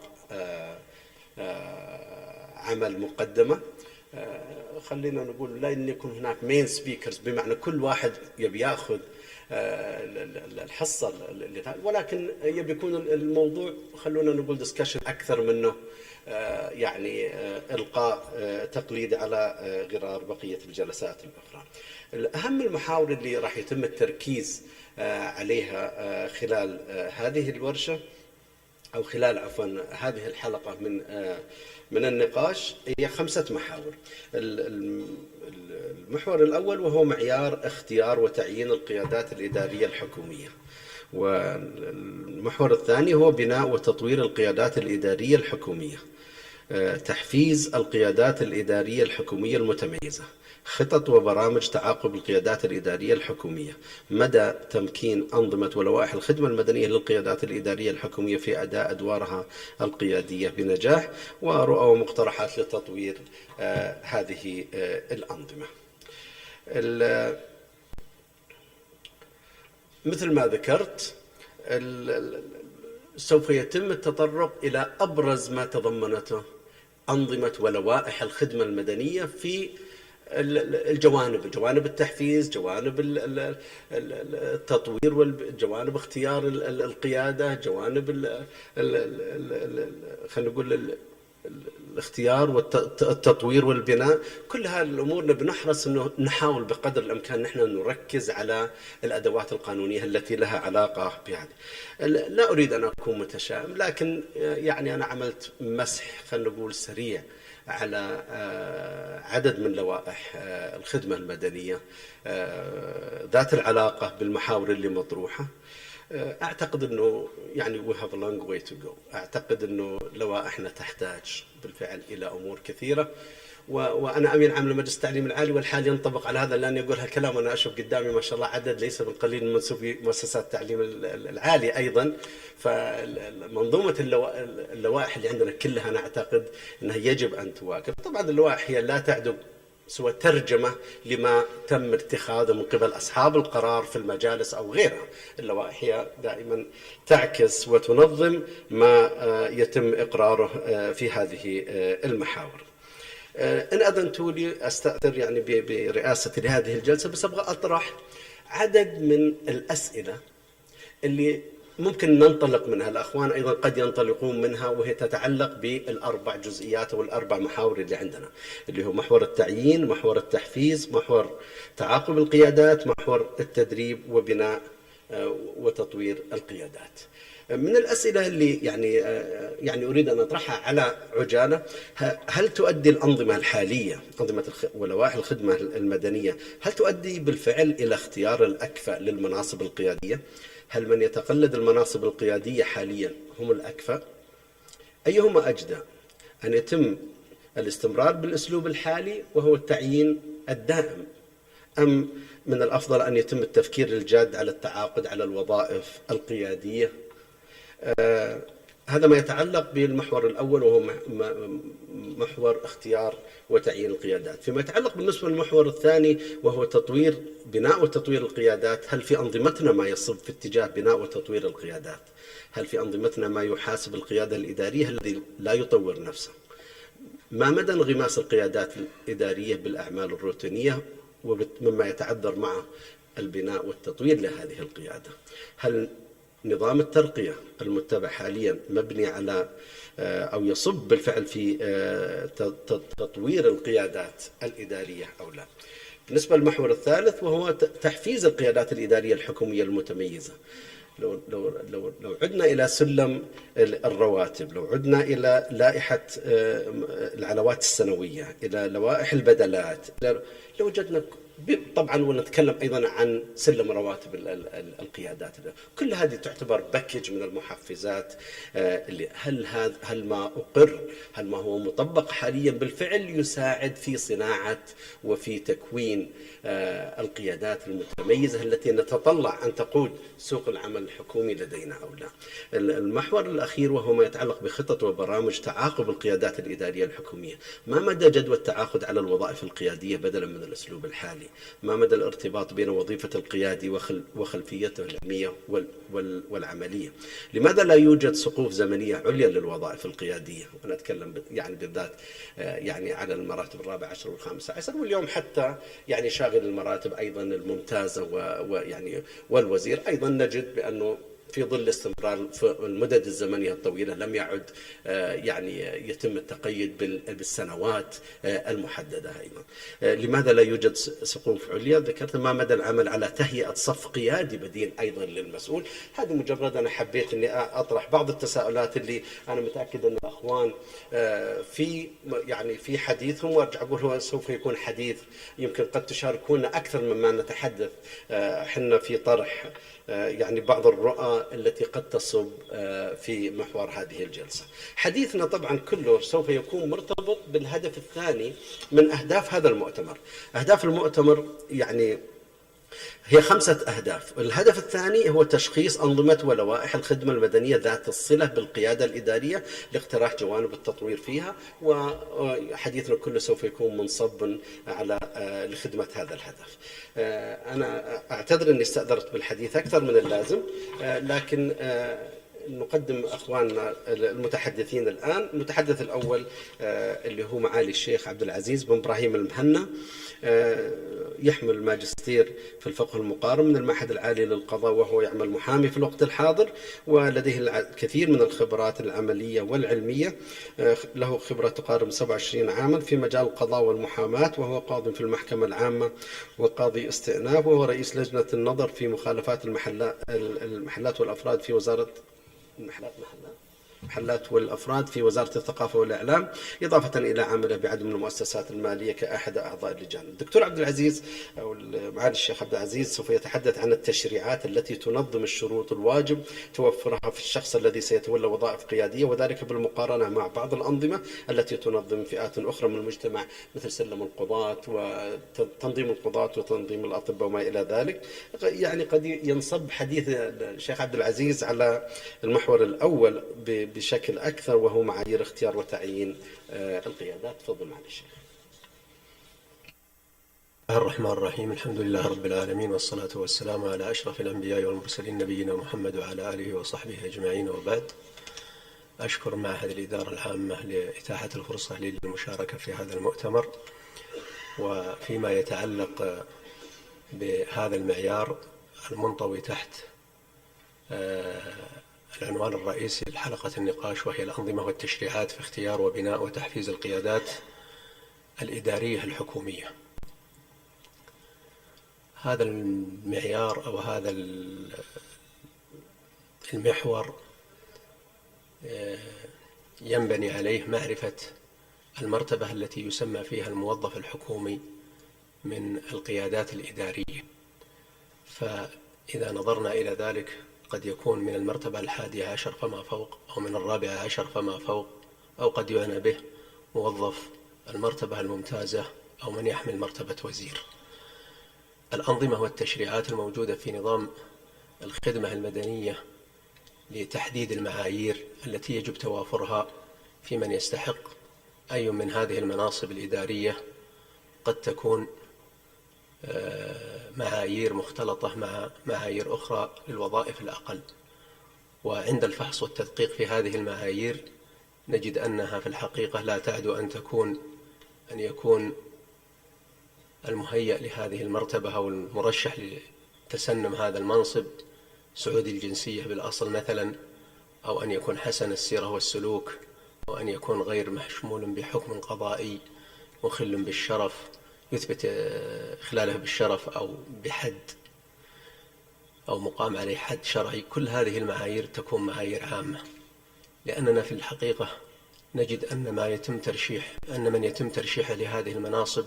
Speaker 2: عمل مقدمة. خلينا نقول لا أن يكون هناك مين سبيكرز، بمعنى كل واحد يبي ياخذ الحصة، ولكن يبي يكون الموضوع خلونا نقول ديسكشن أكثر منه يعني إلقاء تقليد على غرار بقية الجلسات الأخرى. أهم المحاور اللي راح يتم التركيز عليها خلال هذه الورشة أو خلال عفوا هذه الحلقة من النقاش هي 5 محاور. المحور الأول وهو معيار اختيار وتعيين القيادات الإدارية الحكومية، والمحور الثاني هو بناء وتطوير القيادات الإدارية الحكومية، تحفيز القيادات الإدارية الحكومية المتميزة، خطط وبرامج تعاقب القيادات الإدارية الحكومية، مدى تمكين أنظمة ولوائح الخدمة المدنية للقيادات الإدارية الحكومية في أداء أدوارها القيادية بنجاح، ورؤى ومقترحات لتطوير هذه الأنظمة. مثل ما ذكرت سوف يتم التطرق إلى أبرز ما تضمنته أنظمة ولوائح الخدمة المدنية في جوانب التحفيز، جوانب التطوير، جوانب اختيار القيادة، جوانب خلينا نقول الاختيار والتطوير والبناء. كل هذه الأمور بنحرص أنه نحاول بقدر الإمكان نحن نركز على الأدوات القانونية التي لها علاقة بهذه. لا أريد أن أكون متشائم، لكن يعني أنا عملت مسح خلينا نقول سريع على عدد من لوائح الخدمة المدنية ذات العلاقة بالمحاور اللي مطروحة. أعتقد أنه يعني we have a long way to go. أعتقد أنه لوائحنا تحتاج بالفعل إلى أمور كثيرة، وأنا أمين عام لمجلس التعليم العالي والحال ينطبق على هذا، لأن يقول هالكلام وأنا أشوف قدامي ما شاء الله عدد ليس بالقليل من منسوبي مؤسسات التعليم العالي أيضا. فمنظومة اللوائح اللي عندنا كلها أنا أعتقد أنها يجب أن تواكب. طبعا اللوائح هي لا تعد سوى ترجمة لما تم اتخاذه من قبل أصحاب القرار في المجالس أو غيرها. اللوائح هي دائما تعكس وتنظم ما يتم إقراره في هذه المحاور. إن أذنتوا لي أستأثر يعني برئاستي لهذه الجلسة، بس أبغى أطرح عدد من الأسئلة اللي ممكن ننطلق منها، الأخوان أيضا قد ينطلقون منها، وهي تتعلق بالأربع جزئيات والأربع محاور اللي عندنا، اللي هو محور التعيين، محور التحفيز، محور تعاقب القيادات، محور التدريب وبناء وتطوير القيادات. من الأسئلة اللي يعني أريد أن أطرحها على عجالة: هل تؤدي الأنظمة الحالية، أنظمة ولوائح الخدمة المدنية، هل تؤدي بالفعل إلى اختيار الأكفأ للمناصب القيادية؟ هل من يتقلد المناصب القيادية حاليا هم الأكفأ؟ أيهما أجدى، أن يتم الاستمرار بالأسلوب الحالي وهو التعيين الدائم، أم من الأفضل أن يتم التفكير الجاد على التعاقد على الوظائف القيادية؟ هذا ما يتعلق بالمحور الأول وهو محور اختيار وتعيين القيادات. فيما يتعلق بالنسبة للمحور الثاني وهو بناء وتطوير القيادات، هل في أنظمتنا ما يصب في اتجاه بناء وتطوير القيادات؟ هل في أنظمتنا ما يحاسب القيادة الإدارية الذي لا يطور نفسه؟ ما مدى انغماس القيادات الإدارية بالأعمال الروتينية ومما يتعذر مع البناء والتطوير لهذه القيادة؟ هل نظام الترقية المتبع حاليا مبني على أو يصب بالفعل في تطوير القيادات الإدارية أو لا؟ بالنسبة للمحور الثالث وهو تحفيز القيادات الإدارية الحكومية المتميزة، لو عدنا إلى سلم الرواتب، لو عدنا إلى لائحة العلاوات السنوية، إلى لوائح البدلات، لو وجدنا طبعا ونتكلم أيضا عن سلم رواتب القيادات، كل هذه تعتبر باكج من المحفزات. اللي هل ما أقر، هل ما هو مطبق حاليا بالفعل يساعد في صناعة وفي تكوين القيادات المتميزة التي نتطلع أن تقود سوق العمل الحكومي لدينا أو لا؟ المحور الأخير وهو ما يتعلق بخطط وبرامج تعاقب القيادات الإدارية الحكومية. ما مدى جدوى التعاقد على الوظائف القيادية بدلا من الأسلوب الحالي؟ ما مدى الارتباط بين وظيفة القيادي وخلفيته العلمية والعملية؟ لماذا لا يوجد سقوف زمنية عليا للوظائف القيادية؟ وأنا أتكلم يعني بالذات يعني على المراتب الرابعة عشر والخامسة عشر، واليوم حتى يعني شاغل المراتب أيضا الممتازة ويعني والوزير. أيضا نجد بأنه في ظل استمرار في المدد الزمنية الطويلة لم يعد يعني يتم التقيد بالسنوات المحددة. أيضا لماذا لا يوجد سقوف عليا؟ ذكرت ما مدى العمل على تهيئة صف قيادي بديل أيضا للمسؤول. هذه مجرد أنا حبيت أني أطرح بعض التساؤلات اللي أنا متأكد أن الأخوان في حديثهم، وأرجع أقول هو سوف يكون حديث يمكن قد تشاركون أكثر مما نتحدث حنا في طرح يعني بعض الرؤى الخطوة التي قد تصب في محور هذه الجلسة. حديثنا طبعا كله سوف يكون مرتبط بالهدف الثاني من أهداف هذا المؤتمر. أهداف المؤتمر يعني هي 5 أهداف. الهدف الثاني هو تشخيص أنظمة ولوائح الخدمة المدنية ذات الصلة بالقيادة الإدارية لاقتراح جوانب التطوير فيها، وحديثنا كله سوف يكون منصب على لخدمة هذا الهدف. أنا أعتذر أني استأثرت بالحديث أكثر من اللازم، لكن نقدم أخواننا المتحدثين الآن. المتحدث الأول اللي هو معالي الشيخ عبد العزيز بن إبراهيم المهنا، يحمل الماجستير في الفقه المقارن من المعهد العالي للقضاء، وهو يعمل محامي في الوقت الحاضر، ولديه الكثير من الخبرات العملية والعلمية. له خبرة تقارب 27 عاما في مجال القضاء والمحاماة، وهو قاضي في المحكمة العامة وقاضي استئناف، وهو رئيس لجنة النظر في مخالفات المحلات والأفراد في وزارة محلات والأفراد في وزارة الثقافة والإعلام، إضافة إلى عمله بعدد من المؤسسات المالية كأحد أعضاء اللجان. الدكتور عبد العزيز أو معالي الشيخ عبد العزيز سوف يتحدث عن التشريعات التي تنظم الشروط الواجب توفرها في الشخص الذي سيتولى وظائف قيادية، وذلك بالمقارنة مع بعض الأنظمة التي تنظم فئات أخرى من المجتمع مثل سلم القضاة وتنظيم القضاة وتنظيم الأطباء وما إلى ذلك. يعني قد ينصب حديث الشيخ عبد العزيز على المحور الأول بشكل أكثر، وهو معايير اختيار وتعيين القيادات. تفضل معالي الشيخ.
Speaker 15: الرحمن الرحيم. الحمد لله رب العالمين، والصلاة والسلام على أشرف الأنبياء والمرسلين نبينا محمد وعلى آله وصحبه أجمعين، وبعد. أشكر معهد الإدارة العامة لإتاحة الفرصة للمشاركة في هذا المؤتمر. وفيما يتعلق بهذا المعيار المنطوي تحت العنوان الرئيسي لحلقة النقاش، وهي الأنظمة والتشريعات في اختيار وبناء وتحفيز القيادات الإدارية الحكومية. هذا المعيار أو هذا المحور ينبني عليه معرفة المرتبة التي يسمى فيها الموظف الحكومي من القيادات الإدارية. فإذا نظرنا إلى ذلك قد يكون من المرتبة 11 فما فوق، أو من 14 فما فوق، أو قد يعنى به موظف المرتبة الممتازة أو من يحمل مرتبة وزير. الأنظمة والتشريعات الموجودة في نظام الخدمة المدنية لتحديد المعايير التي يجب توافرها في من يستحق أي من هذه المناصب الإدارية قد تكون معايير مختلطة مع معايير أخرى للوظائف الأقل. وعند الفحص والتدقيق في هذه المعايير نجد أنها في الحقيقة لا تعدو أن يكون المهيأ لهذه المرتبة أو المرشح لتسنم هذا المنصب سعودي الجنسية بالأصل مثلا، أو أن يكون حسن السيرة والسلوك، أو أن يكون غير محشمول بحكم قضائي مخل بالشرف يثبت إخلاله بالشرف أو بحد أو مقام عليه حد شرعي. كل هذه المعايير تكون معايير عامة، لأننا في الحقيقة نجد أن من يتم ترشيحه لهذه المناصب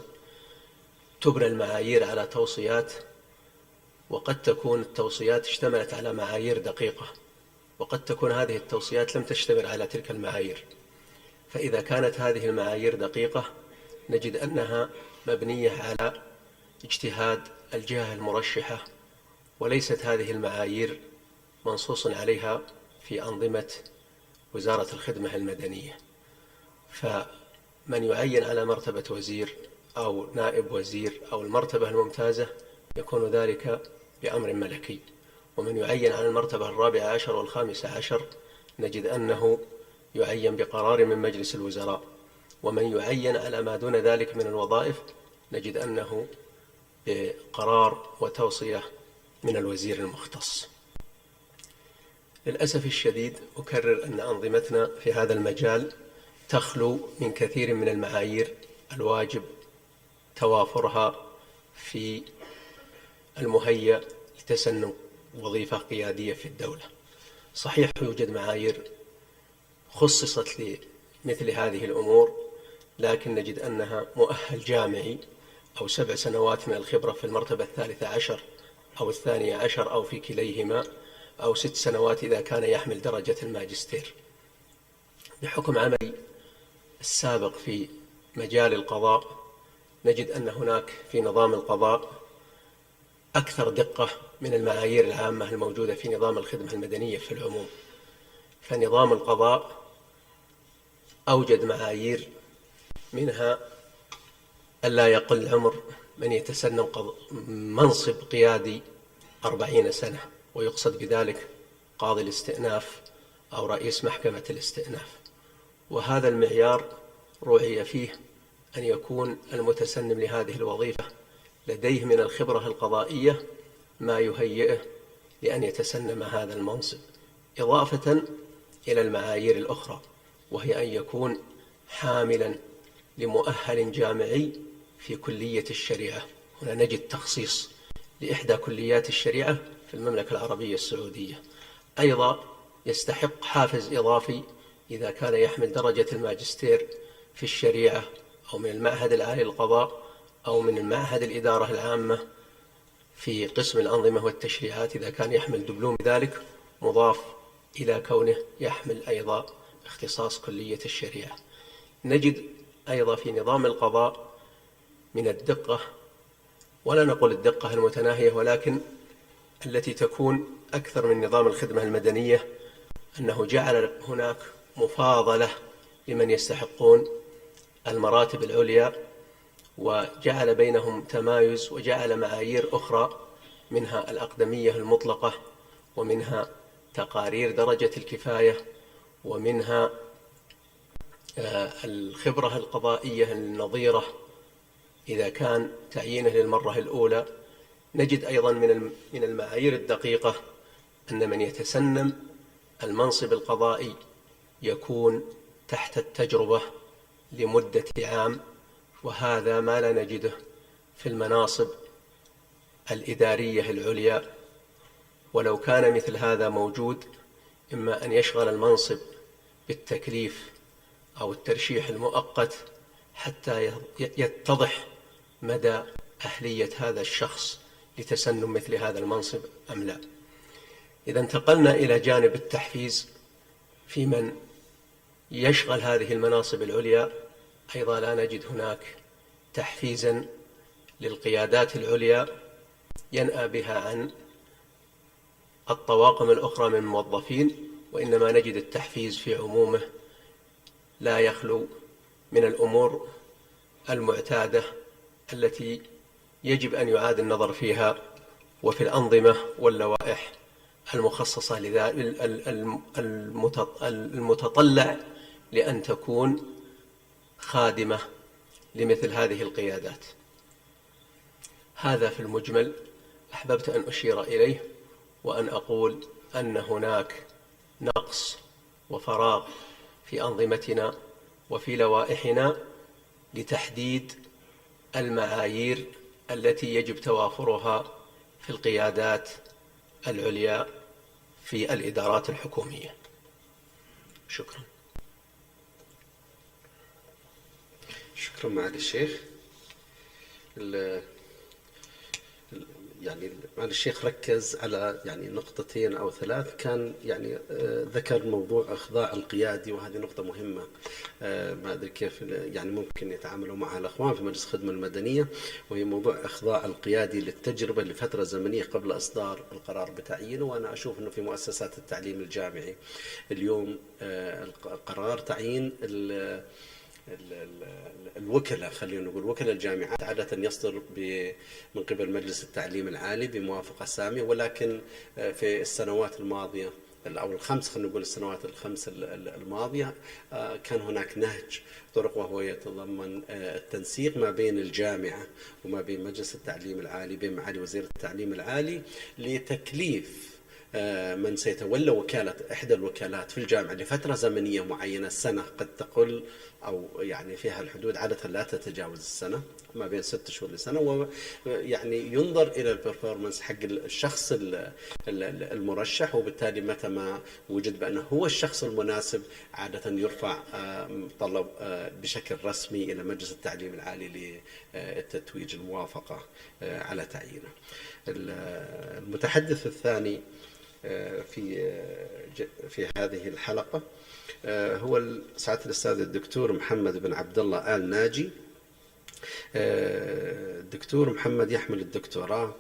Speaker 15: تبنى المعايير على توصيات، وقد تكون التوصيات اشتملت على معايير دقيقة، وقد تكون هذه التوصيات لم تشتمل على تلك المعايير. فإذا كانت هذه المعايير دقيقة نجد أنها مبنية على اجتهاد الجهة المرشحة، وليست هذه المعايير منصوص عليها في أنظمة وزارة الخدمة المدنية. فمن يعين على مرتبة وزير أو نائب وزير أو المرتبة الممتازة يكون ذلك بأمر ملكي، ومن يعين على المرتبة 14 و15 نجد أنه يعين بقرار من مجلس الوزراء، ومن يعين على ما دون ذلك من الوظائف نجد أنه بقرار وتوصية من الوزير المختص. للأسف الشديد أكرر أن أنظمتنا في هذا المجال تخلو من كثير من المعايير الواجب توافرها في المهيأ لتسنم وظيفة قيادية في الدولة. صحيح يوجد معايير خصصت لمثل هذه الأمور، لكن نجد أنها مؤهل جامعي أو 7 سنوات من الخبرة في المرتبة 13 أو 12 أو في كليهما، أو 6 سنوات إذا كان يحمل درجة الماجستير. بحكم عملي السابق في مجال القضاء نجد أن هناك في نظام القضاء أكثر دقة من المعايير العامة الموجودة في نظام الخدمة المدنية في العموم. فنظام القضاء أوجد معايير منها ألا يقل عمر من يتسنم منصب قيادي 40 سنة، ويقصد بذلك قاضي الاستئناف أو رئيس محكمة الاستئناف. وهذا المعيار رعي فيه أن يكون المتسنم لهذه الوظيفة لديه من الخبرة القضائية ما يهيئه لأن يتسنم هذا المنصب، إضافة إلى المعايير الأخرى، وهي أن يكون حاملا لمؤهل جامعي في كلية الشريعة. هنا نجد تخصيص لإحدى كليات الشريعة في المملكة العربية السعودية. أيضا يستحق حافز إضافي إذا كان يحمل درجة الماجستير في الشريعة أو من المعهد العالي للقضاء أو من المعهد الإدارة العامة في قسم الأنظمة والتشريعات، إذا كان يحمل دبلوم ذلك مضاف إلى كونه يحمل أيضا اختصاص كلية الشريعة. نجد أيضا في نظام القضاء من الدقة، ولا نقول الدقة المتناهية ولكن التي تكون أكثر من نظام الخدمة المدنية، أنه جعل هناك مفاضلة لمن يستحقون المراتب العليا، وجعل بينهم تمايز، وجعل معايير أخرى منها الأقدمية المطلقة، ومنها تقارير درجة الكفاية، ومنها الخبرة القضائية النظيرة إذا كان تعيينه للمرة الأولى. نجد أيضا من المعايير الدقيقة أن من يتسنم المنصب القضائي يكون تحت التجربة لمدة عام، وهذا ما لا نجده في المناصب الإدارية العليا. ولو كان مثل هذا موجود، إما أن يشغل المنصب بالتكليف أو الترشيح المؤقت حتى يتضح مدى أهلية هذا الشخص لتسنم مثل هذا المنصب أم لا. إذا انتقلنا إلى جانب التحفيز في من يشغل هذه المناصب العليا، أيضا لا نجد هناك تحفيزا للقيادات العليا ينأى بها عن الطواقم الأخرى من الموظفين، وإنما نجد التحفيز في عمومه لا يخلو من الأمور المعتادة التي يجب أن يعاد النظر فيها، وفي الأنظمة واللوائح المخصصة لذلك المتطلع لأن تكون خادمة لمثل هذه القيادات. هذا في المجمل أحببت أن أشير إليه، وأن أقول أن هناك نقص وفراغ في أنظمتنا وفي لوائحنا لتحديد المعايير التي يجب توافرها في القيادات العليا في الإدارات الحكومية. شكرا.
Speaker 2: شكرا معالي الشيخ. يعني معالي الشيخ ركز على نقطتين أو 3. كان ذكر موضوع إخضاع القيادي، وهذه نقطة مهمة. ما أدري كيف ممكن يتعاملوا معها الأخوان في مجلس الخدمة المدنية، وهي موضوع إخضاع القيادي للتجربة لفترة زمنية قبل إصدار القرار بتعيينه. وأنا أشوف أنه في مؤسسات التعليم الجامعي اليوم قرار تعيين الوكلاء، خلينا نقول وكلاء الجامعات، عادة يصدر من قبل مجلس التعليم العالي بموافقة سامية، ولكن في السنوات الماضية أو خلينا نقول السنوات ال5 الماضية كان هناك نهج طرق، وهو يتضمن التنسيق ما بين الجامعة وما بين مجلس التعليم العالي، بين معالي وزير التعليم العالي، لتكليف من سيتولى وكالة إحدى الوكالات في الجامعة لفترة زمنية معينة، سنة قد تقل أو فيها الحدود عادة لا تتجاوز السنة، ما بين 6 شهور لسنة، ينظر إلى البرفورمانس حق الشخص المرشح، وبالتالي متى ما وجد بأنه هو الشخص المناسب عادة يرفع طلب بشكل رسمي إلى مجلس التعليم العالي للتتويج الموافقة على تعيينه. المتحدث الثاني في هذه الحلقة هو سعادة الأستاذ الدكتور محمد بن عبد الله آل ناجي. الدكتور محمد يحمل الدكتوراه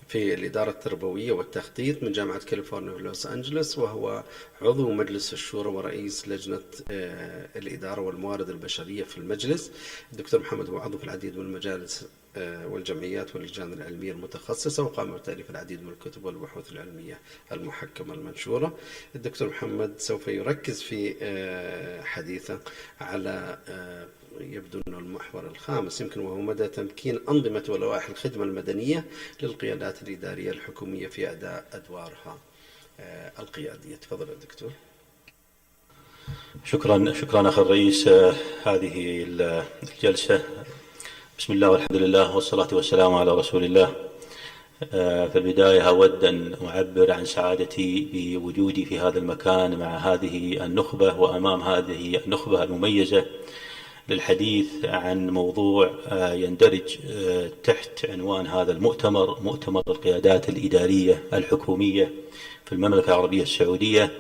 Speaker 2: في الإدارة التربوية والتخطيط من جامعة كاليفورنيا في لوس أنجلوس، وهو عضو مجلس الشورى ورئيس لجنة الإدارة والموارد البشرية في المجلس. الدكتور محمد هو عضو في العديد من المجالس والجمعيات واللجان العلمية المتخصصة، وقام بتأليف العديد من الكتب والبحوث العلمية المحكمة المنشورة. الدكتور محمد سوف يركز في حديثه على يبدو أنه المحور الخامس يمكن، وهو مدى تمكين أنظمة ولوائح الخدمة المدنية للقيادات الإدارية الحكومية في أداء أدوارها القيادية. تفضل الدكتور.
Speaker 7: شكرا أخي الرئيس. هذه الجلسة، بسم الله والحمد لله والصلاة والسلام على رسول الله. في البداية أود أن أعبر عن سعادتي بوجودي في هذا المكان مع هذه النخبة وأمام هذه النخبة المميزة للحديث عن موضوع يندرج تحت عنوان هذا المؤتمر، مؤتمر القيادات الإدارية الحكومية في المملكة العربية السعودية.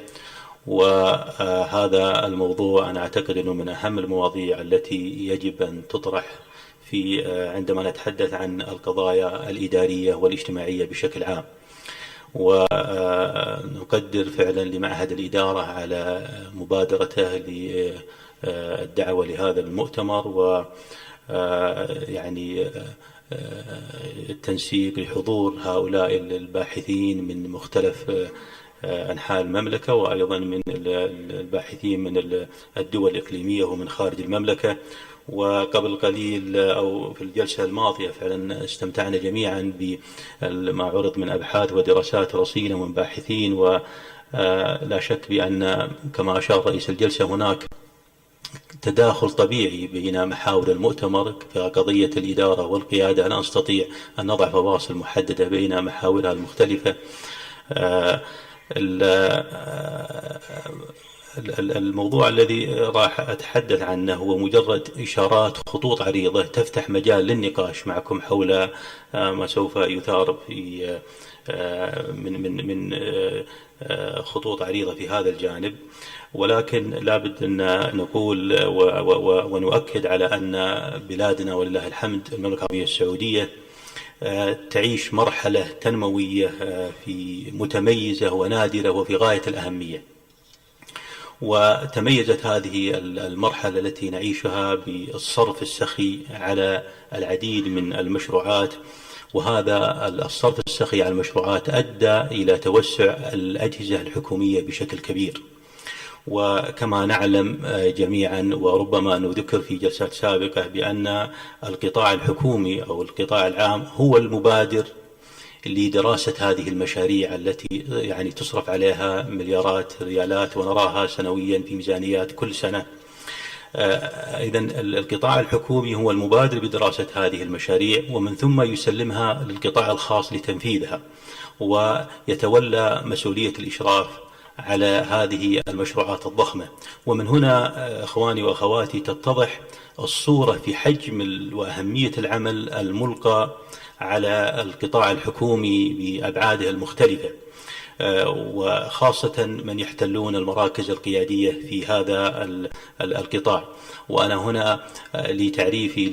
Speaker 7: وهذا الموضوع أنا أعتقد أنه من أهم المواضيع التي يجب أن تطرح عندما نتحدث عن القضايا الإدارية والاجتماعية بشكل عام. ونقدر فعلا لمعهد الإدارة على مبادرته للدعوة لهذا المؤتمر، و يعني التنسيق لحضور هؤلاء الباحثين من مختلف أنحاء المملكة، وأيضا من الباحثين من الدول الإقليمية ومن خارج المملكة. وقبل قليل أو في الجلسة الماضية فعلا استمتعنا جميعا بما عرض من أبحاث ودراسات رصينة ومن باحثين، ولا شك بأن كما أشار رئيس الجلسة هناك تداخل طبيعي بين محاور المؤتمر كقضية الإدارة والقيادة. لا نستطيع أن نضع فواصل محددة بين محاورها المختلفة. الموضوع الذي راح أتحدث عنه هو مجرد إشارات، خطوط عريضة تفتح مجال للنقاش معكم حول ما سوف يثار في من خطوط عريضة في هذا الجانب. ولكن لابد أن نقول ونؤكد على أن بلادنا ولله الحمد المملكة العربية السعودية تعيش مرحلة تنموية في متميزة ونادرة وفي غاية الأهمية. وتميزت هذه المرحلة التي نعيشها بالصرف السخي على العديد من المشروعات، وهذا الصرف السخي على المشروعات أدى إلى توسع الأجهزة الحكومية بشكل كبير. وكما نعلم جميعا وربما نذكر في جلسات سابقة بأن القطاع الحكومي أو القطاع العام هو المبادر لدراسة هذه المشاريع التي يعني تصرف عليها مليارات الريالات ونراها سنويا في ميزانيات كل سنة. إذن القطاع الحكومي هو المبادر بدراسة هذه المشاريع، ومن ثم يسلمها للقطاع الخاص لتنفيذها، ويتولى مسؤولية الإشراف على هذه المشروعات الضخمة. ومن هنا أخواني وأخواتي تتضح الصورة في حجم وأهمية العمل الملقى على القطاع الحكومي بأبعاده المختلفة، وخاصة من يحتلون المراكز القيادية في هذا القطاع. وأنا هنا لتعريفي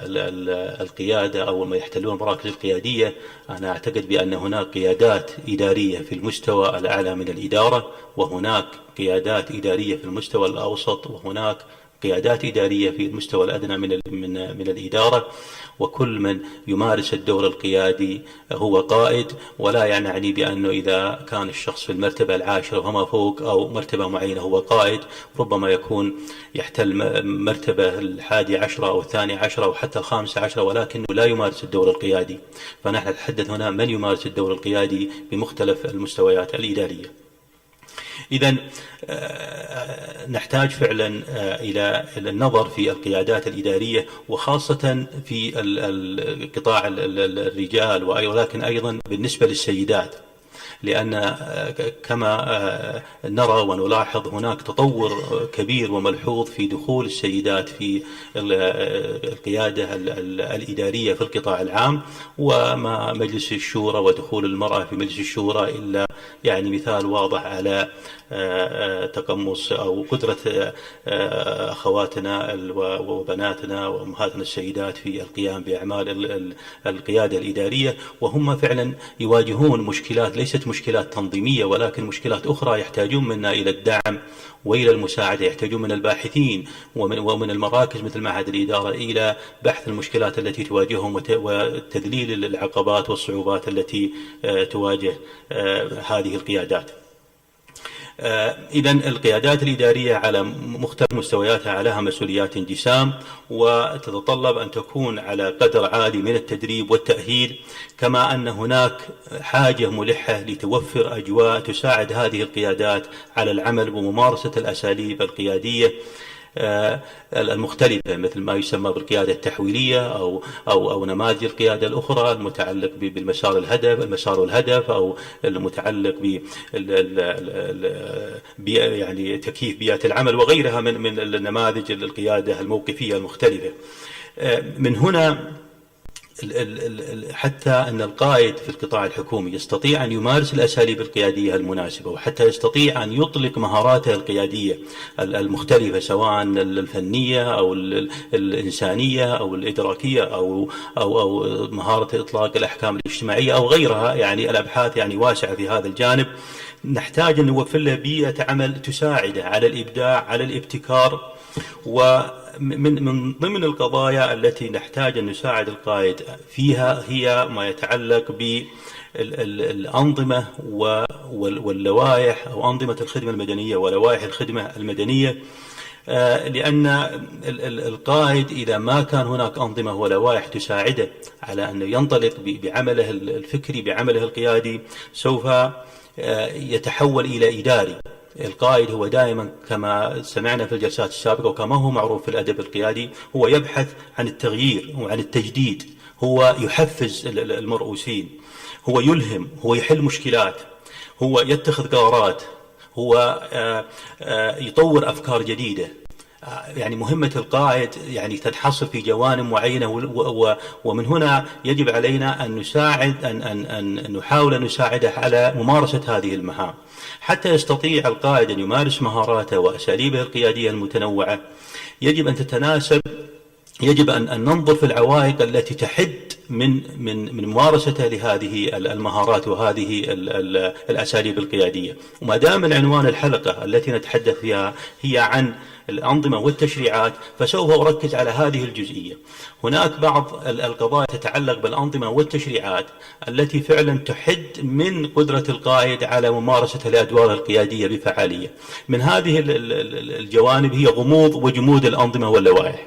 Speaker 7: للقيادة أو ما يحتلون المراكز القيادية، أنا أعتقد بأن هناك قيادات إدارية في المستوى الأعلى من الإدارة، وهناك قيادات إدارية في المستوى الأوسط، وهناك قيادات إدارية في المستوى الأدنى من الإدارة. وكل من يمارس الدور القيادي هو قائد، ولا يعني بأنه إذا كان الشخص في المرتبة العاشرة وما فوق أو مرتبة معينة هو قائد، ربما يكون يحتل مرتبة 11 أو 12 أو حتى 15، ولكنه لا يمارس الدور القيادي. فنحن نتحدث هنا من يمارس الدور القيادي بمختلف المستويات الإدارية. إذن نحتاج فعلا إلى النظر في القيادات الإدارية، وخاصة في القطاع الرجال، ولكن أيضا بالنسبة للسيدات، لأن كما نرى ونلاحظ هناك تطور كبير وملحوظ في دخول السيدات في القيادة الإدارية في القطاع العام، وما مجلس الشورى ودخول المرأة في مجلس الشورى إلا يعني مثال واضح على تقمص أو قدرة أخواتنا وبناتنا وأمهاتنا السيدات في القيام بأعمال القيادة الإدارية، وهم فعلا يواجهون مشكلات ليست مشكلات تنظيمية ولكن مشكلات أخرى يحتاجون منا إلى الدعم وإلى المساعدة، يحتاجون من الباحثين ومن المراكز مثل معهد الإدارة إلى بحث المشكلات التي تواجههم وتذليل العقبات والصعوبات التي تواجه هذه القيادات. إذن القيادات الإدارية على مختلف مستوياتها عليها مسؤوليات جسام، وتتطلب أن تكون على قدر عالي من التدريب والتأهيل، كما أن هناك حاجة ملحة لتوفر أجواء تساعد هذه القيادات على العمل وممارسة الأساليب القيادية المختلفة، مثل ما يسمى بالقيادة التحويلية أو نماذج القيادة الأخرى المتعلق بالمسار والهدف، أو المتعلق يعني تكييف بيئة العمل وغيرها من النماذج القيادة الموقفية المختلفة. من هنا حتى أن القائد في القطاع الحكومي يستطيع أن يمارس الأساليب القيادية المناسبة، وحتى يستطيع أن يطلق مهاراته القيادية المختلفة سواء الفنية أو الإنسانية أو الإدراكية أو مهارة إطلاق الأحكام الاجتماعية أو غيرها. يعني الأبحاث يعني واسعة في هذا الجانب. نحتاج أن نوفر له بيئة عمل تساعده على الإبداع على الابتكار. ومن ضمن القضايا التي نحتاج أن نساعد القائد فيها هي ما يتعلق بالأنظمة واللوائح أو أنظمة الخدمة المدنية ولوائح الخدمة المدنية، لأن القائد إذا ما كان هناك أنظمة ولوائح تساعده على أن ينطلق بعمله الفكري بعمله القيادي سوف يتحول إلى إداري. القائد هو دائما كما سمعنا في الجلسات السابقة وكما هو معروف في الأدب القيادي هو يبحث عن التغيير وعن التجديد، هو يحفز المرؤوسين، هو يلهم، هو يحل مشكلات، هو يتخذ قرارات، هو يطور أفكار جديدة. يعني مهمة القائد يعني تنحصر في جوانب معينة، ومن هنا يجب علينا أن نساعد أن نحاول أن نساعده على ممارسة هذه المهام حتى يستطيع القائد أن يمارس مهاراته وأساليبه القيادية المتنوعة. يجب أن تتناسب، يجب أن ننظر في العوائق التي تحد من ممارسته لهذه المهارات وهذه الأساليب القيادية. وما دام عنوان الحلقة التي نتحدث فيها هي عن الأنظمة والتشريعات، فسوف أركز على هذه الجزئية. هناك بعض القضايا تتعلق بالأنظمة والتشريعات التي فعلا تحد من قدرة القائد على ممارسة الأدوار القيادية بفعالية. من هذه الجوانب هي غموض وجمود الأنظمة واللوائح.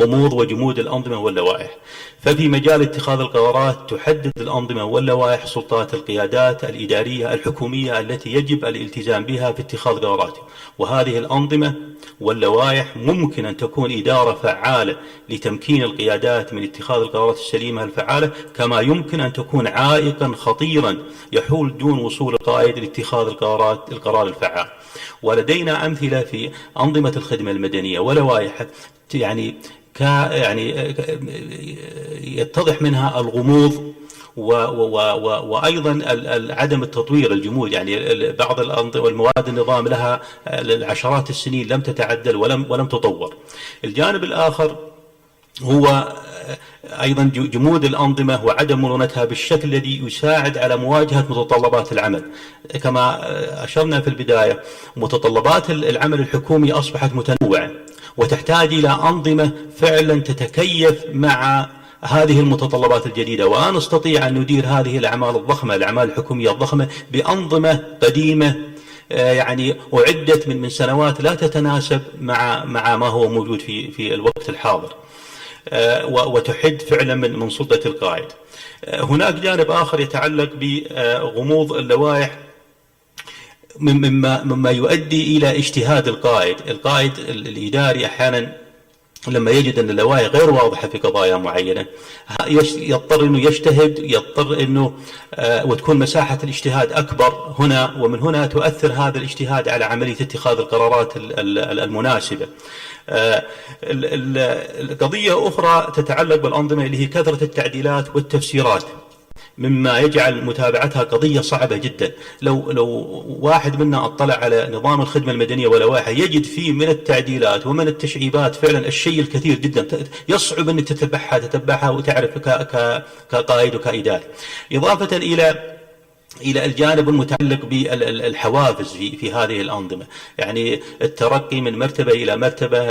Speaker 7: غموض وجمود الأنظمة واللوائح. ففي مجال اتخاذ القرارات تحدد الأنظمة واللوائح سلطات القيادات الإدارية الحكومية التي يجب الالتزام بها في اتخاذ قراراته، وهذه الأنظمة واللوائح ممكن أن تكون إدارة فعالة لتمكين القيادات من اتخاذ القرارات السليمة الفعالة، كما يمكن أن تكون عائقا خطيرا يحول دون وصول القائد لاتخاذ القرار الفعال. ولدينا أمثلة في أنظمة الخدمة المدنية ولوائح يعني يتضح منها الغموض وأيضا عدم التطوير الجمود. يعني بعض المواد النظام لها العشرات السنين لم تتعدل ولم تطور. الجانب الآخر هو أيضا جمود الأنظمة وعدم مرونتها بالشكل الذي يساعد على مواجهة متطلبات العمل. كما أشرنا في البداية متطلبات العمل الحكومي أصبحت متنوعة وتحتاج إلى أنظمة فعلا تتكيف مع هذه المتطلبات الجديدة، ولا نستطيع أن ندير هذه الأعمال الضخمة الأعمال الحكومية الضخمة بأنظمة قديمة يعني أعدت من سنوات لا تتناسب مع ما هو موجود في الوقت الحاضر، وتحد فعلا من سلطة القائد. هناك جانب آخر يتعلق بغموض اللوائح مما يؤدي إلى اجتهاد القائد الإداري. أحيانا لما يجد أن اللوائح غير واضحة في قضايا معينة يضطر أنه يجتهد، يضطر أنه وتكون مساحة الاجتهاد أكبر هنا، ومن هنا تؤثر هذا الاجتهاد على عملية اتخاذ القرارات المناسبة. القضية أخرى تتعلق بالأنظمة اللي هي كثرة التعديلات والتفسيرات، مما يجعل متابعتها قضية صعبة جدا. لو واحد منا اطلع على نظام الخدمة المدنية ولوائحه يجد فيه من التعديلات ومن التشعيبات فعلا الشيء الكثير جدا، يصعب أن تتبعها وتعرف كقائد وكإداري. إضافة إلى الجانب المتعلق بالحوافز في هذه الأنظمة، يعني الترقي من مرتبة إلى مرتبة،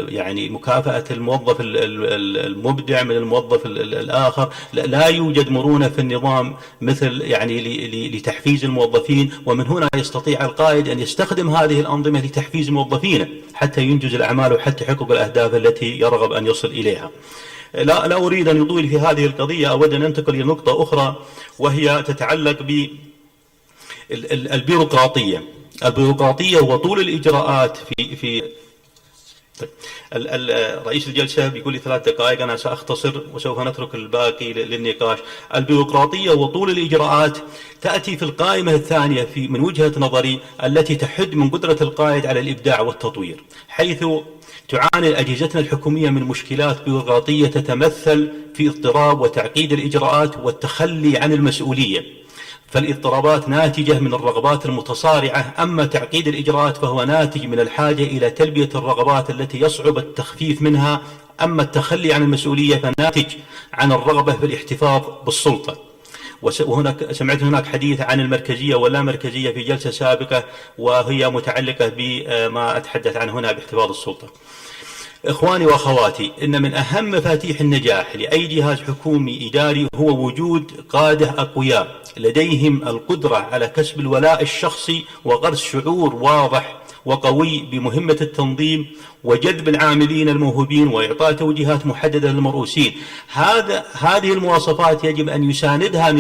Speaker 7: يعني مكافأة الموظف المبدع من الموظف الآخر، لا يوجد مرونة في النظام مثل يعني لتحفيز الموظفين، ومن هنا يستطيع القائد أن يستخدم هذه الأنظمة لتحفيز موظفينه حتى ينجز الأعمال وحتى يحقق الأهداف التي يرغب أن يصل إليها. لا أريد أن يطول في هذه القضية، أود أن أنتقل إلى نقطة أخرى وهي تتعلق بالبيروقراطية وطول الإجراءات في رئيس الجلسة بيقول لي 3 دقائق، أنا سأختصر وسوف نترك الباقي للنقاش. البيروقراطية وطول الإجراءات تأتي في القائمة الثانية من وجهة نظري التي تحد من قدرة القائد على الإبداع والتطوير، حيث تعاني أجهزتنا الحكومية من مشكلات بيروقراطية تتمثل في اضطراب وتعقيد الإجراءات والتخلي عن المسؤولية. فالاضطرابات ناتجة من الرغبات المتصارعة، أما تعقيد الإجراءات فهو ناتج من الحاجة إلى تلبية الرغبات التي يصعب التخفيف منها، أما التخلي عن المسؤولية فناتج عن الرغبة في الاحتفاظ بالسلطة. وهناك سمعت هناك حديث عن المركزية واللامركزية في جلسة سابقة، وهي متعلقة بما أتحدث عنه هنا باحتفاظ السلطة. إخواني وأخواتي، إن من أهم مفاتيح النجاح لأي جهاز حكومي إداري هو وجود قادة أقوياء لديهم القدرة على كسب الولاء الشخصي وغرس شعور واضح وقوي بمهمة التنظيم وجذب العاملين الموهوبين وإعطاء توجيهات محددة للمرؤوسين. هذه المواصفات يجب أن يساندها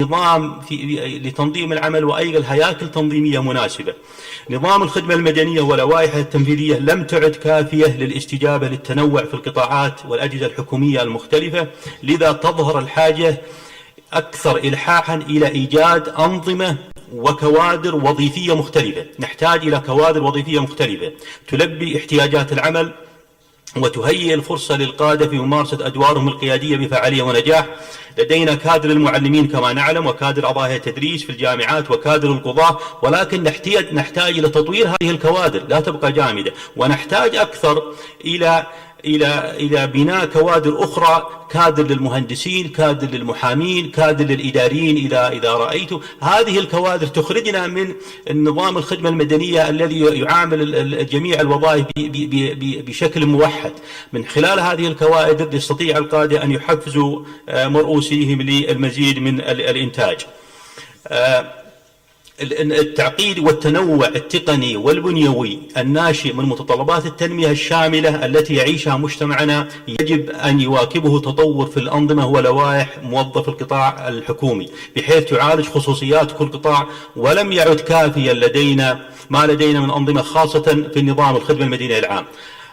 Speaker 7: نظام لتنظيم العمل وأيضا هياكل تنظيمية مناسبة. نظام الخدمة المدنية ولوائحها التنفيذية لم تعد كافية للاستجابة للتنوع في القطاعات والأجهزة الحكومية المختلفة، لذا تظهر الحاجة أكثر إلحاحا إلى إيجاد أنظمة وكوادر وظيفية مختلفة. نحتاج إلى كوادر وظيفية مختلفة تلبي احتياجات العمل وتهيئ الفرصة للقادة في ممارسة أدوارهم القيادية بفعالية ونجاح. لدينا كادر المعلمين كما نعلم، وكادر أعضاء التدريس في الجامعات، وكادر القضاة، ولكن نحتاج إلى تطوير هذه الكوادر، لا تبقى جامدة، ونحتاج أكثر إلى بناء كوادر أخرى، كادر للمهندسين، كادر للمحامين، كادر للإداريين. إذا رأيت هذه الكوادر تخرجنا من النظام الخدمة المدنية الذي يعامل جميع الوظائف بشكل موحد. من خلال هذه الكوادر يستطيع القادة أن يحفزوا مرؤوسيهم للمزيد من الإنتاج. التعقيد والتنوع التقني والبنيوي الناشئ من متطلبات التنمية الشاملة التي يعيشها مجتمعنا يجب أن يواكبه تطور في الأنظمة ولوائح موظف القطاع الحكومي، بحيث تعالج خصوصيات كل قطاع. ولم يعد كافيا ما لدينا من أنظمة خاصة في النظام الخدمة المدنية العام.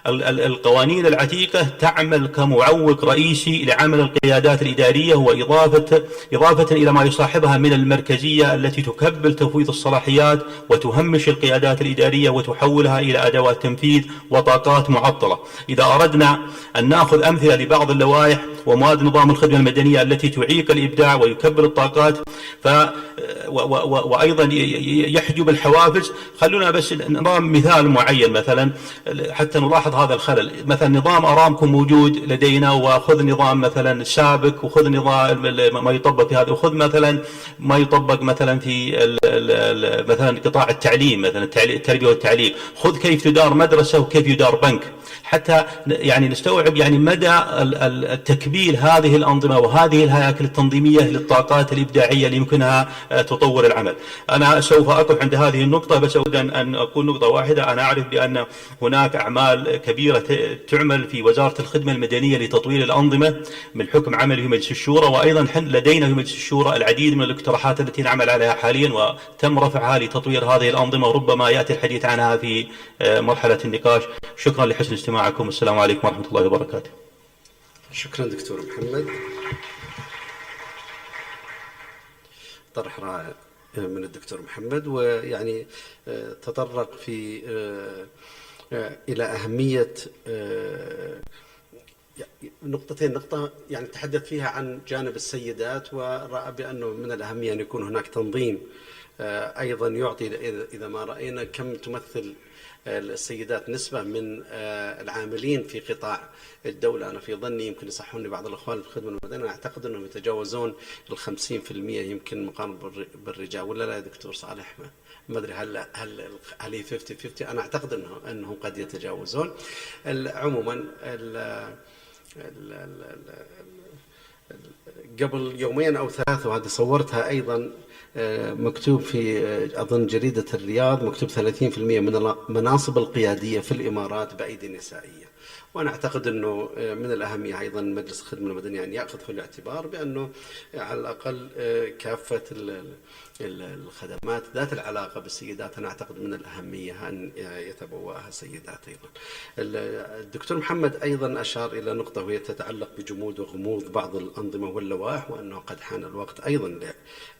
Speaker 7: القوانين العتيقة تعمل كمعوق رئيسي لعمل القيادات الإدارية، وإضافة إلى ما يصاحبها من المركزية التي تكبل تفويض الصلاحيات وتهمش القيادات الإدارية وتحولها إلى أدوات تنفيذ وطاقات معطلة. إذا أردنا أن نأخذ أمثلة لبعض اللوائح ومواد نظام الخدمة المدنية التي تعيق الإبداع ويكبل الطاقات وأيضا يحجب الحوافز، خلونا بس نضام مثال معين مثلا حتى نلاحظ هذا الخلل. مثلا نظام أرامكو موجود لدينا، وخذ نظام مثلا سابق، وخذ نظام ما يطبق في هذا، وخذ مثلا ما يطبق مثلا في مثلا قطاع التعليم، مثلا التربية والتعليم، خذ كيف تدار مدرسة وكيف يدار بنك. حتى يعني نستوعب يعني مدى تكبيل هذه الأنظمة وهذه الهياكل التنظيمية للطاقات الإبداعية اللي يمكنها تطور العمل. أنا سوف أقف عند هذه النقطة، بس أود أن أقول نقطة واحدة. أنا أعرف بأن هناك أعمال كبيرة تعمل في وزارة الخدمة المدنية لتطوير الأنظمة من حكم عمل في مجلس الشورى، وأيضا لدينا في مجلس الشورى العديد من الاقتراحات التي نعمل عليها حاليا وتم رفعها لتطوير هذه الأنظمة، وربما يأتي الحديث عنها في مرحلة النقاش. شكرا لحسن استماعكم، والسلام عليكم ورحمة الله وبركاته.
Speaker 2: شكرا دكتور محمد. طرح رائع من الدكتور محمد، ويعني تطرق في إلى أهمية نقطتين. نقطة يعني تحدث فيها عن جانب السيدات، ورأى بأنه من الأهمية أن يكون هناك تنظيم أيضا يعطي، إذا ما رأينا كم تمثل السيدات نسبة من العاملين في قطاع الدولة. أنا في ظني، يمكن يصحوني بعض الأخوان في الخدمة المدنية، أعتقد أنهم يتجاوزون 50% يمكن مقارنة بالرجال، ولا لا يا دكتور صالح؟ ما أدري هل هي 50-50؟ أنا أعتقد أنهم قد يتجاوزون. عموما قبل يومين أو ثلاثة، وهذه صورتها أيضا، مكتوب في أظن جريدة الرياض، مكتوب 30% من المناصب القيادية في الإمارات بأيدي نسائية. وأنا أعتقد أنه من الأهمية أيضا مجلس الخدمة المدنية أن يأخذ في الاعتبار بأنه على الأقل كافة الخدمات ذات العلاقة بالسيدات، أنا أعتقد من الأهمية أن يتبوأها سيدات أيضا. الدكتور محمد أيضا أشار إلى نقطة وهي تتعلق بجمود وغموض بعض الأنظمة واللوائح، وأنه قد حان الوقت أيضا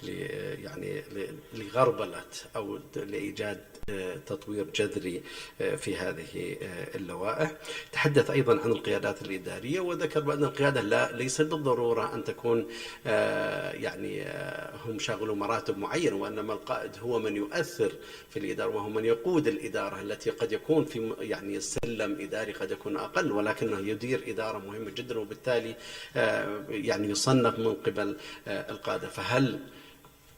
Speaker 2: يعني لغربلة أو لإيجاد تطوير جذري في هذه اللوائح. تحدث أيضا عن القيادات الإدارية، وذكر بأن القيادة ليست بالضرورة أن تكون يعني هم شاغلوا مراتب معينة، وإنما القائد هو من يؤثر في الإدارة، وهو من يقود الإدارة التي قد يكون في يعني سلم إداري قد يكون أقل، ولكنه يدير إدارة مهمة جدا، وبالتالي يعني يصنف من قبل القادة. فهل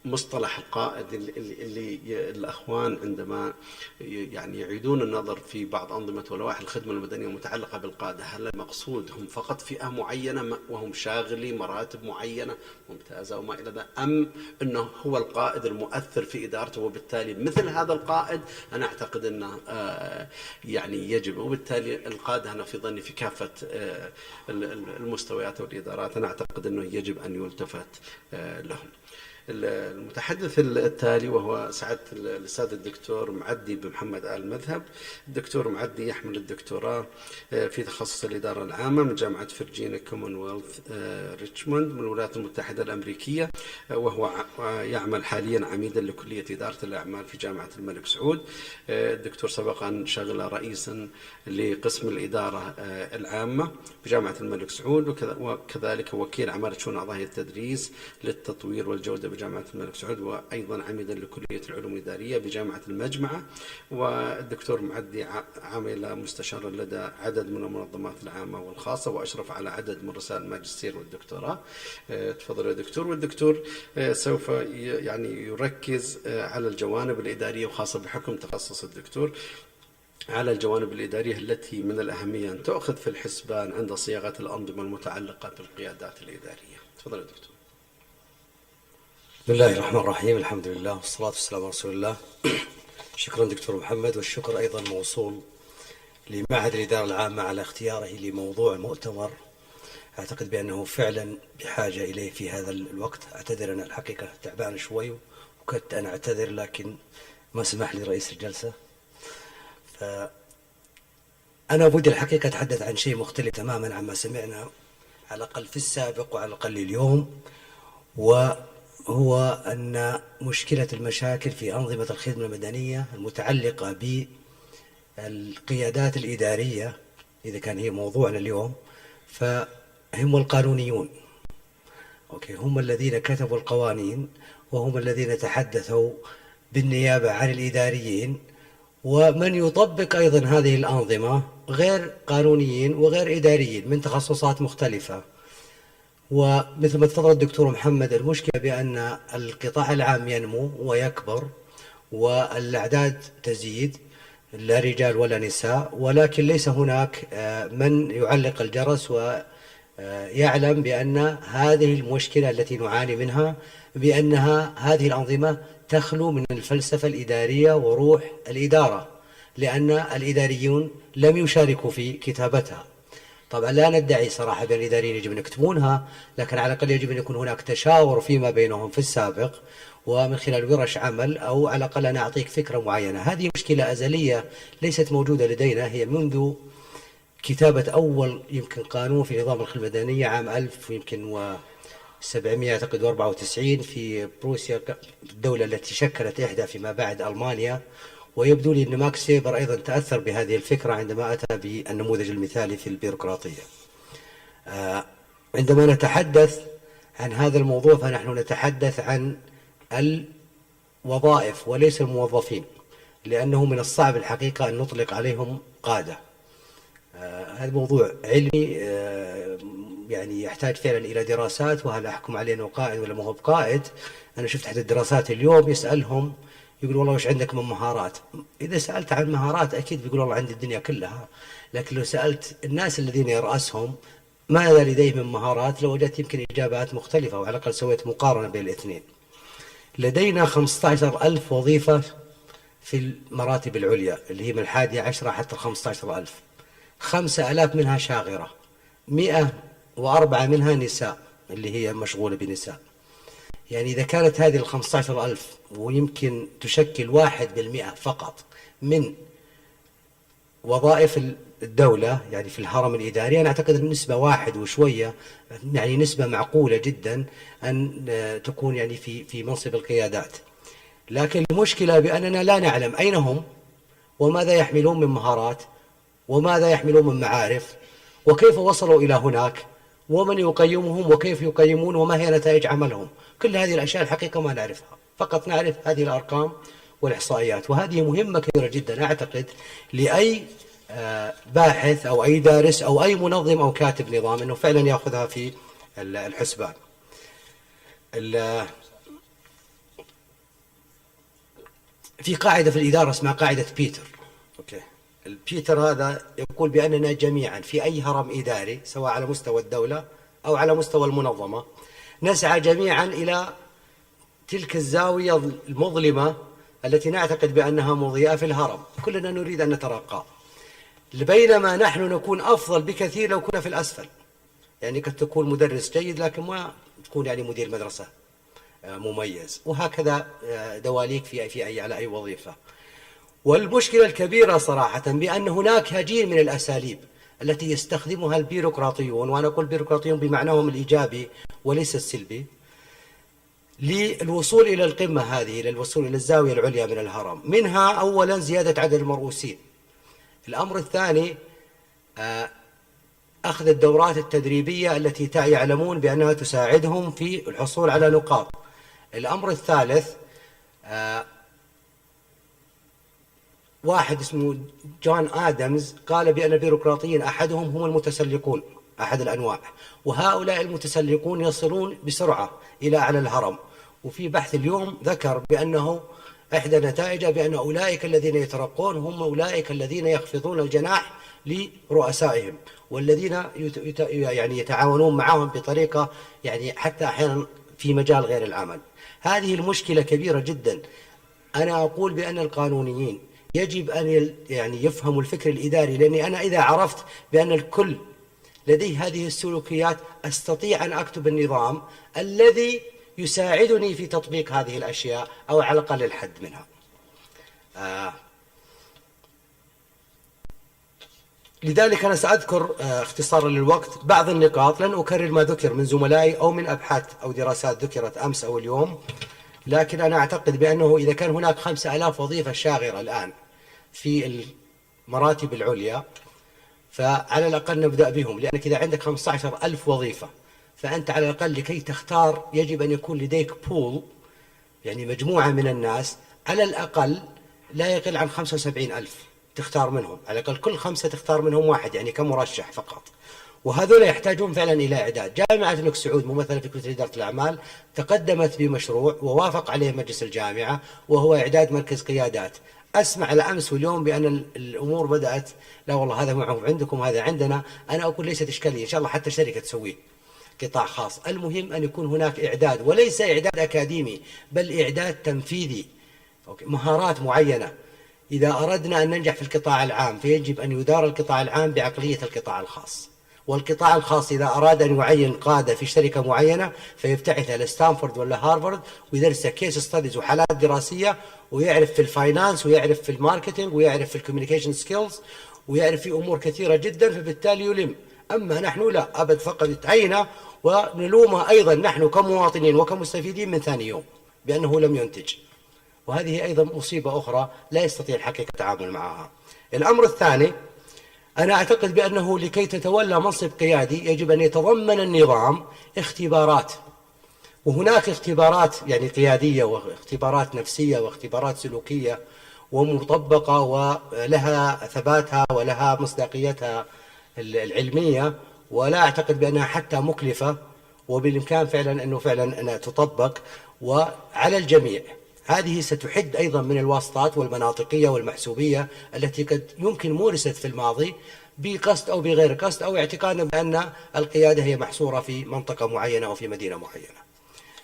Speaker 2: مصطلح القائد اللي الأخوان عندما يعني يعيدون النظر في بعض أنظمة ولوائح الخدمة المدنية المتعلقة بالقادة، هل المقصود هم فقط فئة معينة وهم شاغلي مراتب معينة ممتازة وما إلى ذلك، أم أنه هو القائد المؤثر في إدارته، وبالتالي مثل هذا القائد أنا أعتقد أنه يعني يجب، وبالتالي القادة أنا في ظني في كافة المستويات والإدارات أنا أعتقد أنه يجب أن يلتفت لهم. المتحدث التالي وهو سعادة الأستاذ الدكتور معدي بن محمد آل مذهب. الدكتور معدي يحمل الدكتوراه في تخصص الإدارة العامة من جامعة فرجينيا كومنولث ريتشموند من الولايات المتحدة الأمريكية، وهو يعمل حاليا عميدا لكلية إدارة الأعمال في جامعة الملك سعود. الدكتور سبقا شغل رئيسا لقسم الإدارة العامة في جامعة الملك سعود، وكذلك وكيل عمالة شؤون أعضاء التدريس للتطوير والجودة بجامعة الملك سعود، وأيضا عميدا لكلية العلوم الإدارية بجامعة المجمعة. والدكتور معدي عمل مستشارا لدى عدد من المنظمات العامة والخاصة، وأشرف على عدد من رسائل الماجستير والدكتوراه. تفضل يا دكتور. والدكتور سوف يعني يركز على الجوانب الإدارية، وخاصة بحكم تخصص الدكتور على الجوانب الإدارية التي من الأهمية أن تأخذ في الحسبان عند صياغة الأنظمة المتعلقة بالقيادات الإدارية. تفضل يا دكتور.
Speaker 12: بسم الله الرحمن الرحيم، الحمد لله والصلاة والسلام على رسول الله. شكرا دكتور محمد، والشكر أيضا موصول لمعهد الإدارة العامة على اختياره لموضوع المؤتمر. أعتقد بأنه فعلا بحاجة إليه في هذا الوقت. أعتذر أنا الحقيقة تعبان شوي، وكنت أنا أعتذر لكن ما سمح لي رئيس الجلسة. أنا بدي الحقيقة أتحدث عن شيء مختلف تماما عما سمعنا على الأقل في السابق وعلى الأقل اليوم، وهو أن مشكلة المشاكل في أنظمة الخدمة المدنية المتعلقة بالقيادات الإدارية، إذا كان هي موضوعنا اليوم، فهم القانونيون. هم الذين كتبوا القوانين، وهم الذين تحدثوا بالنيابة عن الإداريين، ومن يطبق أيضا هذه الأنظمة غير قانونيين وغير إداريين من تخصصات مختلفة. ومثل ما تفضل الدكتور محمد، المشكلة بأن القطاع العام ينمو ويكبر والأعداد تزيد، لا رجال ولا نساء، ولكن ليس هناك من يعلق الجرس ويعلم بأن هذه المشكلة التي نعاني منها بأنها هذه الأنظمة تخلو من الفلسفة الإدارية وروح الإدارة، لأن الإداريون لم يشاركوا في كتابتها. طبعا لا ندعي صراحة بأن الإداريين يجب أن يكتبونها، لكن على الأقل يجب أن يكون هناك تشاور فيما بينهم في السابق ومن خلال ورش عمل، أو على الأقل أنا أعطيك فكرة معينة. هذه مشكلة أزلية ليست موجودة لدينا، هي منذ كتابة أول يمكن قانون في نظام الخدمة المدنية عام 1794 في بروسيا، الدولة التي شكلت إحدى فيما بعد ألمانيا. ويبدو لي أن ماكس ويبر أيضا تأثر بهذه الفكرة عندما أتى بالنموذج المثالي في البيروقراطية. عندما نتحدث عن هذا الموضوع فنحن نتحدث عن الوظائف وليس الموظفين، لأنه من الصعب الحقيقة أن نطلق عليهم قادة. هذا موضوع علمي يعني يحتاج فعلا إلى دراسات، وهل أحكم عليه أنه قائد ولا ما هو بقائد. أنا شفت أحد الدراسات اليوم يسألهم يقول والله وش عندك من مهارات؟ إذا سألت عن مهارات أكيد بيقول والله عندي الدنيا كلها، لكن لو سألت الناس الذين يرأسهم ماذا لديهم من مهارات لو وجدت يمكن إجابات مختلفة، وعلى الأقل سويت مقارنة بين الاثنين. لدينا 15,000 وظيفة في المراتب العليا اللي هي من 11 حتى 15,000. 5,000 منها شاغرة، 104 منها نساء اللي هي مشغولة بنساء. يعني إذا كانت هذه 15,000 ويمكن تشكل 1% فقط من وظائف الدولة يعني في الهرم الإداري، أنا أعتقد أن نسبة 1 وشوية، يعني نسبة معقولة جدا أن تكون يعني في منصب القيادات. لكن المشكلة بأننا لا نعلم أين هم وماذا يحملون من مهارات وماذا يحملون من معارف وكيف وصلوا إلى هناك ومن يقيمهم وكيف يقيمون وما هي نتائج عملهم. كل هذه الأشياء الحقيقة ما نعرفها، فقط نعرف هذه الأرقام والإحصائيات، وهذه مهمة كبيرة جدا أعتقد لأي باحث أو أي دارس أو أي منظم أو كاتب نظام أنه فعلا يأخذها في الحسبان. في قاعدة في الإدارة اسمها قاعدة بيتر. البيتر هذا يقول بأننا جميعا في أي هرم إداري سواء على مستوى الدولة أو على مستوى المنظمة نسعى جميعا إلى تلك الزاوية المظلمة التي نعتقد بأنها مضيئة في الهرم. كلنا نريد أن نترقى، بينما نحن نكون أفضل بكثير لو كنا في الأسفل. يعني قد تكون مدرس جيد لكن ما تكون يعني مدير مدرسة مميز، وهكذا دواليك في على أي وظيفة. والمشكلة الكبيرة صراحة بأن هناك هجين من الأساليب التي يستخدمها البيروقراطيون، وأنا أقول بيروقراطيون بمعناهم الإيجابي وليس السلبي، للوصول إلى القمة هذه، للوصول إلى الزاوية العليا من الهرم. منها أولا زيادة عدد المرؤوسين. الأمر الثاني أخذ الدورات التدريبية التي يعلمون بأنها تساعدهم في الحصول على نقاط. الأمر الثالث واحد اسمه جون آدمز قال بأن البيروقراطيين أحدهم هم المتسلقون، أحد الأنواع، وهؤلاء المتسلقون يصلون بسرعة إلى أعلى الهرم. وفي بحث اليوم ذكر بأنه إحدى نتائجه بأن أولئك الذين يترقون هم أولئك الذين يخفضون الجناح لرؤسائهم، والذين يعني يتعاونون معهم بطريقة يعني حتى أحيانا في مجال غير العمل. هذه المشكلة كبيرة جدا. أنا أقول بأن القانونيين يجب أن يعني يفهموا الفكر الإداري، لأني أنا إذا عرفت بأن الكل لديه هذه السلوكيات أستطيع أن أكتب النظام الذي يساعدني في تطبيق هذه الأشياء أو على الأقل الحد منها. لذلك أنا سأذكر اختصارا للوقت بعض النقاط، لن أكرر ما ذكر من زملائي أو من أبحاث أو دراسات ذكرت أمس أو اليوم، لكن أنا أعتقد بأنه إذا كان هناك 5,000 وظيفة شاغرة الآن في المراتب العليا فعلى الأقل نبدأ بهم، لأنك إذا عندك 15,000 وظيفة فأنت على الأقل لكي تختار يجب أن يكون لديك بول، يعني مجموعة من الناس على الأقل لا يقل عن 75,000 تختار منهم، على الأقل كل 5 تختار منهم واحد، يعني كمرشح فقط. وهذول يحتاجون فعلا إلى إعداد. جامعة الملك سعود ممثلة في كلية إدارة الأعمال تقدمت بمشروع ووافق عليه مجلس الجامعة، وهو إعداد مركز قيادات. أسمع الأمس واليوم بأن الأمور بدأت لا والله هذا معه عندكم هذا عندنا. أنا أقول ليست إشكالية، إن شاء الله حتى شركة تسويه قطاع خاص. المهم أن يكون هناك إعداد، وليس إعداد أكاديمي بل إعداد تنفيذي، مهارات معينة. إذا أردنا أن ننجح في القطاع العام فيجب أن يدار القطاع العام بعقلية القطاع الخاص، والقطاع الخاص إذا أراد أن يعين قادة في شركة معينة فيبتعث إلى ستانفورد ولا هارفارد ويدرس كيس ستاديز وحالات دراسية، ويعرف في الفاينانس ويعرف في الماركتينج ويعرف في الكوميونيكيشن سكيلز ويعرف في أمور كثيرة جدا، فبالتالي يلم. أما نحن لا أبد، فقط يتعين ونلومه أيضا نحن كمواطنين وكمستفيدين من ثاني يوم بأنه لم ينتج، وهذه أيضا مصيبة أخرى لا يستطيع الحقيقة التعامل معها. الأمر الثاني، أنا أعتقد بأنه لكي تتولى منصب قيادي يجب أن يتضمن النظام اختبارات، وهناك اختبارات يعني قيادية واختبارات نفسية واختبارات سلوكية ومطبقة ولها ثباتها ولها مصداقيتها العلمية، ولا أعتقد بأنها حتى مكلفة، وبالإمكان فعلا أنه فعلا أنها تطبق وعلى الجميع. هذه ستحد أيضا من الواسطات والمناطقية والمحسوبية التي قد يمكن مورست في الماضي بقصد أو بغير قصد، أو اعتقادا بأن القيادة هي محصورة في منطقة معينة أو في مدينة معينة.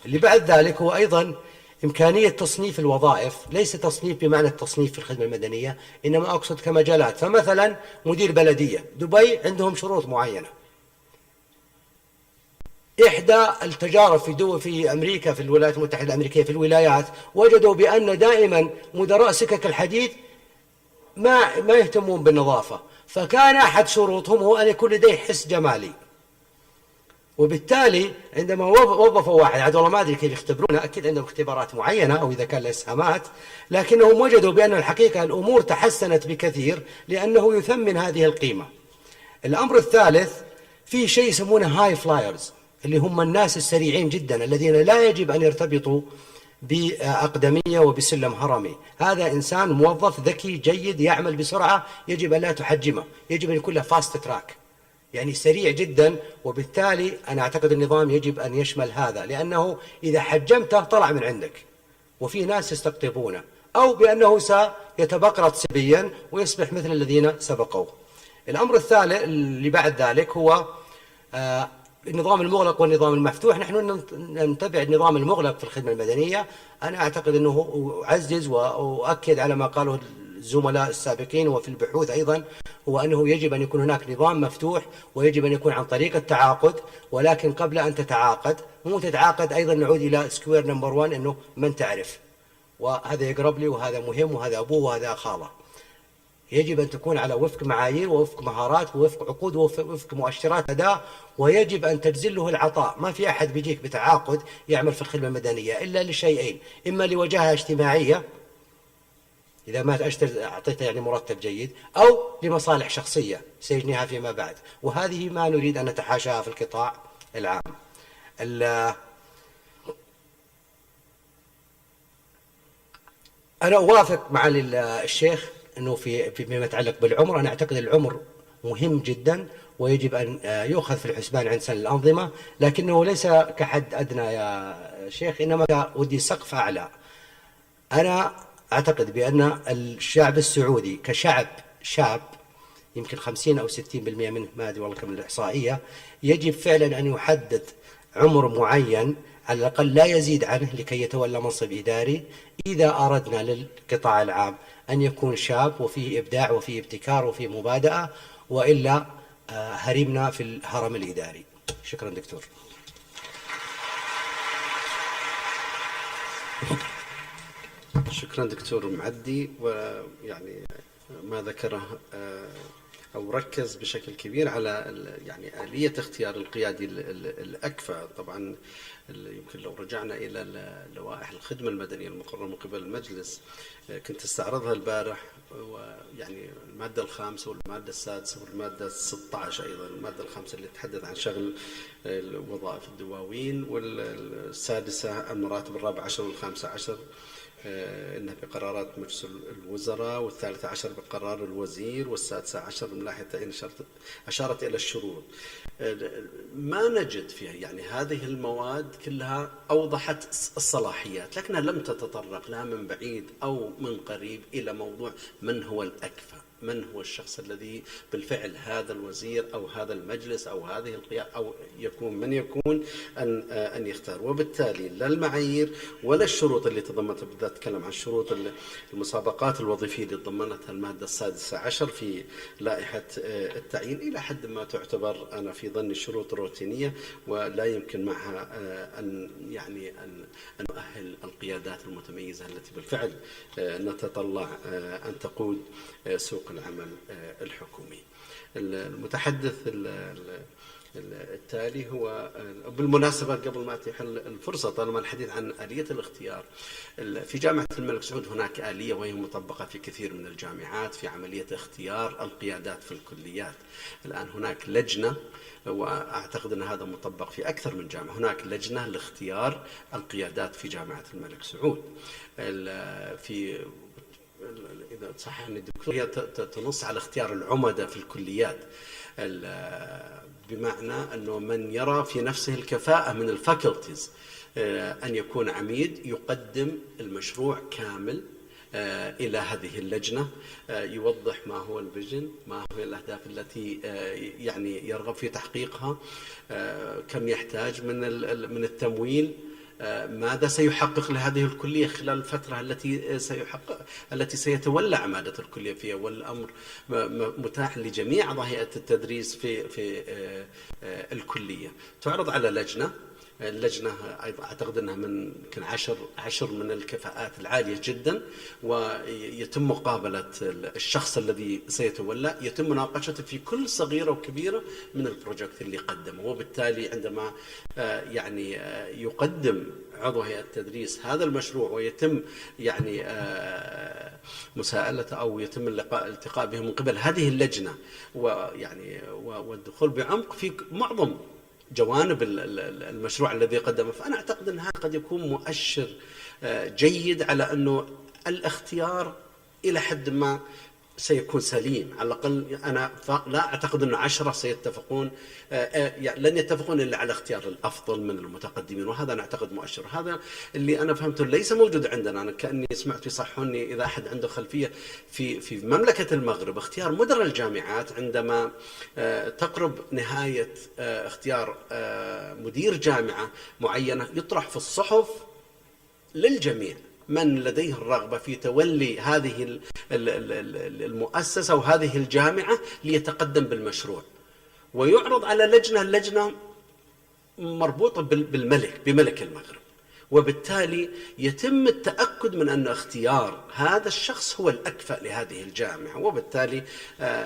Speaker 12: اللي بعد ذلك هو أيضا إمكانية تصنيف الوظائف، ليس تصنيف بمعنى التصنيف في الخدمة المدنية، إنما أقصد كمجالات. فمثلا مدير بلدية دبي عندهم شروط معينة. إحدى التجارب في أمريكا، في الولايات المتحدة الأمريكية، في الولايات، وجدوا بأن دائما مدراء سكك الحديد ما يهتمون بالنظافة، فكان أحد شروطهم هو أن يكون لديه حس جمالي. وبالتالي عندما وظفوا واحد، عاد والله ما أدري كيف يختبرونه، أكيد عندهم اختبارات معينة أو إذا كان له إسهامات، لكنهم وجدوا بأن الحقيقة الأمور تحسنت بكثير لأنه يثمن هذه القيمة. الأمر الثالث، في شيء يسمونه هاي فلايرز، اللي هم الناس السريعين جدا الذين لا يجب أن يرتبطوا بأقدمية وبسلم هرمي. هذا إنسان موظف ذكي جيد يعمل بسرعة، يجب أن لا تحجمه، يجب أن يكون له فاست تراك، يعني سريع جدا. وبالتالي أنا أعتقد النظام يجب أن يشمل هذا، لأنه إذا حجمته طلع من عندك وفي ناس يستقطبونه، أو بأنه سيتبقرط سبيا ويصبح مثل الذين سبقوه. الأمر الثالث اللي بعد ذلك هو النظام المغلق والنظام المفتوح. نحن نتبع النظام المغلق في الخدمة المدنية. أنا أعتقد أنه أعزز وأؤكد على ما قاله الزملاء السابقين وفي البحوث أيضا، هو أنه يجب أن يكون هناك نظام مفتوح، ويجب أن يكون عن طريق التعاقد. ولكن قبل أن تتعاقد، مو تتعاقد أيضا نعود إلى سكوير نمبر 1، أنه من تعرف، وهذا يقرب لي وهذا مهم وهذا أبوه وهذا خاله. يجب أن تكون على وفق معايير ووفق مهارات ووفق عقود ووفق مؤشرات أداء، ويجب أن تجزل له العطاء. ما في أحد بيجيك بتعاقد يعمل في الخدمة المدنية إلا لشيئين: إما لوجاهة اجتماعية إذا ما أعطيته يعني مرتب جيد، أو لمصالح شخصية سيجنيها فيما بعد، وهذه ما نريد أن نتحاشاها في القطاع العام. أنا أوافق مع الشيخ أنه فيما يتعلق بالعمر، أنا أعتقد العمر مهم جدا ويجب أن يؤخذ في الحسبان عند سن الأنظمة، لكنه ليس كحد أدنى يا شيخ، إنما ودي سقف أعلى. أنا أعتقد بأن الشعب السعودي كشعب شاب، يمكن 50 أو 60% منه، ما أدري والله كم الإحصائية، يجب فعلا أن يحدد عمر معين على الأقل لا يزيد عنه لكي يتولى منصب إداري، إذا أردنا للقطاع العام أن يكون شاب وفيه إبداع وفيه ابتكار وفيه مبادئة، وإلا هرمنا في الهرم الإداري. شكرا دكتور.
Speaker 2: شكرا دكتور معدي. ويعني ما ذكره أو ركز بشكل كبير على يعني آلية اختيار القيادي الأكفأ. طبعا يمكن لو رجعنا إلى لوائح الخدمة المدنية المقررة من قبل المجلس، كنت استعرضها البارح، ويعني المادة الخامسة والمادة السادسة والمادة 16 أيضا، المادة الخامسة اللي تتحدث عن شغل وظائف الدواوين، والسادسة المراتب 14 وال15 إنها بقرارات مجلس الوزراء، والثالثة عشر بقرار الوزير، والسادسة عشر من لائحة التعيين أشارت إلى الشروط. ما نجد فيها يعني هذه المواد كلها أوضحت الصلاحيات، لكنها لم تتطرق لا من بعيد أو من قريب إلى موضوع من هو الأكفأ، من هو الشخص الذي بالفعل هذا الوزير أو هذا المجلس أو هذه القيادة أو يكون من يكون أن يختار. وبالتالي لا المعايير ولا الشروط اللي تضمنتها، بالذات تكلم عن شروط المسابقات الوظيفية اللي تضمنتها المادة السادسة عشر في لائحة التعيين، إلى حد ما تعتبر أنا في ظني شروط روتينية ولا يمكن معها أن نؤهل القيادات المتميزة التي بالفعل نتطلع أن تقود سوق العمل الحكومي. المتحدث التالي هو بالمناسبة قبل ما أتيح الفرصة طالما الحديث عن آلية الاختيار، في جامعة الملك سعود هناك آلية وهي مطبقة في كثير من الجامعات في عملية اختيار القيادات في الكليات. الآن هناك لجنة، وأعتقد أن هذا مطبق في أكثر من جامعة، هناك لجنة لاختيار القيادات في جامعة الملك سعود. في إذا تصححني الدكتور هي تنص على اختيار العمدة في الكليات، بمعنى أنه من يرى في نفسه الكفاءة من الفاكولتيز أن يكون عميد يقدم المشروع كامل إلى هذه اللجنة، يوضح ما هو الفيجن، ما هي الأهداف التي يعني يرغب في تحقيقها، كم يحتاج من التمويل، ماذا سيحقق لهذه الكلية خلال الفترة التي سيتولى عمادة الكلية فيها، والأمر متاح لجميع ضهيئة التدريس في الكلية. تعرض على اللجنة أيضا أعتقد أنها من يمكن 10 من الكفاءات العالية جدا، ويتم مقابلة الشخص الذي سيتولى، يتم مناقشته في كل صغيرة وكبيرة من البروجكت اللي قدمه. وبالتالي عندما يعني يقدم عضو هيئة التدريس هذا المشروع ويتم يعني مساءلته أو يتم الالتقاء به من قبل هذه اللجنة، ويعني والدخول بعمق في معظم جوانب المشروع الذي قدمه، فأنا أعتقد أن هذا قد يكون مؤشر جيد على أنه الاختيار إلى حد ما سيكون سليم. على الأقل أنا لا أعتقد أن 10 سيتفقون، لن يتفقون إلا على اختيار الأفضل من المتقدمين، وهذا أنا أعتقد مؤشر. هذا اللي أنا فهمته ليس موجود عندنا. أنا كأني سمعت يصحوني إذا أحد عنده خلفية في مملكة المغرب، اختيار مدراء الجامعات عندما تقرب نهاية اختيار مدير جامعة معينة يطرح في الصحف للجميع من لديه الرغبة في تولي هذه المؤسسة وهذه الجامعة ليتقدم بالمشروع، ويعرض على اللجنة مربوطة بملك المغرب، وبالتالي يتم التأكد من أن اختيار هذا الشخص هو الأكفأ لهذه الجامعة. وبالتالي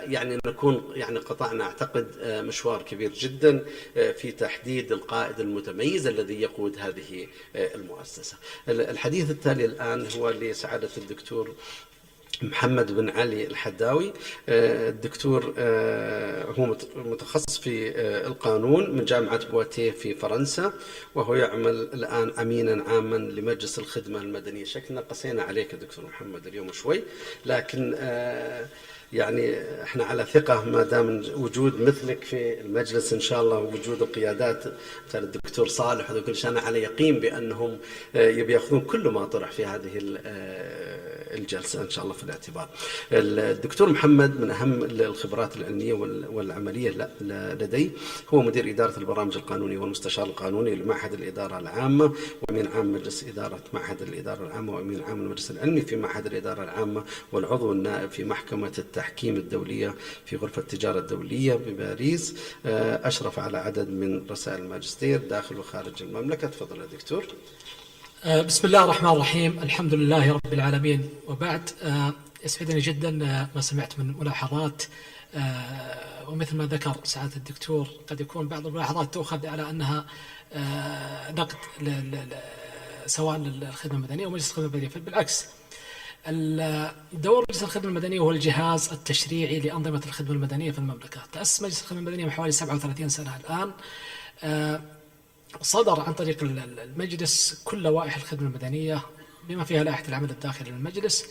Speaker 2: يعني نكون يعني قطعنا أعتقد مشوار كبير جدا في تحديد القائد المتميز الذي يقود هذه المؤسسة. الحديث التالي الآن هو لسعادة الدكتور محمد بن علي الحداوي. الدكتور هو متخصص في القانون من جامعة بواتيه في فرنسا، وهو يعمل الآن أمينا عاما لمجلس الخدمة المدنية. شكلنا قسينا عليك دكتور محمد اليوم شوي، لكن يعني احنا على ثقة ما دام وجود مثلك في المجلس ان شاء الله، ووجود القيادات مثل الدكتور صالح وكل شيء، انا على يقين بانهم يبي ياخذون كل ما طرح في هذه الجلسة ان شاء الله في الاعتبار. الدكتور محمد من اهم الخبرات العلمية والعملية لديه، هو مدير إدارة البرامج القانونية والمستشار القانوني لمعهد الإدارة العامة، وأمين عام مجلس إدارة معهد الإدارة العامة، وأمين عام المجلس العلمي في معهد الإدارة العامة، والعضو النائب في محكمة التحكيم الدولية في غرفة التجارة الدولية بباريس. أشرف على عدد من رسائل الماجستير داخل وخارج المملكة. تفضل يا دكتور.
Speaker 4: بسم الله الرحمن الرحيم. الحمد لله رب العالمين، وبعد يسعدني جدا ما سمعت من ملاحظات، ومثل ما ذكر سعادة الدكتور قد يكون بعض الملاحظات تؤخذ على أنها نقد سواء للخدمة المدنية أو مجلس الخدمة المدنية. بالعكس، دور مجلس الخدمة المدنية هو الجهاز التشريعي لأنظمة الخدمة المدنية في المملكة. تأسس مجلس الخدمة المدنية من حوالي 37 سنة الآن. صدر عن طريق المجلس كل لوائح الخدمة المدنية بما فيها لائحة العمل الداخلي للمجلس.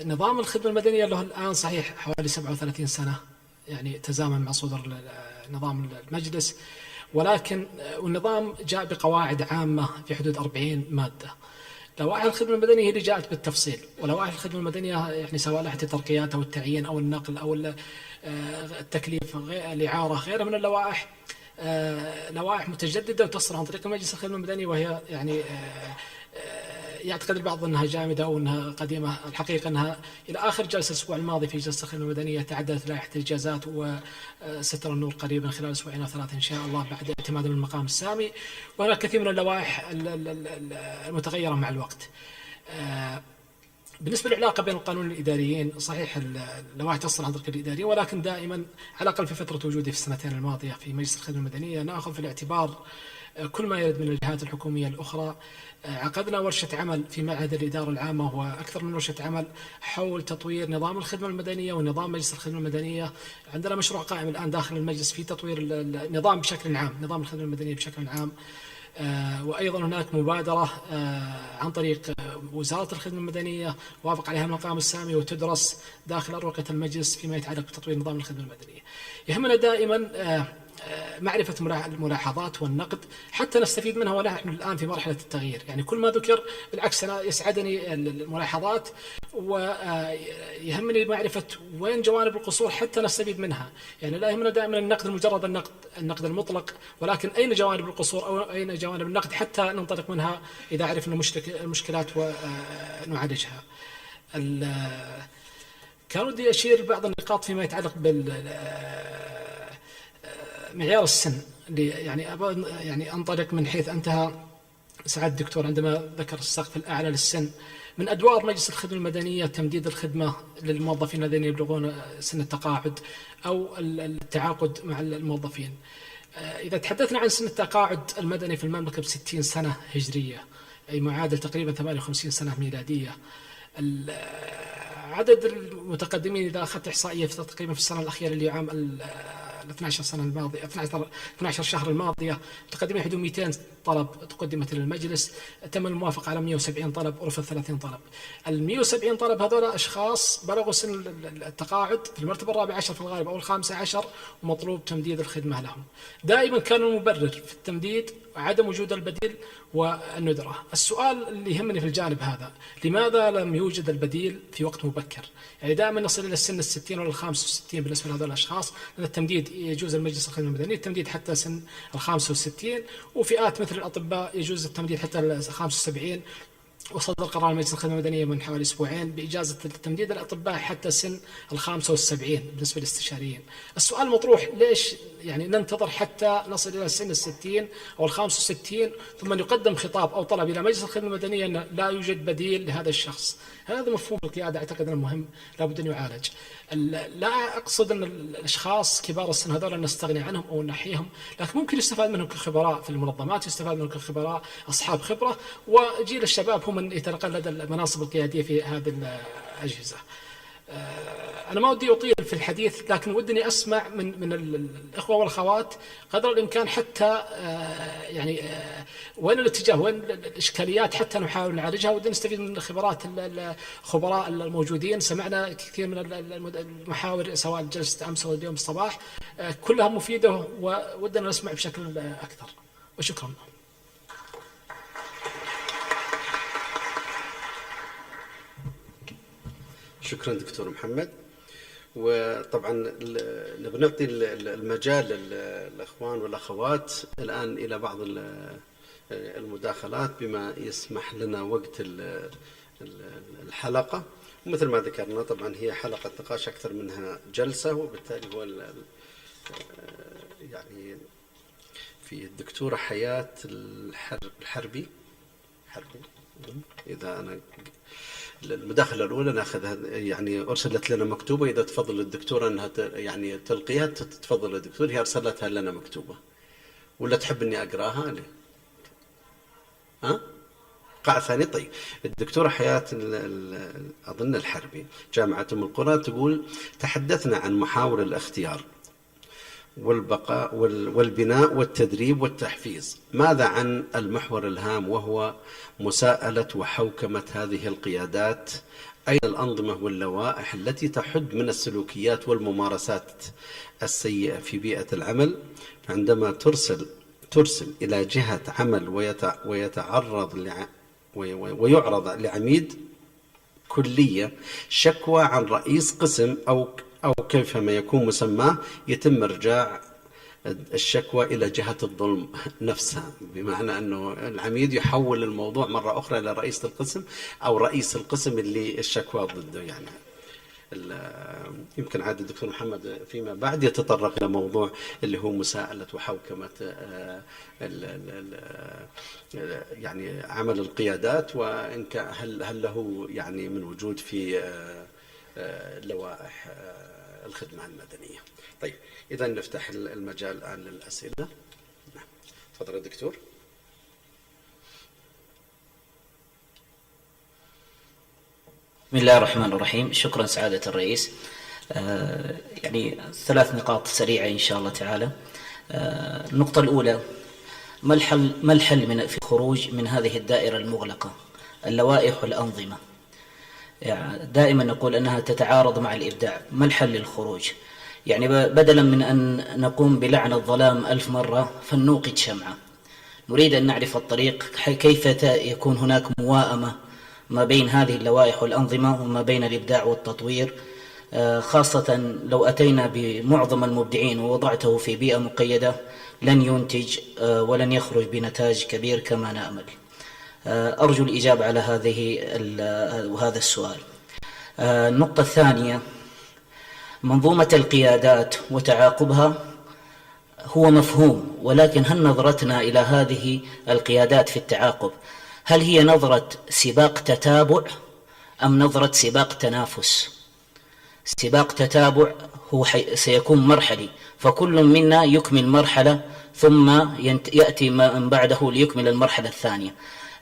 Speaker 4: نظام الخدمة المدنية له الآن صحيح حوالي 37 سنة، يعني تزامن مع صدور نظام المجلس، ولكن والنظام جاء بقواعد عامة في حدود 40 مادة. لوائح الخدمة المدنية هي اللي جاءت بالتفصيل، ولوائح الخدمة المدنية يعني سواء لائحة الترقيات أو التعيين أو النقل أو التكليف الإعارة غيرها من اللوائح، لوائح متجددة وتصدر عن طريق مجلس الخدمة المدنية، وهي يعني يعتقد البعض أنها جامدة أو أنها قديمة. الحقيقة أنها إلى آخر جلسة الأسبوع الماضي في جلسة الخدمة المدنية تعدلت لائحة الإجازات وسترى النور قريبا خلال أسبوعين أو ثلاثة إن شاء الله بعد اعتماد من المقام السامي. وهناك كثير من اللوائح المتغيرة مع الوقت. بالنسبة للعلاقة بين القانون الإداريين، صحيح اللوائح تصدر عن طريق الإداريين، ولكن دائما على الأقل في فترة وجودي في السنتين الماضية في مجلس الخدمة المدنية نأخذ في الاعتبار كل ما يرد من الجهات الحكومية الأخرى. عقدنا ورشة عمل في معهد الإدارة العامة وأكثر من ورشة عمل حول تطوير نظام الخدمة المدنية ونظام مجلس الخدمة المدنية. عندنا مشروع قائم الآن داخل المجلس في تطوير النظام بشكل عام، نظام الخدمة المدنية بشكل عام. وأيضا هناك مبادرة عن طريق وزارة الخدمة المدنية وافق عليها المقام السامي وتدرس داخل أروقة المجلس فيما يتعلق بتطوير نظام الخدمة المدنية. يهمنا دائما معرفة الملاحظات والنقد حتى نستفيد منها، ونحن الآن في مرحلة التغيير. يعني كل ما ذكر بالعكس أنا يسعدني الملاحظات، ويهمني معرفة وين جوانب القصور حتى نستفيد منها. يعني لا يهمنا دائما النقد المجرد النقد المطلق، ولكن أين جوانب القصور أو أين جوانب النقد حتى ننطلق منها إذا عرفنا المشكلات ونعالجها. كان ودي أشير بعض النقاط فيما يتعلق معيار السن، يعني أنطلق من حيث انتهى سعادة الدكتور عندما ذكر السقف الأعلى للسن. من أدوار مجلس الخدمة المدنية تمديد الخدمة للموظفين الذين يبلغون سن التقاعد أو التعاقد مع الموظفين. إذا تحدثنا عن سن التقاعد المدني في المملكة ب60 سنة هجرية، أي معادل تقريبا 58 سنة ميلادية. عدد المتقدمين إذا أخذت إحصائية تقريبا في السنة الأخيرة اللي عام 12 سنة الماضية 12 شهر الماضية متقدمين حدود 200 طلب تقدمت للمجلس، تم الموافقة على 170 طلب ورفض 30 طلب. ال 170 طلب هذول أشخاص بلغوا سن التقاعد في المرتبة الرابعة عشر في الغالب أو الخامسة عشر، ومطلوب تمديد الخدمة لهم. دائما كان المبرر في التمديد عدم وجود البديل والندرة. السؤال اللي يهمني في الجانب هذا، لماذا لم يوجد البديل في وقت مبكر؟ يعني دائما نصل إلى السن 60 ولا 65 بالنسبة لهذول الأشخاص، لأن التمديد يجوز المجلس الخدمة المدنية التمديد حتى سن 65، وفئات مثل الأطباء يجوز التمديد حتى 75. وصدر قرار مجلس الخدمة المدنية من حوالي أسبوعين بإجازة التمديد الأطباء حتى سن 75 بالنسبة للاستشاريين. السؤال مطروح، ليش يعني ننتظر حتى نصل إلى سن 60 أو 65 ثم يقدم خطاب أو طلب إلى مجلس الخدمة المدنية أن لا يوجد بديل لهذا الشخص؟ هذا مفهوم القيادة أعتقد أنه مهم لابد أن يعالج. لا أقصد أن الأشخاص كبار السن هذول نستغني عنهم أو نحيهم، لكن ممكن يستفاد منهم كخبراء في المنظمات، يستفاد منهم كخبراء أصحاب خبرة، وجيل الشباب هم من يتقلد المناصب القيادية في هذه الأجهزة. أنا ما ودي أطيل في الحديث، لكن ودني أسمع من الإخوة والأخوات قدر الإمكان حتى يعني وين الاتجاه، وين الإشكاليات حتى نحاول نعالجها. ودنا نستفيد من خبرات الخبراء الموجودين. سمعنا كثير من المحاور سواء جلسة أمس أو اليوم الصباح، كلها مفيدة ودنا نسمع بشكل أكثر. وشكرا.
Speaker 2: شكرا دكتور محمد. وطبعا نبي نعطي المجال للأخوان والأخوات الآن إلى بعض المداخلات بما يسمح لنا وقت الحلقة. ومثل ما ذكرنا طبعا هي حلقة نقاش أكثر منها جلسة، وبالتالي هو يعني في الدكتورة حياة الحربي إذا أنا المداخلة الأولى ناخذها، يعني أرسلت لنا مكتوبة، إذا تفضل الدكتورة أنها يعني تلقيها تفضل الدكتور، هي أرسلتها لنا مكتوبة ولا تحب أني أقراها لي؟ قاع ثاني. طيب الدكتورة حياة أظن الحربي جامعة أم القرى تقول: تحدثنا عن محاور الاختيار والبقاء والبناء والتدريب والتحفيز. ماذا عن المحور الهام وهو مساءلة وحوكمة هذه القيادات؟ أين الأنظمة واللوائح التي تحد من السلوكيات والممارسات السيئة في بيئة العمل عندما ترسل إلى جهة عمل ويعرض لعميد كلية شكوى عن رئيس قسم أو كيفما يكون مسماه، يتم إرجاع الشكوى إلى جهة الظلم نفسها، بمعنى أنه العميد يحول الموضوع مرة أخرى إلى رئيس القسم أو رئيس القسم اللي الشكوى ضده. يعني يمكن عاد الدكتور محمد فيما بعد يتطرق إلى موضوع اللي هو مساءلة وحوكمة يعني عمل القيادات، وإن هل له يعني من وجود في لوائح الخدمة المدنية. طيب إذا نفتح المجال الآن للأسئلة. نعم تفضل يا دكتور.
Speaker 14: بسم الله الرحمن الرحيم. شكرا سعادة الرئيس. يعني 3 نقاط سريعة إن شاء الله تعالى. النقطة الأولى، ما الحل في الخروج من هذه الدائرة المغلقة، اللوائح والأنظمة؟ يعني دائما نقول أنها تتعارض مع الإبداع. ما الحل للخروج؟ يعني بدلا من أن نقوم بلعن الظلام 1000 مرة فلنوقد شمعة. نريد أن نعرف الطريق، كيف يكون هناك موائمة ما بين هذه اللوائح والأنظمة وما بين الإبداع والتطوير، خاصة لو أتينا بمعظم المبدعين ووضعته في بيئة مقيدة لن ينتج ولن يخرج بنتاج كبير كما نأمل. أرجو الإجابة على هذا السؤال. النقطة الثانية، منظومة القيادات وتعاقبها هو مفهوم، ولكن هل نظرتنا إلى هذه القيادات في التعاقب هل هي نظرة سباق تتابع أم نظرة سباق تنافس؟ سباق تتابع هو سيكون مرحلي، فكل منا يكمل مرحلة ثم يأتي من بعده ليكمل المرحلة الثانية.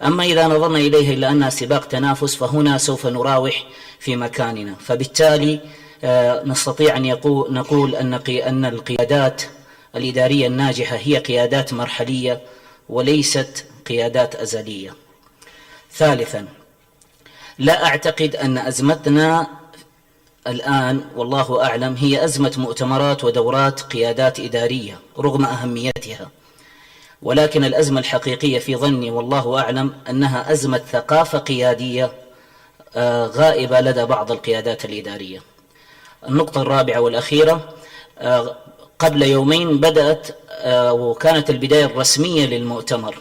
Speaker 14: أما إذا نظرنا إليها إلا أنها سباق تنافس فهنا سوف نراوح في مكاننا. فبالتالي نستطيع أن نقول أن القيادات الإدارية الناجحة هي قيادات مرحلية وليست قيادات أزلية. ثالثا، لا أعتقد أن أزمتنا الآن والله أعلم هي أزمة مؤتمرات ودورات قيادات إدارية رغم أهميتها، ولكن الأزمة الحقيقية في ظني والله أعلم أنها أزمة ثقافة قيادية غائبة لدى بعض القيادات الإدارية. النقطة الرابعة والأخيرة، قبل يومين بدأت وكانت البداية الرسمية للمؤتمر.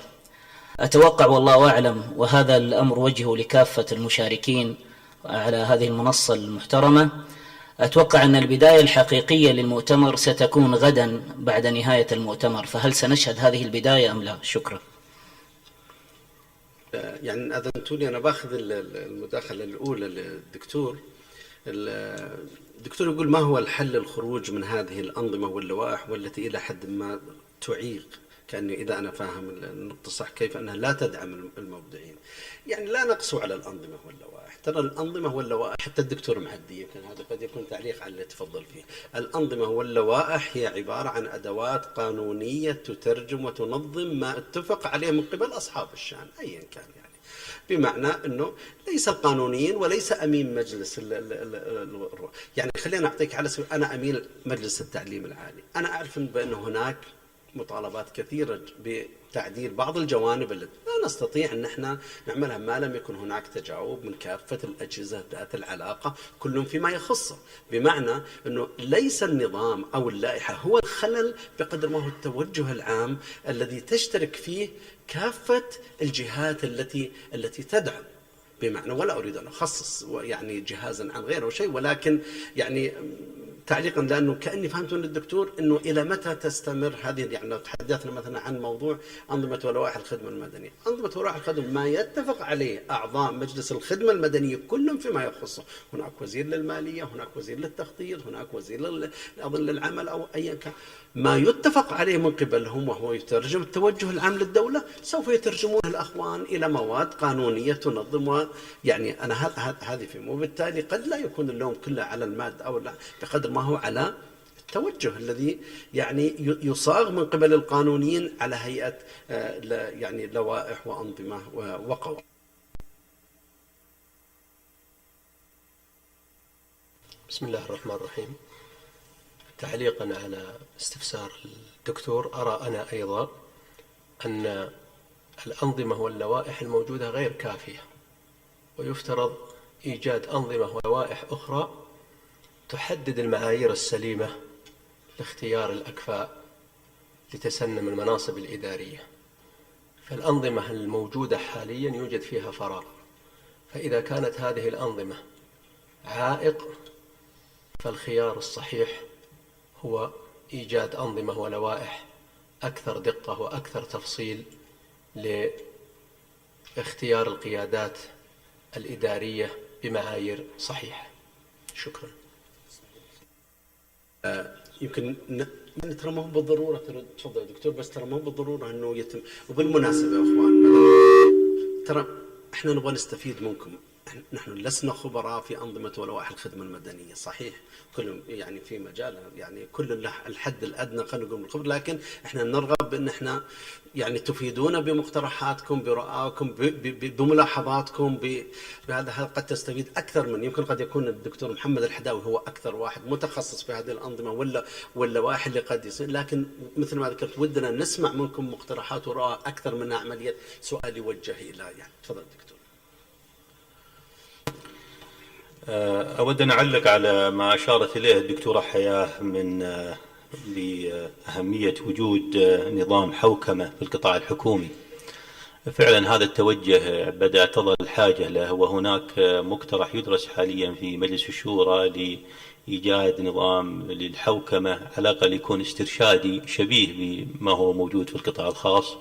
Speaker 14: أتوقع والله أعلم، وهذا الأمر وجهه لكافة المشاركين على هذه المنصة المحترمة، أتوقع أن البداية الحقيقية للمؤتمر ستكون غدا بعد نهاية المؤتمر، فهل سنشهد هذه البداية أم لا؟ شكرا.
Speaker 2: يعني أذنتوني أنا باخذ المداخلة الأولى للدكتور. الدكتور يقول ما هو الحل للخروج من هذه الأنظمة واللوائح والتي إلى حد ما تعيق، كأني إذا أنا فاهم النقطة صح كيف أنها لا تدعم المبدعين. يعني لا نقسو على الأنظمة واللوائح، ترى الأنظمة واللوائح حتى الدكتور معدي يمكن هذا قد يكون تعليق على اللي تفضل فيه. الأنظمة واللوائح هي عبارة عن أدوات قانونية تترجم وتنظم ما اتفق عليه من قبل أصحاب الشأن أيا كان، يعني بمعنى أنه ليس القانونيين وليس أمين مجلس يعني خلينا أعطيك على سبيل، أنا أمين مجلس التعليم العالي، أنا أعرف بأن هناك مطالبات كثيرة بتعديل بعض الجوانب التي لا نستطيع أن احنا نعملها ما لم يكن هناك تجاوب من كافة الأجهزة ذات العلاقة كلهم فيما يخصه، بمعنى أنه ليس النظام أو اللائحة هو الخلل بقدر ما هو التوجه العام الذي تشترك فيه كافة الجهات التي تدعم، بمعنى ولا أريد أن أخصص يعني جهازا عن غيره شيء، ولكن يعني تعليقا لأنه كأني فهمت من الدكتور أنه إلى متى تستمر هذه، يعني لو تحدثنا مثلا عن موضوع أنظمة ولوائح الخدمة المدنية، أنظمة ولوائح الخدمة ما يتفق عليه أعضاء مجلس الخدمة المدنية كلهم فيما يخصه، هناك وزير للمالية، هناك وزير للتخطيط، هناك وزير للعمل أو أيا كان، ما يتفق عليه من قبلهم وهو يترجم التوجه العام للدولة سوف يترجمون الأخوان إلى مواد قانونية تنظم، يعني أنا هذه فيه، وبالتالي قد لا يكون اللوم كله على المادة أو لا بقدر ما هو على التوجه الذي يعني يصاغ من قبل القانونيين على هيئة يعني لوائح وأنظمة وقوانين.
Speaker 15: بسم الله الرحمن الرحيم. تعليقا على استفسار الدكتور، أرى أنا أيضا أن الأنظمة واللوائح الموجودة غير كافية، ويفترض إيجاد أنظمة ولوائح أخرى تحدد المعايير السليمة لاختيار الأكفاء لتسنم المناصب الإدارية. فالأنظمة الموجودة حاليا يوجد فيها فراغ، فإذا كانت هذه الأنظمة عائق فالخيار الصحيح هو إيجاد أنظمة ولوائح أكثر دقة وأكثر تفصيل لاختيار القيادات الإدارية بمعايير صحيحة. شكرا.
Speaker 2: يمكن ترى ما هو بالضرورة، تفضل دكتور، بس ترى ما هو بالضرورة أنه يتم. وبالمناسبة يا أخوان، ترى إحنا نبغى نستفيد منكم. نحن لسنا خبراء في أنظمة ولوائح الخدمة المدنية، صحيح كل يعني في مجالها يعني كل له الحد الأدنى خلينا نقول بالخبر، لكن إحنا نرغب بأن إحنا يعني تفيدونا بمقترحاتكم، برؤاكم، بملاحظاتكم، بهذا قد تستفيد أكثر من يمكن قد يكون الدكتور محمد الحداوي هو أكثر واحد متخصص في هذه الأنظمة واللوائح اللي قد يصير، لكن مثل ما ذكرت ودنا نسمع منكم مقترحات ورؤى أكثر منها عملية سؤال يوجه إلى يعني. تفضل دكتور.
Speaker 7: أود أن أعلق على ما أشارت إليه الدكتورة حياة من لأهمية وجود نظام حوكمة في القطاع الحكومي. فعلا هذا التوجه بدأت تظهر الحاجة له، وهناك مقترح يدرس حاليا في مجلس الشورى لإيجاد نظام للحوكمة على الأقل يكون استرشادي شبيه بما هو موجود في القطاع الخاص،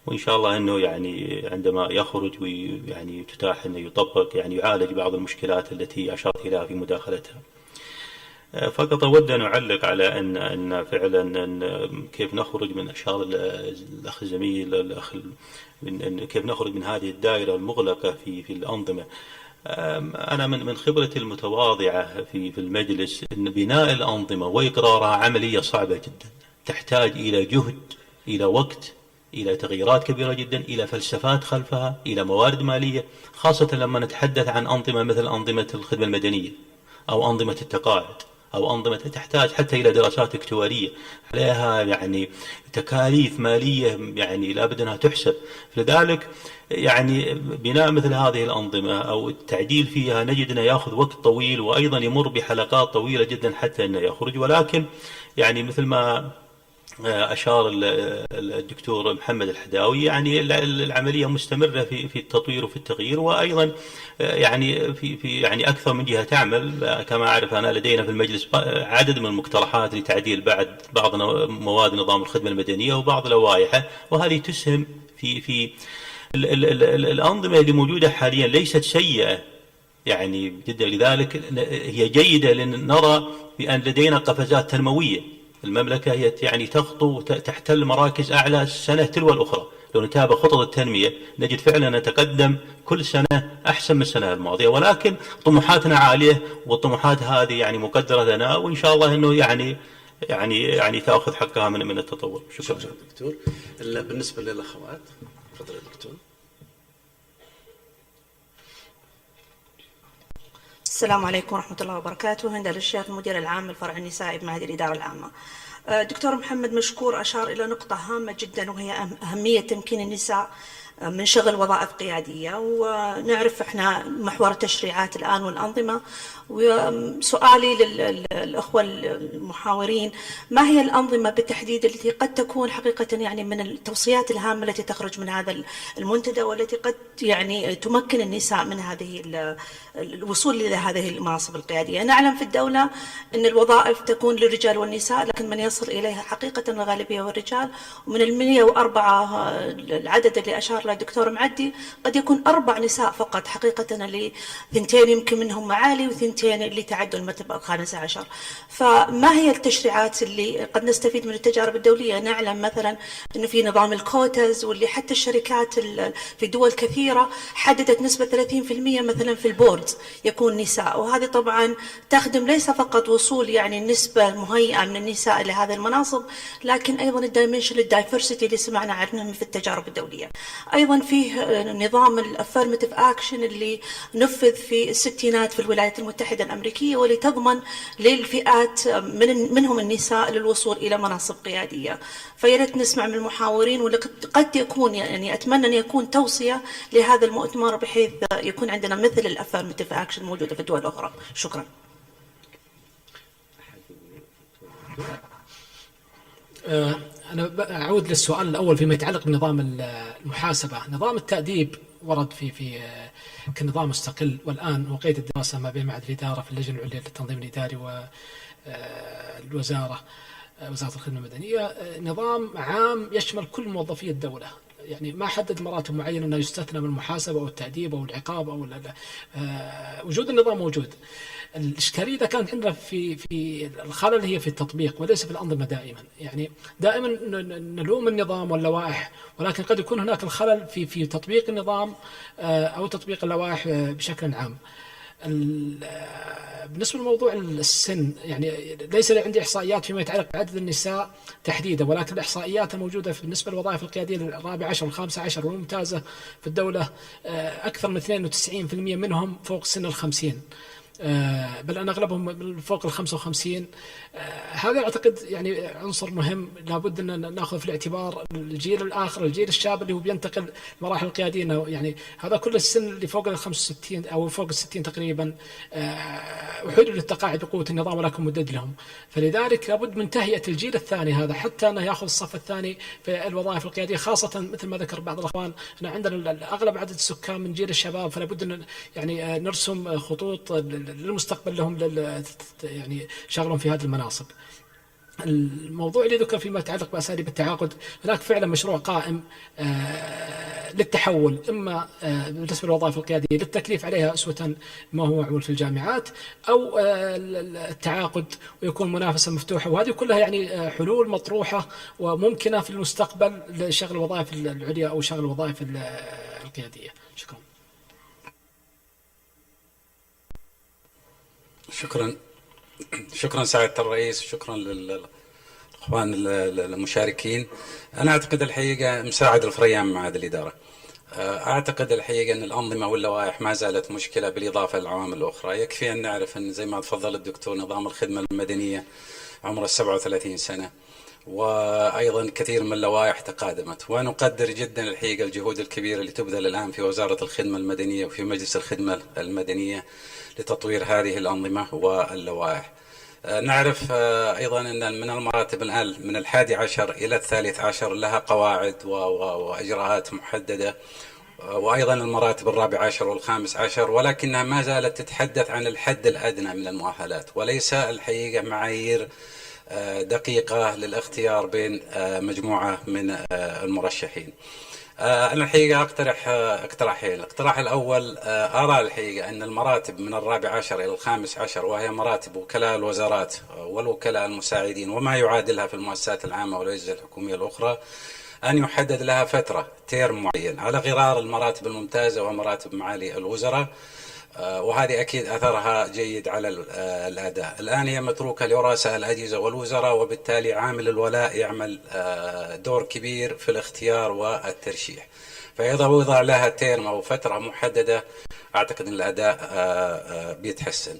Speaker 7: وإن شاء الله أنه يعني عندما يخرج ويعني تتاح أنه يطبق يعني يعالج بعض المشكلات التي أشرت إليها في مداخلتها. فقط أود أن أعلق على أن فعلا أن كيف نخرج من أشار الأخ الزميل الأخ من كيف نخرج من هذه الدائرة المغلقة في الأنظمة. أنا من خبرتي المتواضعة في المجلس أن بناء الأنظمة وإقرارها عملية صعبة جدا، تحتاج إلى جهد، إلى وقت، إلى تغييرات كبيرة جدا، إلى فلسفات خلفها، إلى موارد مالية، خاصة لما نتحدث عن أنظمة مثل أنظمة الخدمة المدنية أو أنظمة التقاعد أو أنظمة تحتاج حتى إلى دراسات اكتوارية عليها يعني تكاليف مالية يعني لا بد أنها تحسب. لذلك يعني بناء مثل هذه الأنظمة أو التعديل فيها نجد أنه يأخذ وقت طويل، وأيضا يمر بحلقات طويلة جدا حتى أنه يخرج. ولكن يعني مثل ما أشار الدكتور محمد الحداوي يعني العملية مستمرة في التطوير وفي التغيير، وأيضا يعني في يعني أكثر من جهة تعمل. كما أعرف أنا لدينا في المجلس عدد من المقترحات لتعديل بعض مواد نظام الخدمة المدنية وبعض لوائحه، وهذه تسهم في الأنظمة اللي موجودة حاليا ليست سيئة يعني جدا، لذلك هي جيدة لنرى بأن لدينا قفزات تنموية. المملكة هي يعني تخطو تحتل مراكز أعلى سنة تلو الأخرى. لو نتابع خطط التنمية نجد فعلا نتقدم كل سنة أحسن من السنة الماضية، ولكن طموحاتنا عالية، والطموحات هذه يعني مقدرة لنا، وإن شاء الله أنه يعني تأخذ حقها من التطور.
Speaker 2: شكرا دكتور. بالنسبة للأخوات، تفضل يا دكتور.
Speaker 1: السلام عليكم ورحمة الله وبركاته. هند الشيخ المدير العام للفرع النسائي بمعهد الإدارة العامة. دكتور محمد مشكور أشار إلى نقطة هامة جدا، وهي أهمية تمكين النساء من شغل وظائف قيادية. ونعرف احنا محور التشريعات الآن والأنظمة، وسؤالي للأخوة المحاورين: ما هي الأنظمة بالتحديد التي قد تكون حقيقة يعني من التوصيات الهامة التي تخرج من هذا المنتدى، والتي قد يعني تمكن النساء من هذه الوصول إلى هذه المناصب القيادية؟ نعلم في الدولة أن الوظائف تكون للرجال والنساء، لكن من يصل إليها حقيقة الغالبية والرجال. ومن 104 العدد اللي أشار ذكرها الدكتور معدي، قد يكون 4 نساء فقط حقيقة، اللي 2 يمكن منهم معالي و2 اللي تعدوا المرتبة ال15. فما هي التشريعات اللي قد نستفيد من التجارب الدولية؟ نعلم مثلا أنه في نظام الكوتاز، واللي حتى الشركات في دول كثيرة حددت نسبة 30% مثلا في البوردز يكون نساء، وهذه طبعا تخدم ليس فقط وصول يعني نسبة مهيئة من النساء لهذه المناصب، لكن أيضا الدايمنشن الدايفرسيتي اللي سمعنا عنه في التجارب الدولية. أيضا فيه نظام الافيرماتيف اكشن اللي نفذ في الستينات في الولايات المتحدة الأمريكية، واللي تضمن للفئات منهم النساء للوصول إلى مناصب قيادية. فياريت نسمع من المحاورين، وقد يكون يعني أتمنى أن يكون توصية لهذا المؤتمر بحيث يكون عندنا مثل الافيرماتيف اكشن موجودة في الدول الأخرى. شكرا.
Speaker 4: أنا أعود للسؤال الأول فيما يتعلق بنظام المحاسبة. نظام التأديب ورد في كنظام مستقل، والآن وقيت الدراسة ما بين معهد الإدارة في اللجنة العليا للتنظيم الإداري والوزارة، وزارة الخدمة المدنية، نظام عام يشمل كل موظفي الدولة، يعني ما حدد مراتب معينة أنه يستثنى من المحاسبة أو التأديب أو العقاب أو وجود النظام موجود. الإشكالية إذا كانت عندنا في الخلل هي في التطبيق وليس في الأنظمة دائما. يعني دائما نلوم النظام واللوائح، ولكن قد يكون هناك الخلل في تطبيق النظام أو تطبيق اللوائح بشكل عام. بالنسبة لموضوع السن، يعني ليس عندي إحصائيات فيما يتعلق بعدد النساء تحديدا، ولكن الإحصائيات الموجودة بالنسبة للوظائف القيادية ال14 وال15 والممتازة في الدولة أكثر من 92% منهم فوق سن ال50، بل أن أغلبهم فوق ال55. هذا أعتقد يعني عنصر مهم لابد أن نأخذ في الاعتبار. الجيل الآخر، الجيل الشاب اللي هو بينتقل مراحل القيادية، يعني هذا كل السن اللي فوق ال65 أو فوق ال60 تقريبا أحيلوا للتقاعد بقوة النظام ولكن مدد لهم. فلذلك لابد من تهيئة الجيل الثاني هذا حتى أنه يأخذ الصف الثاني في الوظائف القيادية، خاصة مثل ما ذكر بعض الأخوان أن عندنا أغلب عدد السكان من جيل الشباب، فلابد أن يعني نرسم خطوط للمستقبل لهم يعني شغلهم في هذه المناصب. الموضوع اللي ذكر فيما يتعلق بأساليب التعاقد، هناك فعلا مشروع قائم للتحول، إما بالنسبة للوظائف القيادية للتكليف عليها أسوة ما هو معمول في الجامعات، أو التعاقد ويكون منافسة مفتوحة، وهذه كلها يعني حلول مطروحة وممكنة في المستقبل لشغل الوظائف العليا أو شغل الوظائف القيادية. شكرا.
Speaker 16: شكرا سعادة الرئيس، شكرا للأخوان المشاركين. أنا أعتقد الحقيقة مساعد الفريان مع هذه الإدارة، أعتقد الحقيقة أن الأنظمة واللوائح ما زالت مشكلة بالإضافة للعوامل الأخرى. يكفي أن نعرف أن زي ما تفضل الدكتور نظام الخدمة المدنية عمره 37 سنة، وأيضا كثير من اللوائح تقادمت، ونقدر جدا الحقيقة الجهود الكبيرة اللي تبذل الآن في وزارة الخدمة المدنية وفي مجلس الخدمة المدنية لتطوير هذه الأنظمة واللوائح. نعرف أيضا أن من المراتب الآن من 11 إلى 13 لها قواعد وإجراءات محددة، وأيضا المراتب 14 وال15، ولكنها ما زالت تتحدث عن الحد الأدنى من المؤهلات، وليس الحقيقة معايير دقيقة للاختيار بين مجموعة من المرشحين. أنا الحقيقة أقترح اقتراحين. الاقتراح الأول، أرى الحقيقة أن المراتب من 14 إلى 15، وهي مراتب وكلاء الوزارات والوكلاء المساعدين وما يعادلها في المؤسسات العامة والأجهزة الحكومية الأخرى، أن يحدد لها فترة تيرم معين على غرار المراتب الممتازة ومراتب معالي الوزراء، وهذه أكيد أثرها جيد على الأداء. الآن هي متروكة لرؤساء الأجهزة والوزراء، وبالتالي عامل الولاء يعمل دور كبير في الاختيار والترشيح، فإذا وضع لها تيرم أو فترة محددة أعتقد أن الأداء بيتحسن.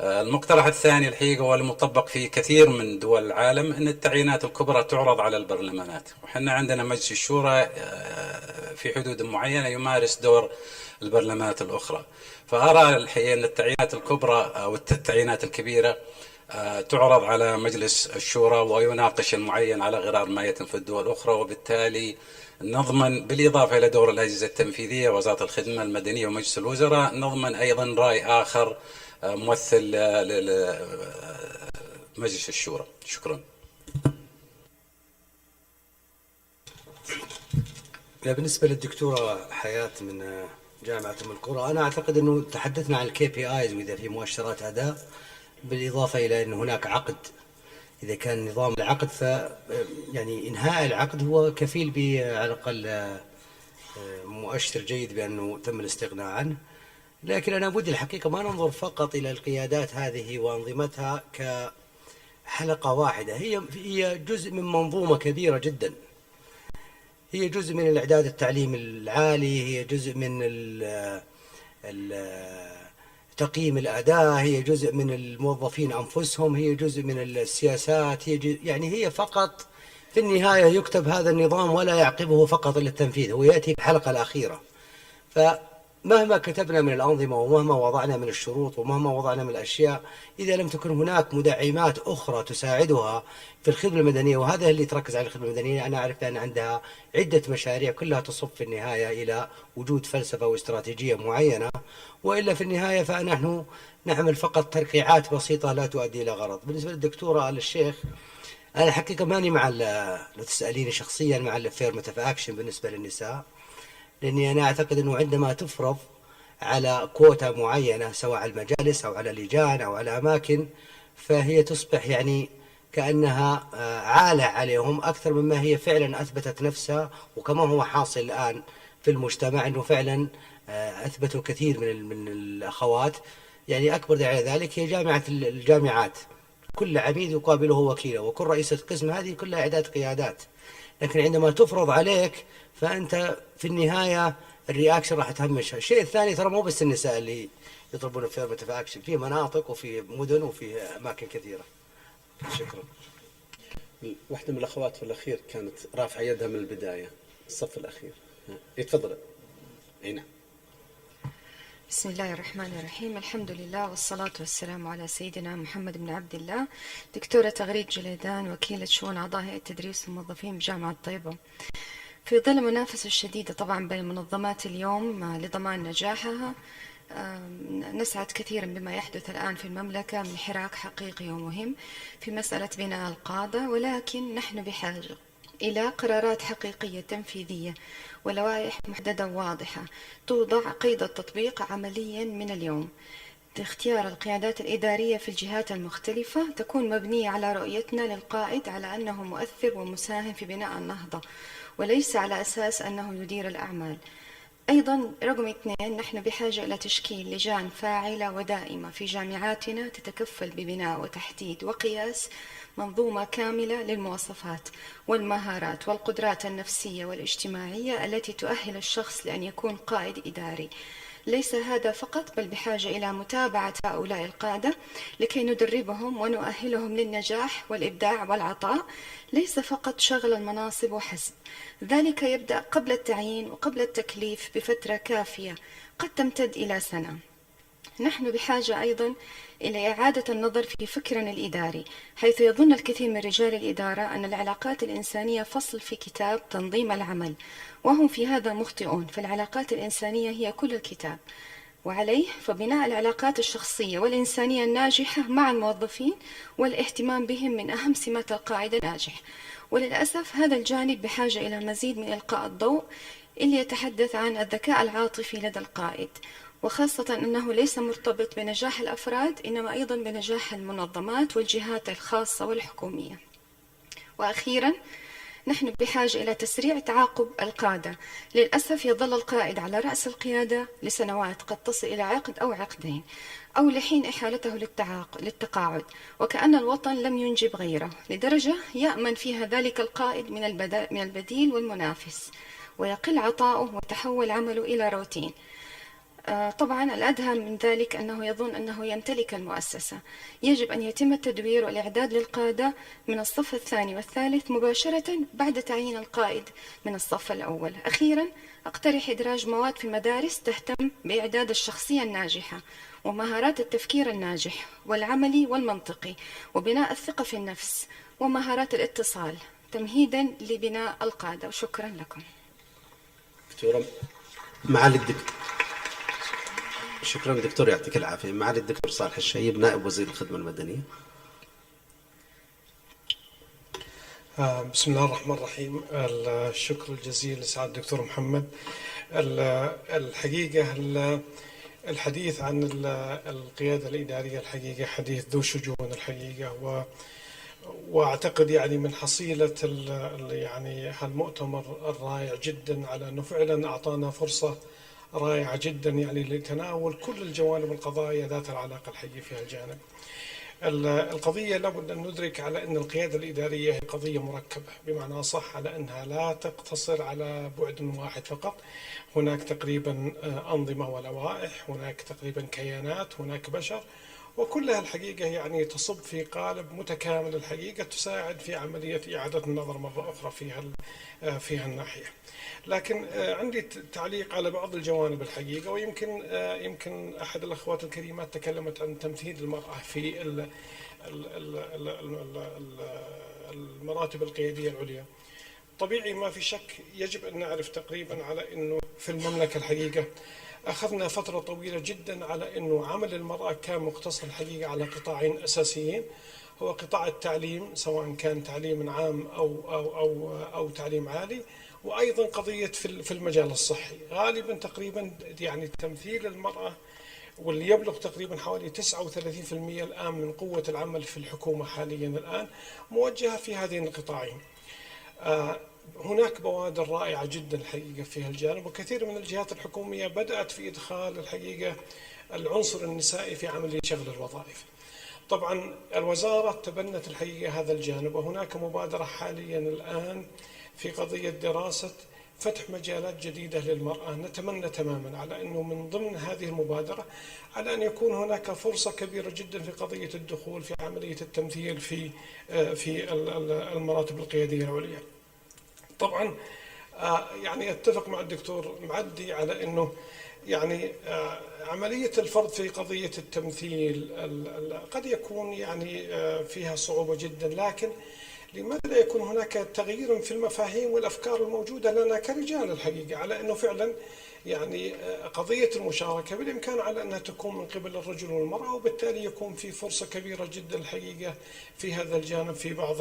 Speaker 16: المقترح الثاني الحقيقة والمطبق في كثير من دول العالم أن التعيينات الكبرى تعرض على البرلمانات، وحنا عندنا مجلس الشورى في حدود معينة يمارس دور البرلمانات الأخرى. فأرى الحقيقة أن التعيينات الكبرى أو التعيينات الكبيرة تعرض على مجلس الشورى ويناقش المعين على غرار ما يتم في الدول الأخرى، وبالتالي نضمن بالإضافة إلى دور الأجهزة التنفيذية وزارة الخدمة المدنية ومجلس الوزراء نضمن أيضا رأي آخر ممثل لمجلس الشورى. شكرا.
Speaker 12: بالنسبة للدكتورة حياة من جامعة أم القرى، أنا أعتقد أنه تحدثنا عن الكي بي آيز وإذا في مؤشرات أداء، بالإضافة إلى أن هناك عقد. إذا كان نظام العقد يعني إنهاء العقد هو كفيل على الأقل مؤشر جيد بأنه تم الاستغناء عنه. لكن أنا بدي الحقيقة ما ننظر فقط إلى القيادات هذه وأنظمتها كحلقة واحدة، هي جزء من منظومة كبيرة جدا. هي جزء من الإعداد التعليم العالي، هي جزء من تقييم الأداء، هي جزء من الموظفين أنفسهم، هي جزء من السياسات، يعني هي فقط في النهاية يكتب هذا النظام ولا يعقبه فقط إلا التنفيذ، هو يأتي بالحلقة الأخيرة. فمهما كتبنا من الأنظمة ومهما وضعنا من الشروط ومهما وضعنا من الأشياء، إذا لم تكن هناك مدعمات أخرى تساعدها في الخدمة المدنية، وهذا اللي تركز على الخدمة المدنية، أنا أعرف أن عندها عدة مشاريع كلها تصب في النهاية إلى وجود فلسفة واستراتيجية معينة، وإلا في النهاية فنحن نعمل فقط ترقيعات بسيطة لا تؤدي إلى غرض. بالنسبة للدكتورة الشيخ، أنا حقيقة ماني مع لو تسأليني شخصيا مع الافيرماتيف اكشن بالنسبة للنساء، لأني أنا أعتقد أنه عندما تفرض على كوتا معينة سواء على المجالس أو على لجان أو على أماكن، فهي تصبح يعني كأنها عالة عليهم أكثر مما هي فعلا أثبتت نفسها. وكما هو حاصل الآن في المجتمع أنه فعلا أثبتوا كثير من الأخوات، يعني أكبر دليل على ذلك هي الجامعات، كل عميد يقابله وكيله، وكل رئيسة قسم، هذه كلها إعداد قيادات. لكن عندما تفرض عليك فأنت في النهاية الرياكشن راح تهمشها. الشيء الثاني ترى مو بس النساء اللي يطلبون affirmative action، في مناطق وفي مدن وفي أماكن كثيرة. شكرا.
Speaker 2: واحدة من الأخوات في الأخير كانت رافعة يدها من البداية، الصف الأخير. يتفضل. نعم.
Speaker 13: بسم الله الرحمن الرحيم، الحمد لله والصلاة والسلام على سيدنا محمد بن عبد الله. دكتورة تغريد جليدان، وكيلة شؤون أعضاء هيئة التدريس والموظفين بجامعة طيبة. في ظل المنافسة الشديدة طبعا بين منظمات اليوم لضمان نجاحها، نسعد كثيرا بما يحدث الآن في المملكة من حراك حقيقي ومهم في مسألة بناء القادة، ولكن نحن بحاجة إلى قرارات حقيقية تنفيذية ولوائح محددة واضحة توضع قيد التطبيق عمليا من اليوم. اختيار القيادات الإدارية في الجهات المختلفة تكون مبنية على رؤيتنا للقائد على أنه مؤثر ومساهم في بناء النهضة، وليس على أساس أنه يدير الأعمال. أيضا رقم 2، نحن بحاجة إلى تشكيل لجان فاعلة ودائمة في جامعاتنا تتكفل ببناء وتحديد وقياس منظومة كاملة للمواصفات والمهارات والقدرات النفسية والاجتماعية التي تؤهل الشخص لأن يكون قائد إداري. ليس هذا فقط، بل بحاجة إلى متابعة هؤلاء القادة لكي ندربهم ونؤهلهم للنجاح والإبداع والعطاء، ليس فقط شغل المناصب وحسب. ذلك يبدأ قبل التعيين وقبل التكليف بفترة كافية قد تمتد إلى سنة. نحن بحاجة أيضا إلى إعادة النظر في فكرنا الإداري، حيث يظن الكثير من رجال الإدارة أن العلاقات الإنسانية فصل في كتاب تنظيم العمل، وهم في هذا مخطئون، فالعلاقات الإنسانية هي كل الكتاب. وعليه فبناء العلاقات الشخصية والإنسانية الناجحة مع الموظفين والاهتمام بهم من أهم سمات القائد الناجح. وللأسف هذا الجانب بحاجة إلى مزيد من إلقاء الضوء اللي يتحدث عن الذكاء العاطفي لدى القائد، وخاصة أنه ليس مرتبط بنجاح الأفراد إنما أيضا بنجاح المنظمات والجهات الخاصة والحكومية. وأخيرا، نحن بحاجة إلى تسريع تعاقب القادة. للأسف يظل القائد على رأس القيادة لسنوات قد تصل إلى عقد أو عقدين أو لحين إحالته للتقاعد، وكأن الوطن لم ينجب غيره، لدرجة يأمن فيها ذلك القائد من البديل والمنافس، ويقل عطاؤه وتحول عمله إلى روتين. طبعا الأدهى من ذلك أنه يظن أنه يمتلك المؤسسة. يجب أن يتم التدوير والإعداد للقادة من الصف الثاني والثالث مباشرة بعد تعيين القائد من الصف الأول. أخيرا، أقترح إدراج مواد في المدارس تهتم بإعداد الشخصية الناجحة ومهارات التفكير الناجح والعملي والمنطقي وبناء الثقة في النفس ومهارات الاتصال تمهيدا لبناء القادة. وشكرا لكم.
Speaker 2: دكتورة معالي الدكتور، شكرا دكتور، يعطيك العافية. معالي الدكتور صالح الشهيب، نائب وزير الخدمة المدنية.
Speaker 11: بسم الله الرحمن الرحيم. الشكر الجزيل لسعادة الدكتور محمد. الحقيقة الحديث عن القيادة الإدارية الحقيقة حديث ذو شجون الحقيقة، واعتقد يعني من حصيلة يعني هالمؤتمر الرائع جدا على انه فعلا اعطانا فرصة رائعة جدا يعني لتناول كل الجوانب القضايا ذات العلاقة الحقيقية في هالجانب. القضية لابد أن ندرك على أن القيادة الإدارية هي قضية مركبة، بمعنى صح على أنها لا تقتصر على بعد واحد فقط. هناك تقريبا أنظمة ولوائح، هناك تقريبا كيانات، هناك بشر، وكلها الحقيقة يعني تصب في قالب متكامل الحقيقة تساعد في عملية إعادة النظر مرة أخرى في هالناحية. لكن عندي تعليق على بعض الجوانب الحقيقة، ويمكن أحد الأخوات الكريمات تكلمت عن تمثيل المرأة في المراتب القيادية العليا. طبيعي ما في شك يجب أن نعرف تقريبا على أنه في المملكة الحقيقة أخذنا فترة طويلة جدا على أنه عمل المرأة كان مقتصر الحقيقة على قطاعين أساسيين، هو قطاع التعليم سواء كان تعليم عام أو تعليم عالي، وأيضا قضية في المجال الصحي. غالبا تقريبا يعني تمثيل المرأة واللي يبلغ تقريبا حوالي 39% الآن من قوة العمل في الحكومة حاليا الآن موجهة في هذين القطاعين. هناك بوادر رائعة جدا الحقيقة في هالجانب، وكثير من الجهات الحكومية بدأت في إدخال الحقيقة العنصر النسائي في عملية شغل الوظائف. طبعا الوزارة تبنت الحقيقة هذا الجانب، وهناك مبادرة حاليا الآن في قضية دراسة فتح مجالات جديدة للمرأة. نتمنى تماما على أنه من ضمن هذه المبادرة على أن يكون هناك فرصة كبيرة جدا في قضية الدخول في عملية التمثيل في المراتب القيادية العليا. طبعا يعني اتفق مع الدكتور معدي على أنه يعني عملية الفرض في قضية التمثيل قد يكون يعني فيها صعوبة جدا، لكن لماذا لا يكون هناك تغيير في المفاهيم والأفكار الموجودة لنا كرجال الحقيقة على أنه فعلا يعني قضية المشاركة بالإمكان على أنها تكون من قبل الرجل والمرأة، وبالتالي يكون في فرصة كبيرة جدا الحقيقة في هذا الجانب في بعض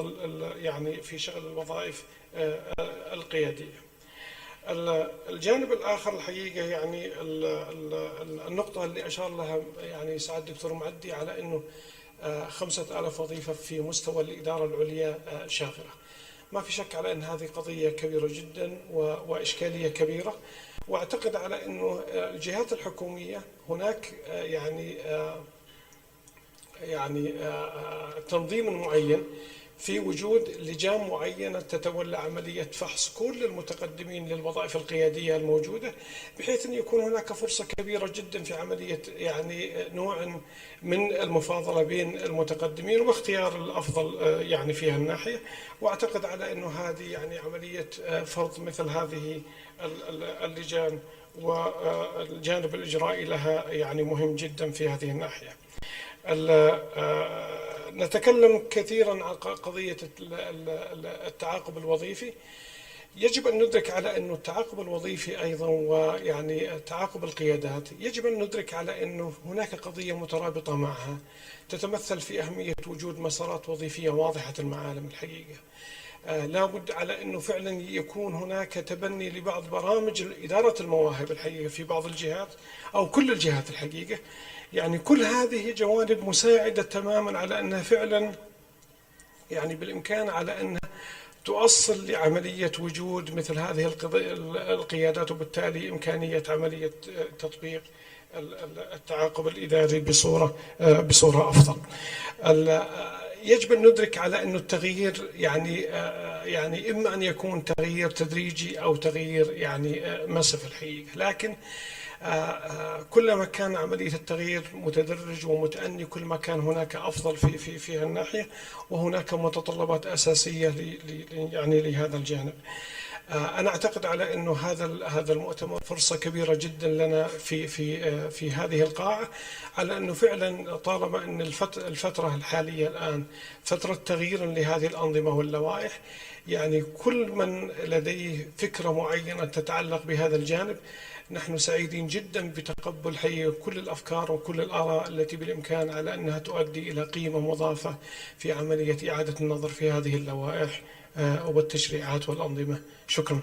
Speaker 11: يعني في شغل الوظائف القيادية. الجانب الآخر الحقيقة يعني النقطة اللي أشار لها يعني سعادة الدكتور معدي على أنه 5,000 وظيفة في مستوى الإدارة العليا شاغرة. ما في شك على أن هذه قضية كبيرة جدا وإشكالية كبيرة، وأعتقد على أنه الجهات الحكومية هناك يعني تنظيم معين في وجود لجان معينة تتولى عملية فحص كل المتقدمين للوظائف القيادية الموجودة، بحيث أن يكون هناك فرصة كبيرة جدا في عملية يعني نوع من المفاضلة بين المتقدمين واختيار الأفضل يعني في هالناحية. وأعتقد على أنه هذه يعني عملية فرض مثل هذه اللجان والجانب الإجرائي لها يعني مهم جدا في هذه الناحية. نتكلم كثيرا عن قضية التعاقب الوظيفي. يجب أن ندرك على أن التعاقب الوظيفي أيضا ويعني تعاقب القيادات يجب أن ندرك على أنه هناك قضية مترابطة معها تتمثل في أهمية وجود مسارات وظيفية واضحة المعالم الحقيقة. لا بد على أنه فعلا يكون هناك تبني لبعض برامج إدارة المواهب الحقيقة في بعض الجهات أو كل الجهات الحقيقة. يعني كل هذه جوانب مساعدة تماما على أنها فعلا يعني بالإمكان على أنها تؤصل لعملية وجود مثل هذه القيادات، وبالتالي إمكانية عملية تطبيق التعاقب الإداري بصورة أفضل. يجب أن ندرك على أن التغيير يعني إما أن يكون تغيير تدريجي أو تغيير يعني مسف الحقيقة، لكن كلما كان عملية التغيير متدرج ومتأني كل ما كان هناك أفضل في هالناحية، وهناك متطلبات أساسية يعني لهذا الجانب. أنا أعتقد على أنه هذا المؤتمر فرصة كبيرة جدا لنا في هذه القاعة، على أنه فعلا طالما أن الفترة الحالية الآن فترة تغيير لهذه الأنظمة واللوائح، يعني كل من لديه فكرة معينة تتعلق بهذا الجانب نحن سعيدين جدا بتقبل كل الأفكار وكل الآراء التي بالإمكان على أنها تؤدي إلى قيمة مضافة في عملية إعادة النظر في هذه اللوائح والتشريعات والأنظمة. شكرا.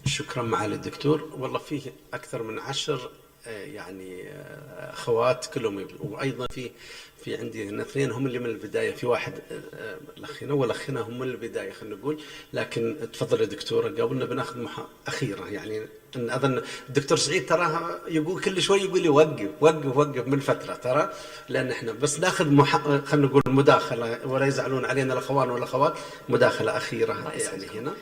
Speaker 2: شكرا معالي الدكتور. والله فيه أكثر من 10 يعني أخوات كلهم، وأيضا في عندي اثنين هم اللي من البداية، في واحد الأخينا والأخينا هم من البداية خلينا نقول. لكن تفضل يا دكتورة، قبلنا بناخذ أخيرة يعني. إن أظن الدكتور سعيد تراها يقول كل شوي يقول لي وقف من فترة ترى، لأن إحنا بس ناخذ خلينا نقول مداخلة ولا يزعلون علينا الأخوان والأخوات، مداخلة أخيرة يعني هنا.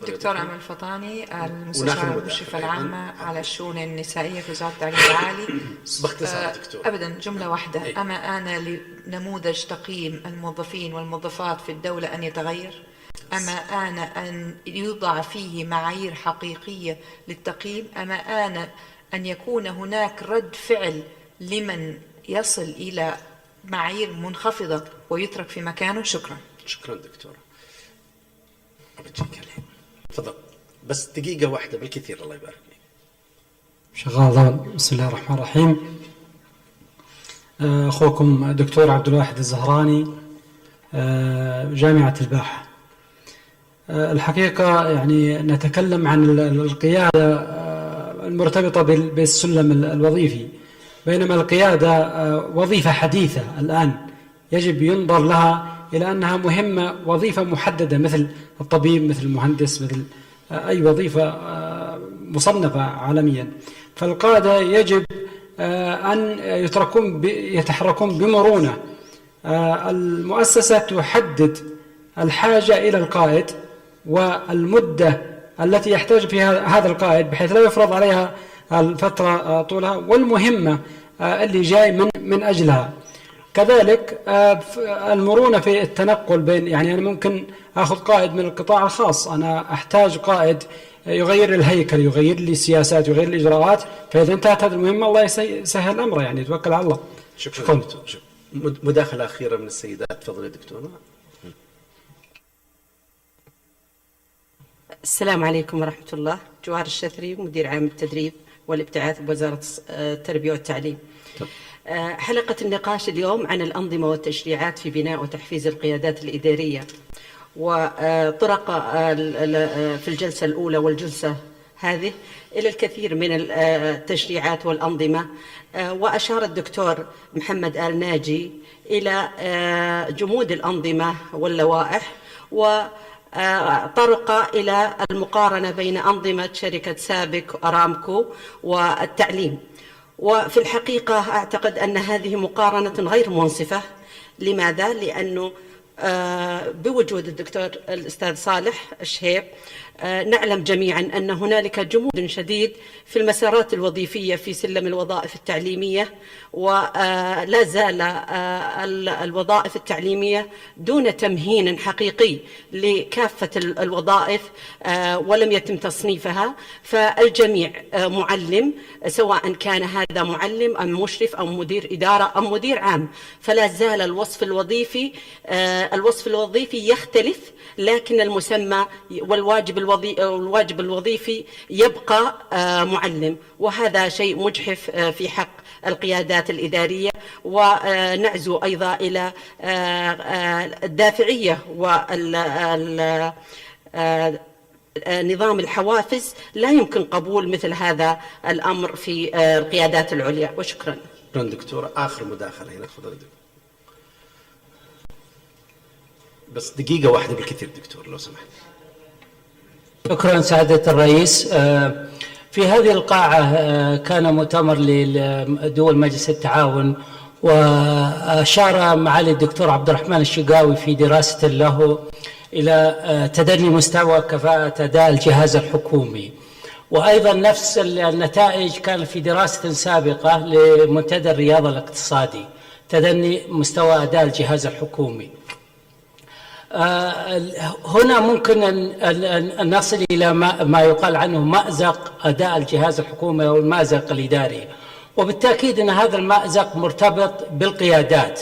Speaker 10: دكتور أمل فطاني، المستشار المشرفة العامة على الشؤون النسائية في وزارة التعليم العالي.
Speaker 2: باختصار دكتور.
Speaker 10: أبدا جملة واحدة. أما آن لنموذج تقييم الموظفين والموظفات في الدولة أن يتغير؟ أما آن أن يوضع فيه معايير حقيقية للتقييم؟ أما آن أن يكون هناك رد فعل لمن يصل إلى معايير منخفضة ويترك في مكانه؟ شكرا.
Speaker 2: شكرا دكتورة. تفضل بس دقيقة واحدة بالكثير الله يبارك فيك.
Speaker 4: شغال. بسم الله الرحمن الرحيم. أخوكم دكتور عبد الواحد الزهراني، جامعة الباحة. الحقيقة يعني نتكلم عن القيادة المرتبطة بالسلم الوظيفي، بينما القيادة وظيفة حديثة الآن يجب ينظر لها إلى أنها مهمة، وظيفة محددة مثل الطبيب، مثل المهندس، مثل أي وظيفة مصنفة عالميا. فالقادة يجب أن يتحركون بمرونة. المؤسسة تحدد الحاجة إلى القائد والمدة التي يحتاج فيها هذا القائد، بحيث لا يفرض عليها الفترة طولها، والمهمة اللي جاي من أجلها. كذلك المرونة في التنقل بين، يعني أنا ممكن أخذ قائد من القطاع الخاص، أنا أحتاج قائد يغير الهيكل، يغير لي السياسات، يغير الإجراءات، فإذا انتهت هذه المهمة الله يسهل أمره، يعني يتوكل على الله.
Speaker 2: شكرا. مداخلة أخيرة من السيدات، تفضل يا دكتورة.
Speaker 17: السلام عليكم ورحمة الله. جوهر الشثري، مدير عام التدريب والابتعاث بوزارة التربية والتعليم. حلقة النقاش اليوم عن الأنظمة والتشريعات في بناء وتحفيز القيادات الإدارية، وطرق في الجلسة الأولى والجلسة هذه إلى الكثير من التشريعات والأنظمة، وأشار الدكتور محمد آل ناجي إلى جمود الأنظمة واللوائح، وطرق إلى المقارنة بين أنظمة شركة سابك أرامكو والتعليم. وفي الحقيقة أعتقد أن هذه مقارنة غير منصفة. لماذا؟ لأنه بوجود الدكتور الأستاذ صالح الشهيب نعلم جميعا أن هنالك جمود شديد في المسارات الوظيفية في سلم الوظائف التعليمية، ولا زال الوظائف التعليمية دون تمهين حقيقي لكافة الوظائف، ولم يتم تصنيفها. فالجميع معلم، سواء كان هذا معلم أم مشرف أو مدير إدارة أم مدير عام، فلا زال الوصف الوظيفي يختلف، لكن المسمى والواجب الوظيفي يبقى معلم، وهذا شيء مجحف في حق القيادات الإدارية. ونعزو أيضا إلى الدافعية ونظام الحوافز. لا يمكن قبول مثل هذا الأمر في القيادات العليا. وشكرا.
Speaker 2: شكرا دكتورة. آخر مداخلة هنا، تفضل دكتور. بس دقيقة واحدة بالكثير دكتور لو سمحت.
Speaker 8: شكرا سعادة الرئيس. في هذه القاعة كان مؤتمر لدول مجلس التعاون، وأشار معالي الدكتور عبد الرحمن الشقاوي في دراسة له إلى تدني مستوى كفاءة أداء الجهاز الحكومي، وأيضا نفس النتائج كان في دراسة سابقة لمنتدى الرياضة الاقتصادي، تدني مستوى أداء الجهاز الحكومي. هنا ممكن أن نصل إلى ما يقال عنه مأزق أداء الجهاز الحكومي أو المأزق الإداري، وبالتأكيد أن هذا المأزق مرتبط بالقيادات،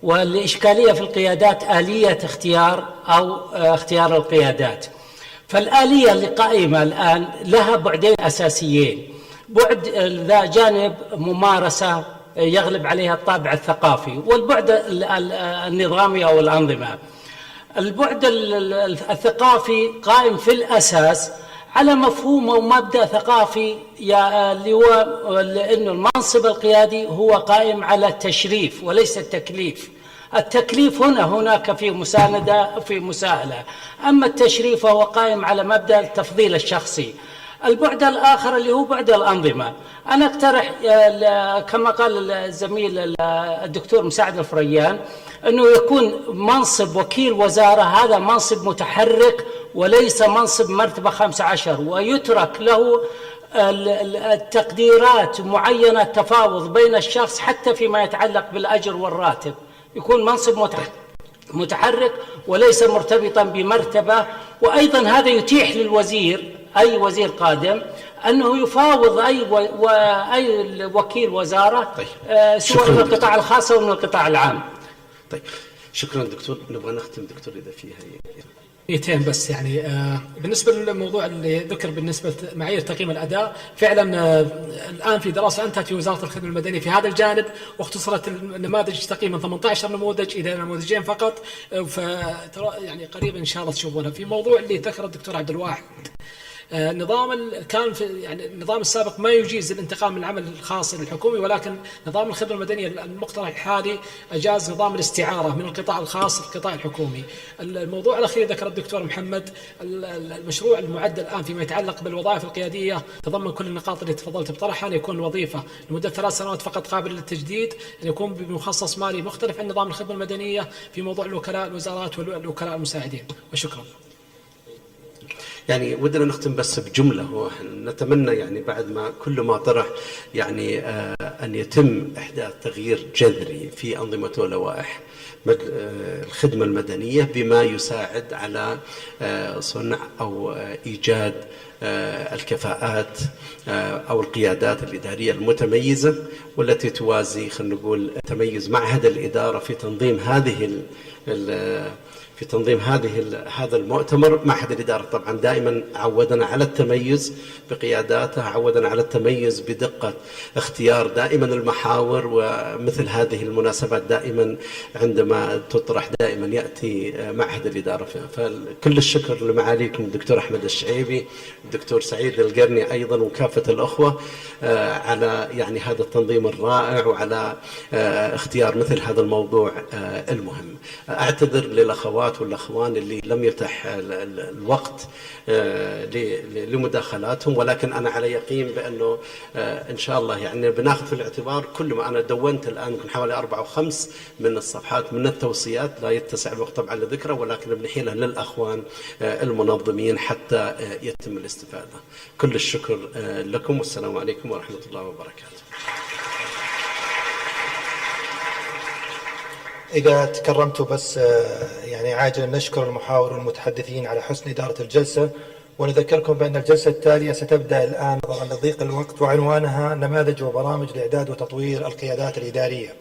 Speaker 8: والإشكالية في القيادات آلية اختيار أو اختيار القيادات. فالآلية اللي قائمة الآن لها بعدين أساسيين: بعد ذا جانب ممارسة يغلب عليها الطابع الثقافي، والبعد النظامي أو الأنظمة. البعد الثقافي قائم في الأساس على مفهوم أو مبدأ ثقافي اللي هو أنه المنصب القيادي هو قائم على التشريف وليس التكليف. التكليف هناك في مساندة في مساءلة، أما التشريف فهو قائم على مبدأ التفضيل الشخصي. البعد الآخر اللي هو بعد الأنظمة، أنا أقترح كما قال الزميل الدكتور مساعد الفريان أنه يكون منصب وكيل وزارة هذا منصب متحرك وليس منصب مرتبة 15، ويترك له التقديرات معينة تفاوض بين الشخص حتى فيما يتعلق بالأجر والراتب، يكون منصب متحرك وليس مرتبطا بمرتبة. وأيضا هذا يتيح للوزير أي وزير قادم أنه يفاوض أي وكيل وزارة سواء من القطاع الخاص أو من القطاع العام.
Speaker 2: طيب شكرا دكتور. نبغى نختم دكتور إذا فيها
Speaker 4: ايتين بس يعني بالنسبه للموضوع اللي ذكر بالنسبه معايير تقييم الاداء، فعلا الان في دراسه انتهت في وزاره الخدمه المدنيه في هذا الجانب، واختصرت النماذج تقييم من 18 نموذج الى نموذجين فقط، يعني قريبا ان شاء الله تشوفونها. في موضوع اللي ذكره الدكتور عبد الواحد، كان في يعني النظام السابق ما يجيز الانتقال من العمل الخاص للحكومي، ولكن نظام الخدمة المدنية المقترح الحالي أجاز نظام الاستعارة من القطاع الخاص للقطاع الحكومي. الموضوع الأخير ذكر الدكتور محمد، المشروع المعدل الآن فيما يتعلق بالوظائف القيادية تضمن كل النقاط اللي تفضلت بطرحها، أن يكون الوظيفة لمدة 3 سنوات فقط قابل للتجديد، أن يكون بمخصص مالي مختلف عن نظام الخدمة المدنية في موضوع الوكلاء الوزارات والوكلاء المساعدين. وشكرا.
Speaker 2: يعني ودنا نختم بس بجملة، نتمنى يعني بعد ما كل ما طرح يعني أن يتم إحداث تغيير جذري في أنظمة ولوائح الخدمة المدنية بما يساعد على صنع أو إيجاد الكفاءات أو القيادات الإدارية المتميزة، والتي توازي خلينا نقول تميز معهد الإدارة في تنظيم هذا المؤتمر. معهد الإدارة طبعا دائما عودنا على التميز بقياداته، عودنا على التميز بدقة اختيار دائما المحاور، ومثل هذه المناسبات دائما عندما تطرح دائما يأتي معهد الإدارة فيها. فكل الشكر لمعاليكم الدكتور أحمد الشعيبي، الدكتور سعيد القرني أيضا، وكافة الأخوة على يعني هذا التنظيم الرائع، وعلى اختيار مثل هذا الموضوع المهم. أعتذر للأخوات والأخوان اللي لم يتح الوقت لمداخلاتهم، ولكن أنا على يقين بأنه إن شاء الله يعني بناخذ في الاعتبار كل ما أنا دونت الآن، يمكن حوالي 4 أو 5 من الصفحات من التوصيات، لا يتسع الوقت طبعا لذكرها، ولكن بنحيلها للأخوان المنظمين حتى يتم الاستفادة. كل الشكر لكم، والسلام عليكم ورحمة الله وبركاته.
Speaker 5: إذا تكرمتوا بس يعني عاجلا نشكر المحاور والمتحدثين على حسن إدارة الجلسة، ونذكركم بأن الجلسة التالية ستبدأ الآن نظرا لضيق الوقت، وعنوانها نماذج وبرامج لإعداد وتطوير القيادات الإدارية.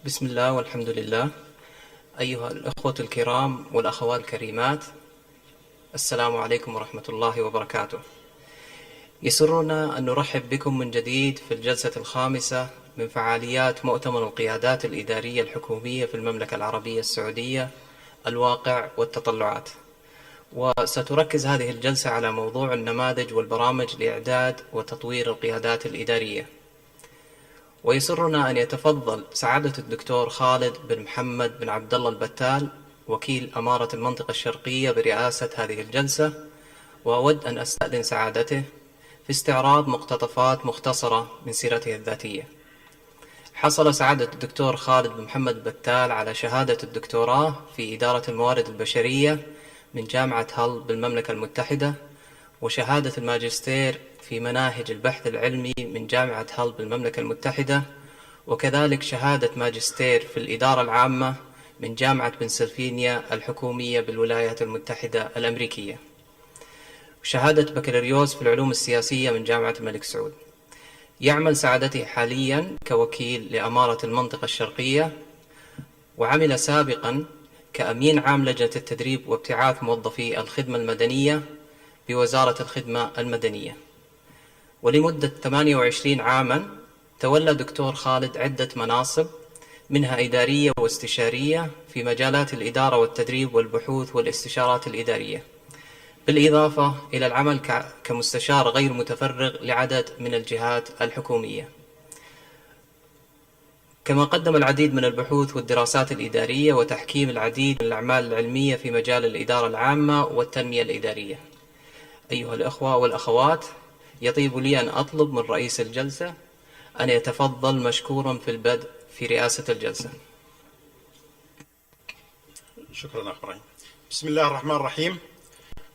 Speaker 3: بسم الله والحمد لله. أيها الأخوة الكرام والأخوات الكريمات، السلام عليكم ورحمة الله وبركاته. يسرنا أن نرحب بكم من جديد في الجلسة الخامسة من فعاليات مؤتمر القيادات الإدارية الحكومية في المملكة العربية السعودية، الواقع والتطلعات. وستركز هذه الجلسة على موضوع النماذج والبرامج لإعداد وتطوير القيادات الإدارية. ويسرنا أن يتفضل سعادة الدكتور خالد بن محمد بن عبد الله البتال، وكيل أمارة المنطقة الشرقية، برئاسة هذه الجلسة. وأود أن أستأذن سعادته في استعراض مقتطفات مختصرة من سيرته الذاتية. حصل سعادة الدكتور خالد بن محمد البتال على شهادة الدكتوراه في إدارة الموارد البشرية من جامعة هل بالمملكة المتحدة، وشهادة الماجستير في مناهج البحث العلمي من جامعة هل بالمملكة المتحدة، وكذلك شهادة ماجستير في الإدارة العامة من جامعة بنسلفانيا الحكومية بالولايات المتحدة الأمريكية، وشهادة بكالوريوس في العلوم السياسية من جامعة الملك سعود. يعمل سعادته حاليا كوكيل لأمارة المنطقة الشرقية، وعمل سابقا كأمين عام لجنة التدريب وابتعاث موظفي الخدمة المدنية بوزارة الخدمة المدنية. ولمدة 28 عاما تولى دكتور خالد عدة مناصب، منها إدارية واستشارية في مجالات الإدارة والتدريب والبحوث والاستشارات الإدارية، بالإضافة إلى العمل كمستشار غير متفرغ لعدد من الجهات الحكومية. كما قدم العديد من البحوث والدراسات الإدارية وتحكيم العديد من الأعمال العلمية في مجال الإدارة العامة والتنمية الإدارية. أيها الأخوة والأخوات، يطيب لي أن أطلب من رئيس الجلسة أن يتفضل مشكورا في البدء في رئاسة الجلسة.
Speaker 6: شكرا أخ إبراهيم. بسم الله الرحمن الرحيم،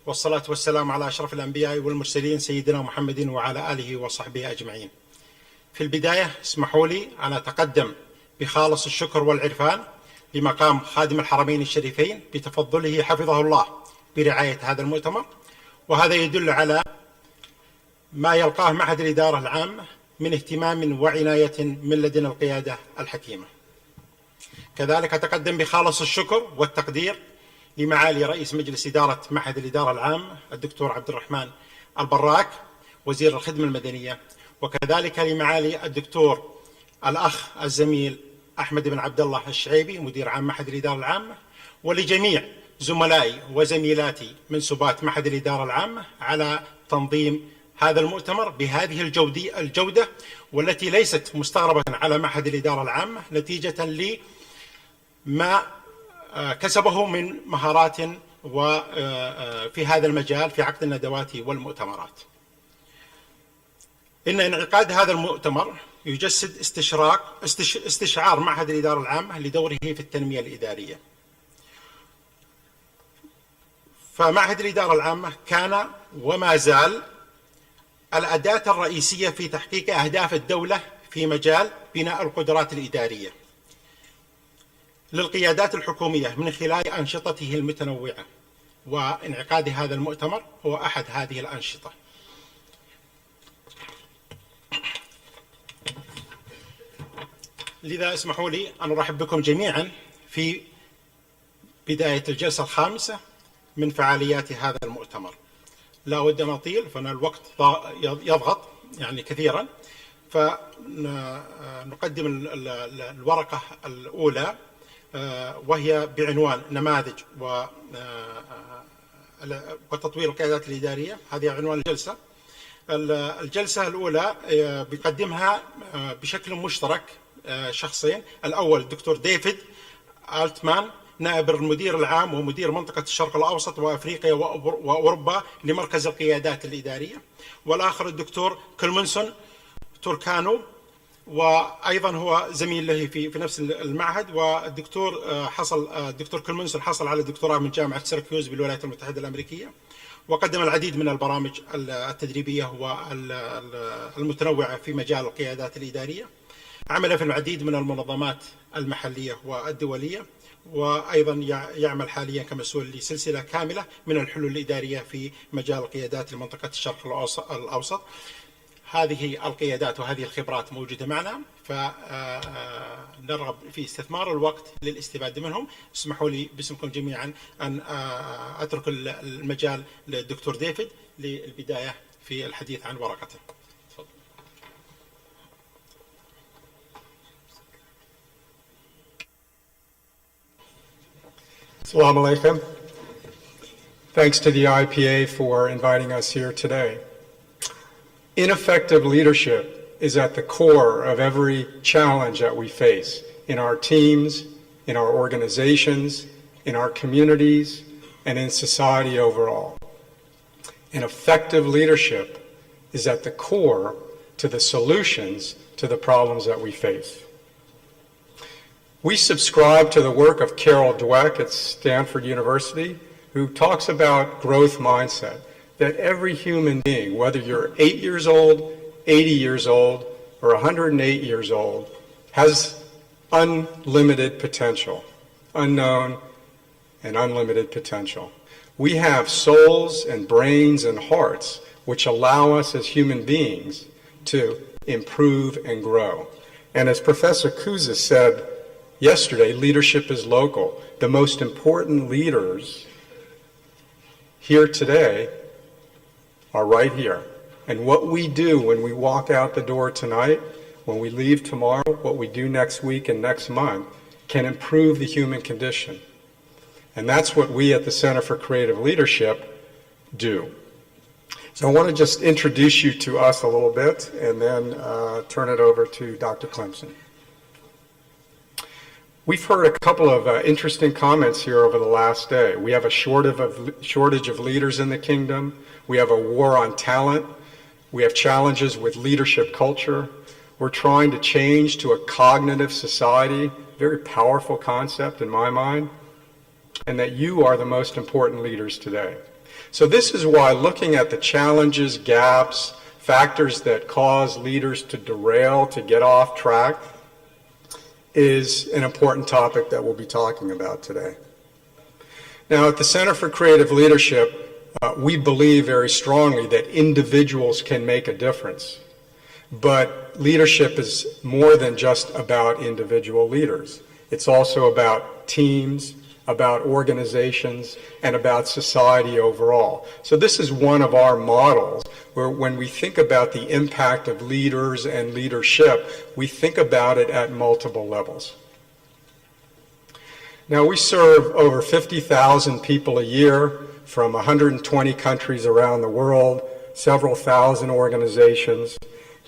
Speaker 6: والصلاة والسلام على أشرف الأنبياء والمرسلين سيدنا محمد وعلى آله وصحبه أجمعين. في البداية اسمحوا لي أن أتقدم بخالص الشكر والعرفان لمقام خادم الحرمين الشريفين بتفضله حفظه الله برعاية هذا المؤتمر، وهذا يدل على ما يلقاه معهد الإدارة العامة من اهتمام وعناية من لدن القيادة الحكيمة. كذلك أتقدم بخالص الشكر والتقدير لمعالي رئيس مجلس إدارة معهد الإدارة العامة الدكتور عبد الرحمن البراك وزير الخدمة المدنية، وكذلك لمعالي الدكتور الأخ الزميل أحمد بن عبد الله الشعيبي مدير عام معهد الإدارة العامة، ولجميع زملائي وزميلاتي منسوبات معهد الإدارة العامة على تنظيم هذا المؤتمر بهذه الجودة، والتي ليست مستغربة على معهد الإدارة العامة نتيجة لما كسبه من مهارات وفي هذا المجال في عقد الندوات والمؤتمرات. إن انعقاد هذا المؤتمر يجسد استشعار معهد الإدارة العامة لدوره في التنمية الإدارية. فمعهد الإدارة العامة كان وما زال الأداة الرئيسية في تحقيق أهداف الدولة في مجال بناء القدرات الإدارية للقيادات الحكومية من خلال أنشطته المتنوعة، وانعقاد هذا المؤتمر هو أحد هذه الأنشطة. لذا اسمحوا لي أن أرحب بكم جميعا في بداية الجلسة الخامسة من فعاليات هذا المؤتمر. لا أود أن أطيل فإن الوقت يضغط يعني كثيرا، فنقدم الورقة الأولى وهي بعنوان نماذج وتطوير القيادات الإدارية. هذه عنوان الجلسة. الجلسة الأولى بيقدمها بشكل مشترك شخصين. الأول الدكتور ديفيد ألتمان نائب المدير العام ومدير منطقة الشرق الأوسط وأفريقيا وأوروبا لمركز القيادات الإدارية، والآخر الدكتور كلمنسون توركانو، وأيضا هو زميل له في نفس المعهد. الدكتور كلمنسون حصل على الدكتوراه من جامعة سيركيوز بالولايات المتحدة الأمريكية، وقدم العديد من البرامج التدريبية والمتنوعة في مجال القيادات الإدارية. عمل في العديد من المنظمات المحلية والدولية، وأيضا يعمل حاليا كمسؤول لسلسلة كاملة من الحلول الإدارية في مجال القيادات لمنطقة الشرق الأوسط. هذه القيادات وهذه الخبرات موجودة معنا، فنرغب في استثمار الوقت للاستفادة منهم. اسمحوا لي باسمكم جميعا أن أترك المجال للدكتور ديفيد للبداية في الحديث عن ورقته.
Speaker 9: Assalamu alaikum. Thanks to the IPA for inviting us here today. Ineffective leadership is at the core of every challenge that we face in our teams, in our organizations, in our communities, and in society overall. And effective leadership is at the core to the solutions to the problems that we face. We subscribe to the work of Carol Dweck at Stanford University, who talks about growth mindset, that every human being, whether you're 8 years old, 80 years old, or 108 years old, has unlimited potential, unknown and unlimited potential. We have souls and brains and hearts which allow us as human beings to improve and grow. And as Professor Kuza said yesterday, leadership is local. The most important leaders here today are right here. And what we do when we walk out the door tonight, when we leave tomorrow, what we do next week and next month can improve the human condition. And that's what we at the Center for Creative Leadership do. So I want to just introduce you to us a little bit and then turn it over to Dr. Clemson. We've heard a couple of interesting comments here over the last day. We have a shortage of leaders in the kingdom. We have a war on talent. We have challenges with leadership culture. We're trying to change to a cognitive society, very powerful concept in my mind, and that you are the most important leaders today. So this is why looking at the challenges, gaps, factors that cause leaders to derail, to get off track, is an important topic that we'll be talking about today. Now, at the Center for Creative Leadership, we believe very strongly that individuals can make a difference. But leadership is more than just about individual leaders. It's also about teams, about organizations, and about society overall. So this is one of our models where when we think about the impact of leaders and leadership, we think about it at multiple levels. Now, we serve over 50,000 people a year from 120 countries around the world, several thousand organizations,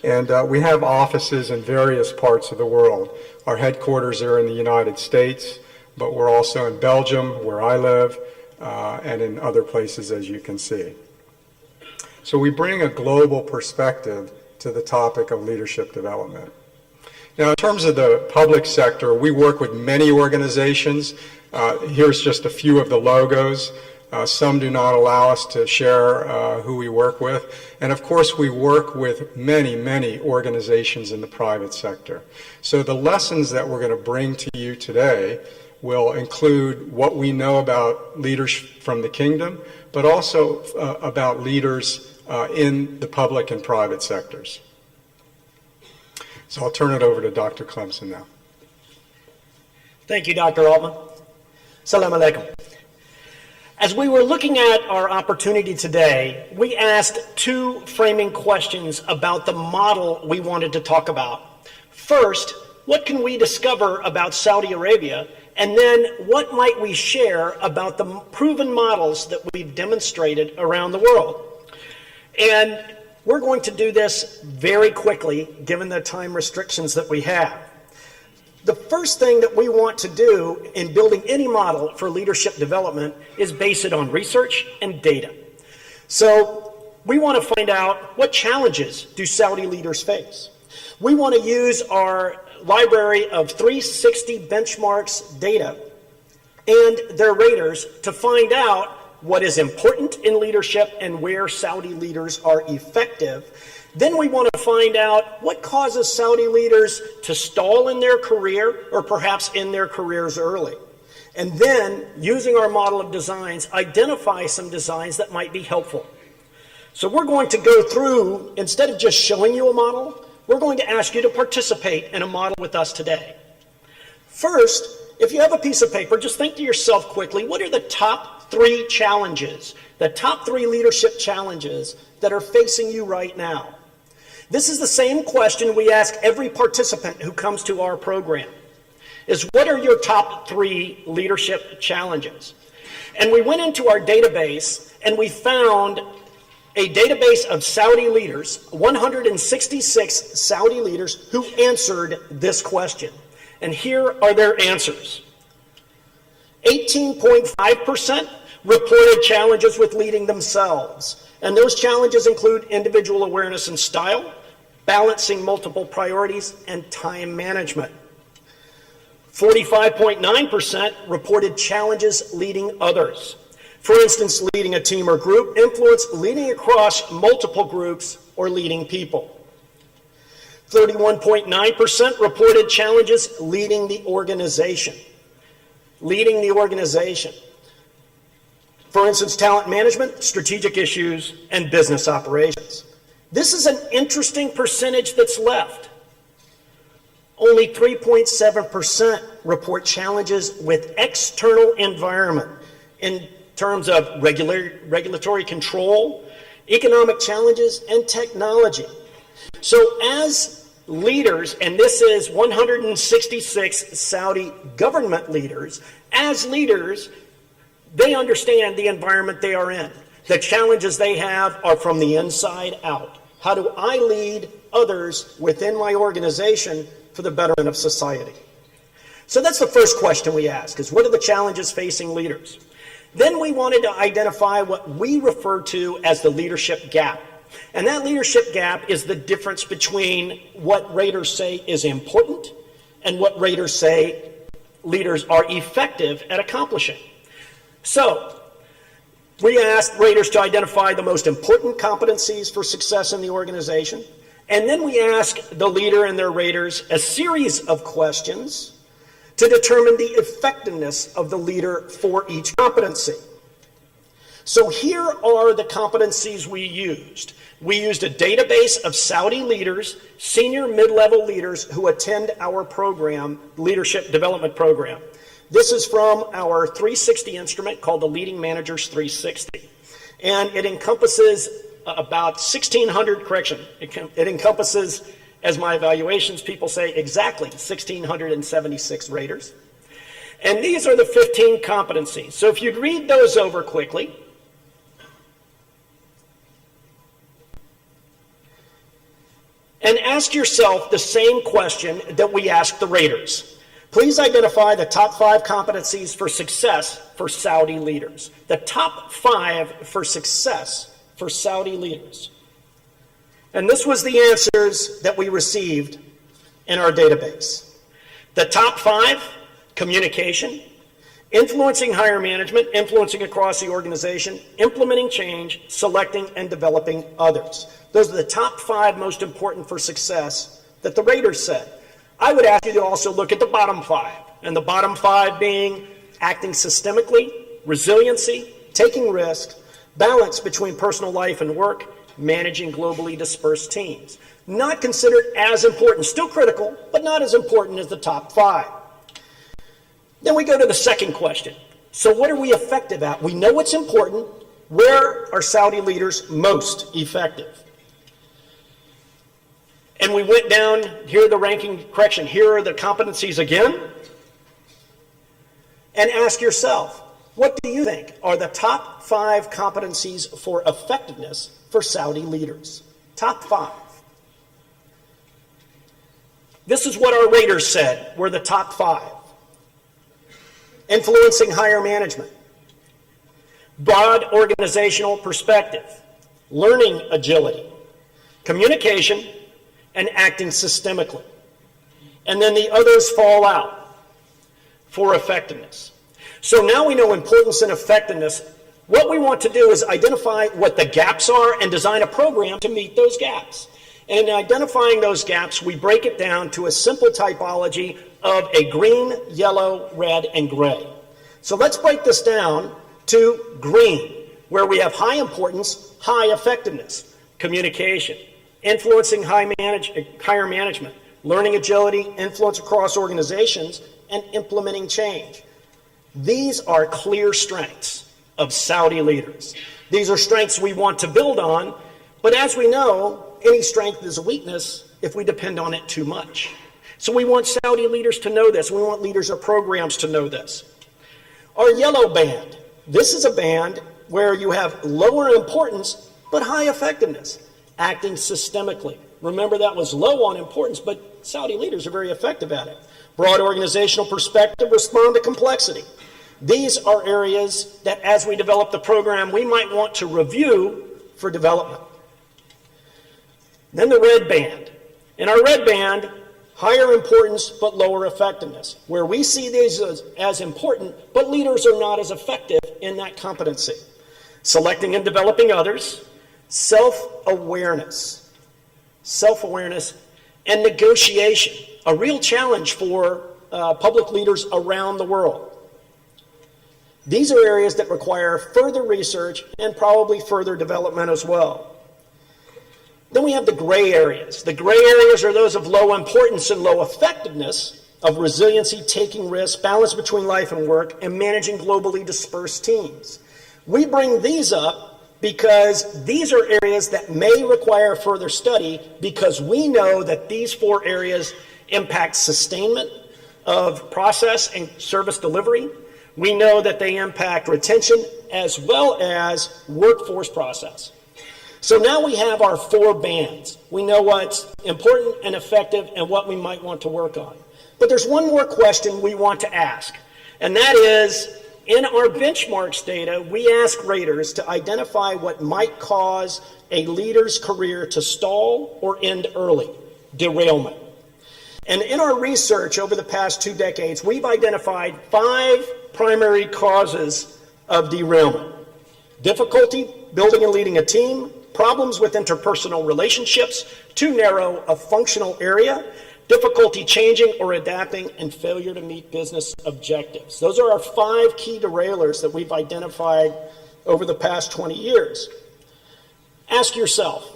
Speaker 9: and we have offices in various parts of the world. Our headquarters are in the United States, but we're also in Belgium, where I live, and in other places, as you can see. So we bring a global perspective to the topic of leadership development. Now, in terms of the public sector, we work with many organizations. Here's just a few of the logos. Some do not allow us to share who we work with. And of course, we work with many, many organizations in the private sector. So the lessons that we're going to bring to you today will include what we know about leaders from the kingdom, but also about leaders in the public and private sectors. So I'll turn it over to Dr. Clemson now.
Speaker 18: Thank you, Dr. Altman. Assalamu alaikum. As we were looking at our opportunity today, we asked two framing questions about the model we wanted to talk about. First, what can we discover about Saudi Arabia? And then what might we share about the proven models that we've demonstrated around the world? And we're going to do this very quickly, given the time restrictions that we have. The first thing that we want to do in building any model for leadership development is base it on research and data. So we want to find out, what challenges do Saudi leaders face? We want to use our library of 360 benchmarks data and their raters to find out what is important in leadership and where Saudi leaders are effective. Then we want to find out what causes Saudi leaders to stall in their career or perhaps in their careers early. And then, using our model of designs, identify some designs that might be helpful. So we're going to go through, instead of just showing you a model, we're going to ask you to participate in a model with us today. First, if you have a piece of paper, just think to yourself quickly, what are the top 3 challenges, the top 3 leadership challenges that are facing you right now? This is the same question we ask every participant who comes to our program, is what are your top 3 leadership challenges? And we went into our database and we found a database of Saudi leaders, 166 Saudi leaders who answered this question. And here are their answers. 18.5% reported challenges with leading themselves. And those challenges include individual awareness and style, balancing multiple priorities, and time management. 45.9% reported challenges leading others. For instance, leading a team or group, influence, leading across multiple groups, or leading people. 31.9% reported challenges leading the organization. Leading the organization. For instance, talent management, strategic issues, and business operations. This is an interesting percentage that's left. Only 3.7% report challenges with external environment in terms of regulatory control, economic challenges, and technology. So as leaders, and this is 166 Saudi government leaders, as leaders, they understand the environment they are in. The challenges they have are from the inside out. How do I lead others within my organization for the betterment of society? So that's the first question we ask, is what are the challenges facing leaders? Then we wanted to identify what we refer to as the leadership gap. And that leadership gap is the difference between what raters say is important and what raters say leaders are effective at accomplishing. So we asked raters to identify the most important competencies for success in the organization. And then we asked the leader and their raters a series of questions to determine the effectiveness of the leader for each competency. So here are the competencies we used. We used a database of Saudi leaders, senior mid-level leaders who attend our program, leadership development program. This is from our 360 instrument called the Leading Managers 360. And it encompasses about 1,600, it encompasses, as my evaluations people say, exactly 1,676 raters. And these are the 15 competencies. So if you'd read those over quickly. And ask yourself the same question that we asked the raters. Please identify the top 5 competencies for success for Saudi leaders. The top 5 for success for Saudi leaders. And this was the answers that we received in our database. The top 5, communication, influencing higher management, influencing across the organization, implementing change, selecting and developing others. Those are the top 5 most important for success that the raters said. I would ask you to also look at the bottom 5, and the bottom 5 being acting systemically, resiliency, taking risks, balance between personal life and work, managing globally dispersed teams. Not considered as important, still critical, but not as important as the top 5. Then we go to the second question. So what are we effective at? We know what's important. Where are Saudi leaders most effective? And we went down, here are the ranking, here are the competencies again. And ask yourself, what do you think are the top 5 competencies for effectiveness for Saudi leaders? Top 5. This is what our raters said were the top 5. Influencing higher management, broad organizational perspective, learning agility, communication, and acting systemically. And then the others fall out for effectiveness. So now we know importance and effectiveness. What we want to do is identify what the gaps are and design a program to meet those gaps. And in identifying those gaps, we break it down to a simple typology of a green, yellow, red, and gray. So let's break this down to green. where we have high importance, high effectiveness, communication, influencing higher management, learning agility, influence across organizations, and implementing change. These are clear strengths of Saudi leaders. These are strengths we want to build on, but as we know, any strength is a weakness if we depend on it too much. So we want Saudi leaders to know this. We want leaders of programs to know this. Our yellow band. This is a band where you have lower importance but high effectiveness, acting systemically. Remember, that was low on importance, but Saudi leaders are very effective at it. Broad organizational perspective, respond to complexity. These are areas that as we develop the program, we might want to review for development. Then the red band. In our red band, higher importance but lower effectiveness, where we see these as important, but leaders are not as effective in that competency. Selecting and developing others, self-awareness, and negotiation, a real challenge for public leaders around the world. These are areas that require further research and probably further development as well. Then we have the gray areas. The gray areas are those of low importance and low effectiveness, of resiliency, taking risks, balance between life and work, and managing globally dispersed teams. We bring these up because these are areas that may require further study, because we know that these 4 areas impact sustainment of process and service delivery. We know that they impact retention as well as workforce process. So now we have our 4 bands. We know what's important and effective and what we might want to work on. But there's one more question we want to ask, and that is, in our benchmarks data, we ask raters to identify what might cause a leader's career to stall or end early, derailment. And in our research over the past 2 decades, we've identified 5 primary causes of derailment: difficulty building and leading a team, problems with interpersonal relationships, too narrow a functional area, difficulty changing or adapting, and failure to meet business objectives. Those are our 5 key derailers that we've identified over the past 20 years. Ask yourself,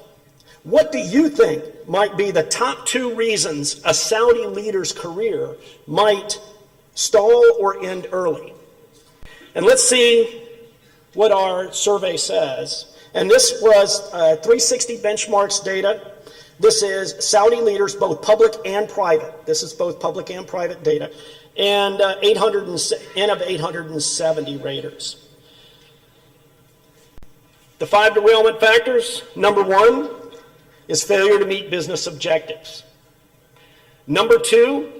Speaker 18: what do you think might be the top 2 reasons a Saudi leader's career might stall or end early? And let's see what our survey says. And this was 360 benchmarks data. This is Saudi leaders, both public and private. This is both public and private data. And of 870 raters. The 5 derailment factors: number 1 is failure to meet business objectives. Number 2,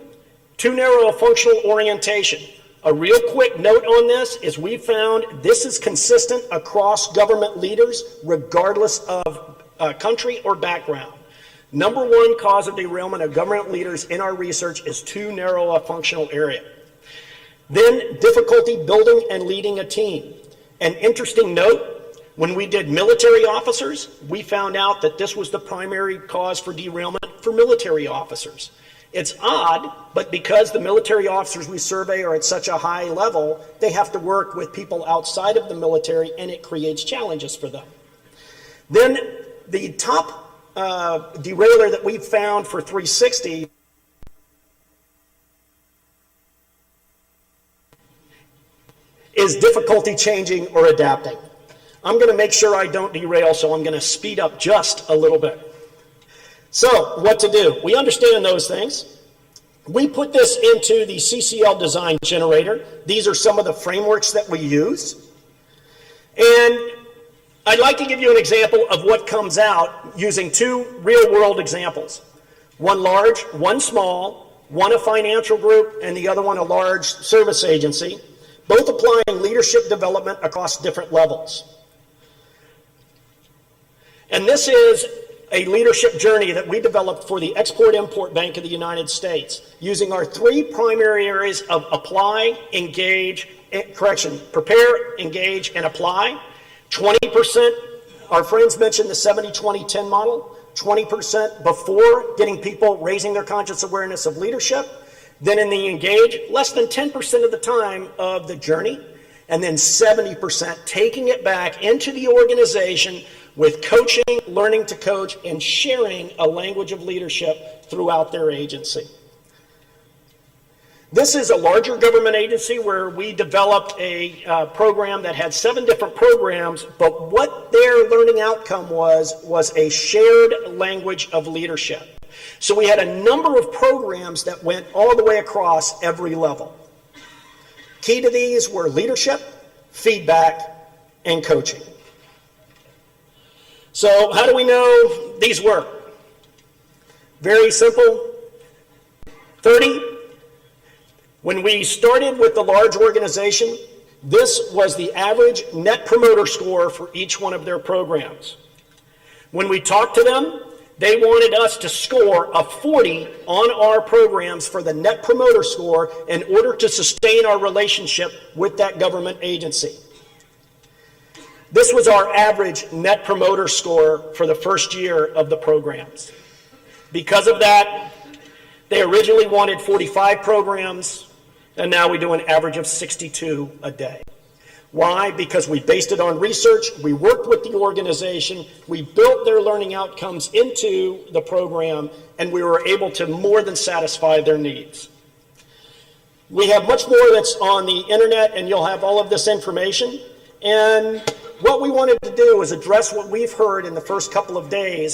Speaker 18: too narrow a functional orientation. A real quick note on this is we found this is consistent across government leaders, regardless of country or background. Number 1 cause of derailment of government leaders in our research is too narrow a functional area. Then difficulty building and leading a team. An interesting note, when we did military officers, we found out that this was the primary cause for derailment for military officers. It's odd, but because the military officers we survey are at such a high level, they have to work with people outside of the military, and it creates challenges for them. Then the top derailer that we found for 360 is difficulty changing or adapting. I'm going to make sure I don't derail, so I'm going to speed up just a little bit. So, what to do? We understand those things. We put this into the CCL design generator. These are some of the frameworks that we use. And I'd like to give you an example of what comes out using 2 real-world examples. One large, one small, one a financial group, and the other one a large service agency, both applying leadership development across different levels. And this is a leadership journey that we developed for the Export-Import Bank of the United States, using our 3 primary areas of apply, engage, prepare, engage, and apply. 20%, our friends mentioned the 70-20-10 model, 20% before getting people raising their conscious awareness of leadership. Then in the engage, less than 10% of the time of the journey. and then 70% taking it back into the organization with coaching, learning to coach, and sharing a language of leadership throughout their agency. This is a larger government agency where we developed a program that had 7 different programs, but what their learning outcome was a shared language of leadership. So we had a number of programs that went all the way across every level. Key to these were leadership, feedback, and coaching. So how do we know these work? Very simple. 30. When we started with the large organization, this was the average net promoter score for each one of their programs. When we talked to them, they wanted us to score a 40 on our programs for the net promoter score in order to sustain our relationship with that government agency. This was our average net promoter score for the first year of the programs. Because of that, they originally wanted 45 programs, and now we do an average of 62 a day. Why? Because we based it on research, we worked with the organization, we built their learning outcomes into the program, and we were able to more than satisfy their needs. We have much more that's on the internet, and you'll have all of this information. And what we wanted to do is address what we've heard in the first couple of days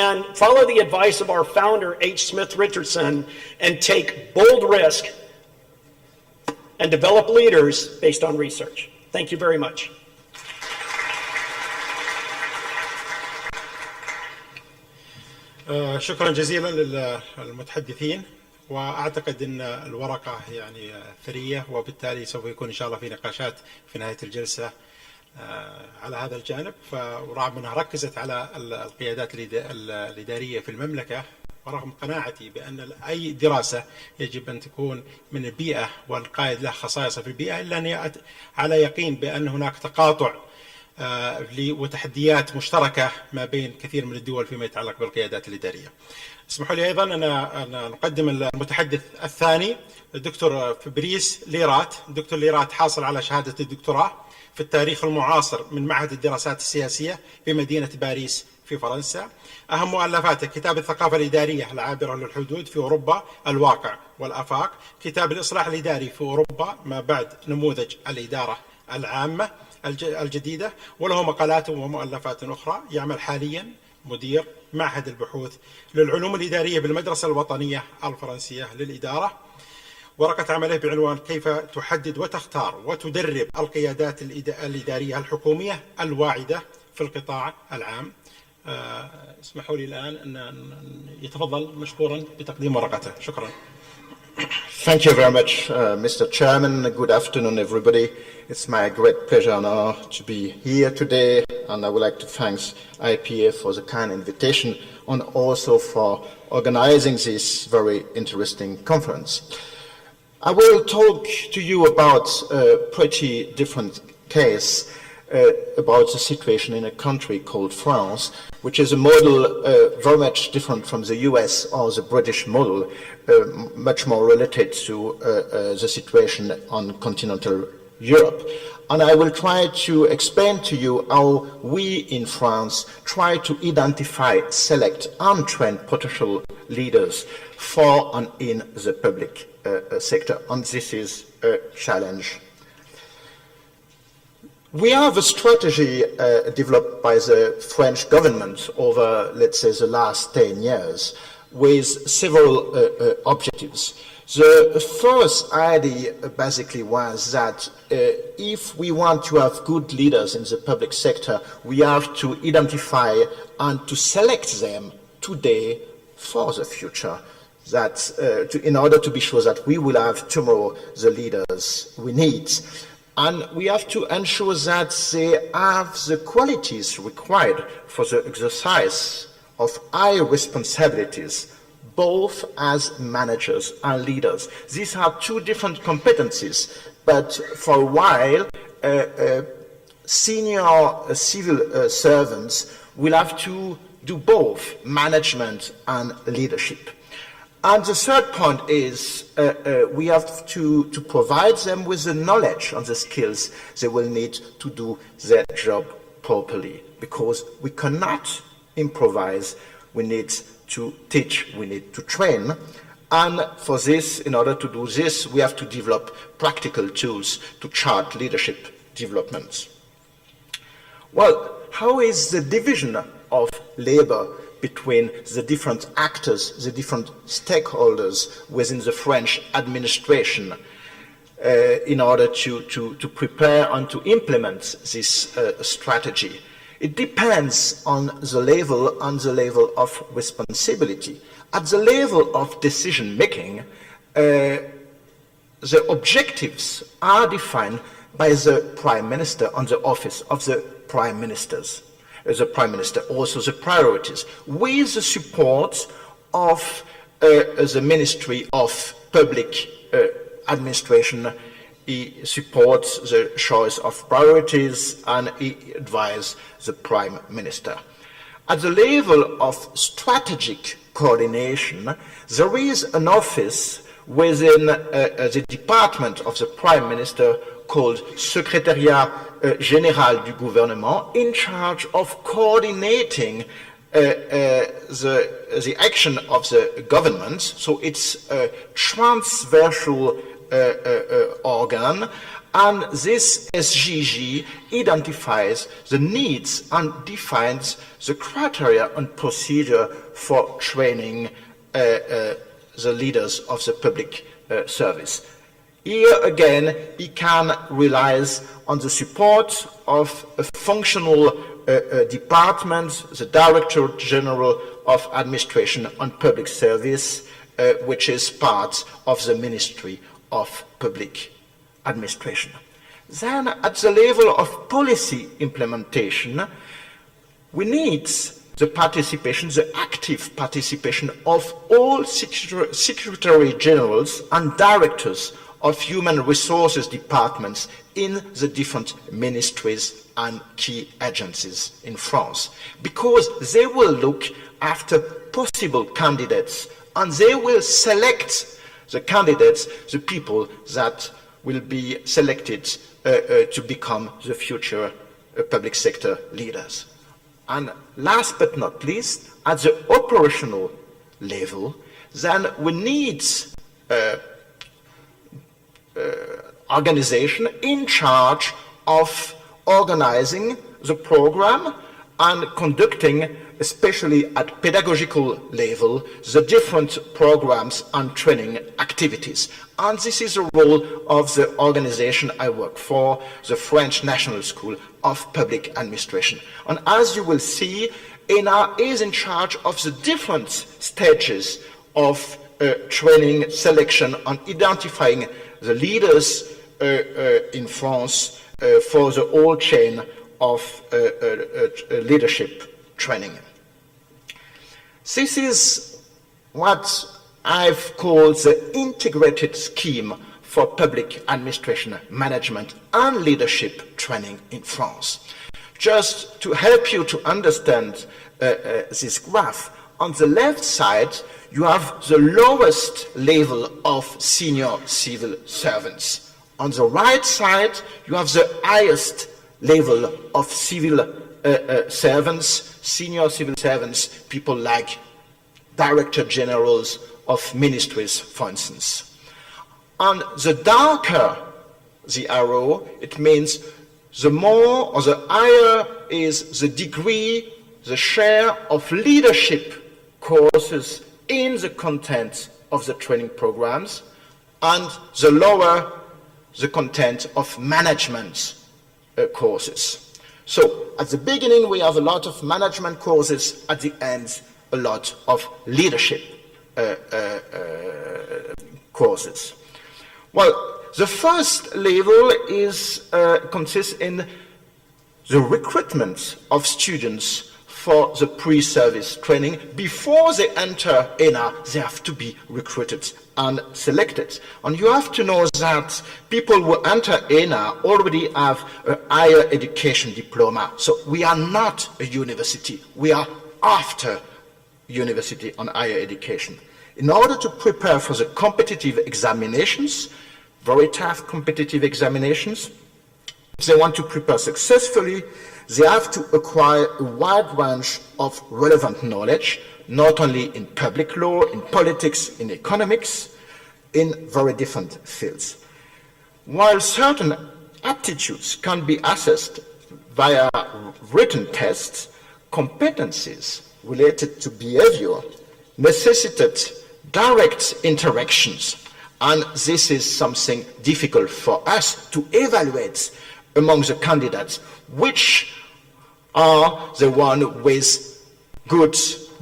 Speaker 18: and follow the advice of our founder, H. Smith Richardson, and take bold risk and develop leaders based on research. Thank you very much.
Speaker 6: شكرا جزيلا للمتحدثين، واعتقد ان الورقه يعني ثريه، وبالتالي سوف يكون ان شاء الله في نقاشات في نهايه الجلسه على هذا الجانب. ورغم انها ركزت على القيادات الاداريه في المملكه، ورغم قناعتي بأن أي دراسة يجب أن تكون من البيئة والقائد له خصائص في البيئة، إلا أني على يقين بأن هناك تقاطع وتحديات مشتركة ما بين كثير من الدول فيما يتعلق بالقيادات الإدارية. اسمحوا لي أيضا أن نقدم المتحدث الثاني الدكتور فبريس ليرات. الدكتور ليرات حاصل على شهادة الدكتوراه في التاريخ المعاصر من معهد الدراسات السياسية بمدينة باريس في فرنسا. أهم مؤلفاته كتاب الثقافة الإدارية العابرة للحدود في أوروبا، الواقع والآفاق، كتاب الإصلاح الإداري في أوروبا ما بعد نموذج الإدارة العامة الجديدة، وله مقالات ومؤلفات أخرى. يعمل حاليا مدير معهد البحوث للعلوم الإدارية بالمدرسة الوطنية الفرنسية للإدارة. ورقة عمله بعنوان كيف تحدد وتختار وتدرب القيادات الإدارية الحكومية الواعدة في القطاع العام. اسمحوا لي الآن أن يتفضل مشكورا بتقديم ورقته. شكرا.
Speaker 19: Thank you very much, Mr. Chairman. Good afternoon, everybody. It's my great pleasure and honor to be here today, and I would like to thank IPA for the kind invitation and also for organizing this very interesting conference. I will talk to you about a pretty different case about the situation in a country called France, which is a model very much different from the US or the British model, much more related to the situation on continental Europe. And I will try to explain to you how we in France try to identify, select, and train potential leaders for and in the public sector. And this is a challenge. We have a strategy developed by the French government over, let's say, the last 10 years with several objectives. The first idea basically was that if we want to have good leaders in the public sector, we have to identify and to select them today for the future, that in order to be sure that we will have tomorrow the leaders we need. And we have to ensure that they have the qualities required for the exercise of high responsibilities, both as managers and leaders. These are two different competencies, but for a while, senior civil servants will have to do both management and leadership. And the third point is we have to provide them with the knowledge and the skills they will need to do their job properly, because we cannot improvise. We need to teach, we need to train. And for this, in order to do this, we have to develop practical tools to chart leadership developments. Well, how is the division of labor between the different actors, the different stakeholders within the French administration in order to prepare and to implement this strategy? It depends on the level and the level of responsibility. At the level of decision making, the objectives are defined by the Prime Minister and the office of the Prime Minister, also the priorities, with the support of the Ministry of Public Administration. He supports the choice of priorities and he advises the Prime Minister. At the level of strategic coordination, there is an office within the department of the Prime Minister called Secrétariat Général du Gouvernement, in charge of coordinating the action of the government. So it's a transversal organ, and this SGG identifies the needs and defines the criteria and procedure for training the leaders of the public service. Here again, he can rely on the support of a functional department, the Director General of Administration and Public Service, which is part of the Ministry of Public Administration. Then, at the level of policy implementation, we need the participation, the active participation of all Secretary Generals and Directors of human resources departments in the different ministries and key agencies in France, because they will look after possible candidates and they will select the candidates, the people that will be selected to become the future public sector leaders. And last but not least, at the operational level, then we need organization in charge of organizing the program and conducting, especially at pedagogical level, the different programs and training activities. And this is the role of the organization I work for, the French National School of Public Administration. And as you will see, ENA is in charge of the different stages of training, selection, and identifying the leaders in France for the whole chain of leadership training. This is what I've called the integrated scheme for public administration management and leadership training in France. Just to help you to understand this graph, on the left side you have the lowest level of senior civil servants. On the right side you have the highest level of civil servants, senior civil servants, people like director generals of ministries, for instance. And the darker the arrow, it means the more or the higher is the degree, the share of leadership courses in the content of the training programs, and the lower the content of management courses. So at the beginning we have a lot of management courses, at the end a lot of leadership courses. Well, the first level consists in the recruitment of students for the pre-service training. Before they enter ENA, they have to be recruited and selected. And you have to know that people who enter ENA already have a higher education diploma. So we are not a university. We are after university on higher education. In order to prepare for the competitive examinations, very tough competitive examinations, if they want to prepare successfully, they have to acquire a wide range of relevant knowledge, not only in public law, in politics, in economics, in very different fields. While certain aptitudes can be assessed via written tests, competencies related to behavior necessitate direct interactions, and this is something difficult for us to evaluate among the candidates, which are the ones with good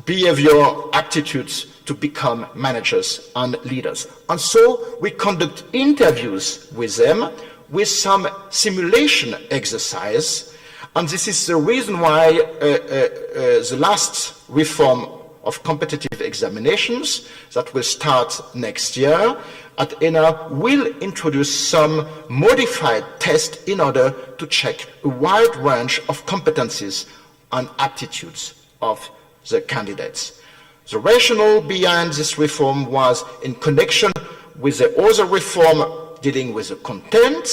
Speaker 19: behavior aptitudes to become managers and leaders. And so we conduct interviews with them with some simulation exercise, and this is the reason why the last reform of competitive examinations that will start next year at ENA will introduce some modified tests in order to check a wide range of competencies and aptitudes of the candidates. The rationale behind this reform was in connection with the other reform dealing with the content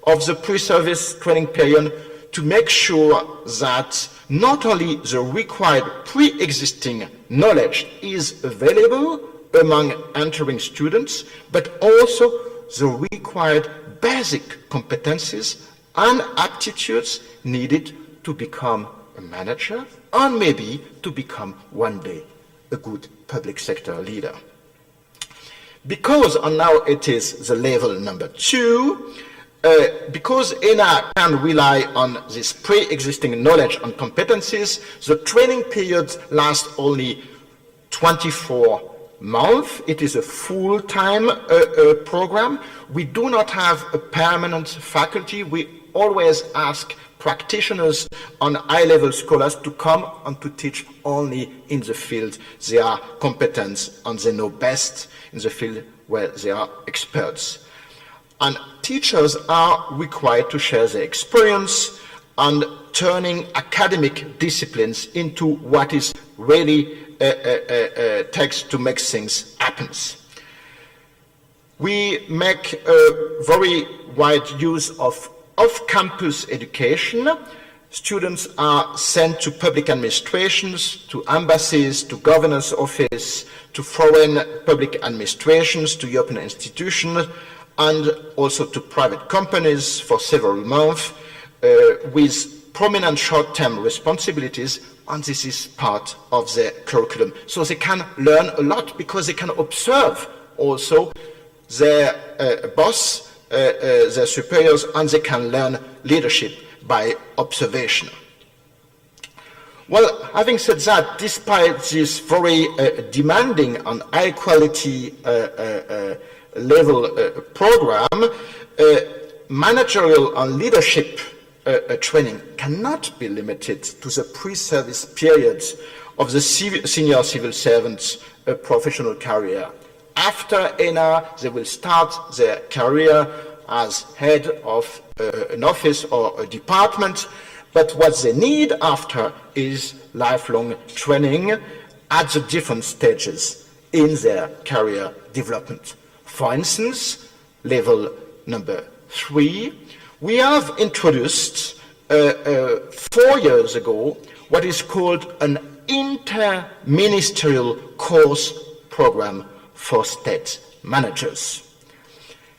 Speaker 19: of the pre-service training period, to make sure that not only the required pre-existing knowledge is available among entering students, but also the required basic competencies and aptitudes needed to become a manager and maybe to become one day a good public sector leader. Because, and now it is the level number 2, because ENA can rely on this pre-existing knowledge and competencies, the training period lasts only 24 months. It is a full-time program. We do not have a permanent faculty. We always ask practitioners and high-level scholars to come and to teach only in the field they are competent and they know best, in the field where they are experts. And teachers are required to share their experience and turning academic disciplines into what is really takes to make things happen. We make a very wide use of off-campus education. Students are sent to public administrations, to embassies, to governor's office, to foreign public administrations, to European institutions, and also to private companies for several months with prominent short-term responsibilities, and this is part of their curriculum. So they can learn a lot because they can observe also their boss, their superiors, and they can learn leadership by observation. Well, having said that, despite this very demanding and high-quality level program, managerial and leadership training cannot be limited to the pre-service periods of the senior civil servants' professional career. After ENA, they will start their career as head of an office or a department, but what they need after is lifelong training at the different stages in their career development. For instance, level number 3, we have introduced 4 years ago what is called an inter-ministerial course program for state managers.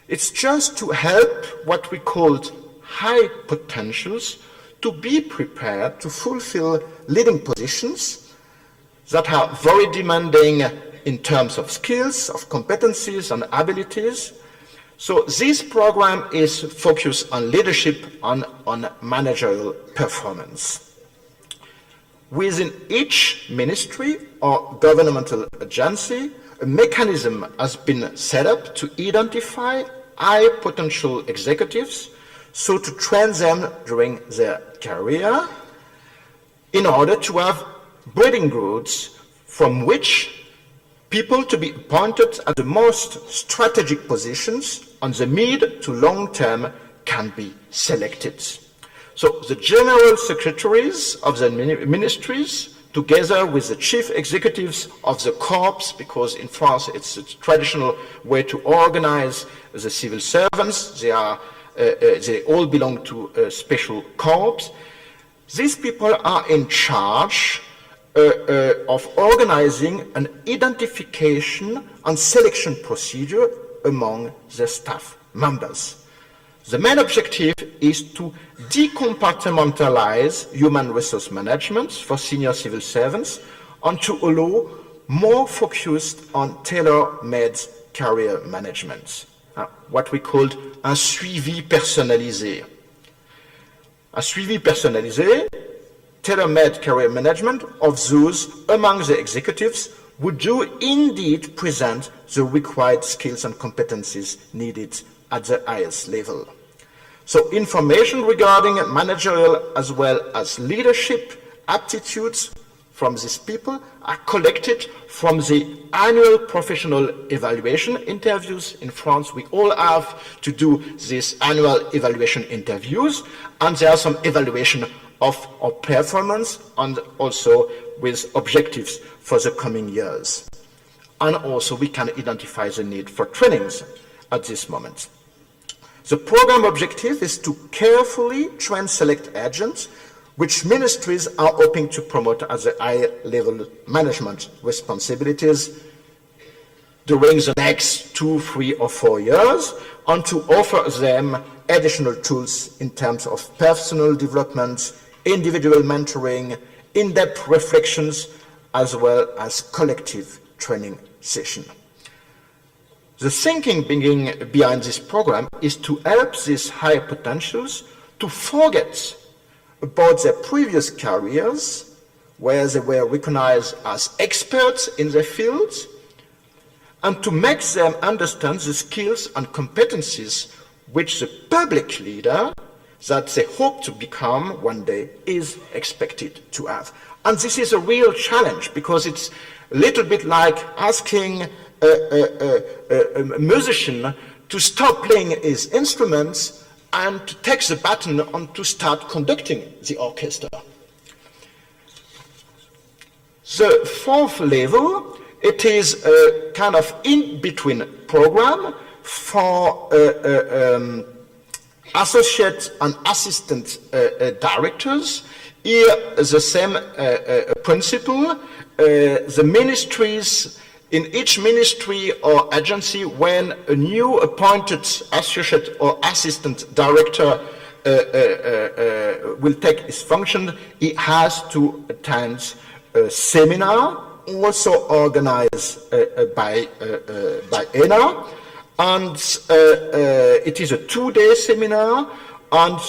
Speaker 19: It's just to help what we called high potentials to be prepared to fulfill leading positions that are very demanding in terms of skills, of competencies and abilities. So this program is focused on leadership and on managerial performance. Within each ministry or governmental agency, a mechanism has been set up to identify high potential executives, so to train them during their career in order to have breeding grounds from which people to be appointed at the most strategic positions on the mid to long term can be selected. So the general secretaries of the ministries, together with the chief executives of the corps, because in France it's a traditional way to organize the civil servants. They all belong to a special corps. These people are in charge of organizing an identification and selection procedure among the staff members. The main objective is to decompartmentalize human resource management for senior civil servants and to allow more focused on tailor-made career management, what we called un suivi personnalisé. Un suivi personnalisé, tailor-made career management of those among the executives who do indeed present the required skills and competencies needed at the highest level. So information regarding managerial as well as leadership aptitudes from these people are collected from the annual professional evaluation interviews. In France, we all have to do these annual evaluation interviews, and there are some evaluation of our performance and also with objectives for the coming years. And also we can identify the need for trainings at this moment. The program objective is to carefully train select agents which ministries are hoping to promote as a high-level management responsibilities during the next 2, 3, or 4 years, and to offer them additional tools in terms of personal development, individual mentoring, in-depth reflections, as well as collective training sessions. The thinking behind this program is to help these high potentials to forget about their previous careers, where they were recognized as experts in their fields, and to make them understand the skills and competencies which the public leader that they hope to become one day is expected to have. And this is a real challenge, because it's a little bit like asking a musician to stop playing his instruments and to take the baton and to start conducting the orchestra. The fourth level, it is a kind of in-between program for associate and assistant directors. Here, the same principle. The ministries, in each ministry or agency, when a new appointed associate or assistant director will take his function, he has to attend a seminar, also organized by ENA, and it is a 2-day seminar, and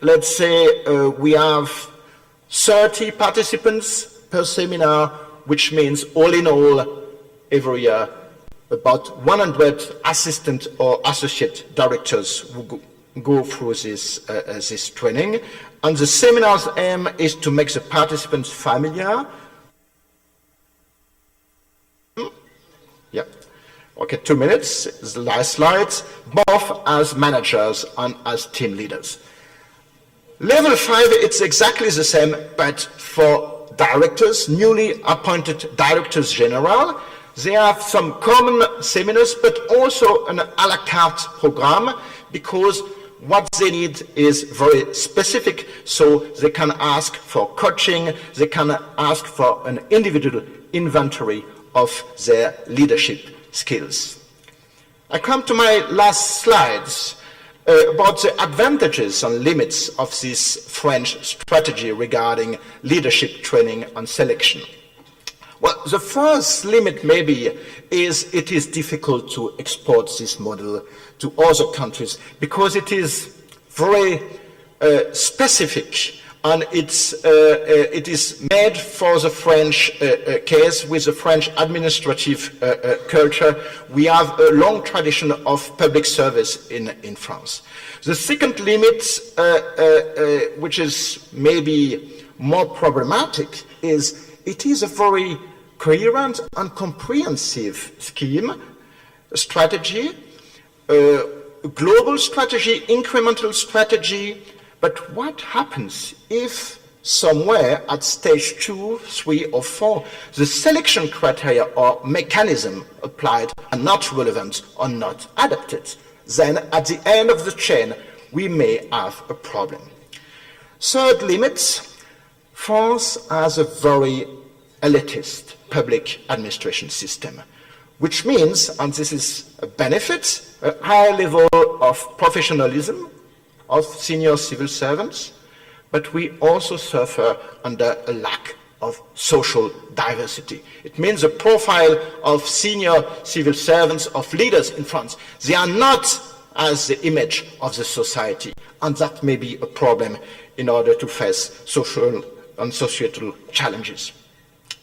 Speaker 19: let's say we have 30 participants per seminar, which means all in all, every year, about 100 assistant or associate directors who go through this training. And the seminar's aim is to make the participants familiar. Yeah. Okay, 2 minutes, the last slide, both as managers and as team leaders. Level 5, it's exactly the same, but for directors, newly appointed directors general. They have some common seminars, but also an a la carte program, because what they need is very specific, so they can ask for coaching, they can ask for an individual inventory of their leadership skills. I come to my last slides about the advantages and limits of this French strategy regarding leadership training and selection. Well, the first limit maybe is it is difficult to export this model to other countries, because it is very specific, and it is made for the French case, with the French administrative culture. We have a long tradition of public service in France. The second limit, which is maybe more problematic, is it is a very coherent and comprehensive scheme, strategy, global strategy, incremental strategy. But what happens if somewhere at stage 2, 3, or 4, the selection criteria or mechanism applied are not relevant or not adapted. Then at the end of the chain, we may have a problem. Third limit, France has a very elitist public administration system, which means, and this is a benefit, a high level of professionalism of senior civil servants, but we also suffer under a lack of social diversity. It means the profile of senior civil servants, of leaders in France, they are not as the image of the society, and that may be a problem in order to face social and societal challenges.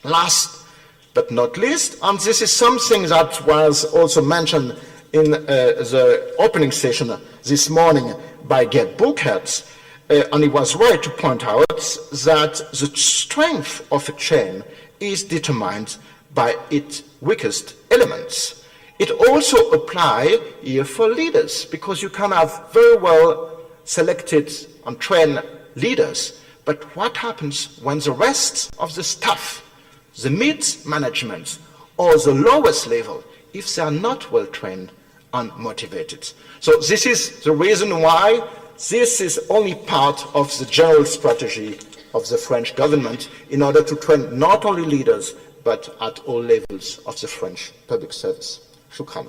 Speaker 19: Last but not least, and this is something that was also mentioned in the opening session this morning by Gerd Burkhardt, and he was right to point out that the strength of a chain is determined by its weakest elements. It also applies here for leaders, because you can have very well selected and trained leaders, but what happens when the rest of the staff, the mid-management, or the lowest level, if they are not well trained and motivated? So this is the reason why this is only part of the general strategy of the French government in order to train not only leaders, but at all levels of the French public service. Shukran.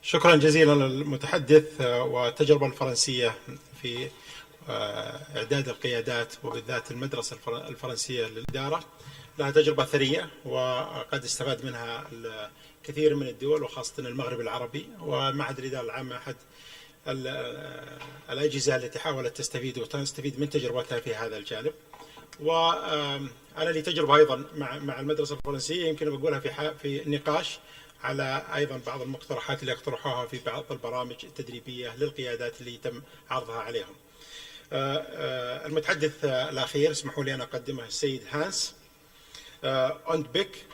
Speaker 6: شكرا جزيلا للمتحدث. والتجربة الفرنسية في إعداد القيادات وبالذات المدرسة الفرنسية للإدارة لها تجربة ثرية، وقد استفاد منها الكثير من الدول وخاصة المغرب العربي. ومعهد الإدارة العامة أحد الأجهزة التي حاولت تستفيد وتستفيد من تجربتها في هذا الجانب. وأنا لي تجربة أيضا مع المدرسة الفرنسية، يمكن بقولها في نقاش على أيضا بعض المقترحات اللي اقترحوها في بعض البرامج التدريبية للقيادات اللي تم عرضها عليهم. المتحدث الأخير اسمحوا لي أن أقدمه السيد هانس أوندبيك.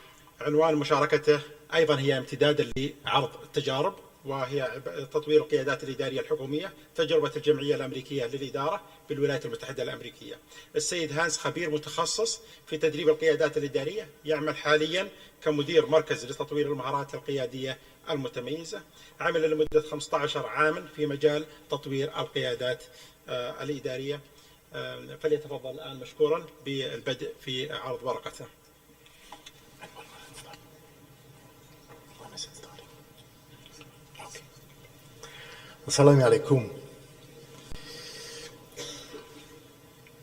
Speaker 6: عنوان مشاركته أيضا هي امتدادا لعرض التجارب، وهي تطوير القيادات الإدارية الحكومية، تجربة الجمعية الأمريكية للإدارة بالولايات المتحدة الأمريكية. السيد هانس خبير متخصص في تدريب القيادات الإدارية، يعمل حاليا كمدير مركز لتطوير المهارات القيادية المتميزة، عمل لمدة 15 عاما في مجال تطوير القيادات الإدارية. فليتفضل الآن مشكورا بالبدء في عرض ورقته.
Speaker 21: Assalamu alaikum.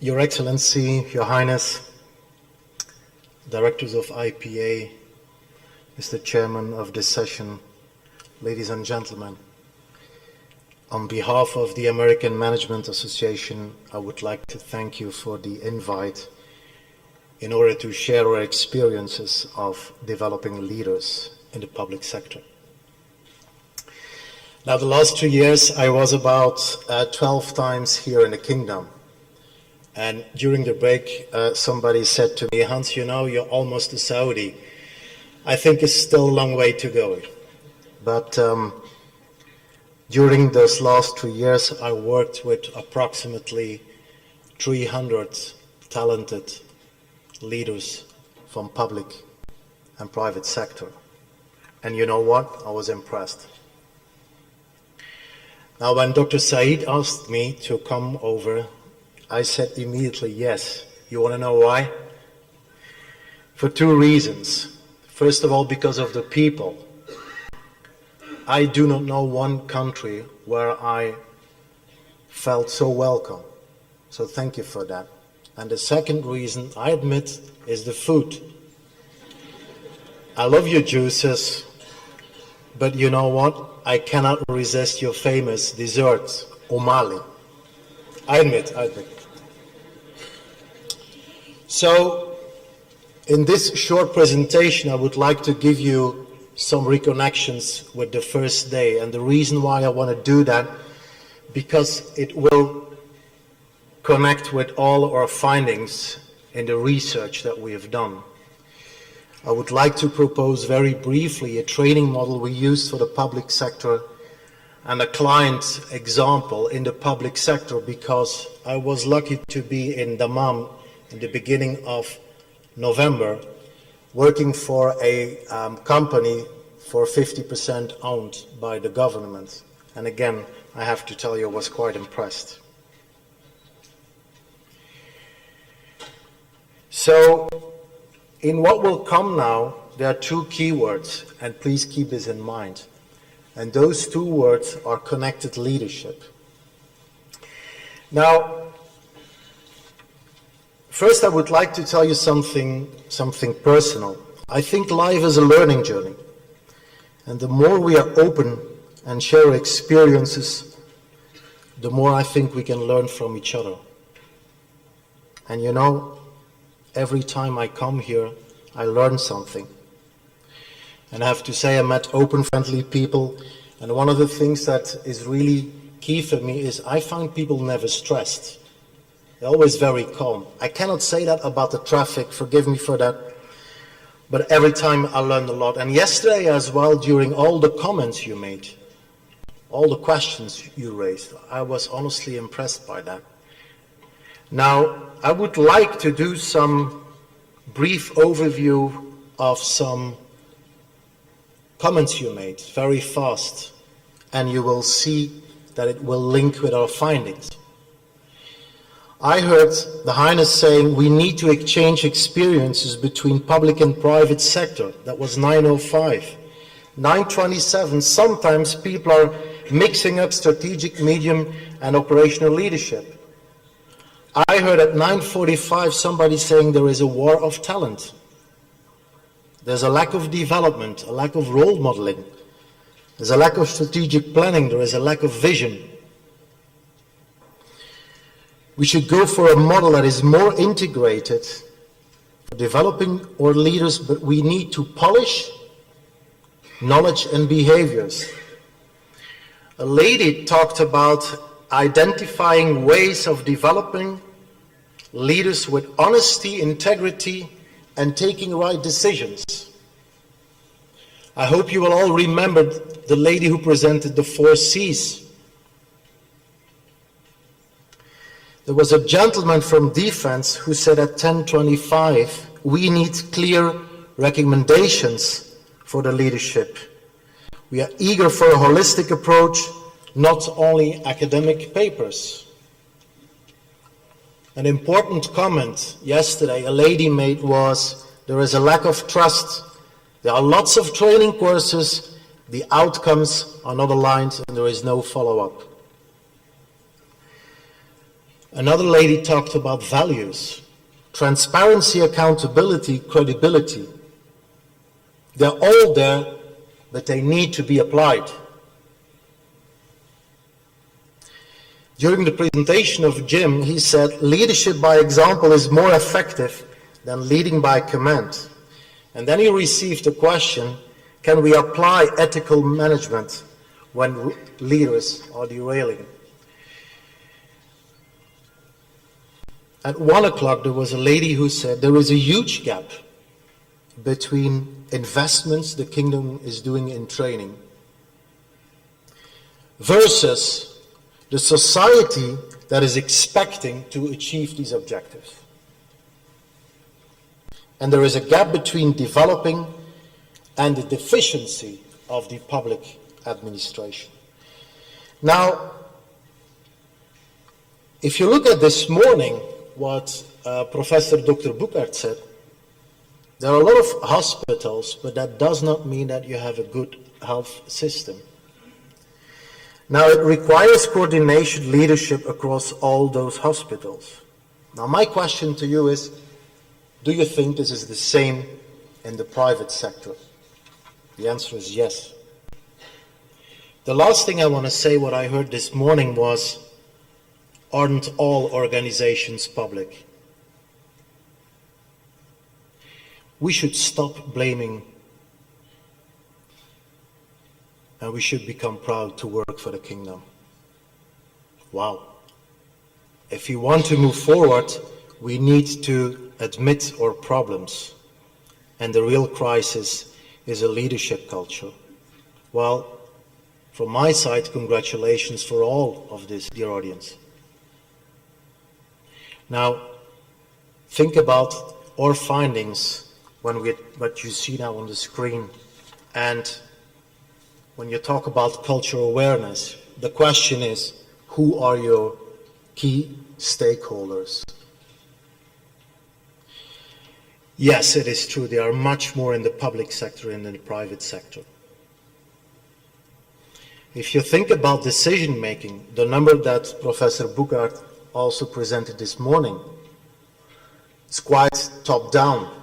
Speaker 21: Your Excellency, Your Highness, Directors of IPA, Mr. Chairman of this session, ladies and gentlemen, on behalf of the American Management Association, I would like to thank you for the invite in order to share our experiences of developing leaders in the public sector. Now, the last 2 years, I was about 12 times here in the Kingdom. And during the break, somebody said to me, Hans, you know, you're almost a Saudi. I think it's still a long way to go. But during those last 2 years, I worked with approximately 300 talented leaders from public and private sector. And you know what? I was impressed. Now, when Dr. Said asked me to come over, I said immediately yes. You want to know why? For 2 reasons. First of all, because of the people. I do not know one country where I felt so welcome. So thank you for that. And the second reason, I admit, is the food. I love your juices, but you know what? I cannot resist your famous dessert, omali. I admit. So, in this short presentation, I would like to give you some recollections with the first day. And the reason why I want to do that, because it will connect with all our findings in the research that we have done. I would like to propose very briefly a training model we used for the public sector and a client example in the public sector, because I was lucky to be in Dammam in the beginning of November, working for a company for 50% owned by the government. And again, I have to tell you, I was quite impressed. So, in what will come now, there are two keywords, and please keep this in mind. And those two words are connected leadership. Now, first I would like to tell you something personal. I think life is a learning journey. And the more we are open and share experiences, the more I think we can learn from each other. And you know, every time I come here, I learn something. And I have to say, I met open, friendly people. And one of the things that is really key for me is I found people never stressed. They're always very calm. I cannot say that about the traffic, forgive me for that. But every time I learned a lot. And yesterday as well, during all the comments you made, all the questions you raised, I was honestly impressed by that. Now, I would like to do some brief overview of some comments you made very fast, and you will see that it will link with our findings. I heard the Highness saying we need to exchange experiences between public and private sector. That was 9:05. 9:27, sometimes people are mixing up strategic, medium, and operational leadership. I heard at 9:45 somebody saying there is a war of talent. There's a lack of development, a lack of role modeling. There's a lack of strategic planning. There is a lack of vision. We should go for a model that is more integrated for developing our leaders, but we need to polish knowledge and behaviors. A lady talked about identifying ways of developing leaders with honesty, integrity, and taking right decisions. I hope you will all remember the lady who presented the 4 C's. There was a gentleman from defense who said at 10:25, we need clear recommendations for the leadership. We are eager for a holistic approach, not only academic papers. An important comment yesterday a lady made was, there is a lack of trust. There are lots of training courses, the outcomes are not aligned, and there is no follow-up. Another lady talked about values, transparency, accountability, credibility. They're all there, but they need to be applied. During the presentation of Jim, he said, leadership by example is more effective than leading by command. And then he received a question, can we apply ethical management when leaders are derailing? At 1 o'clock, there was a lady who said there is a huge gap between investments the kingdom is doing in training versus the society that is expecting to achieve these objectives. And there is a gap between developing and the deficiency of the public administration. Now, if you look at this morning, what Professor Dr. Buchert said, there are a lot of hospitals, but that does not mean that you have a good health system. Now, it requires coordination, leadership across all those hospitals. Now, my question to you is, do you think this is the same in the private sector? The answer is yes. The last thing I want to say, what I heard this morning was, aren't all organizations public? We should stop blaming, and we should become proud to work for the kingdom. Wow. If we want to move forward, we need to admit our problems. And the real crisis is a leadership culture. Well, From my side, congratulations for all of this, dear audience. Now, think about our findings what you see now on the screen. And when you talk about cultural awareness, the question is, who are your key stakeholders? Yes, it is true, they are much more in the public sector than in the private sector. If you think about decision making, the number that Professor Bugart also presented this morning, it's quite top down.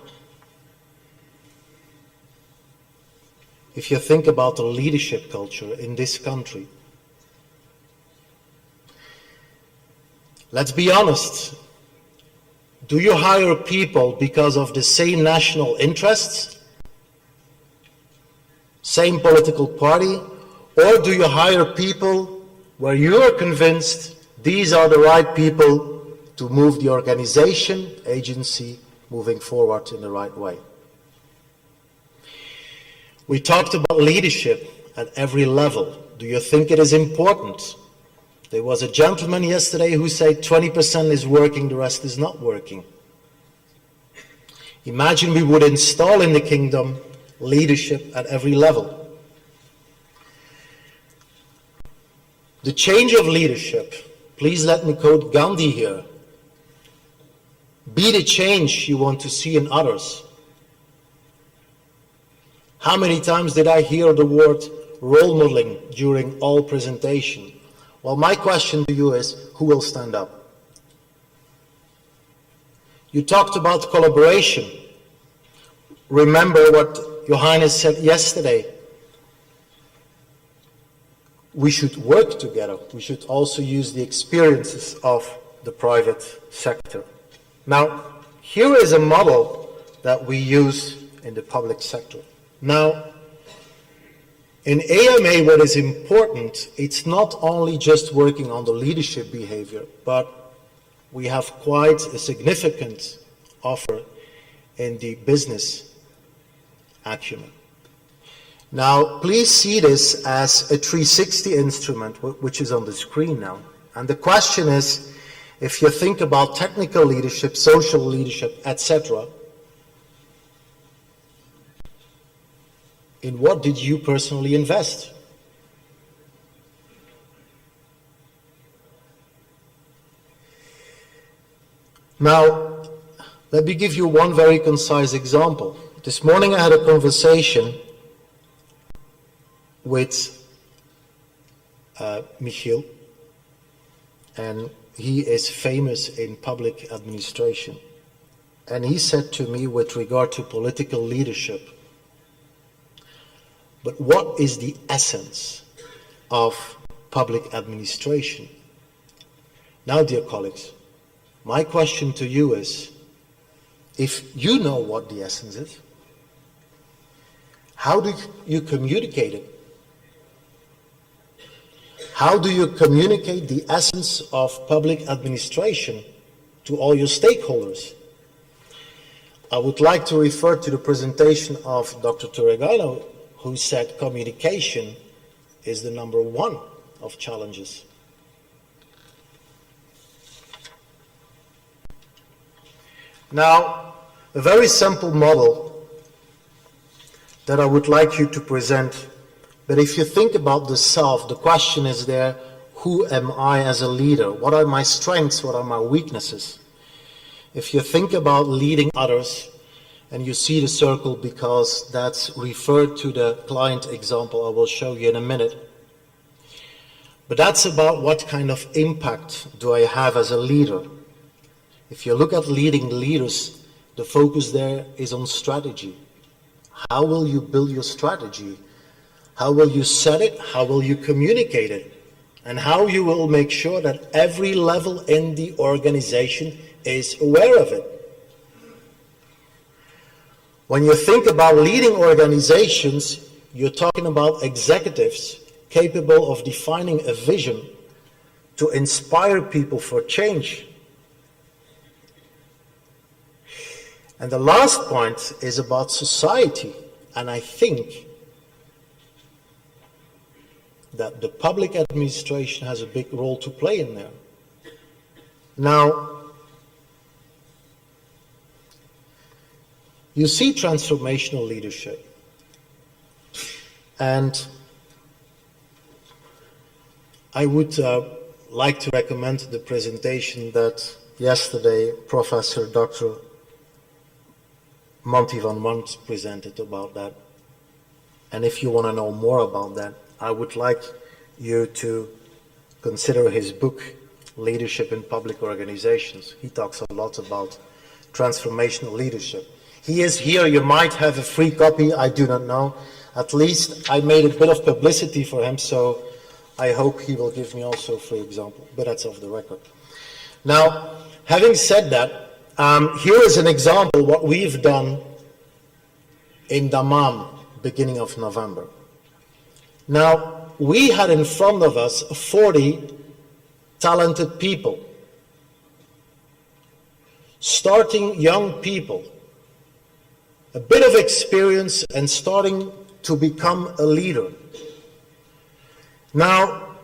Speaker 21: If you think about the leadership culture in this country, let's be honest, do you hire people because of the same national interests, same political party, or do you hire people where you are convinced these are the right people to move the organization, agency, moving forward in the right way? We talked about leadership at every level. Do you think it is important? There was a gentleman yesterday who said 20% is working, the rest is not working. Imagine we would install in the kingdom leadership at every level. The change of leadership, please let me quote Gandhi here. Be the change you want to see in others. How many times did I hear the word role modeling during all presentation? Well, my question to you is, who will stand up? You talked about collaboration. Remember what Johannes said yesterday. We should work together. We should also use the experiences of the private sector. Now, here is a model that we use in the public sector. Now, in AMA, what is important, it's not only just working on the leadership behavior, but we have quite a significant offer in the business acumen. Now, please see this as a 360 instrument, which is on the screen now. And the question is, if you think about technical leadership, social leadership, etc., in what did you personally invest? Now, let me give you one very concise example. This morning I had a conversation with Michiel, and he is famous in public administration. And he said to me with regard to political leadership, but what is the essence of public administration? Now, dear colleagues, my question to you is, if you know what the essence is, how do you communicate it? How do you communicate the essence of public administration to all your stakeholders? I would like to refer to the presentation of Dr. Torregano, who said communication is the number one of challenges. Now, a very simple model that I would like you to present, but if you think about the self, the question is there, who am I as a leader? What are my strengths? What are my weaknesses? If you think about leading others, and you see the circle because that's referred to the client example I will show you in a minute. But that's about what kind of impact do I have as a leader. If you look at leading leaders, the focus there is on strategy. How will you build your strategy? How will you set it? How will you communicate it? And how you will make sure that every level in the organization is aware of it. When you think about leading organizations, you're talking about executives capable of defining a vision to inspire people for change. And the last point is about society. And I think that the public administration has a big role to play in there. Now, you see transformational leadership, and I would like to recommend the presentation that yesterday Professor Dr. Monty van Want presented about that. And if you want to know more about that, I would like you to consider his book, Leadership in Public Organizations. He talks a lot about transformational leadership. He is here. You might have a free copy. I do not know. At least I made a bit of publicity for him, so I hope he will give me also a free example, but that's off the record. Now, having said that, here is an example what we've done in Dammam, beginning of November. Now, we had in front of us 40 talented people, starting young people, a bit of experience and starting to become a leader. Now,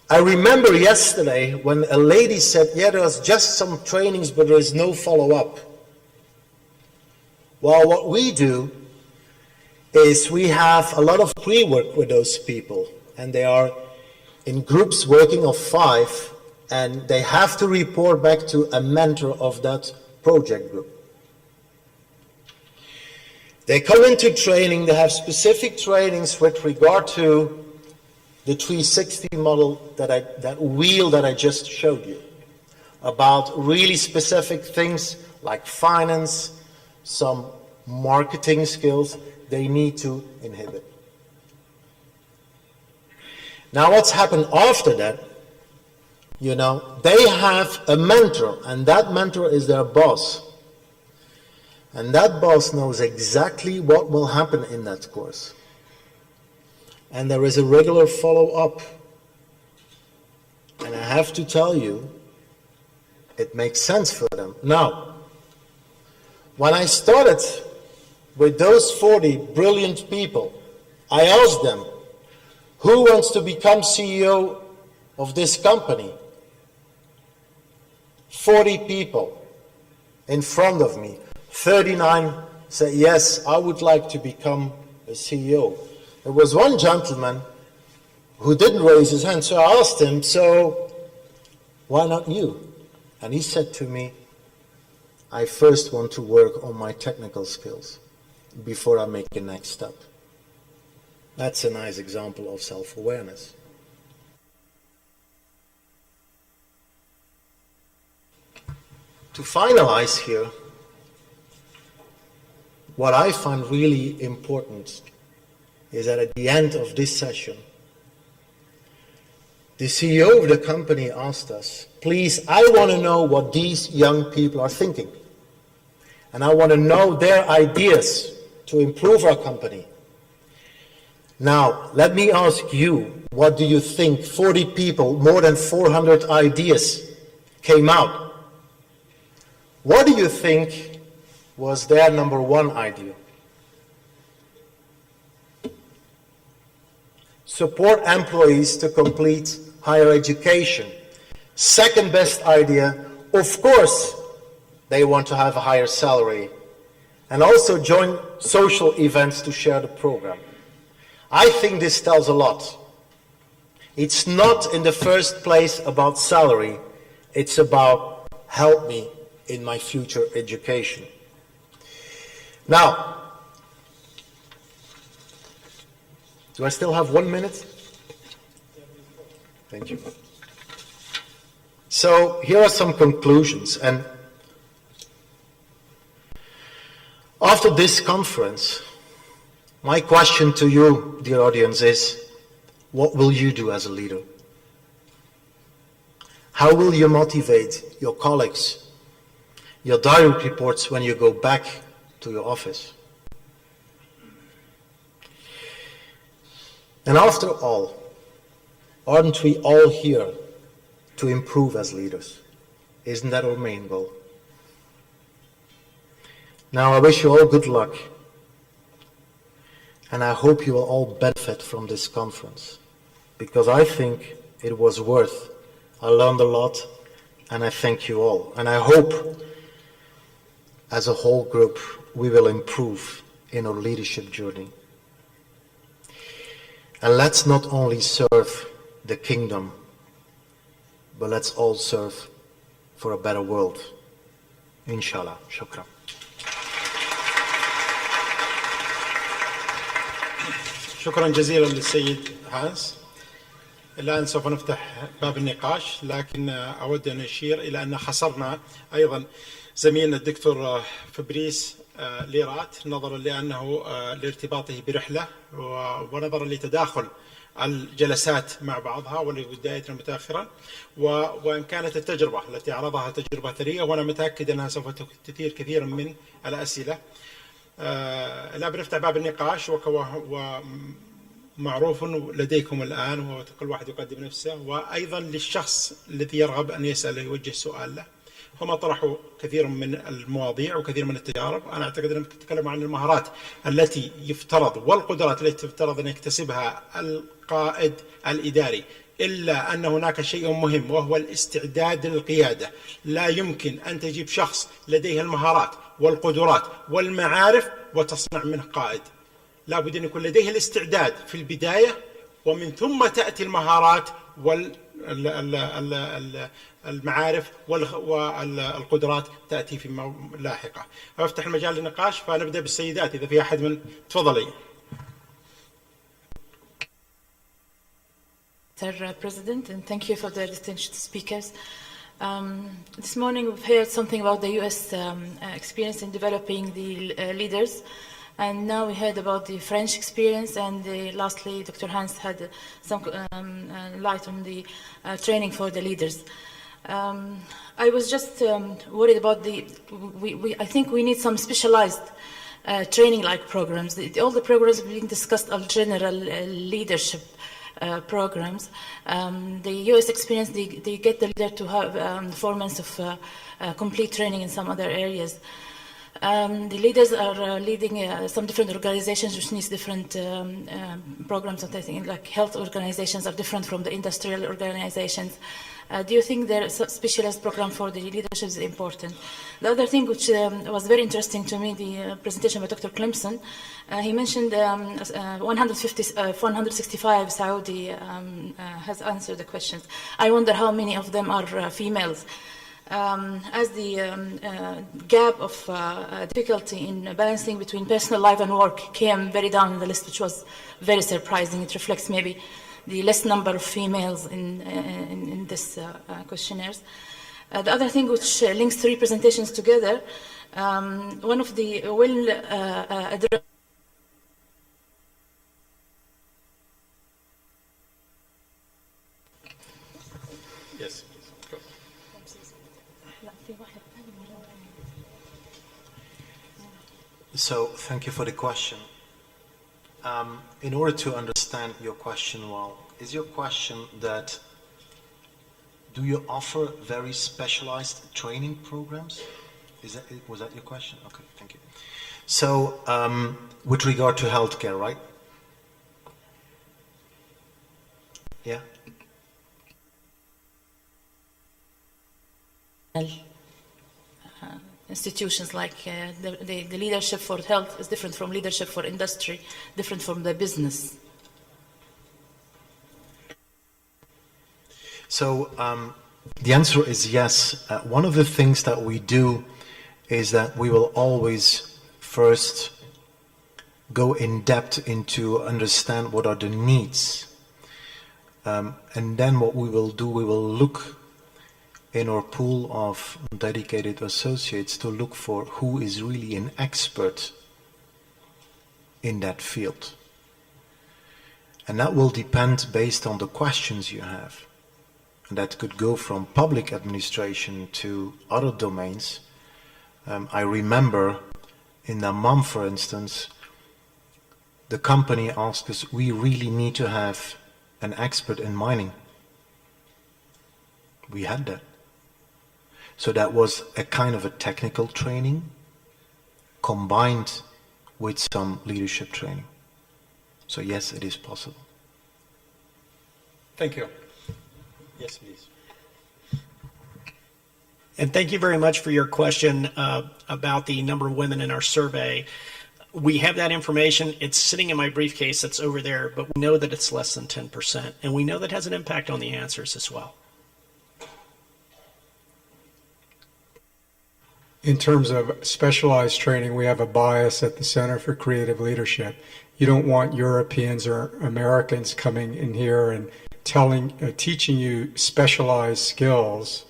Speaker 21: I remember yesterday when a lady said, yeah, there's just some trainings, but there is no follow-up. Well, what we do is we have a lot of pre-work with those people, and they are in groups working of 5, and they have to report back to a mentor of that project group. They come into training, they have specific trainings with regard to the 360 model, that wheel that I just showed you, about really specific things like finance, some marketing skills they need to inhibit. Now what's happened after that, you know, they have a mentor, and that mentor is their boss. And that boss knows exactly what will happen in that course. And there is a regular follow-up. And I have to tell you, it makes sense for them. Now, when I started with those 40 brilliant people, I asked them, who wants to become CEO of this company? 40 people in front of me. 39 said, yes, I would like to become a CEO. There was one gentleman who didn't raise his hand, so I asked him, so why not you? And he said to me, I first want to work on my technical skills before I make the next step. That's a nice example of self-awareness. To finalize here, what I find really important is that at the end of this session, the CEO of the company asked us, please, I want to know what these young people are thinking. And I want to know their ideas to improve our company. Now, let me ask you, what do you think? 40 people, more than 400 ideas came out. What do you think was their number one idea? Support employees to complete higher education. Second best idea, of course, they want to have a higher salary and also join social events to share the program. I think this tells a lot. It's not in the first place about salary, it's about help me in my future education. Now, do I still have 1 minute? Thank you. So here are some conclusions. And after this conference, my question to you, dear audience, is what will you do as a leader? How will you motivate your colleagues, your direct reports when you go back to your office? And after all, aren't we all here to improve as leaders? Isn't that our main goal? Now I wish you all good luck, and I hope you will all benefit from this conference. because I think it was worth. I learned a lot, and I thank you all. And I hope, as a whole group, we will improve in our leadership journey. And let's not only serve the kingdom, but let's all serve for a better world. Inshallah. Shukran.
Speaker 6: شكرا جزيلا للسيد هانس. الآن سوف نفتح باب النقاش، لكن أود أن أشير إلى أن خسرنا أيضا زميلنا الدكتور فبريس ليرات نظرا لأنه لارتباطه برحلة ونظرا لتداخل الجلسات مع بعضها ولبدايتنا متأخرا، وإن كانت التجربة التي عرضها تجربة ثرية، وأنا متأكد أنها سوف تثير كثيرا من الأسئلة. لا بنفتح باب النقاش ومعروف لديكم الآن، وكل واحد يقدم نفسه، وأيضا للشخص الذي يرغب أن يسأل يوجه سؤال له. هم طرحوا كثير من المواضيع وكثير من التجارب. أنا أعتقد أنهم تتكلموا عن المهارات التي يفترض والقدرات التي يفترض أن يكتسبها القائد الإداري، إلا أن هناك شيء مهم وهو الاستعداد للقيادة. لا يمكن أن تجيب شخص لديه المهارات والقدرات والمعارف وتصنع منه قائد. لا بد أن يكون لديه الاستعداد في البداية، ومن ثم تأتي المهارات والمعارف والقدرات تأتي في لاحقة. أفتح المجال للنقاش، فنبدأ بالسيدات إذا في أحد من تفضلي.
Speaker 1: Mr. President, and thank you for the distinguished speakers. This morning we've heard something about the U.S. Experience in developing the leaders, and now we heard about the French experience, and lastly Dr. Hans had some light on the training for the leaders. I was just worried about I think we need some specialized training-like programs. All the programs being discussed are general leadership programs. The U.S. experience, they get the leader to have 4 months of complete training in some other areas. The leaders are leading some different organizations which needs different programs. I think like health organizations are different from the industrial organizations. Do you think there is a specialized program for the leadership is important? The other thing which was very interesting to me, the presentation by Dr. Clemson, he mentioned 165 Saudi has answered the questions. I wonder how many of them are females. As the gap of difficulty in balancing between personal life and work came very down in the list, which was very surprising. It reflects maybe the less number of females in this questionnaires. The other thing which links 3 presentations together, one of the addressed
Speaker 6: Yes.
Speaker 21: So, thank you for the question. In order to understand your question well, is your question that do you offer very specialized training programs? Was that your question? Okay, thank you. So, with regard to healthcare, right? Yeah.
Speaker 1: Institutions like the leadership for health is different from leadership for industry, different from the business.
Speaker 21: So the answer is yes. One of the things that we do is that we will always first go in depth into understand what are the needs. And then what we will do, we will look in our pool of dedicated associates to look for who is really an expert in that field. And that will depend based on the questions you have. And that could go from public administration to other domains. I remember in Dammam, for instance, the company asked us, we really need to have an expert in mining. We had that. So that was a kind of a technical training combined with some leadership training. So yes, it is possible.
Speaker 9: Thank you. Yes, please.
Speaker 18: And thank you very much for your question about the number of women in our survey. We have that information. It's sitting in my briefcase that's over there, but we know that it's less than 10%, and we know that has an impact on the answers as well.
Speaker 9: In terms of specialized training, we have a bias at the Center for Creative Leadership. You don't want Europeans or Americans coming in here and teaching you specialized skills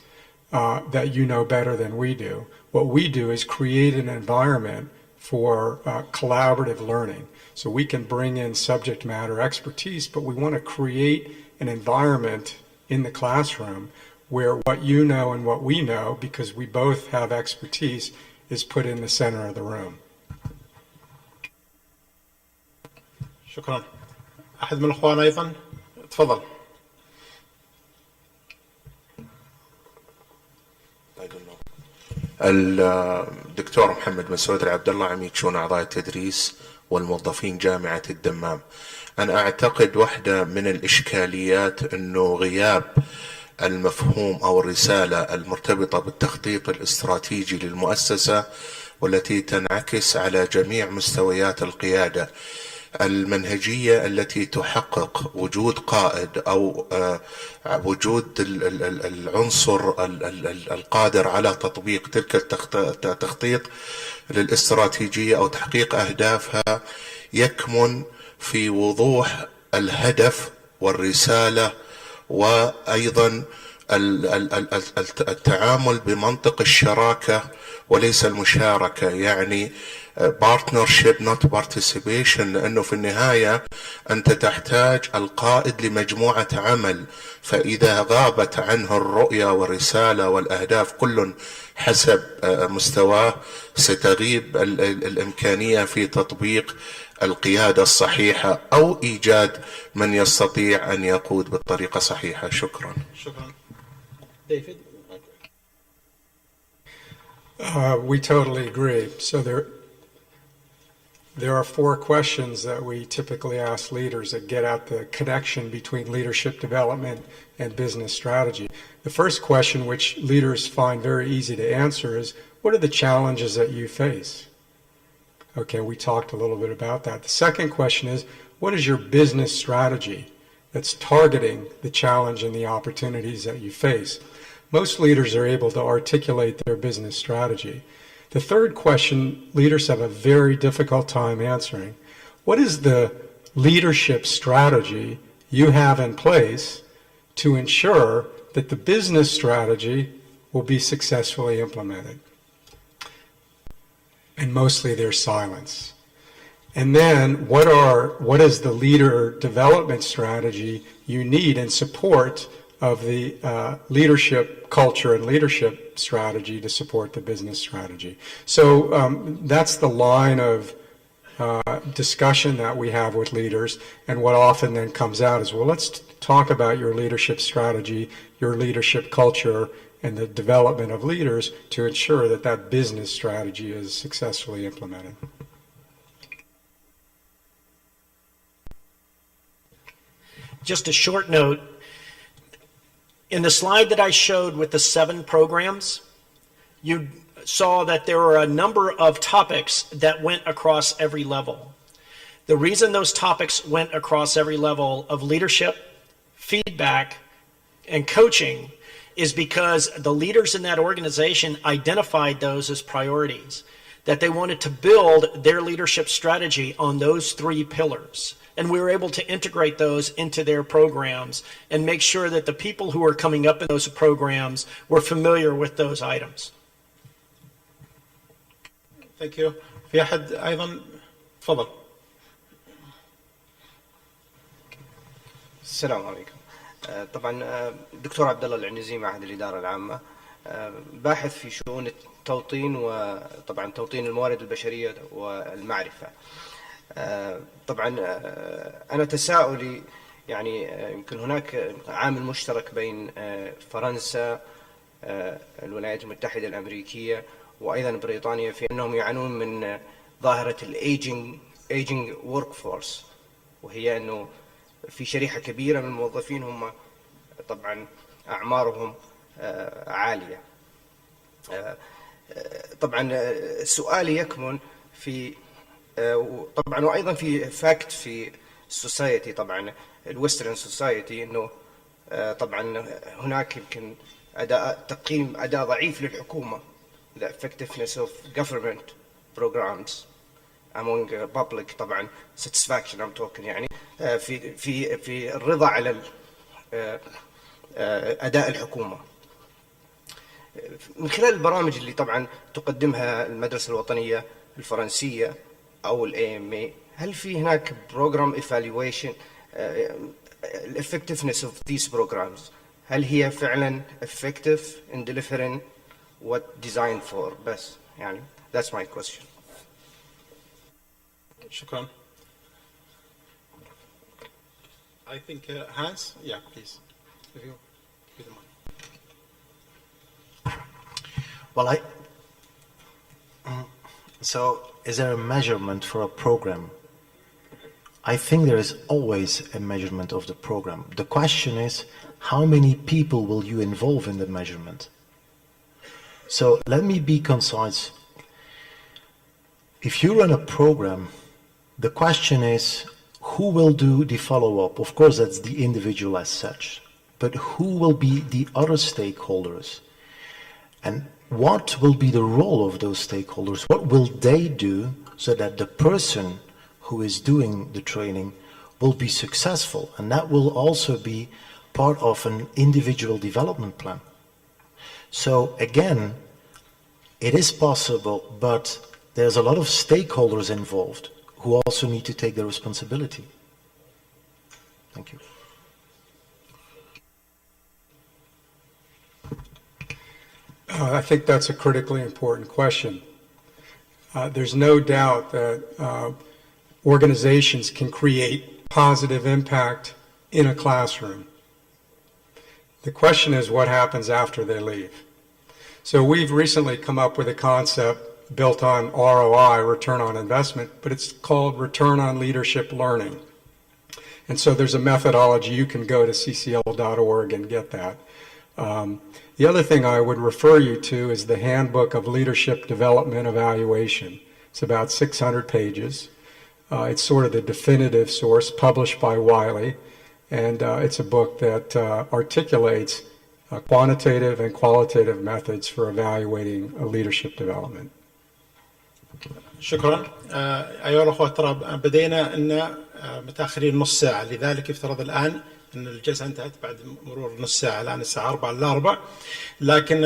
Speaker 9: that you know better than we do. What we do is create an environment for collaborative learning. So we can bring in subject matter expertise, but we want to create an environment in the classroom where what you know and what we know, because we both have expertise, is put in the center of the room.
Speaker 6: شكرا. أحد من الأخوان أيضا؟ تفضل.
Speaker 20: الدكتور محمد مسعود العبد الله، عميد شؤون أعضاء التدريس والموظفين جامعة الدمام. أنا أعتقد واحدة من الإشكاليات أنه غياب المفهوم أو الرسالة المرتبطة بالتخطيط الاستراتيجي للمؤسسة، والتي تنعكس على جميع مستويات القيادة. المنهجية التي تحقق وجود قائد أو وجود العنصر القادر على تطبيق تلك التخطيط للاستراتيجية أو تحقيق أهدافها يكمن في وضوح الهدف والرسالة، وأيضا التعامل بمنطق الشراكة وليس المشاركة، يعني partnership not participation، لأنه في النهاية أنت تحتاج القائد لمجموعة عمل، فإذا غابت عنه الرؤية والرسالة والأهداف كل حسب مستواه ستغيب الإمكانية في تطبيق القيادة الصحيحة أو إيجاد من يستطيع أن يقود بالطريقة صحيحة. شكرا.
Speaker 6: شكرا. ديفيد.
Speaker 9: We totally agree. So there are 4 questions that we typically ask leaders that get at the connection between leadership development and business strategy. The first question, which leaders find very easy to answer, is what are the challenges that you face? Okay, we talked a little bit about that. The second question is, what is your business strategy that's targeting the challenge and the opportunities that you face? Most leaders are able to articulate their business strategy. The third question, leaders have a very difficult time answering. What is the leadership strategy you have in place to ensure that the business strategy will be successfully implemented? And mostly there's silence. And then what is the leader development strategy you need in support of the leadership culture and leadership strategy to support the business strategy? So that's the line of discussion that we have with leaders, and what often then comes out is, well, let's talk about your leadership strategy, your leadership culture, and the development of leaders to ensure that that business strategy is successfully implemented.
Speaker 18: Just a short note. In the slide that I showed with the 7 programs, you saw that there were a number of topics that went across every level. The reason those topics went across every level of leadership, feedback, and coaching is because the leaders in that organization identified those as priorities, that they wanted to build their leadership strategy on those 3 pillars. And we were able to integrate those into their programs and make sure that the people who were coming up in those programs were familiar with those items.
Speaker 6: Thank you. في أحد أيضا؟ تفضل.
Speaker 22: السلام عليكم. طبعا الدكتور عبد الله العنزي معهد الإدارة العامة، باحث في شؤون التوطين وطبعا توطين الموارد البشرية والمعرفة. طبعا أنا تساؤلي يعني يمكن هناك عامل مشترك بين فرنسا، الولايات المتحدة الأمريكية وأيضا بريطانيا في أنهم يعانون من ظاهرة الaging workforce، وهي أنه في شريحة كبيرة من الموظفين هم طبعا أعمارهم عالية. طبعا سؤالي يكمن في طبعا وأيضا في فاكت في السوسايتي، طبعا الويسترن سوسايتي، أنه طبعا هناك يمكن تقييم أداء ضعيف للحكومة، the effectiveness of government programs among public طبعا satisfaction I'm talking يعني في الرضا على أداء الحكومة. من خلال البرامج اللي طبعا تقدمها المدرسة الوطنية الفرنسية أو الAMA، هل في هناك program evaluation effectiveness of these programs؟ هل هي فعلا effective in delivering what designed for؟ بس يعني that's my question.
Speaker 6: شكرا. I think Hans, yeah, please. If you don't mind.
Speaker 21: Well, so is there a measurement for a program? I think there is always a measurement of the program. The question is, how many people will you involve in the measurement? So let me be concise. If you run a program, the question is, who will do the follow-up? Of course, that's the individual as such, but who will be the other stakeholders? And what will be the role of those stakeholders? What will they do so that the person who is doing the training will be successful? And that will also be part of an individual development plan. So again, it is possible, but there's a lot of stakeholders involved who also need to take their responsibility. Thank you.
Speaker 9: I think that's a critically important question. There's no doubt that organizations can create positive impact in a classroom. The question is what happens after they leave. So we've recently come up with a concept built on ROI, return on investment, but it's called return on leadership learning. And so there's a methodology. You can go to ccl.org and get that. The other thing I would refer you to is the Handbook of Leadership Development Evaluation. It's about 600 pages. It's sort of the definitive source published by Wiley, and it's a book that articulates quantitative and qualitative methods for evaluating leadership development.
Speaker 6: شكرا. أيها الأخوة، ترى بدينا أن متأخرين نص ساعة، لذلك يفترض الآن أن الجلسة انتهت بعد مرور نص ساعة، الآن الساعة 4:45، لكن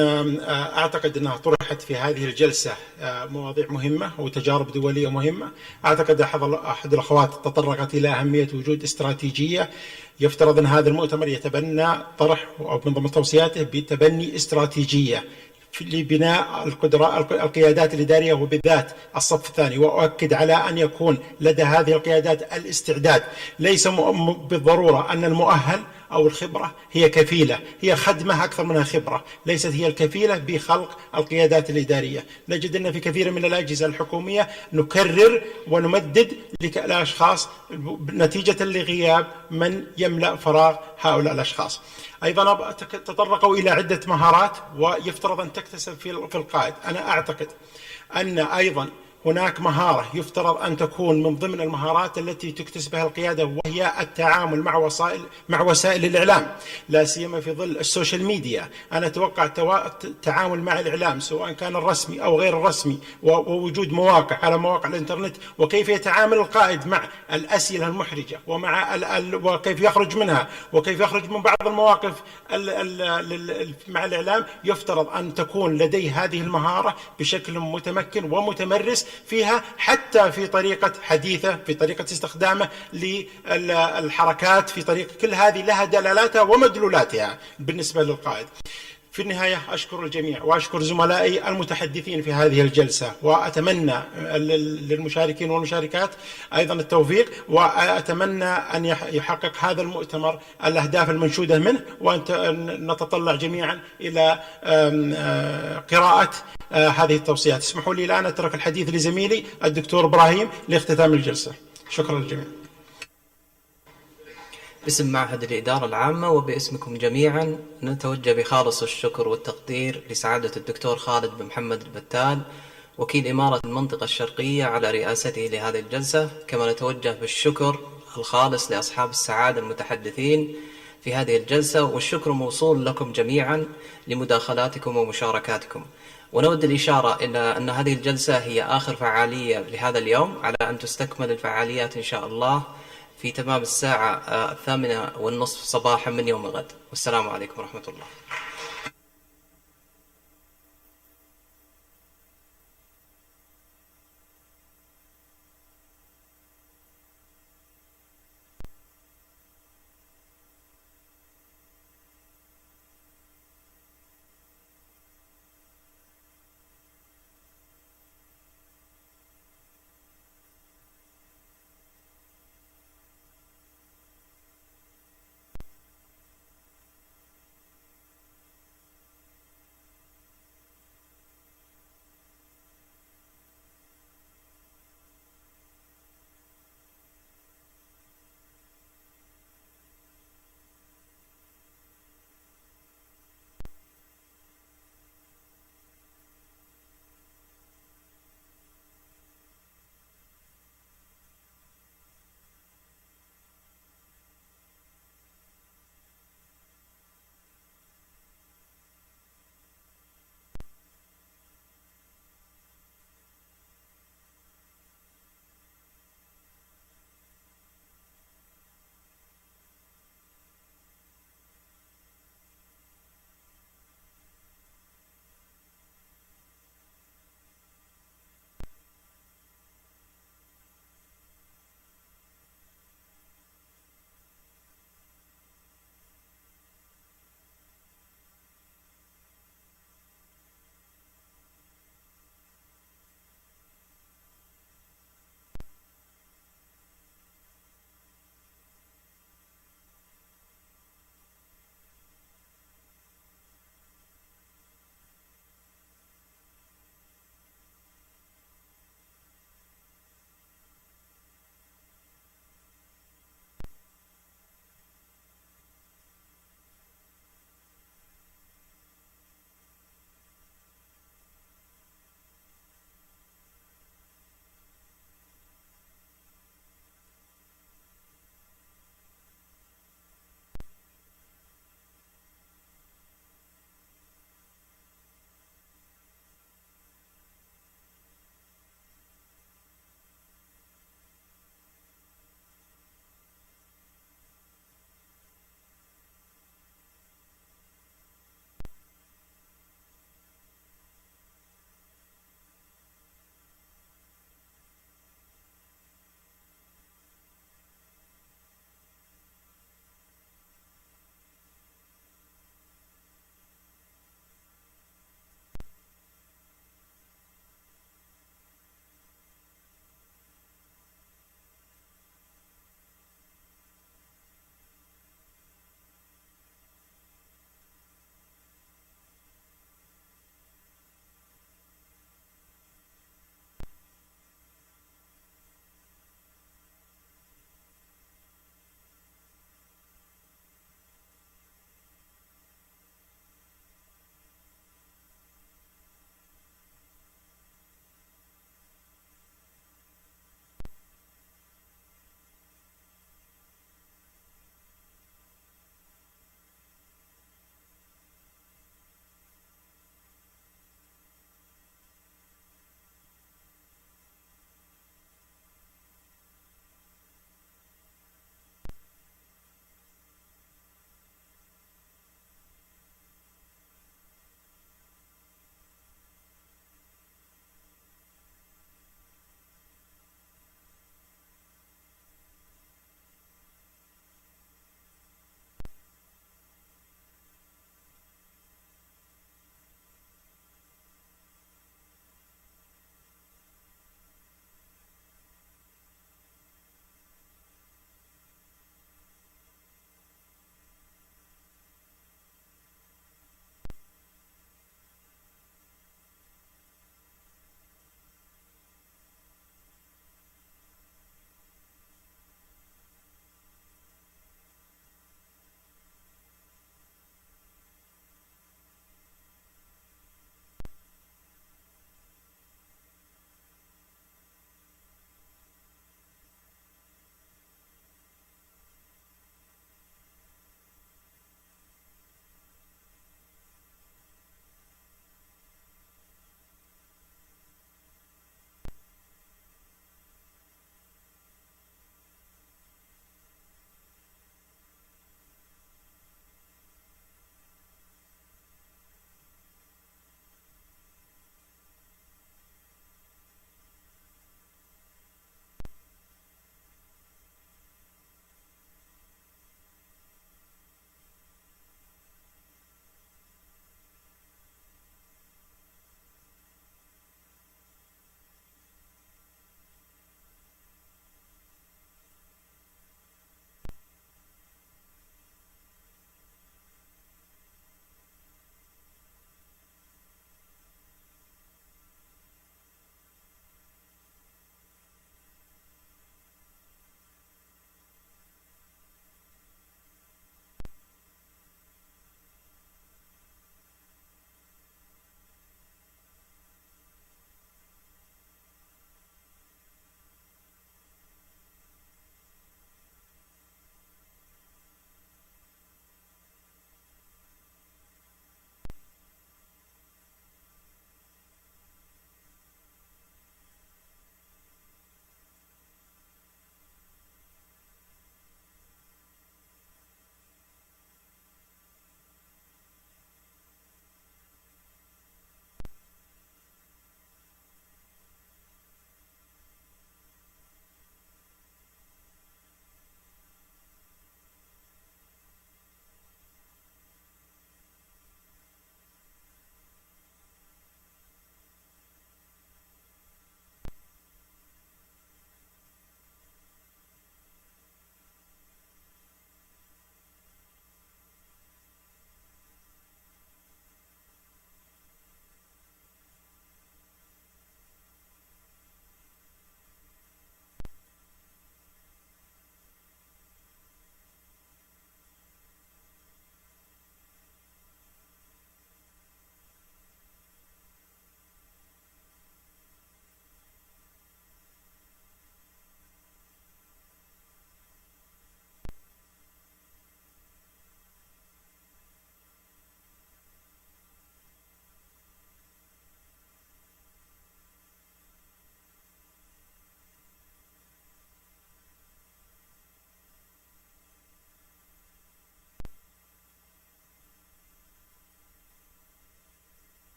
Speaker 6: أعتقد أنها طرحت في هذه الجلسة مواضيع مهمة وتجارب دولية مهمة. أعتقد أحد الأخوات تطرقت إلى أهمية وجود استراتيجية. يفترض أن هذا المؤتمر يتبنى طرح أو من ضمن توصياته بتبني استراتيجية لبناء القيادات الإدارية وبالذات الصف الثاني، وأؤكد على أن يكون لدى هذه القيادات الاستعداد. ليس بالضرورة أن المؤهل أو الخبرة هي كفيلة، هي خدمة أكثر منها خبرة، ليست هي الكفيلة بخلق القيادات الإدارية. نجد أن في كثير من الأجهزة الحكومية نكرر ونمدد للأشخاص نتيجة لغياب من يملأ فراغ هؤلاء الأشخاص. أيضا تطرقوا إلى عدة مهارات ويفترض أن تكتسب في القائد. أنا أعتقد أن أيضا هناك مهارة يفترض أن تكون من ضمن المهارات التي تكتسبها القيادة، وهي التعامل مع وسائل الإعلام، لا سيما في ظل السوشيال ميديا. أنا أتوقع التعامل مع الإعلام سواء كان الرسمي أو غير الرسمي، ووجود مواقع على مواقع الإنترنت، وكيف يتعامل القائد مع الأسئلة المحرجة وكيف يخرج منها، وكيف يخرج من بعض المواقف مع الإعلام. يفترض أن تكون لديه هذه المهارة بشكل متمكن ومتمرس فيها، حتى في طريقة حديثة، في طريقة استخدامه للحركات، في طريقة كل هذه لها دلالاتها ومدلولاتها بالنسبة للقائد. في النهاية أشكر الجميع وأشكر زملائي المتحدثين في هذه الجلسة، وأتمنى للمشاركين والمشاركات أيضا التوفيق، وأتمنى أن يحقق هذا المؤتمر الأهداف المنشودة منه، وأن نتطلع جميعا إلى قراءة هذه التوصيات. اسمحوا لي الآن أترك الحديث لزميلي الدكتور إبراهيم لاختتام الجلسة. شكرا للجميع.
Speaker 3: باسم معهد الإدارة العامة وباسمكم جميعا نتوجه بخالص الشكر والتقدير لسعادة الدكتور خالد بن محمد البتال وكيل إمارة المنطقة الشرقية على رئاسته لهذه الجلسة، كما نتوجه بالشكر الخالص لأصحاب السعادة المتحدثين في هذه الجلسة، والشكر موصول لكم جميعا لمداخلاتكم ومشاركاتكم. ونود الإشارة إلى أن هذه الجلسة هي آخر فعالية لهذا اليوم، على أن تستكمل الفعاليات إن شاء الله في تمام الساعة 8:30 صباحا من يوم الغد. والسلام عليكم ورحمة الله.